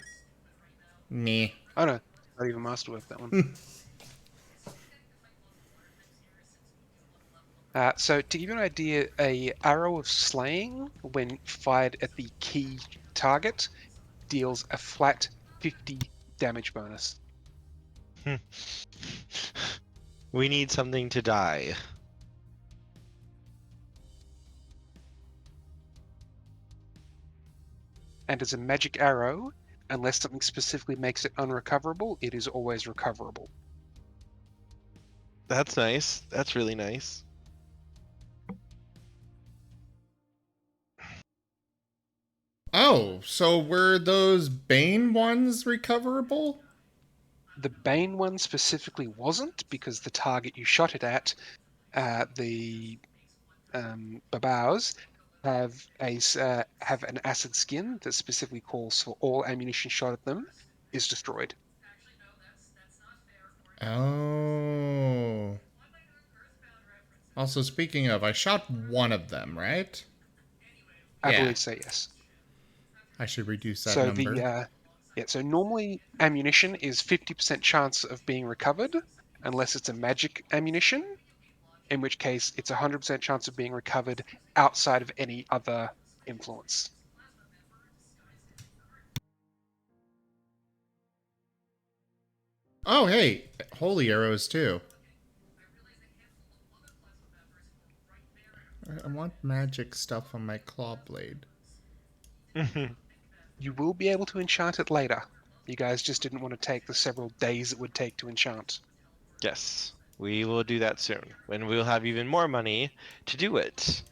A: Meh.
E: Oh no, not even masterwork, that one. So to give you an idea, a arrow of slaying, when fired at the key target, deals a flat 50 damage bonus.
B: We need something to die.
E: And as a magic arrow, unless something specifically makes it unrecoverable, it is always recoverable.
B: That's nice. That's really nice.
A: Oh, so were those Bane ones recoverable?
E: The Bane one specifically wasn't, because the target you shot it at, the Babaus, have an acid skin that specifically calls for all ammunition shot at them is destroyed.
A: Oh. Also, speaking of, I shot one of them, right?
E: I
A: Yeah.
E: believe so, yes.
A: I should reduce that
E: So
A: number.
E: so normally ammunition is 50% chance of being recovered, unless it's a magic ammunition, in which case it's 100% chance of being recovered outside of any other influence.
A: Oh, hey, holy arrows too. I want magic stuff on my claw blade.
E: You will be able to enchant it later. You guys just didn't want to take the several days it would take to enchant.
B: Yes, we will do that soon, when we'll have even more money to do it.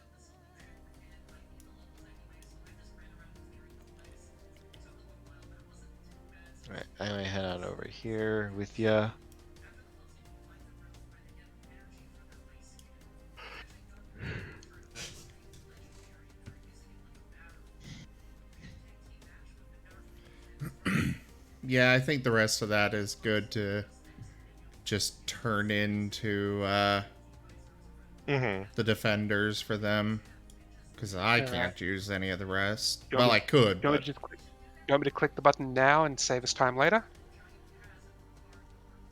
B: Alright, I'm gonna head on over here with ya.
A: Yeah, I think the rest of that is good to just turn into the defenders for them. Because I can't use any of the rest. Well, I could,
E: Do you want me to click the button now and save us time later?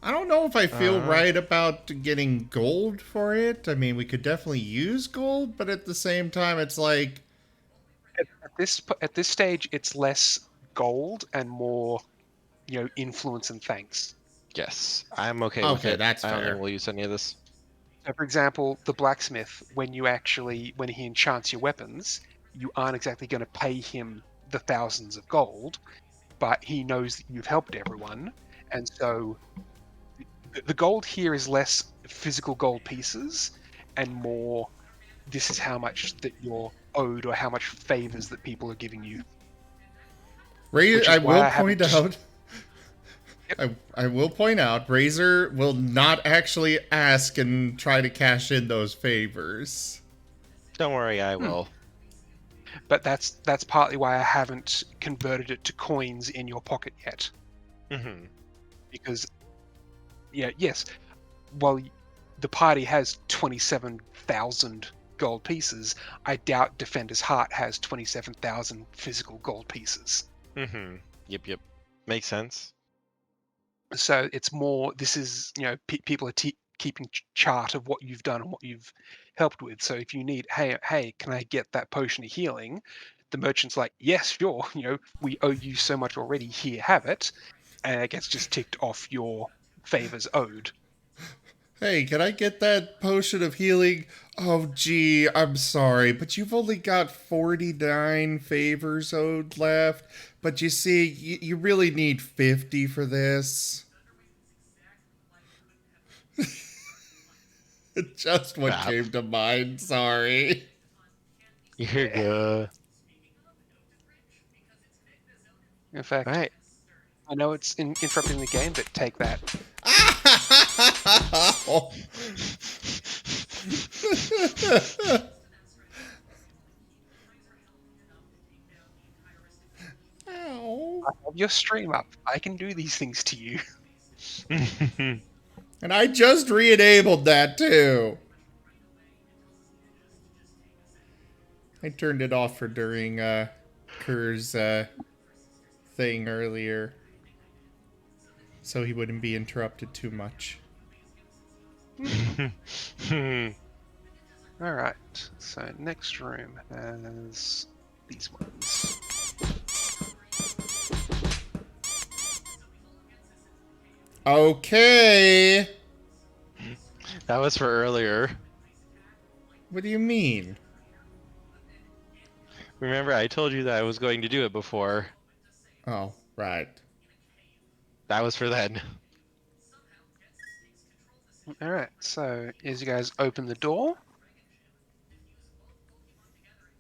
A: I don't know if I feel right about getting gold for it. I mean, we could definitely use gold, but at the same time, it's like...
E: At this stage, it's less gold and more, influence and thanks.
B: Yes, I'm okay with it.
A: Okay, that's
B: I don't
A: fair.
B: think we'll use any of this.
E: So, for example, the blacksmith, when he enchants your weapons, you aren't exactly going to pay him the thousands of gold, but he knows that you've helped everyone, and so the gold here is less physical gold pieces and more this is how much that you're owed or how much favors that people are giving you.
A: I will point out, Razor will not actually ask and try to cash in those favors.
B: Don't worry, I will.
E: But that's partly why I haven't converted it to coins in your pocket yet.
B: Mm-hmm.
E: Because, yes, well, the party has 27,000 gold pieces, I doubt Defender's Heart has 27,000 physical gold pieces.
B: Mm-hmm. Yep. Makes sense.
E: So it's more, this is, people are keeping chart of what you've done and what you've helped with. So if you need, hey, can I get that potion of healing? The merchant's like, yes, sure. We owe you so much already. Here, have it. And it gets just ticked off your favors owed.
A: Hey, can I get that potion of healing? Oh, gee, I'm sorry, but you've only got 49 favors owed left. But you see, you really need 50 for this. Just what
B: Crap.
A: came to mind, sorry.
B: You're good.
E: In fact,
B: Right.
E: I know it's interrupting the game, but take that.
A: Ow.
E: I have your stream up. I can do these things to you.
A: And I just re-enabled that too. I turned it off for during Kerr's thing earlier, so he wouldn't be interrupted too much.
E: All right. So next room has these ones.
A: Okay.
B: That was for earlier.
A: What do you mean?
B: Remember, I told you that I was going to do it before.
A: Oh, right.
B: That was for then.
E: All right. So as you guys open the door,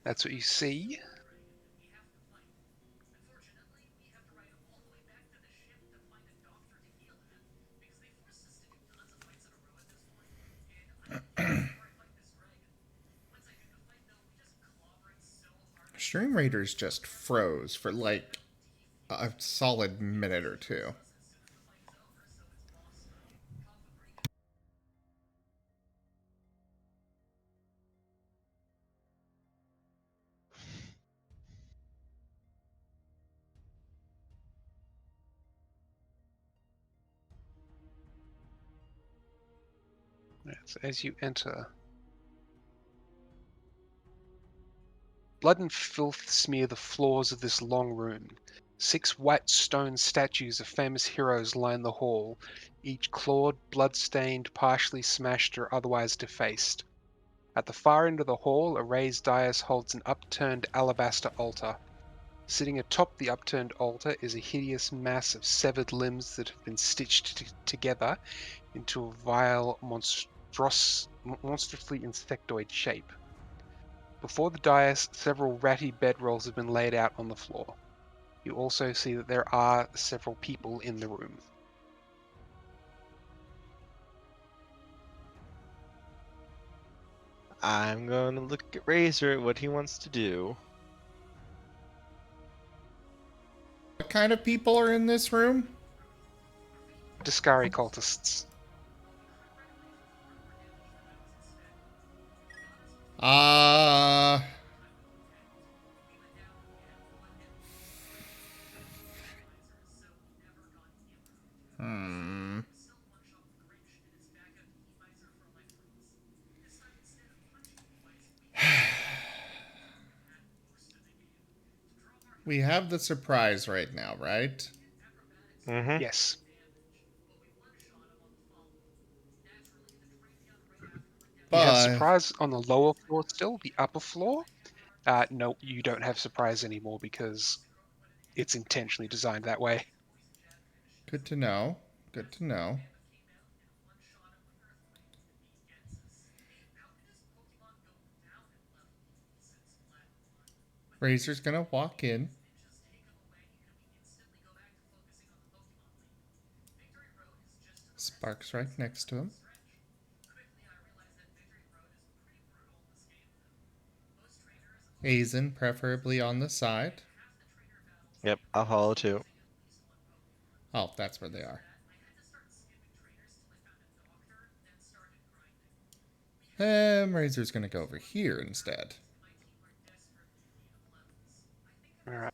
E: that's what you see.
A: Stream Raiders just froze for like a solid minute or two.
E: Right, so as you enter, blood and filth smear the floors of this long room. 6 white stone statues of famous heroes line the hall, each clawed, blood-stained, partially smashed, or otherwise defaced. At the far end of the hall, a raised dais holds an upturned alabaster altar. Sitting atop the upturned altar is a hideous mass of severed limbs that have been stitched together into a vile, monstrously insectoid shape. Before the dais, several ratty bedrolls have been laid out on the floor. You also see that there are several people in the room.
B: I'm going to look at Razor at what he wants to do.
A: What kind of people are in this room?
E: Discari cultists.
A: Uh... Hmm. We have the surprise right now, right?
B: Mm-hmm.
E: Yes. You have
A: But
E: surprise on the lower floor still, the upper floor. No, you don't have surprise anymore because it's intentionally designed that way.
A: good to know. Good to know. Razor's gonna walk in. Spark's right next to him. Aizen preferably on the side.
B: Yep, I'll follow too.
A: Oh, that's where they are. Razor's gonna go over here instead.
E: All right.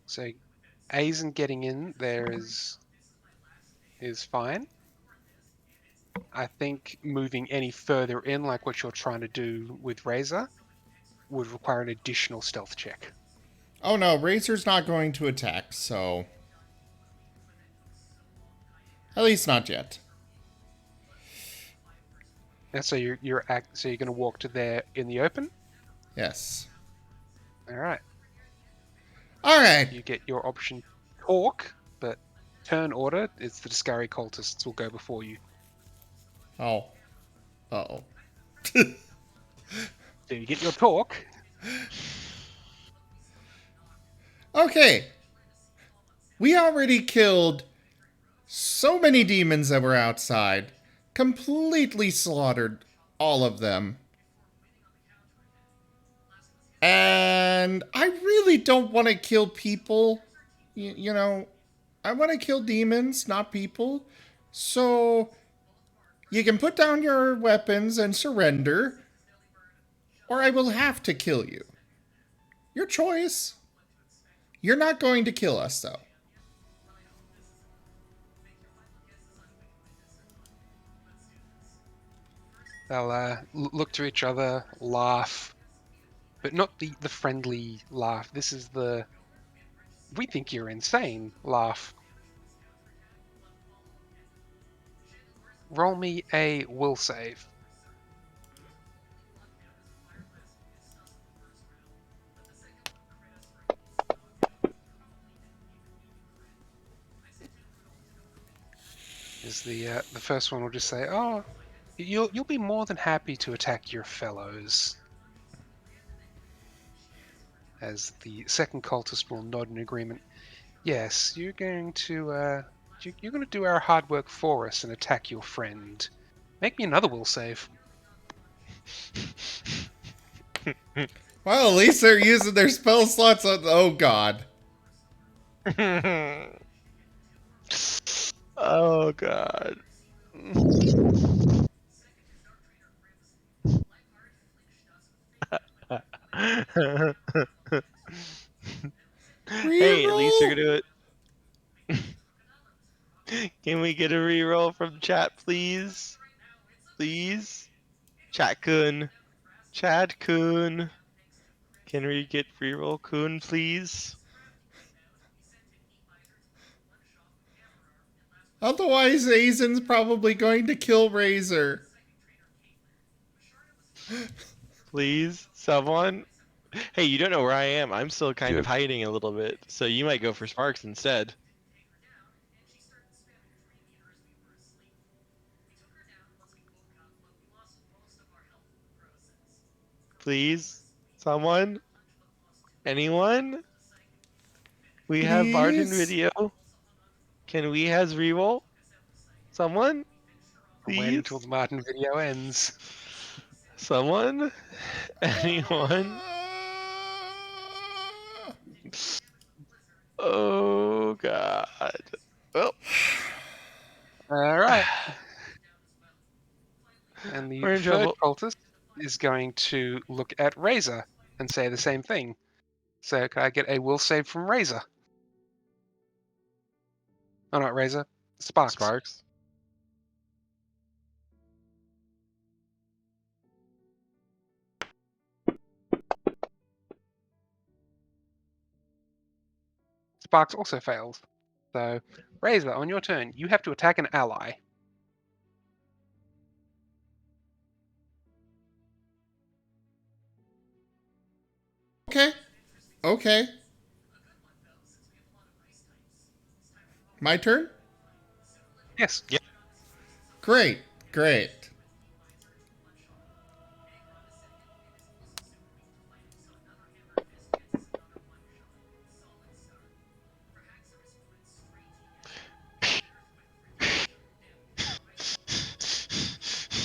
E: So A isn't getting in there is fine. I think moving any further in, like what you're trying to do with Razor, would require an additional stealth check.
A: Oh no, Razor's not going to attack, so... At least not yet.
E: And so you're going to walk to there in the open.
A: Yes.
E: All right.
A: Alright.
E: You get your option talk, but turn order, it's the Discari cultists will go before you.
A: Oh. Uh-oh.
E: So you get your talk.
A: Okay. We already killed so many demons that were outside. Completely slaughtered all of them. And I really don't want to kill people. You know, I want to kill demons, not people. So, you can put down your weapons and surrender, or I will have to kill you. Your choice. You're not going to kill us, though.
E: They'll look to each other, laugh, but not the friendly laugh. This is the "we think you're insane" laugh. Roll me a will save. Is the first one will just say, "Oh, you'll be more than happy to attack your fellows." As the second cultist will nod in agreement. Yes, you're going to do our hard work for us and attack your friend. Make me another will save.
A: Well, at least they're using their spell slots on... Oh, God.
B: Oh god. Hey, at least you're gonna do it. Can we get a reroll from chat, please? Please? Chat-kun. Chad-kun. Can we get reroll-kun, please?
A: Otherwise, Azen's probably going to kill Razor.
B: Please? Someone? Hey, you don't know where I am. I'm still kind of
D: Dude.
B: hiding a little bit, so you might go for Sparks instead. Please? Someone? Anyone? We have Barton
A: Please?
B: video. Can we has reroll? Someone?
E: Wait
B: Please?
E: until the Martin video ends.
B: Someone? Anyone? Oh god. Well,
E: All right. And the
B: we're in
E: third
B: trouble.
E: cultist is going to look at Razor and say the same thing. So can I get a will save from Razor? Oh, not Razor. Sparks.
B: Sparks.
E: Sparks also fails. So, Razor, on your turn, you have to attack an ally.
A: Okay. Okay. My turn?
E: Yes.
B: Yep.
A: Great. Great.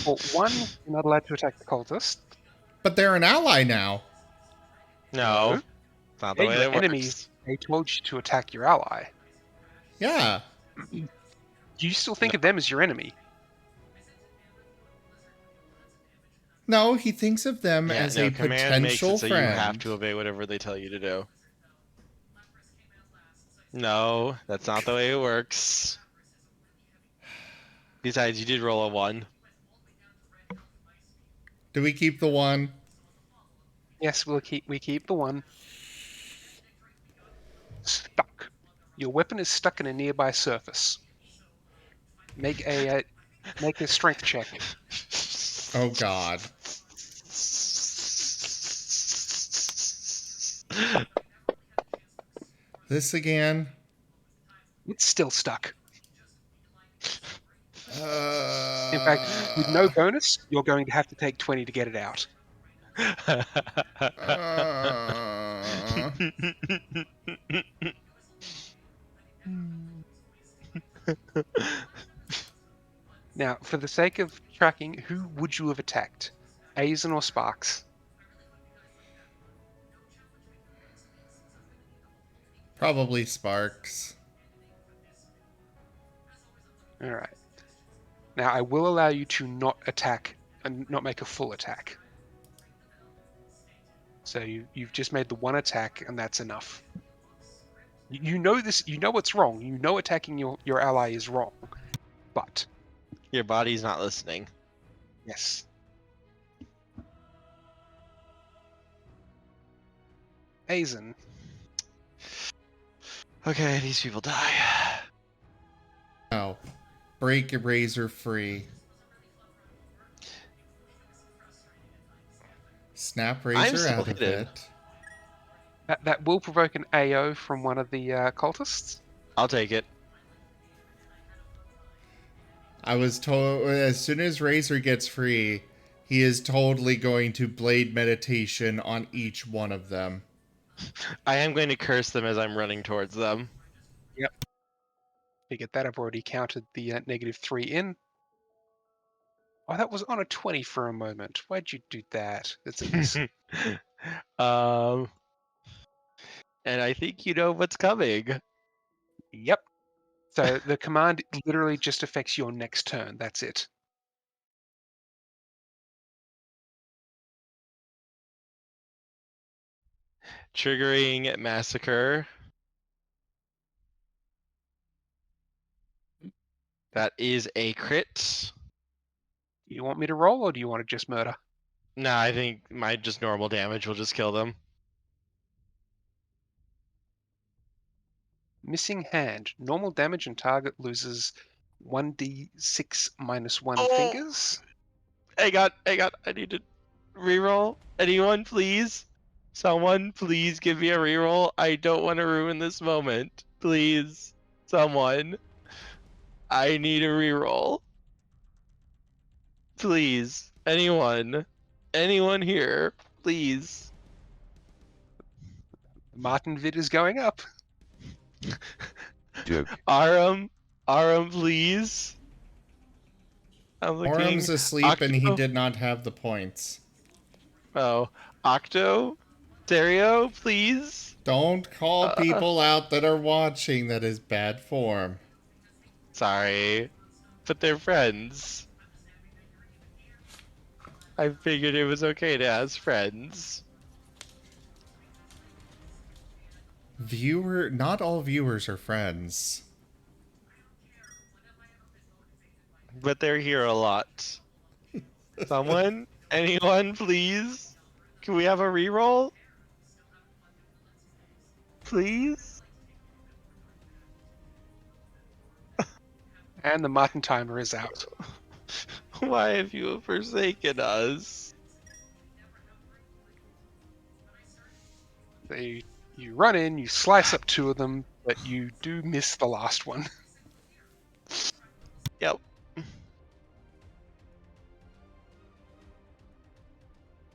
E: Well, one, you're not allowed to attack the cultist.
A: But they're an ally now.
B: No.
E: No.
B: Not the way
E: Your
B: that
E: enemies,
B: works.
E: they told you to attack your ally.
A: Yeah.
E: You still think of them as your enemy.
A: No, he thinks of them
B: Yeah,
A: as
B: no,
A: a
B: command makes
A: potential
B: it so
A: friend.
B: you have to obey whatever they tell you to do. No, that's not the way it works. Besides, you did roll a 1.
A: Do we keep the 1?
E: Yes, we keep the 1. Stuck. Your weapon is stuck in a nearby surface. Make a strength check.
A: Oh god. This again?
E: It's still stuck. In
A: Uh,
E: fact, with no bonus, you're going to have to take 20 to get it out.
A: uh,
E: Now, for the sake of tracking, who would you have attacked? Aizen or Sparks?
A: probably Sparks.
E: Alright. Now, I will allow you to not attack and not make a full attack. So you've just made the 1 attack, and that's enough. You know this. You know what's wrong. You know attacking your ally is wrong. But
B: Your body's not listening.
E: yes. Aizen.
B: Okay, these people die.
A: Oh. Break your razor free. Snap
B: I'm
A: razor
B: still
A: out of
B: hidden.
A: it.
E: That will provoke an AO from one of the cultists.
B: I'll take it.
A: I was told as soon as Razor gets free, he is totally going to blade meditation on each one of them.
B: I am going to curse them as I'm running towards them.
E: Yep. You get that. I've already counted the -3 in. Oh, that was on a 20 for a moment. Why'd you do that? It's a miss.
B: And I think you know what's coming.
E: Yep. So the command literally just affects your next turn. That's it.
B: Triggering massacre. That is a crit.
E: Do you want me to roll, or do you want to just murder?
B: Nah, I think my just normal damage will just kill them.
E: Missing hand. Normal damage and target loses 1d6 minus 1
B: Oh!
E: fingers.
B: Hang on. I need to reroll. Anyone, please? Someone, please give me a reroll. I don't want to ruin this moment. Please. Someone. I need a reroll. Please. Anyone. Anyone here. Please.
E: Martin vid is going up.
D: Duke.
B: Aram, please. I'm looking.
A: Orm's asleep and he
B: Octo?
A: did not have the points.
B: Oh. Octo? Dario, please?
A: Don't call people out that are watching. That is bad form.
B: Sorry. But they're friends. I figured it was okay to ask friends.
A: Not all viewers are friends.
B: But they're here a lot. Someone? Anyone, please? Can we have a reroll? Please?
E: And the Martin timer is out.
B: Why have you forsaken us?
E: You run in, you slice up 2 of them, but you do miss the last one.
B: Yep.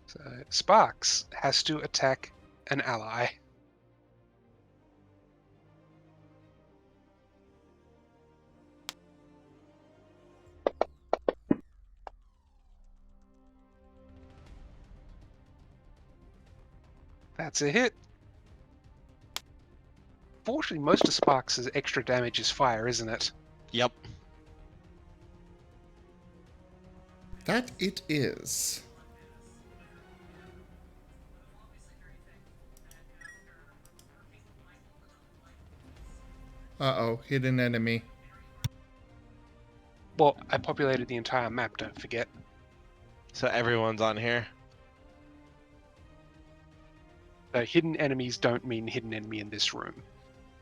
E: So Sparks has to attack an ally. That's a hit. Fortunately, most of Sparks' extra damage is fire, isn't it?
B: Yep.
A: That it is. Uh-oh, hidden enemy.
E: Well, I populated the entire map, don't forget.
B: So everyone's on here.
E: Hidden enemies don't mean hidden enemy in this room.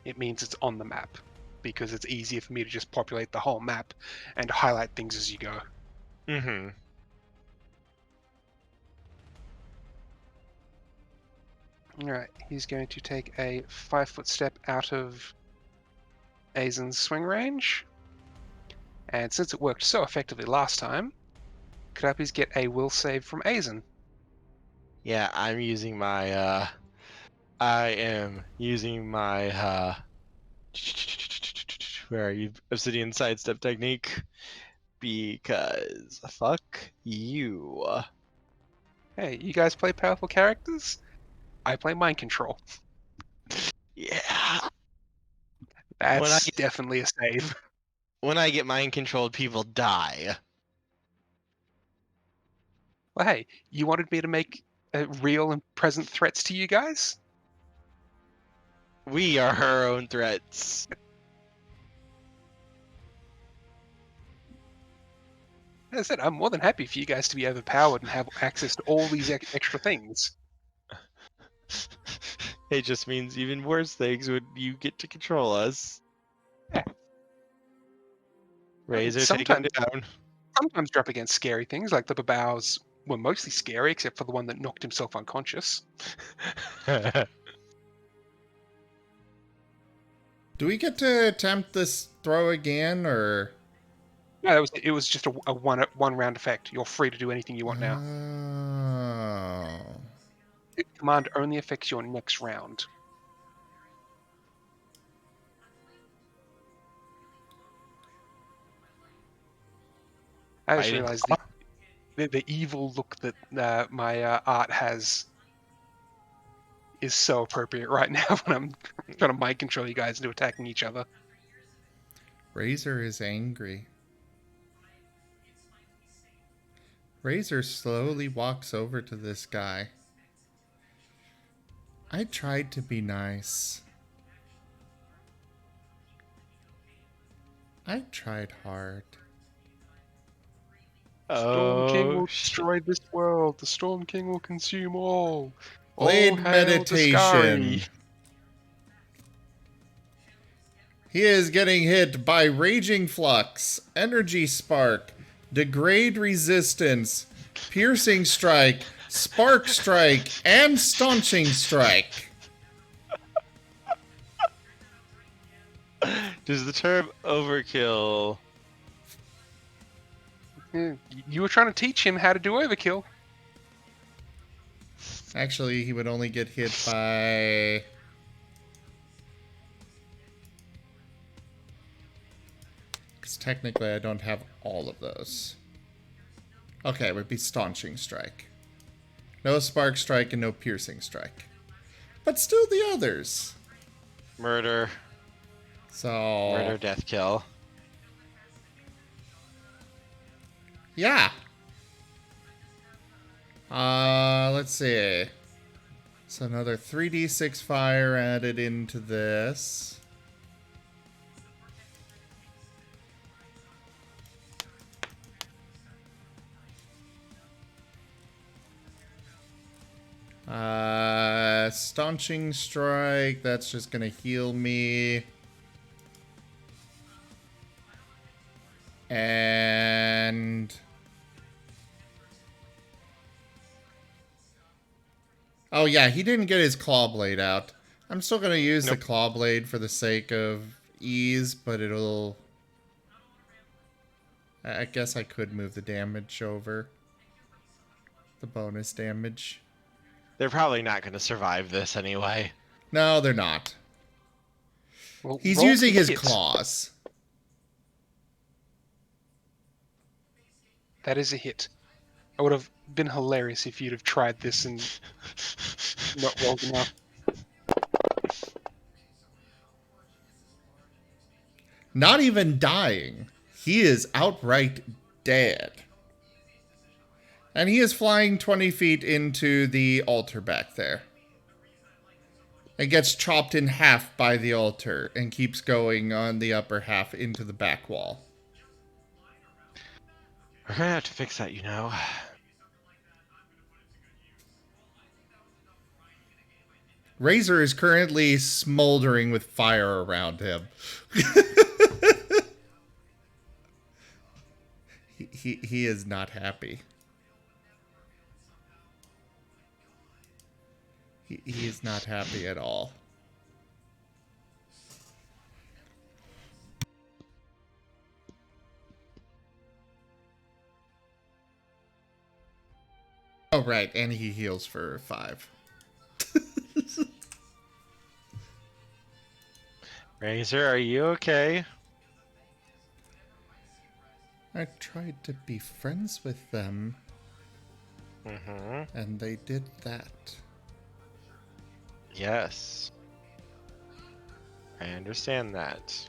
E: It means it's on the map, because it's easier for me to just populate the whole map and highlight things as you go.
B: Mm-hmm.
E: Alright, he's going to take a 5-foot step out of Aizen's swing range. And since it worked so effectively last time, could I please get a will save from Aizen?
B: Yeah, I'm using my, I am using my, where are you? Obsidian sidestep technique. Because fuck you.
E: Hey, you guys play powerful characters? I play mind control.
B: Yeah.
E: That's definitely a save.
B: When I get mind controlled, people die.
E: Well, hey, you wanted me to make real and present threats to you guys?
B: We are our own threats.
E: As I said, I'm more than happy for you guys to be overpowered and have access to all these extra things.
B: It just means even worse things when you get to control us.
E: Yeah.
B: Razor, take him down.
E: Sometimes you're up against scary things, like the Babaos were mostly scary, except for the one that knocked himself unconscious.
A: Do we get to attempt this throw again, or?
E: No, it was just a one round effect. You're free to do anything you want now.
A: Oh.
E: The command only affects your next round. I just realized the evil look that my art has is so appropriate right now when I'm trying to mind control you guys into attacking each other.
A: Razor is angry. Razor slowly walks over to this guy. I tried to be nice. I tried hard.
E: Storm King will destroy this world. The Storm King will consume all.
A: Blade
E: All hail
A: meditation.
E: Discari.
A: He is getting hit by Raging Flux, Energy Spark, Degrade Resistance, Piercing Strike, Spark Strike, and Staunching Strike.
B: Does the term overkill...
E: Yeah, you were trying to teach him how to do overkill.
A: Actually, he would only get hit by... Because technically I don't have all of those. Okay, it would be Staunching Strike. No Spark Strike and no Piercing Strike. But still the others.
B: Murder.
A: So...
B: Murder, death, kill.
A: Yeah. Let's see. So another 3d6 fire added into this. Staunching Strike, that's just gonna heal me. And... oh yeah, he didn't get his claw blade out. I'm still gonna use the claw blade for the sake of ease, but it'll... I guess I could move the damage over. The bonus damage.
B: They're probably not going to survive this anyway.
A: No, they're not.
E: Well,
A: He's
E: roll
A: using
E: for
A: his
E: hit.
A: claws.
E: That is a hit. It would have been hilarious if you'd have tried this and not rolled enough.
A: Not even dying. He is outright dead. And he is flying 20 feet into the altar back there. It gets chopped in half by the altar and keeps going on the upper half into the back wall.
B: We're gonna have to fix that, you know.
A: Razor is currently smoldering with fire around him. he is not happy. He is not happy at all. Oh, right, and he heals for 5.
B: Razor, are you okay?
A: I tried to be friends with them,
B: Mm-hmm.
A: and they did that.
B: Yes. I understand that.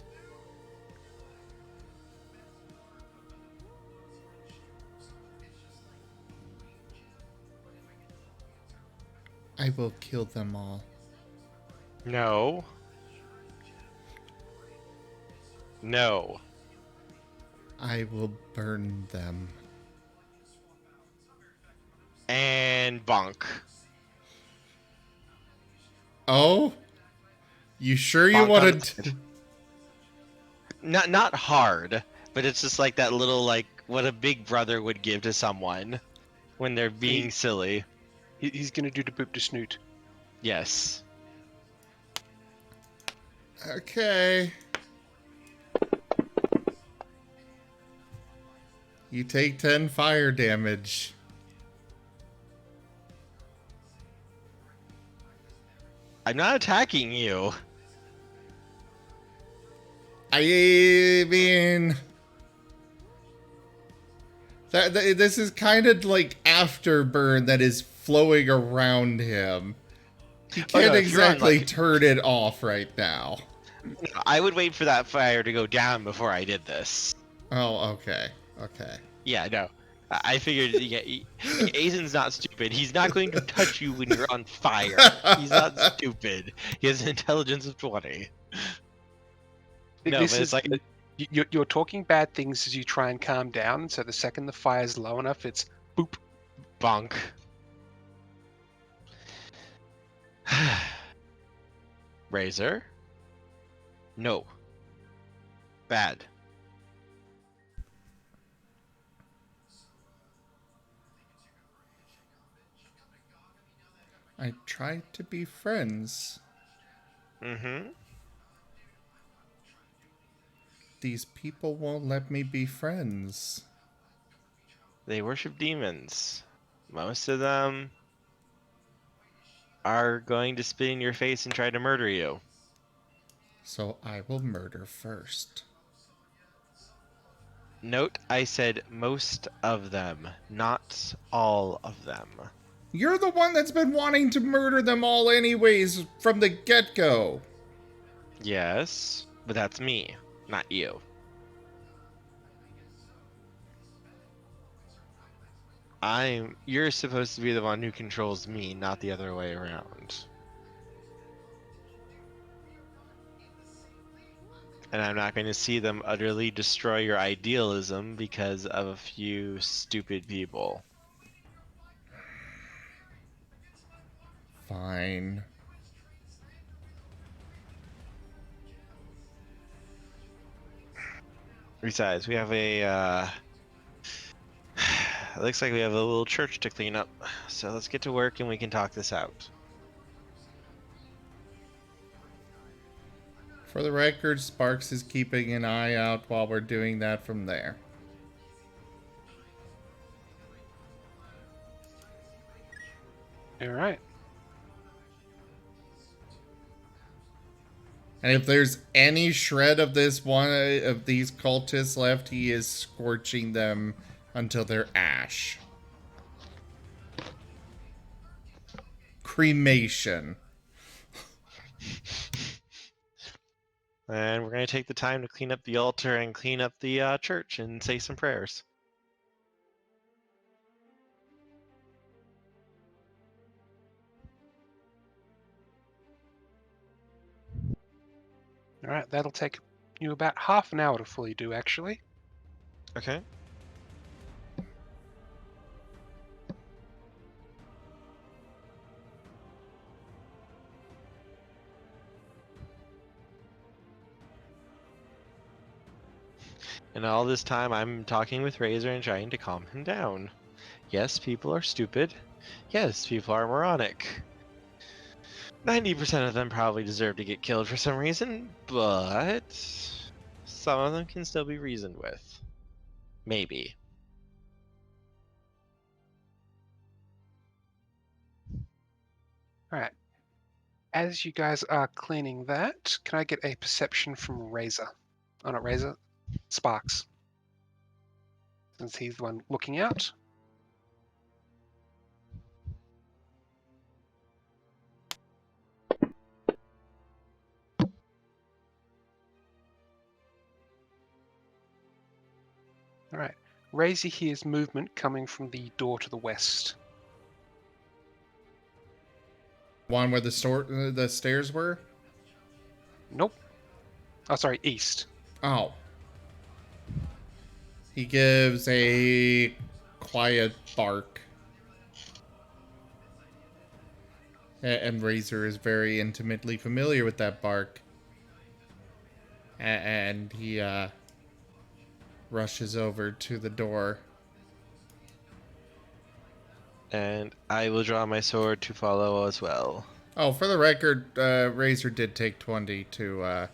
A: I will kill them all.
B: No. No.
A: I will burn them.
B: And bonk.
A: Oh? You sure you
B: Bonk on
A: want
B: the
A: to...
B: head. Not hard, but it's just like that little, like, what a big brother would give to someone when they're being silly.
E: He's gonna do the boop to snoot.
B: Yes.
A: Okay. You take 10 fire damage.
B: I'm not attacking you.
A: I mean... this is kind of like afterburn that is flowing around him. He can't
B: if you're on,
A: exactly
B: like-
A: turn it off right now.
B: I would wait for that fire to go down before I did this.
A: Oh, okay. Okay.
B: Yeah, no. I figured, yeah, Aizen's not stupid. He's not going to touch you when you're on fire. He's not stupid. He has an intelligence of 20. No,
E: This
B: but it's
E: is-
B: like...
E: You're talking bad things as you try and calm down, so the second the fire's low enough, it's boop.
B: Bonk. Razor? No. Bad.
A: I tried to be friends.
B: Mm-hmm.
A: These people won't let me be friends.
B: They worship demons. Most of them are going to spit in your face and try to murder you.
A: So I will murder first.
B: Note, I said most of them, not all of them.
A: You're the one that's been wanting to murder them all anyways from the get-go.
B: Yes, but that's me, not you. You're supposed to be the one who controls me, not the other way around. And I'm not going to see them utterly destroy your idealism because of a few stupid people.
A: Fine.
B: Besides, we have a, it looks like we have a little church to clean up. So let's get to work and we can talk this out.
A: For the record, Sparks is keeping an eye out while we're doing that from there.
E: All right.
A: And if there's any shred of this one of these cultists left, he is scorching them until they're ash. Cremation.
B: And we're going to take the time to clean up the altar and clean up the church and say some prayers.
E: All right, that'll take you about half an hour to fully do, actually.
B: Okay. And all this time, I'm talking with Razor and trying to calm him down. Yes, people are stupid. Yes, people are moronic. 90% of them probably deserve to get killed for some reason, but some of them can still be reasoned with. Maybe.
E: All right. As you guys are cleaning that, can I get a perception from Razor? Oh, not Razor. Sparks. Since he's the one looking out. All right. Razor hears movement coming from the door to the west.
A: One where the stairs were?
E: Nope. Oh, sorry, east.
A: Oh. He gives a quiet bark. And Razor is very intimately familiar with that bark. And he rushes over to the door.
B: And I will draw my sword to follow as well.
A: Oh, for the record, Razor did take 20 to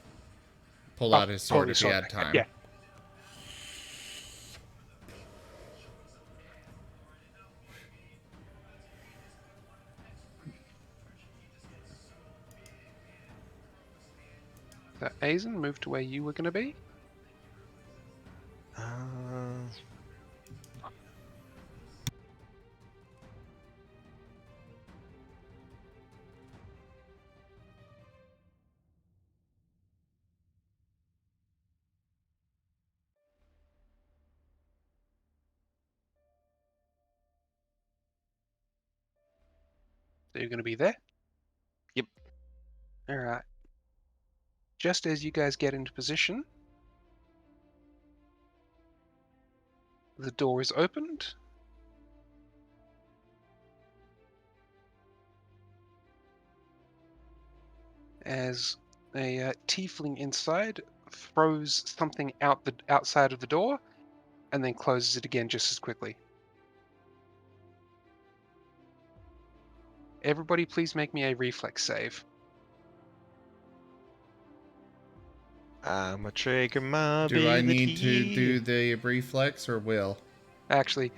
A: pull out his sword if he had time.
E: Yeah. So, Aizen, move to where you were going to be. So you're going to be there?
B: Yep.
E: Alright. Just as you guys get into position, the door is opened. As a tiefling inside throws something out the outside of the door and then closes it again just as quickly. Everybody please make me a reflex save.
B: I'm a trigger mob.
A: Do I need to do the reflex or will?
E: Actually,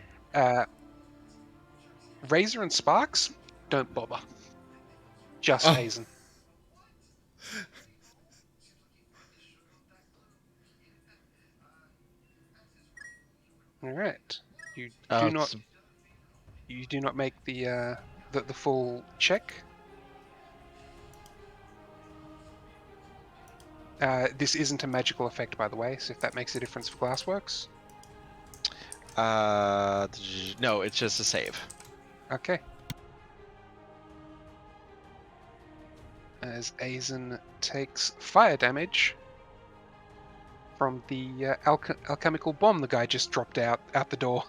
E: Razor and Sparks, don't bother. Just
A: Oh.
E: Aizen. Alright. You do not make the full check. This isn't a magical effect, by the way, so if that makes a difference for Glassworks.
B: No, it's just a save.
E: Okay. As Aizen takes fire damage from the alchemical bomb the guy just dropped out the door.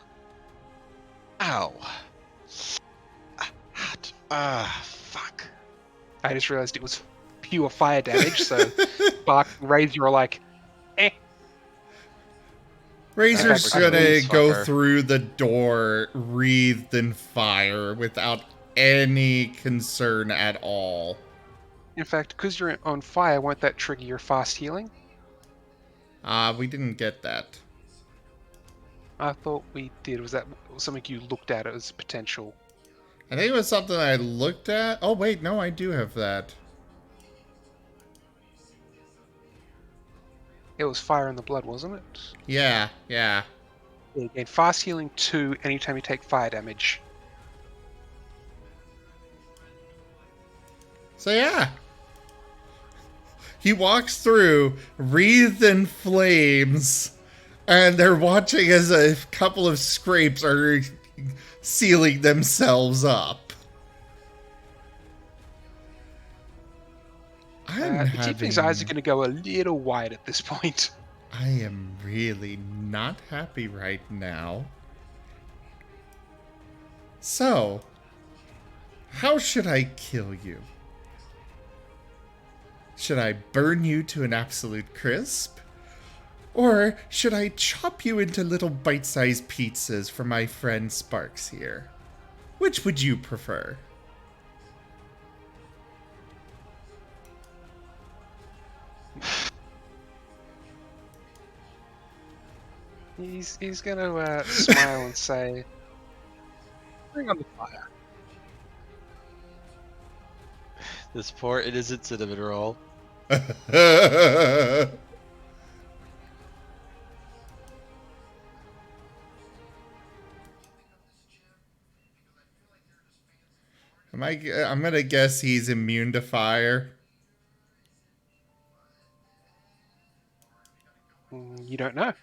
B: Ow. Fuck.
E: I just realized it was pure fire damage, so Spark and Razor are like, eh.
A: Razor's
B: Okay,
A: gonna go
B: fucker.
A: through the door wreathed in fire without any concern at all.
E: In fact, because you're on fire, won't that trigger your fast healing?
A: We didn't get that.
E: I thought we did. Was that something you looked at as potential?
A: I think it was something I looked at. Oh, wait, no, I do have that.
E: It was fire in the blood, wasn't it?
A: Yeah.
E: Yeah, you gain fast healing 2 anytime you take fire damage.
A: So, yeah. He walks through, wreathed in flames, and they're watching as a couple of scrapes are sealing themselves up. I'm
E: The tiefling's eyes are
A: having...
E: going to go a little wide at this point.
A: I am really not happy right now. So, how should I kill you? Should I burn you to an absolute crisp? Or should I chop you into little bite-sized pizzas for my friend Sparks here? Which would you prefer?
E: He's going to smile and say, "Bring on the fire."
B: This poor innocent cinnamon roll.
A: I'm gonna guess he's immune to fire.
E: You don't know.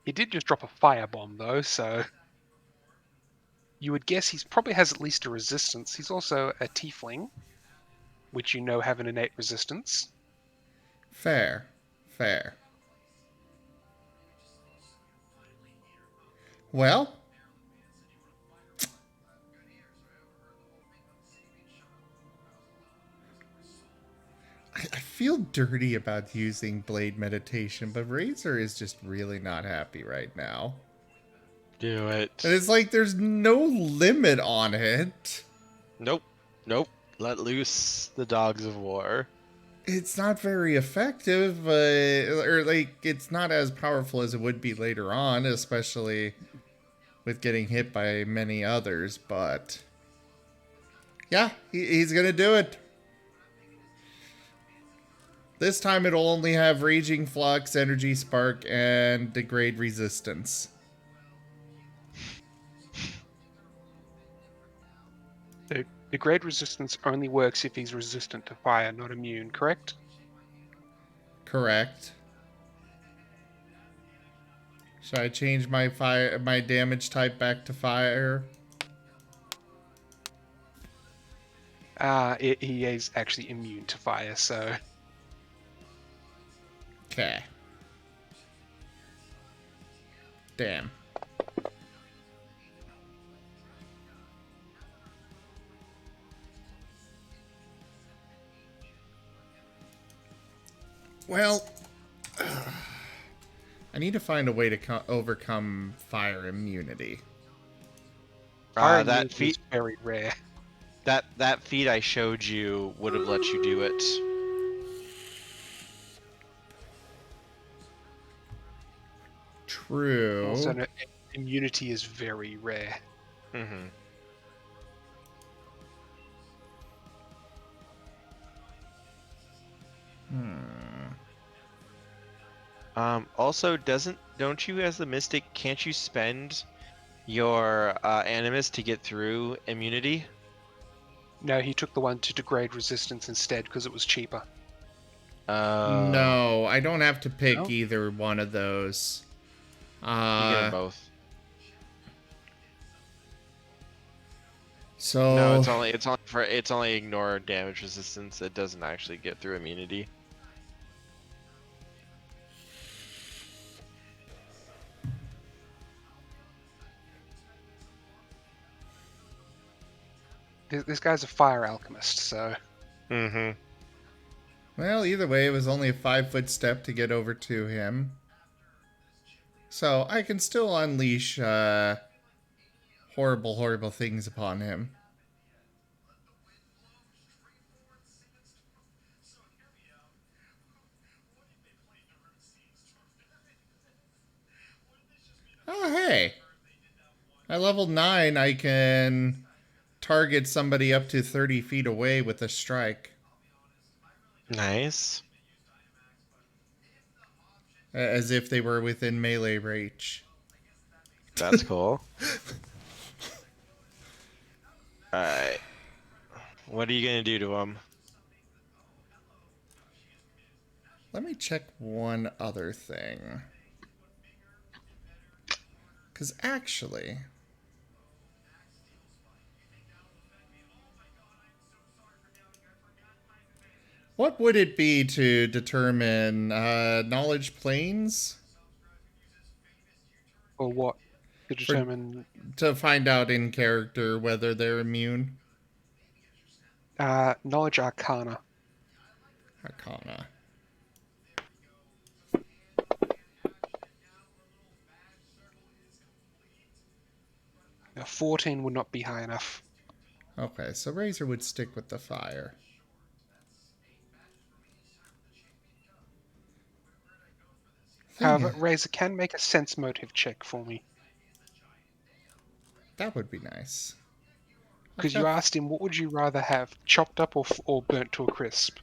E: He did just drop a firebomb, though, so you would guess he probably has at least a resistance. He's also a tiefling, which you know have an innate resistance.
A: Fair. Fair. Well, I feel dirty about using blade meditation, but Razor is just really not happy right now.
B: Do it.
A: And it's like there's no limit on it.
B: Nope. Nope. Let loose the dogs of war.
A: It's not very effective, or like it's not as powerful as it would be later on, especially with getting hit by many others, but yeah, he's gonna do it. This time it'll only have Raging Flux, Energy Spark, and Degrade Resistance.
E: The grade resistance only works if he's resistant to fire, not immune, correct?
A: Correct. Should I change my damage type back to fire?
E: He is actually immune to fire, so
A: Okay. Damn. Well, I need to find a way to overcome fire immunity.
E: fire
B: That
E: immunity
B: feat
E: is very rare.
B: that feat I showed you would have let you do it.
A: True.
E: Also, no, immunity is very rare.
B: Mm-hmm. Also, don't you as the mystic, can't you spend your animus to get through immunity?
E: No, he took the one to degrade resistance instead because it was cheaper.
A: No, I don't have to pick
E: No?
A: either one of those.
B: You get them both.
A: So
B: No, it's only ignore damage resistance. It doesn't actually get through immunity.
E: This guy's a fire alchemist, so
B: Mm-hmm.
A: well, either way, it was only a 5-foot step to get over to him. So I can still unleash horrible, horrible things upon him. Oh, hey. At level 9, I can target somebody up to 30 feet away with a strike.
B: Nice.
A: As if they were within melee reach.
B: That's cool. Alright. What are you gonna do to him?
A: Let me check one other thing. Because actually, What would it be to determine knowledge planes?
E: Or what? To
A: For,
E: determine
A: to find out in character whether they're immune?
E: knowledge arcana.
A: Arcana.
E: Now, 14 would not be high enough.
A: Okay, so Razor would stick with the fire.
E: However, Razor can make a sense motive check for me.
A: That would be nice.
E: Because you asked him, what would you rather have, chopped up or burnt to a crisp?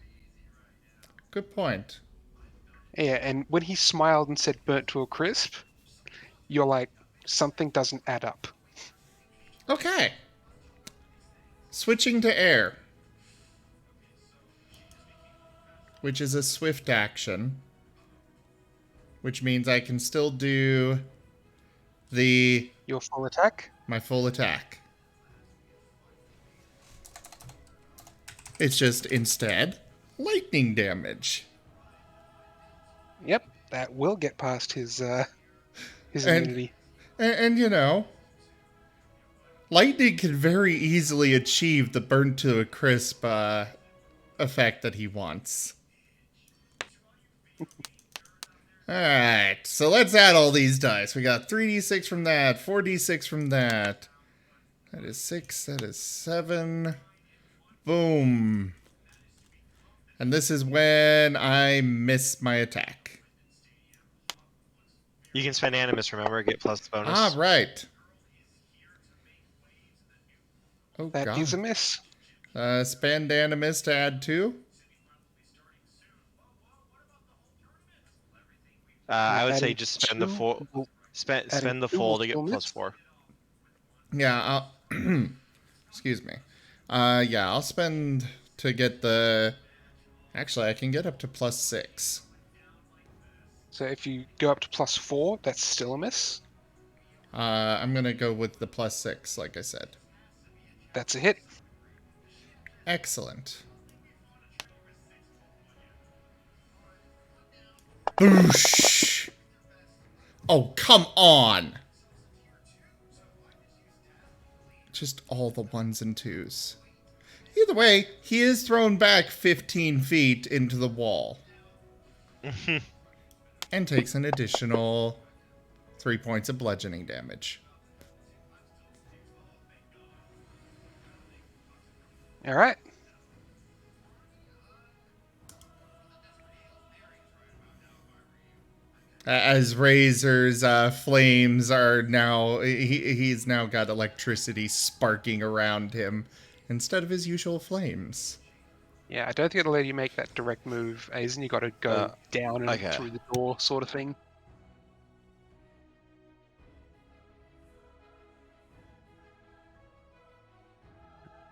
A: Good point.
E: Yeah, and when he smiled and said burnt to a crisp, you're like, something doesn't add up.
A: Okay. Switching to air, which is a swift action, which means I can still do
E: Your full attack?
A: my full attack. It's just instead lightning damage.
E: Yep, that will get past his immunity.
A: And you know, lightning can very easily achieve the burnt to a crisp effect that he wants. Alright, so let's add all these dice. We got 3d6 from that, 4d6 from that. That is 6, that is 7. Boom. And this is when I miss my attack.
B: You can spend Animus, remember? Get plus bonus.
A: Ah, right. Oh,
E: That
A: God.
E: is a miss.
A: Spend Animus to add 2.
B: I would say
E: Adding
B: just spend the
E: two
B: full.
E: will-
B: Spend
E: adding
B: the
E: two
B: full
E: will
B: to get
E: still
B: plus
E: miss?
B: 4.
A: Yeah, I'll... Excuse me. Yeah, I'll spend to get the... Actually, I can get up to plus 6.
E: So if you go up to plus 4, that's still a miss.
A: I'm gonna go with the plus 6, like I said.
E: That's a hit.
A: Excellent. Boosh! Oh, come on! Just all the 1s and 2s. Either way, he is thrown back 15 feet into the wall. And takes an additional 3 points of bludgeoning damage.
E: All right.
A: As Razor's flames are now... He's now got electricity sparking around him instead of his usual flames.
E: Yeah, I don't think it'll let you make that direct move, Aizen. You got to go down and
B: okay.
E: through the door, sort of thing.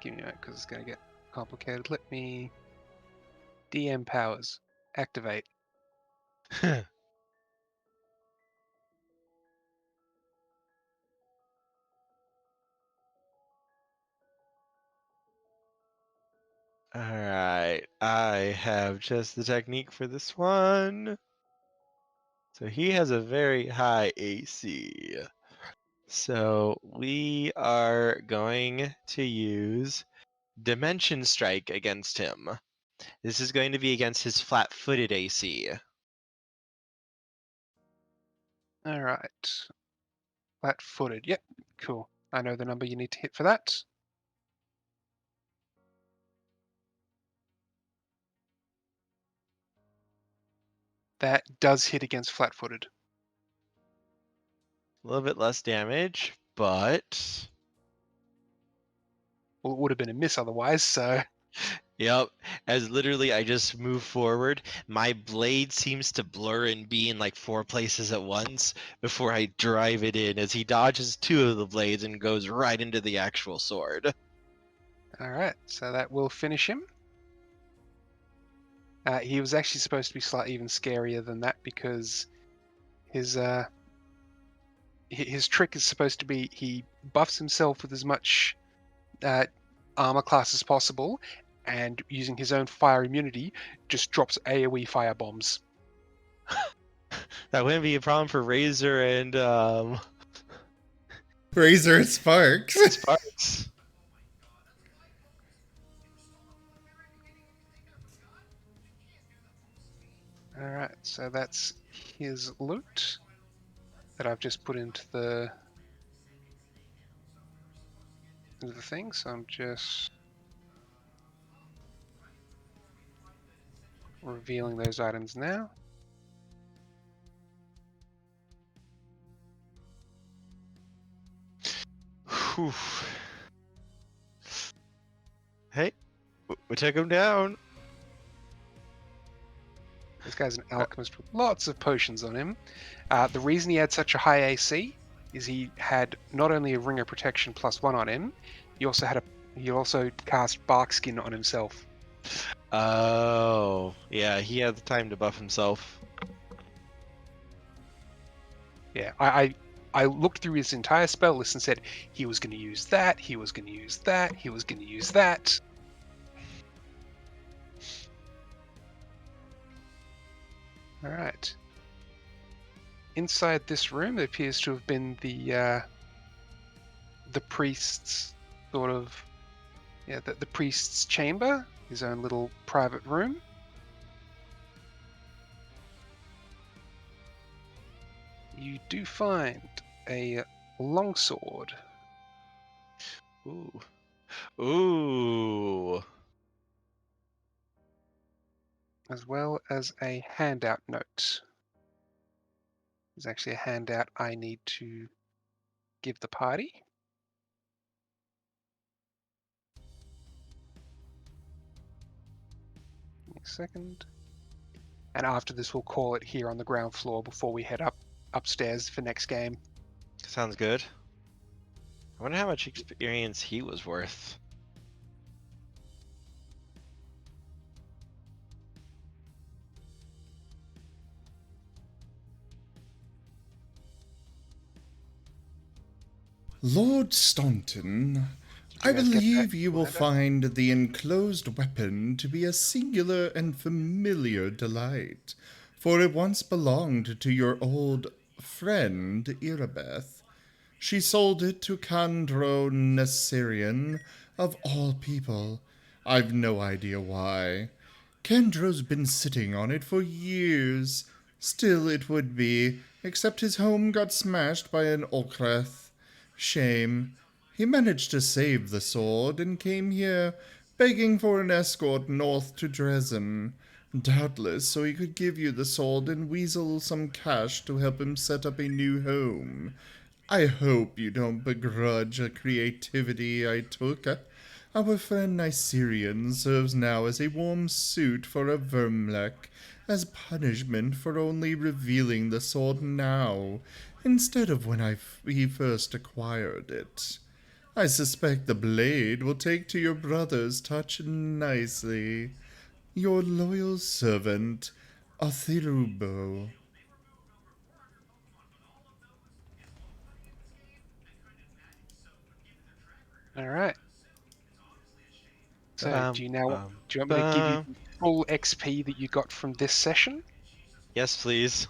E: Give me a minute, because it's going to get complicated. Let me... DM powers. Activate.
B: Alright, I have just the technique for this one. So he has a very high AC. So we are going to use Dimension Strike against him. This is going to be against his flat-footed AC.
E: All right. Flat-footed. Yep, cool. I know the number you need to hit for that. That does hit against flat-footed.
B: A little bit less damage, but...
E: Well, it would have been a miss otherwise, so...
B: Yep, as literally I just move forward, my blade seems to blur and be in like 4 places at once before I drive it in as he dodges 2 of the blades and goes right into the actual sword.
E: Alright, so that will finish him. He was actually supposed to be slightly even scarier than that because his trick is supposed to be he buffs himself with as much armor class as possible and using his own fire immunity, just drops AoE fire bombs.
B: That wouldn't be a problem for Razor and
A: Razor and Sparks.
B: Sparks.
E: Alright, so that's his loot that I've just put into the thing, so I'm just revealing those items now.
B: Whew. Hey, we took him down.
E: This guy's an alchemist with lots of potions on him. The reason he had such a high AC is he had not only a ring of protection +1 on him, he also cast Barkskin on himself.
B: Oh, yeah, he had the time to buff himself.
E: Yeah, I looked through his entire spell list and said he was going to use that, he was going to use that, he was going to use that. All right. Inside this room, there appears to have been the priest's sort of, yeah, the priest's chamber, his own little private room. You do find a longsword.
B: Ooh. Ooh.
E: As well as a handout note. There's actually a handout I need to give the party. Give me a second. And after this, we'll call it here on the ground floor before we head upstairs for next game.
B: Sounds good. I wonder how much experience he was worth.
A: Lord Staunton, I
E: guys get
A: believe
E: that
A: you will
E: letter?
A: find the enclosed weapon to be a singular and familiar delight, for it once belonged to your old friend Irabeth. She sold it to Candro Nessarian, of all people. I've no idea why. Kendro's been sitting on it for years. Still it would be, except his home got smashed by an Okreth. Shame. He managed to save the sword and came here, begging for an escort north to Dresden. Doubtless so he could give you the sword and weasel some cash to help him set up a new home. I hope you don't begrudge the creativity I took. Our friend Nyserian serves now as a warm suit for a Vermlek, as punishment for only revealing the sword now, instead of when he first acquired it. I suspect the blade will take to your brother's touch nicely. Your loyal servant, Athirubo.
E: All right. So,
B: Bum,
E: do you want me to give
B: bum.
E: you the full XP that you got from this session?
B: Yes, please.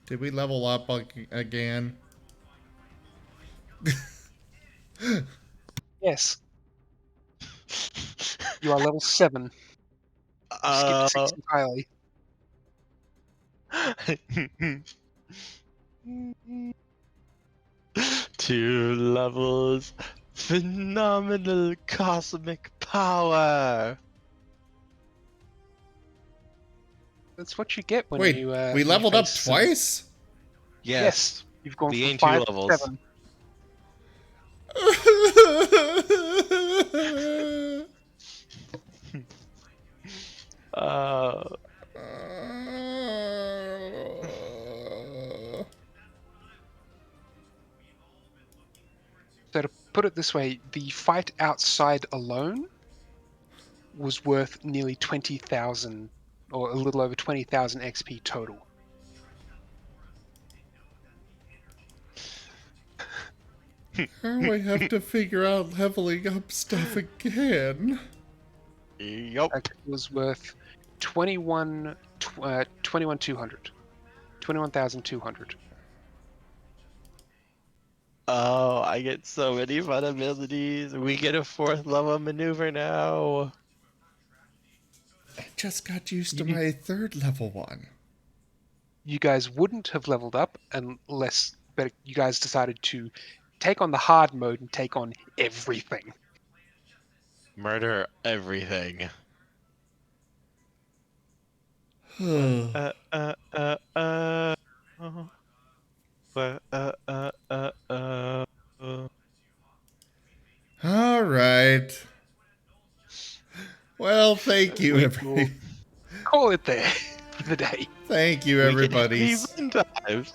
A: Did we level up again?
E: Yes. You are level 7. You skipped 6 entirely.
B: Two levels. Phenomenal cosmic power.
E: That's what you get when
A: Wait,
E: you.
A: we leveled up
E: face,
A: twice?
B: Yes.
E: You've gone
B: We
E: from
B: gained 2
E: 5 to
B: levels.
E: 7. So to put it this way, the fight outside alone was worth nearly 20,000, or a little over 20,000 XP total.
A: Now I have to figure out leveling up stuff again.
B: Yup.
E: That was worth 21,200. 21,200.
B: Oh, I get so many fun abilities. We get a 4th level maneuver now.
A: I just got used to
E: You-
A: my 3rd level one.
E: You guys wouldn't have leveled up unless, but you guys decided to take on the hard mode and take on everything.
B: Murder everything.
A: All
B: Uh, uh, uh, uh.
A: right. Well, thank you,
B: We
A: everybody.
E: Call it there for the day.
A: Thank you,
B: We
A: everybody.
B: get fun times.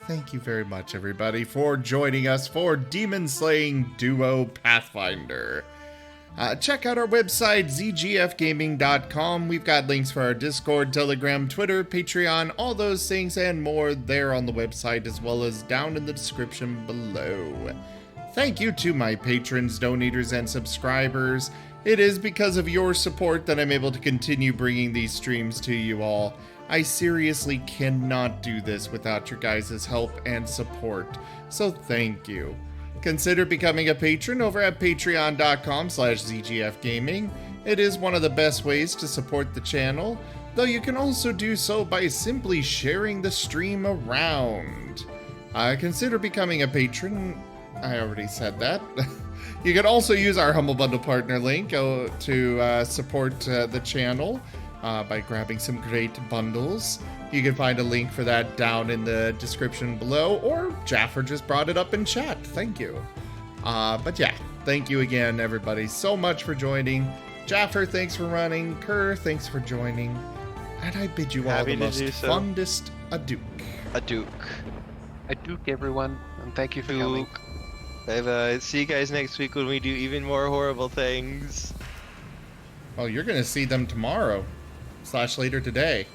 A: Thank you very much, everybody, for joining us for Demonslaying Duo Pathfinder. Check out our website, zgfgaming.com. We've got links for our Discord, Telegram, Twitter, Patreon, all those things and more there on the website, as well as down in the description below. Thank you to my patrons, donators, and subscribers. It is because of your support that I'm able to continue bringing these streams to you all. I seriously cannot do this without your guys' help and support, so thank you. Consider becoming a patron over at patreon.com/zgfgaming. It is one of the best ways to support the channel, though you can also do so by simply sharing the stream around. Consider becoming a patron. I already said that. You can also use our Humble Bundle partner link to support the channel by grabbing some great bundles. You can find a link for that down in the description below, or Jaffer just brought it up in chat. Thank you. But yeah, thank you again, everybody, so much for joining. Jaffer, thanks for running. Kerr, thanks for joining. And I bid you all
B: Happy
A: the
B: to
A: most
B: do so.
A: fondest adieu.
B: A Duke.
E: I duke everyone, and thank you for coming.
B: Duke. Bye bye. See you guys next week when we do even more horrible things.
A: Oh, you're going to see them tomorrow / later today.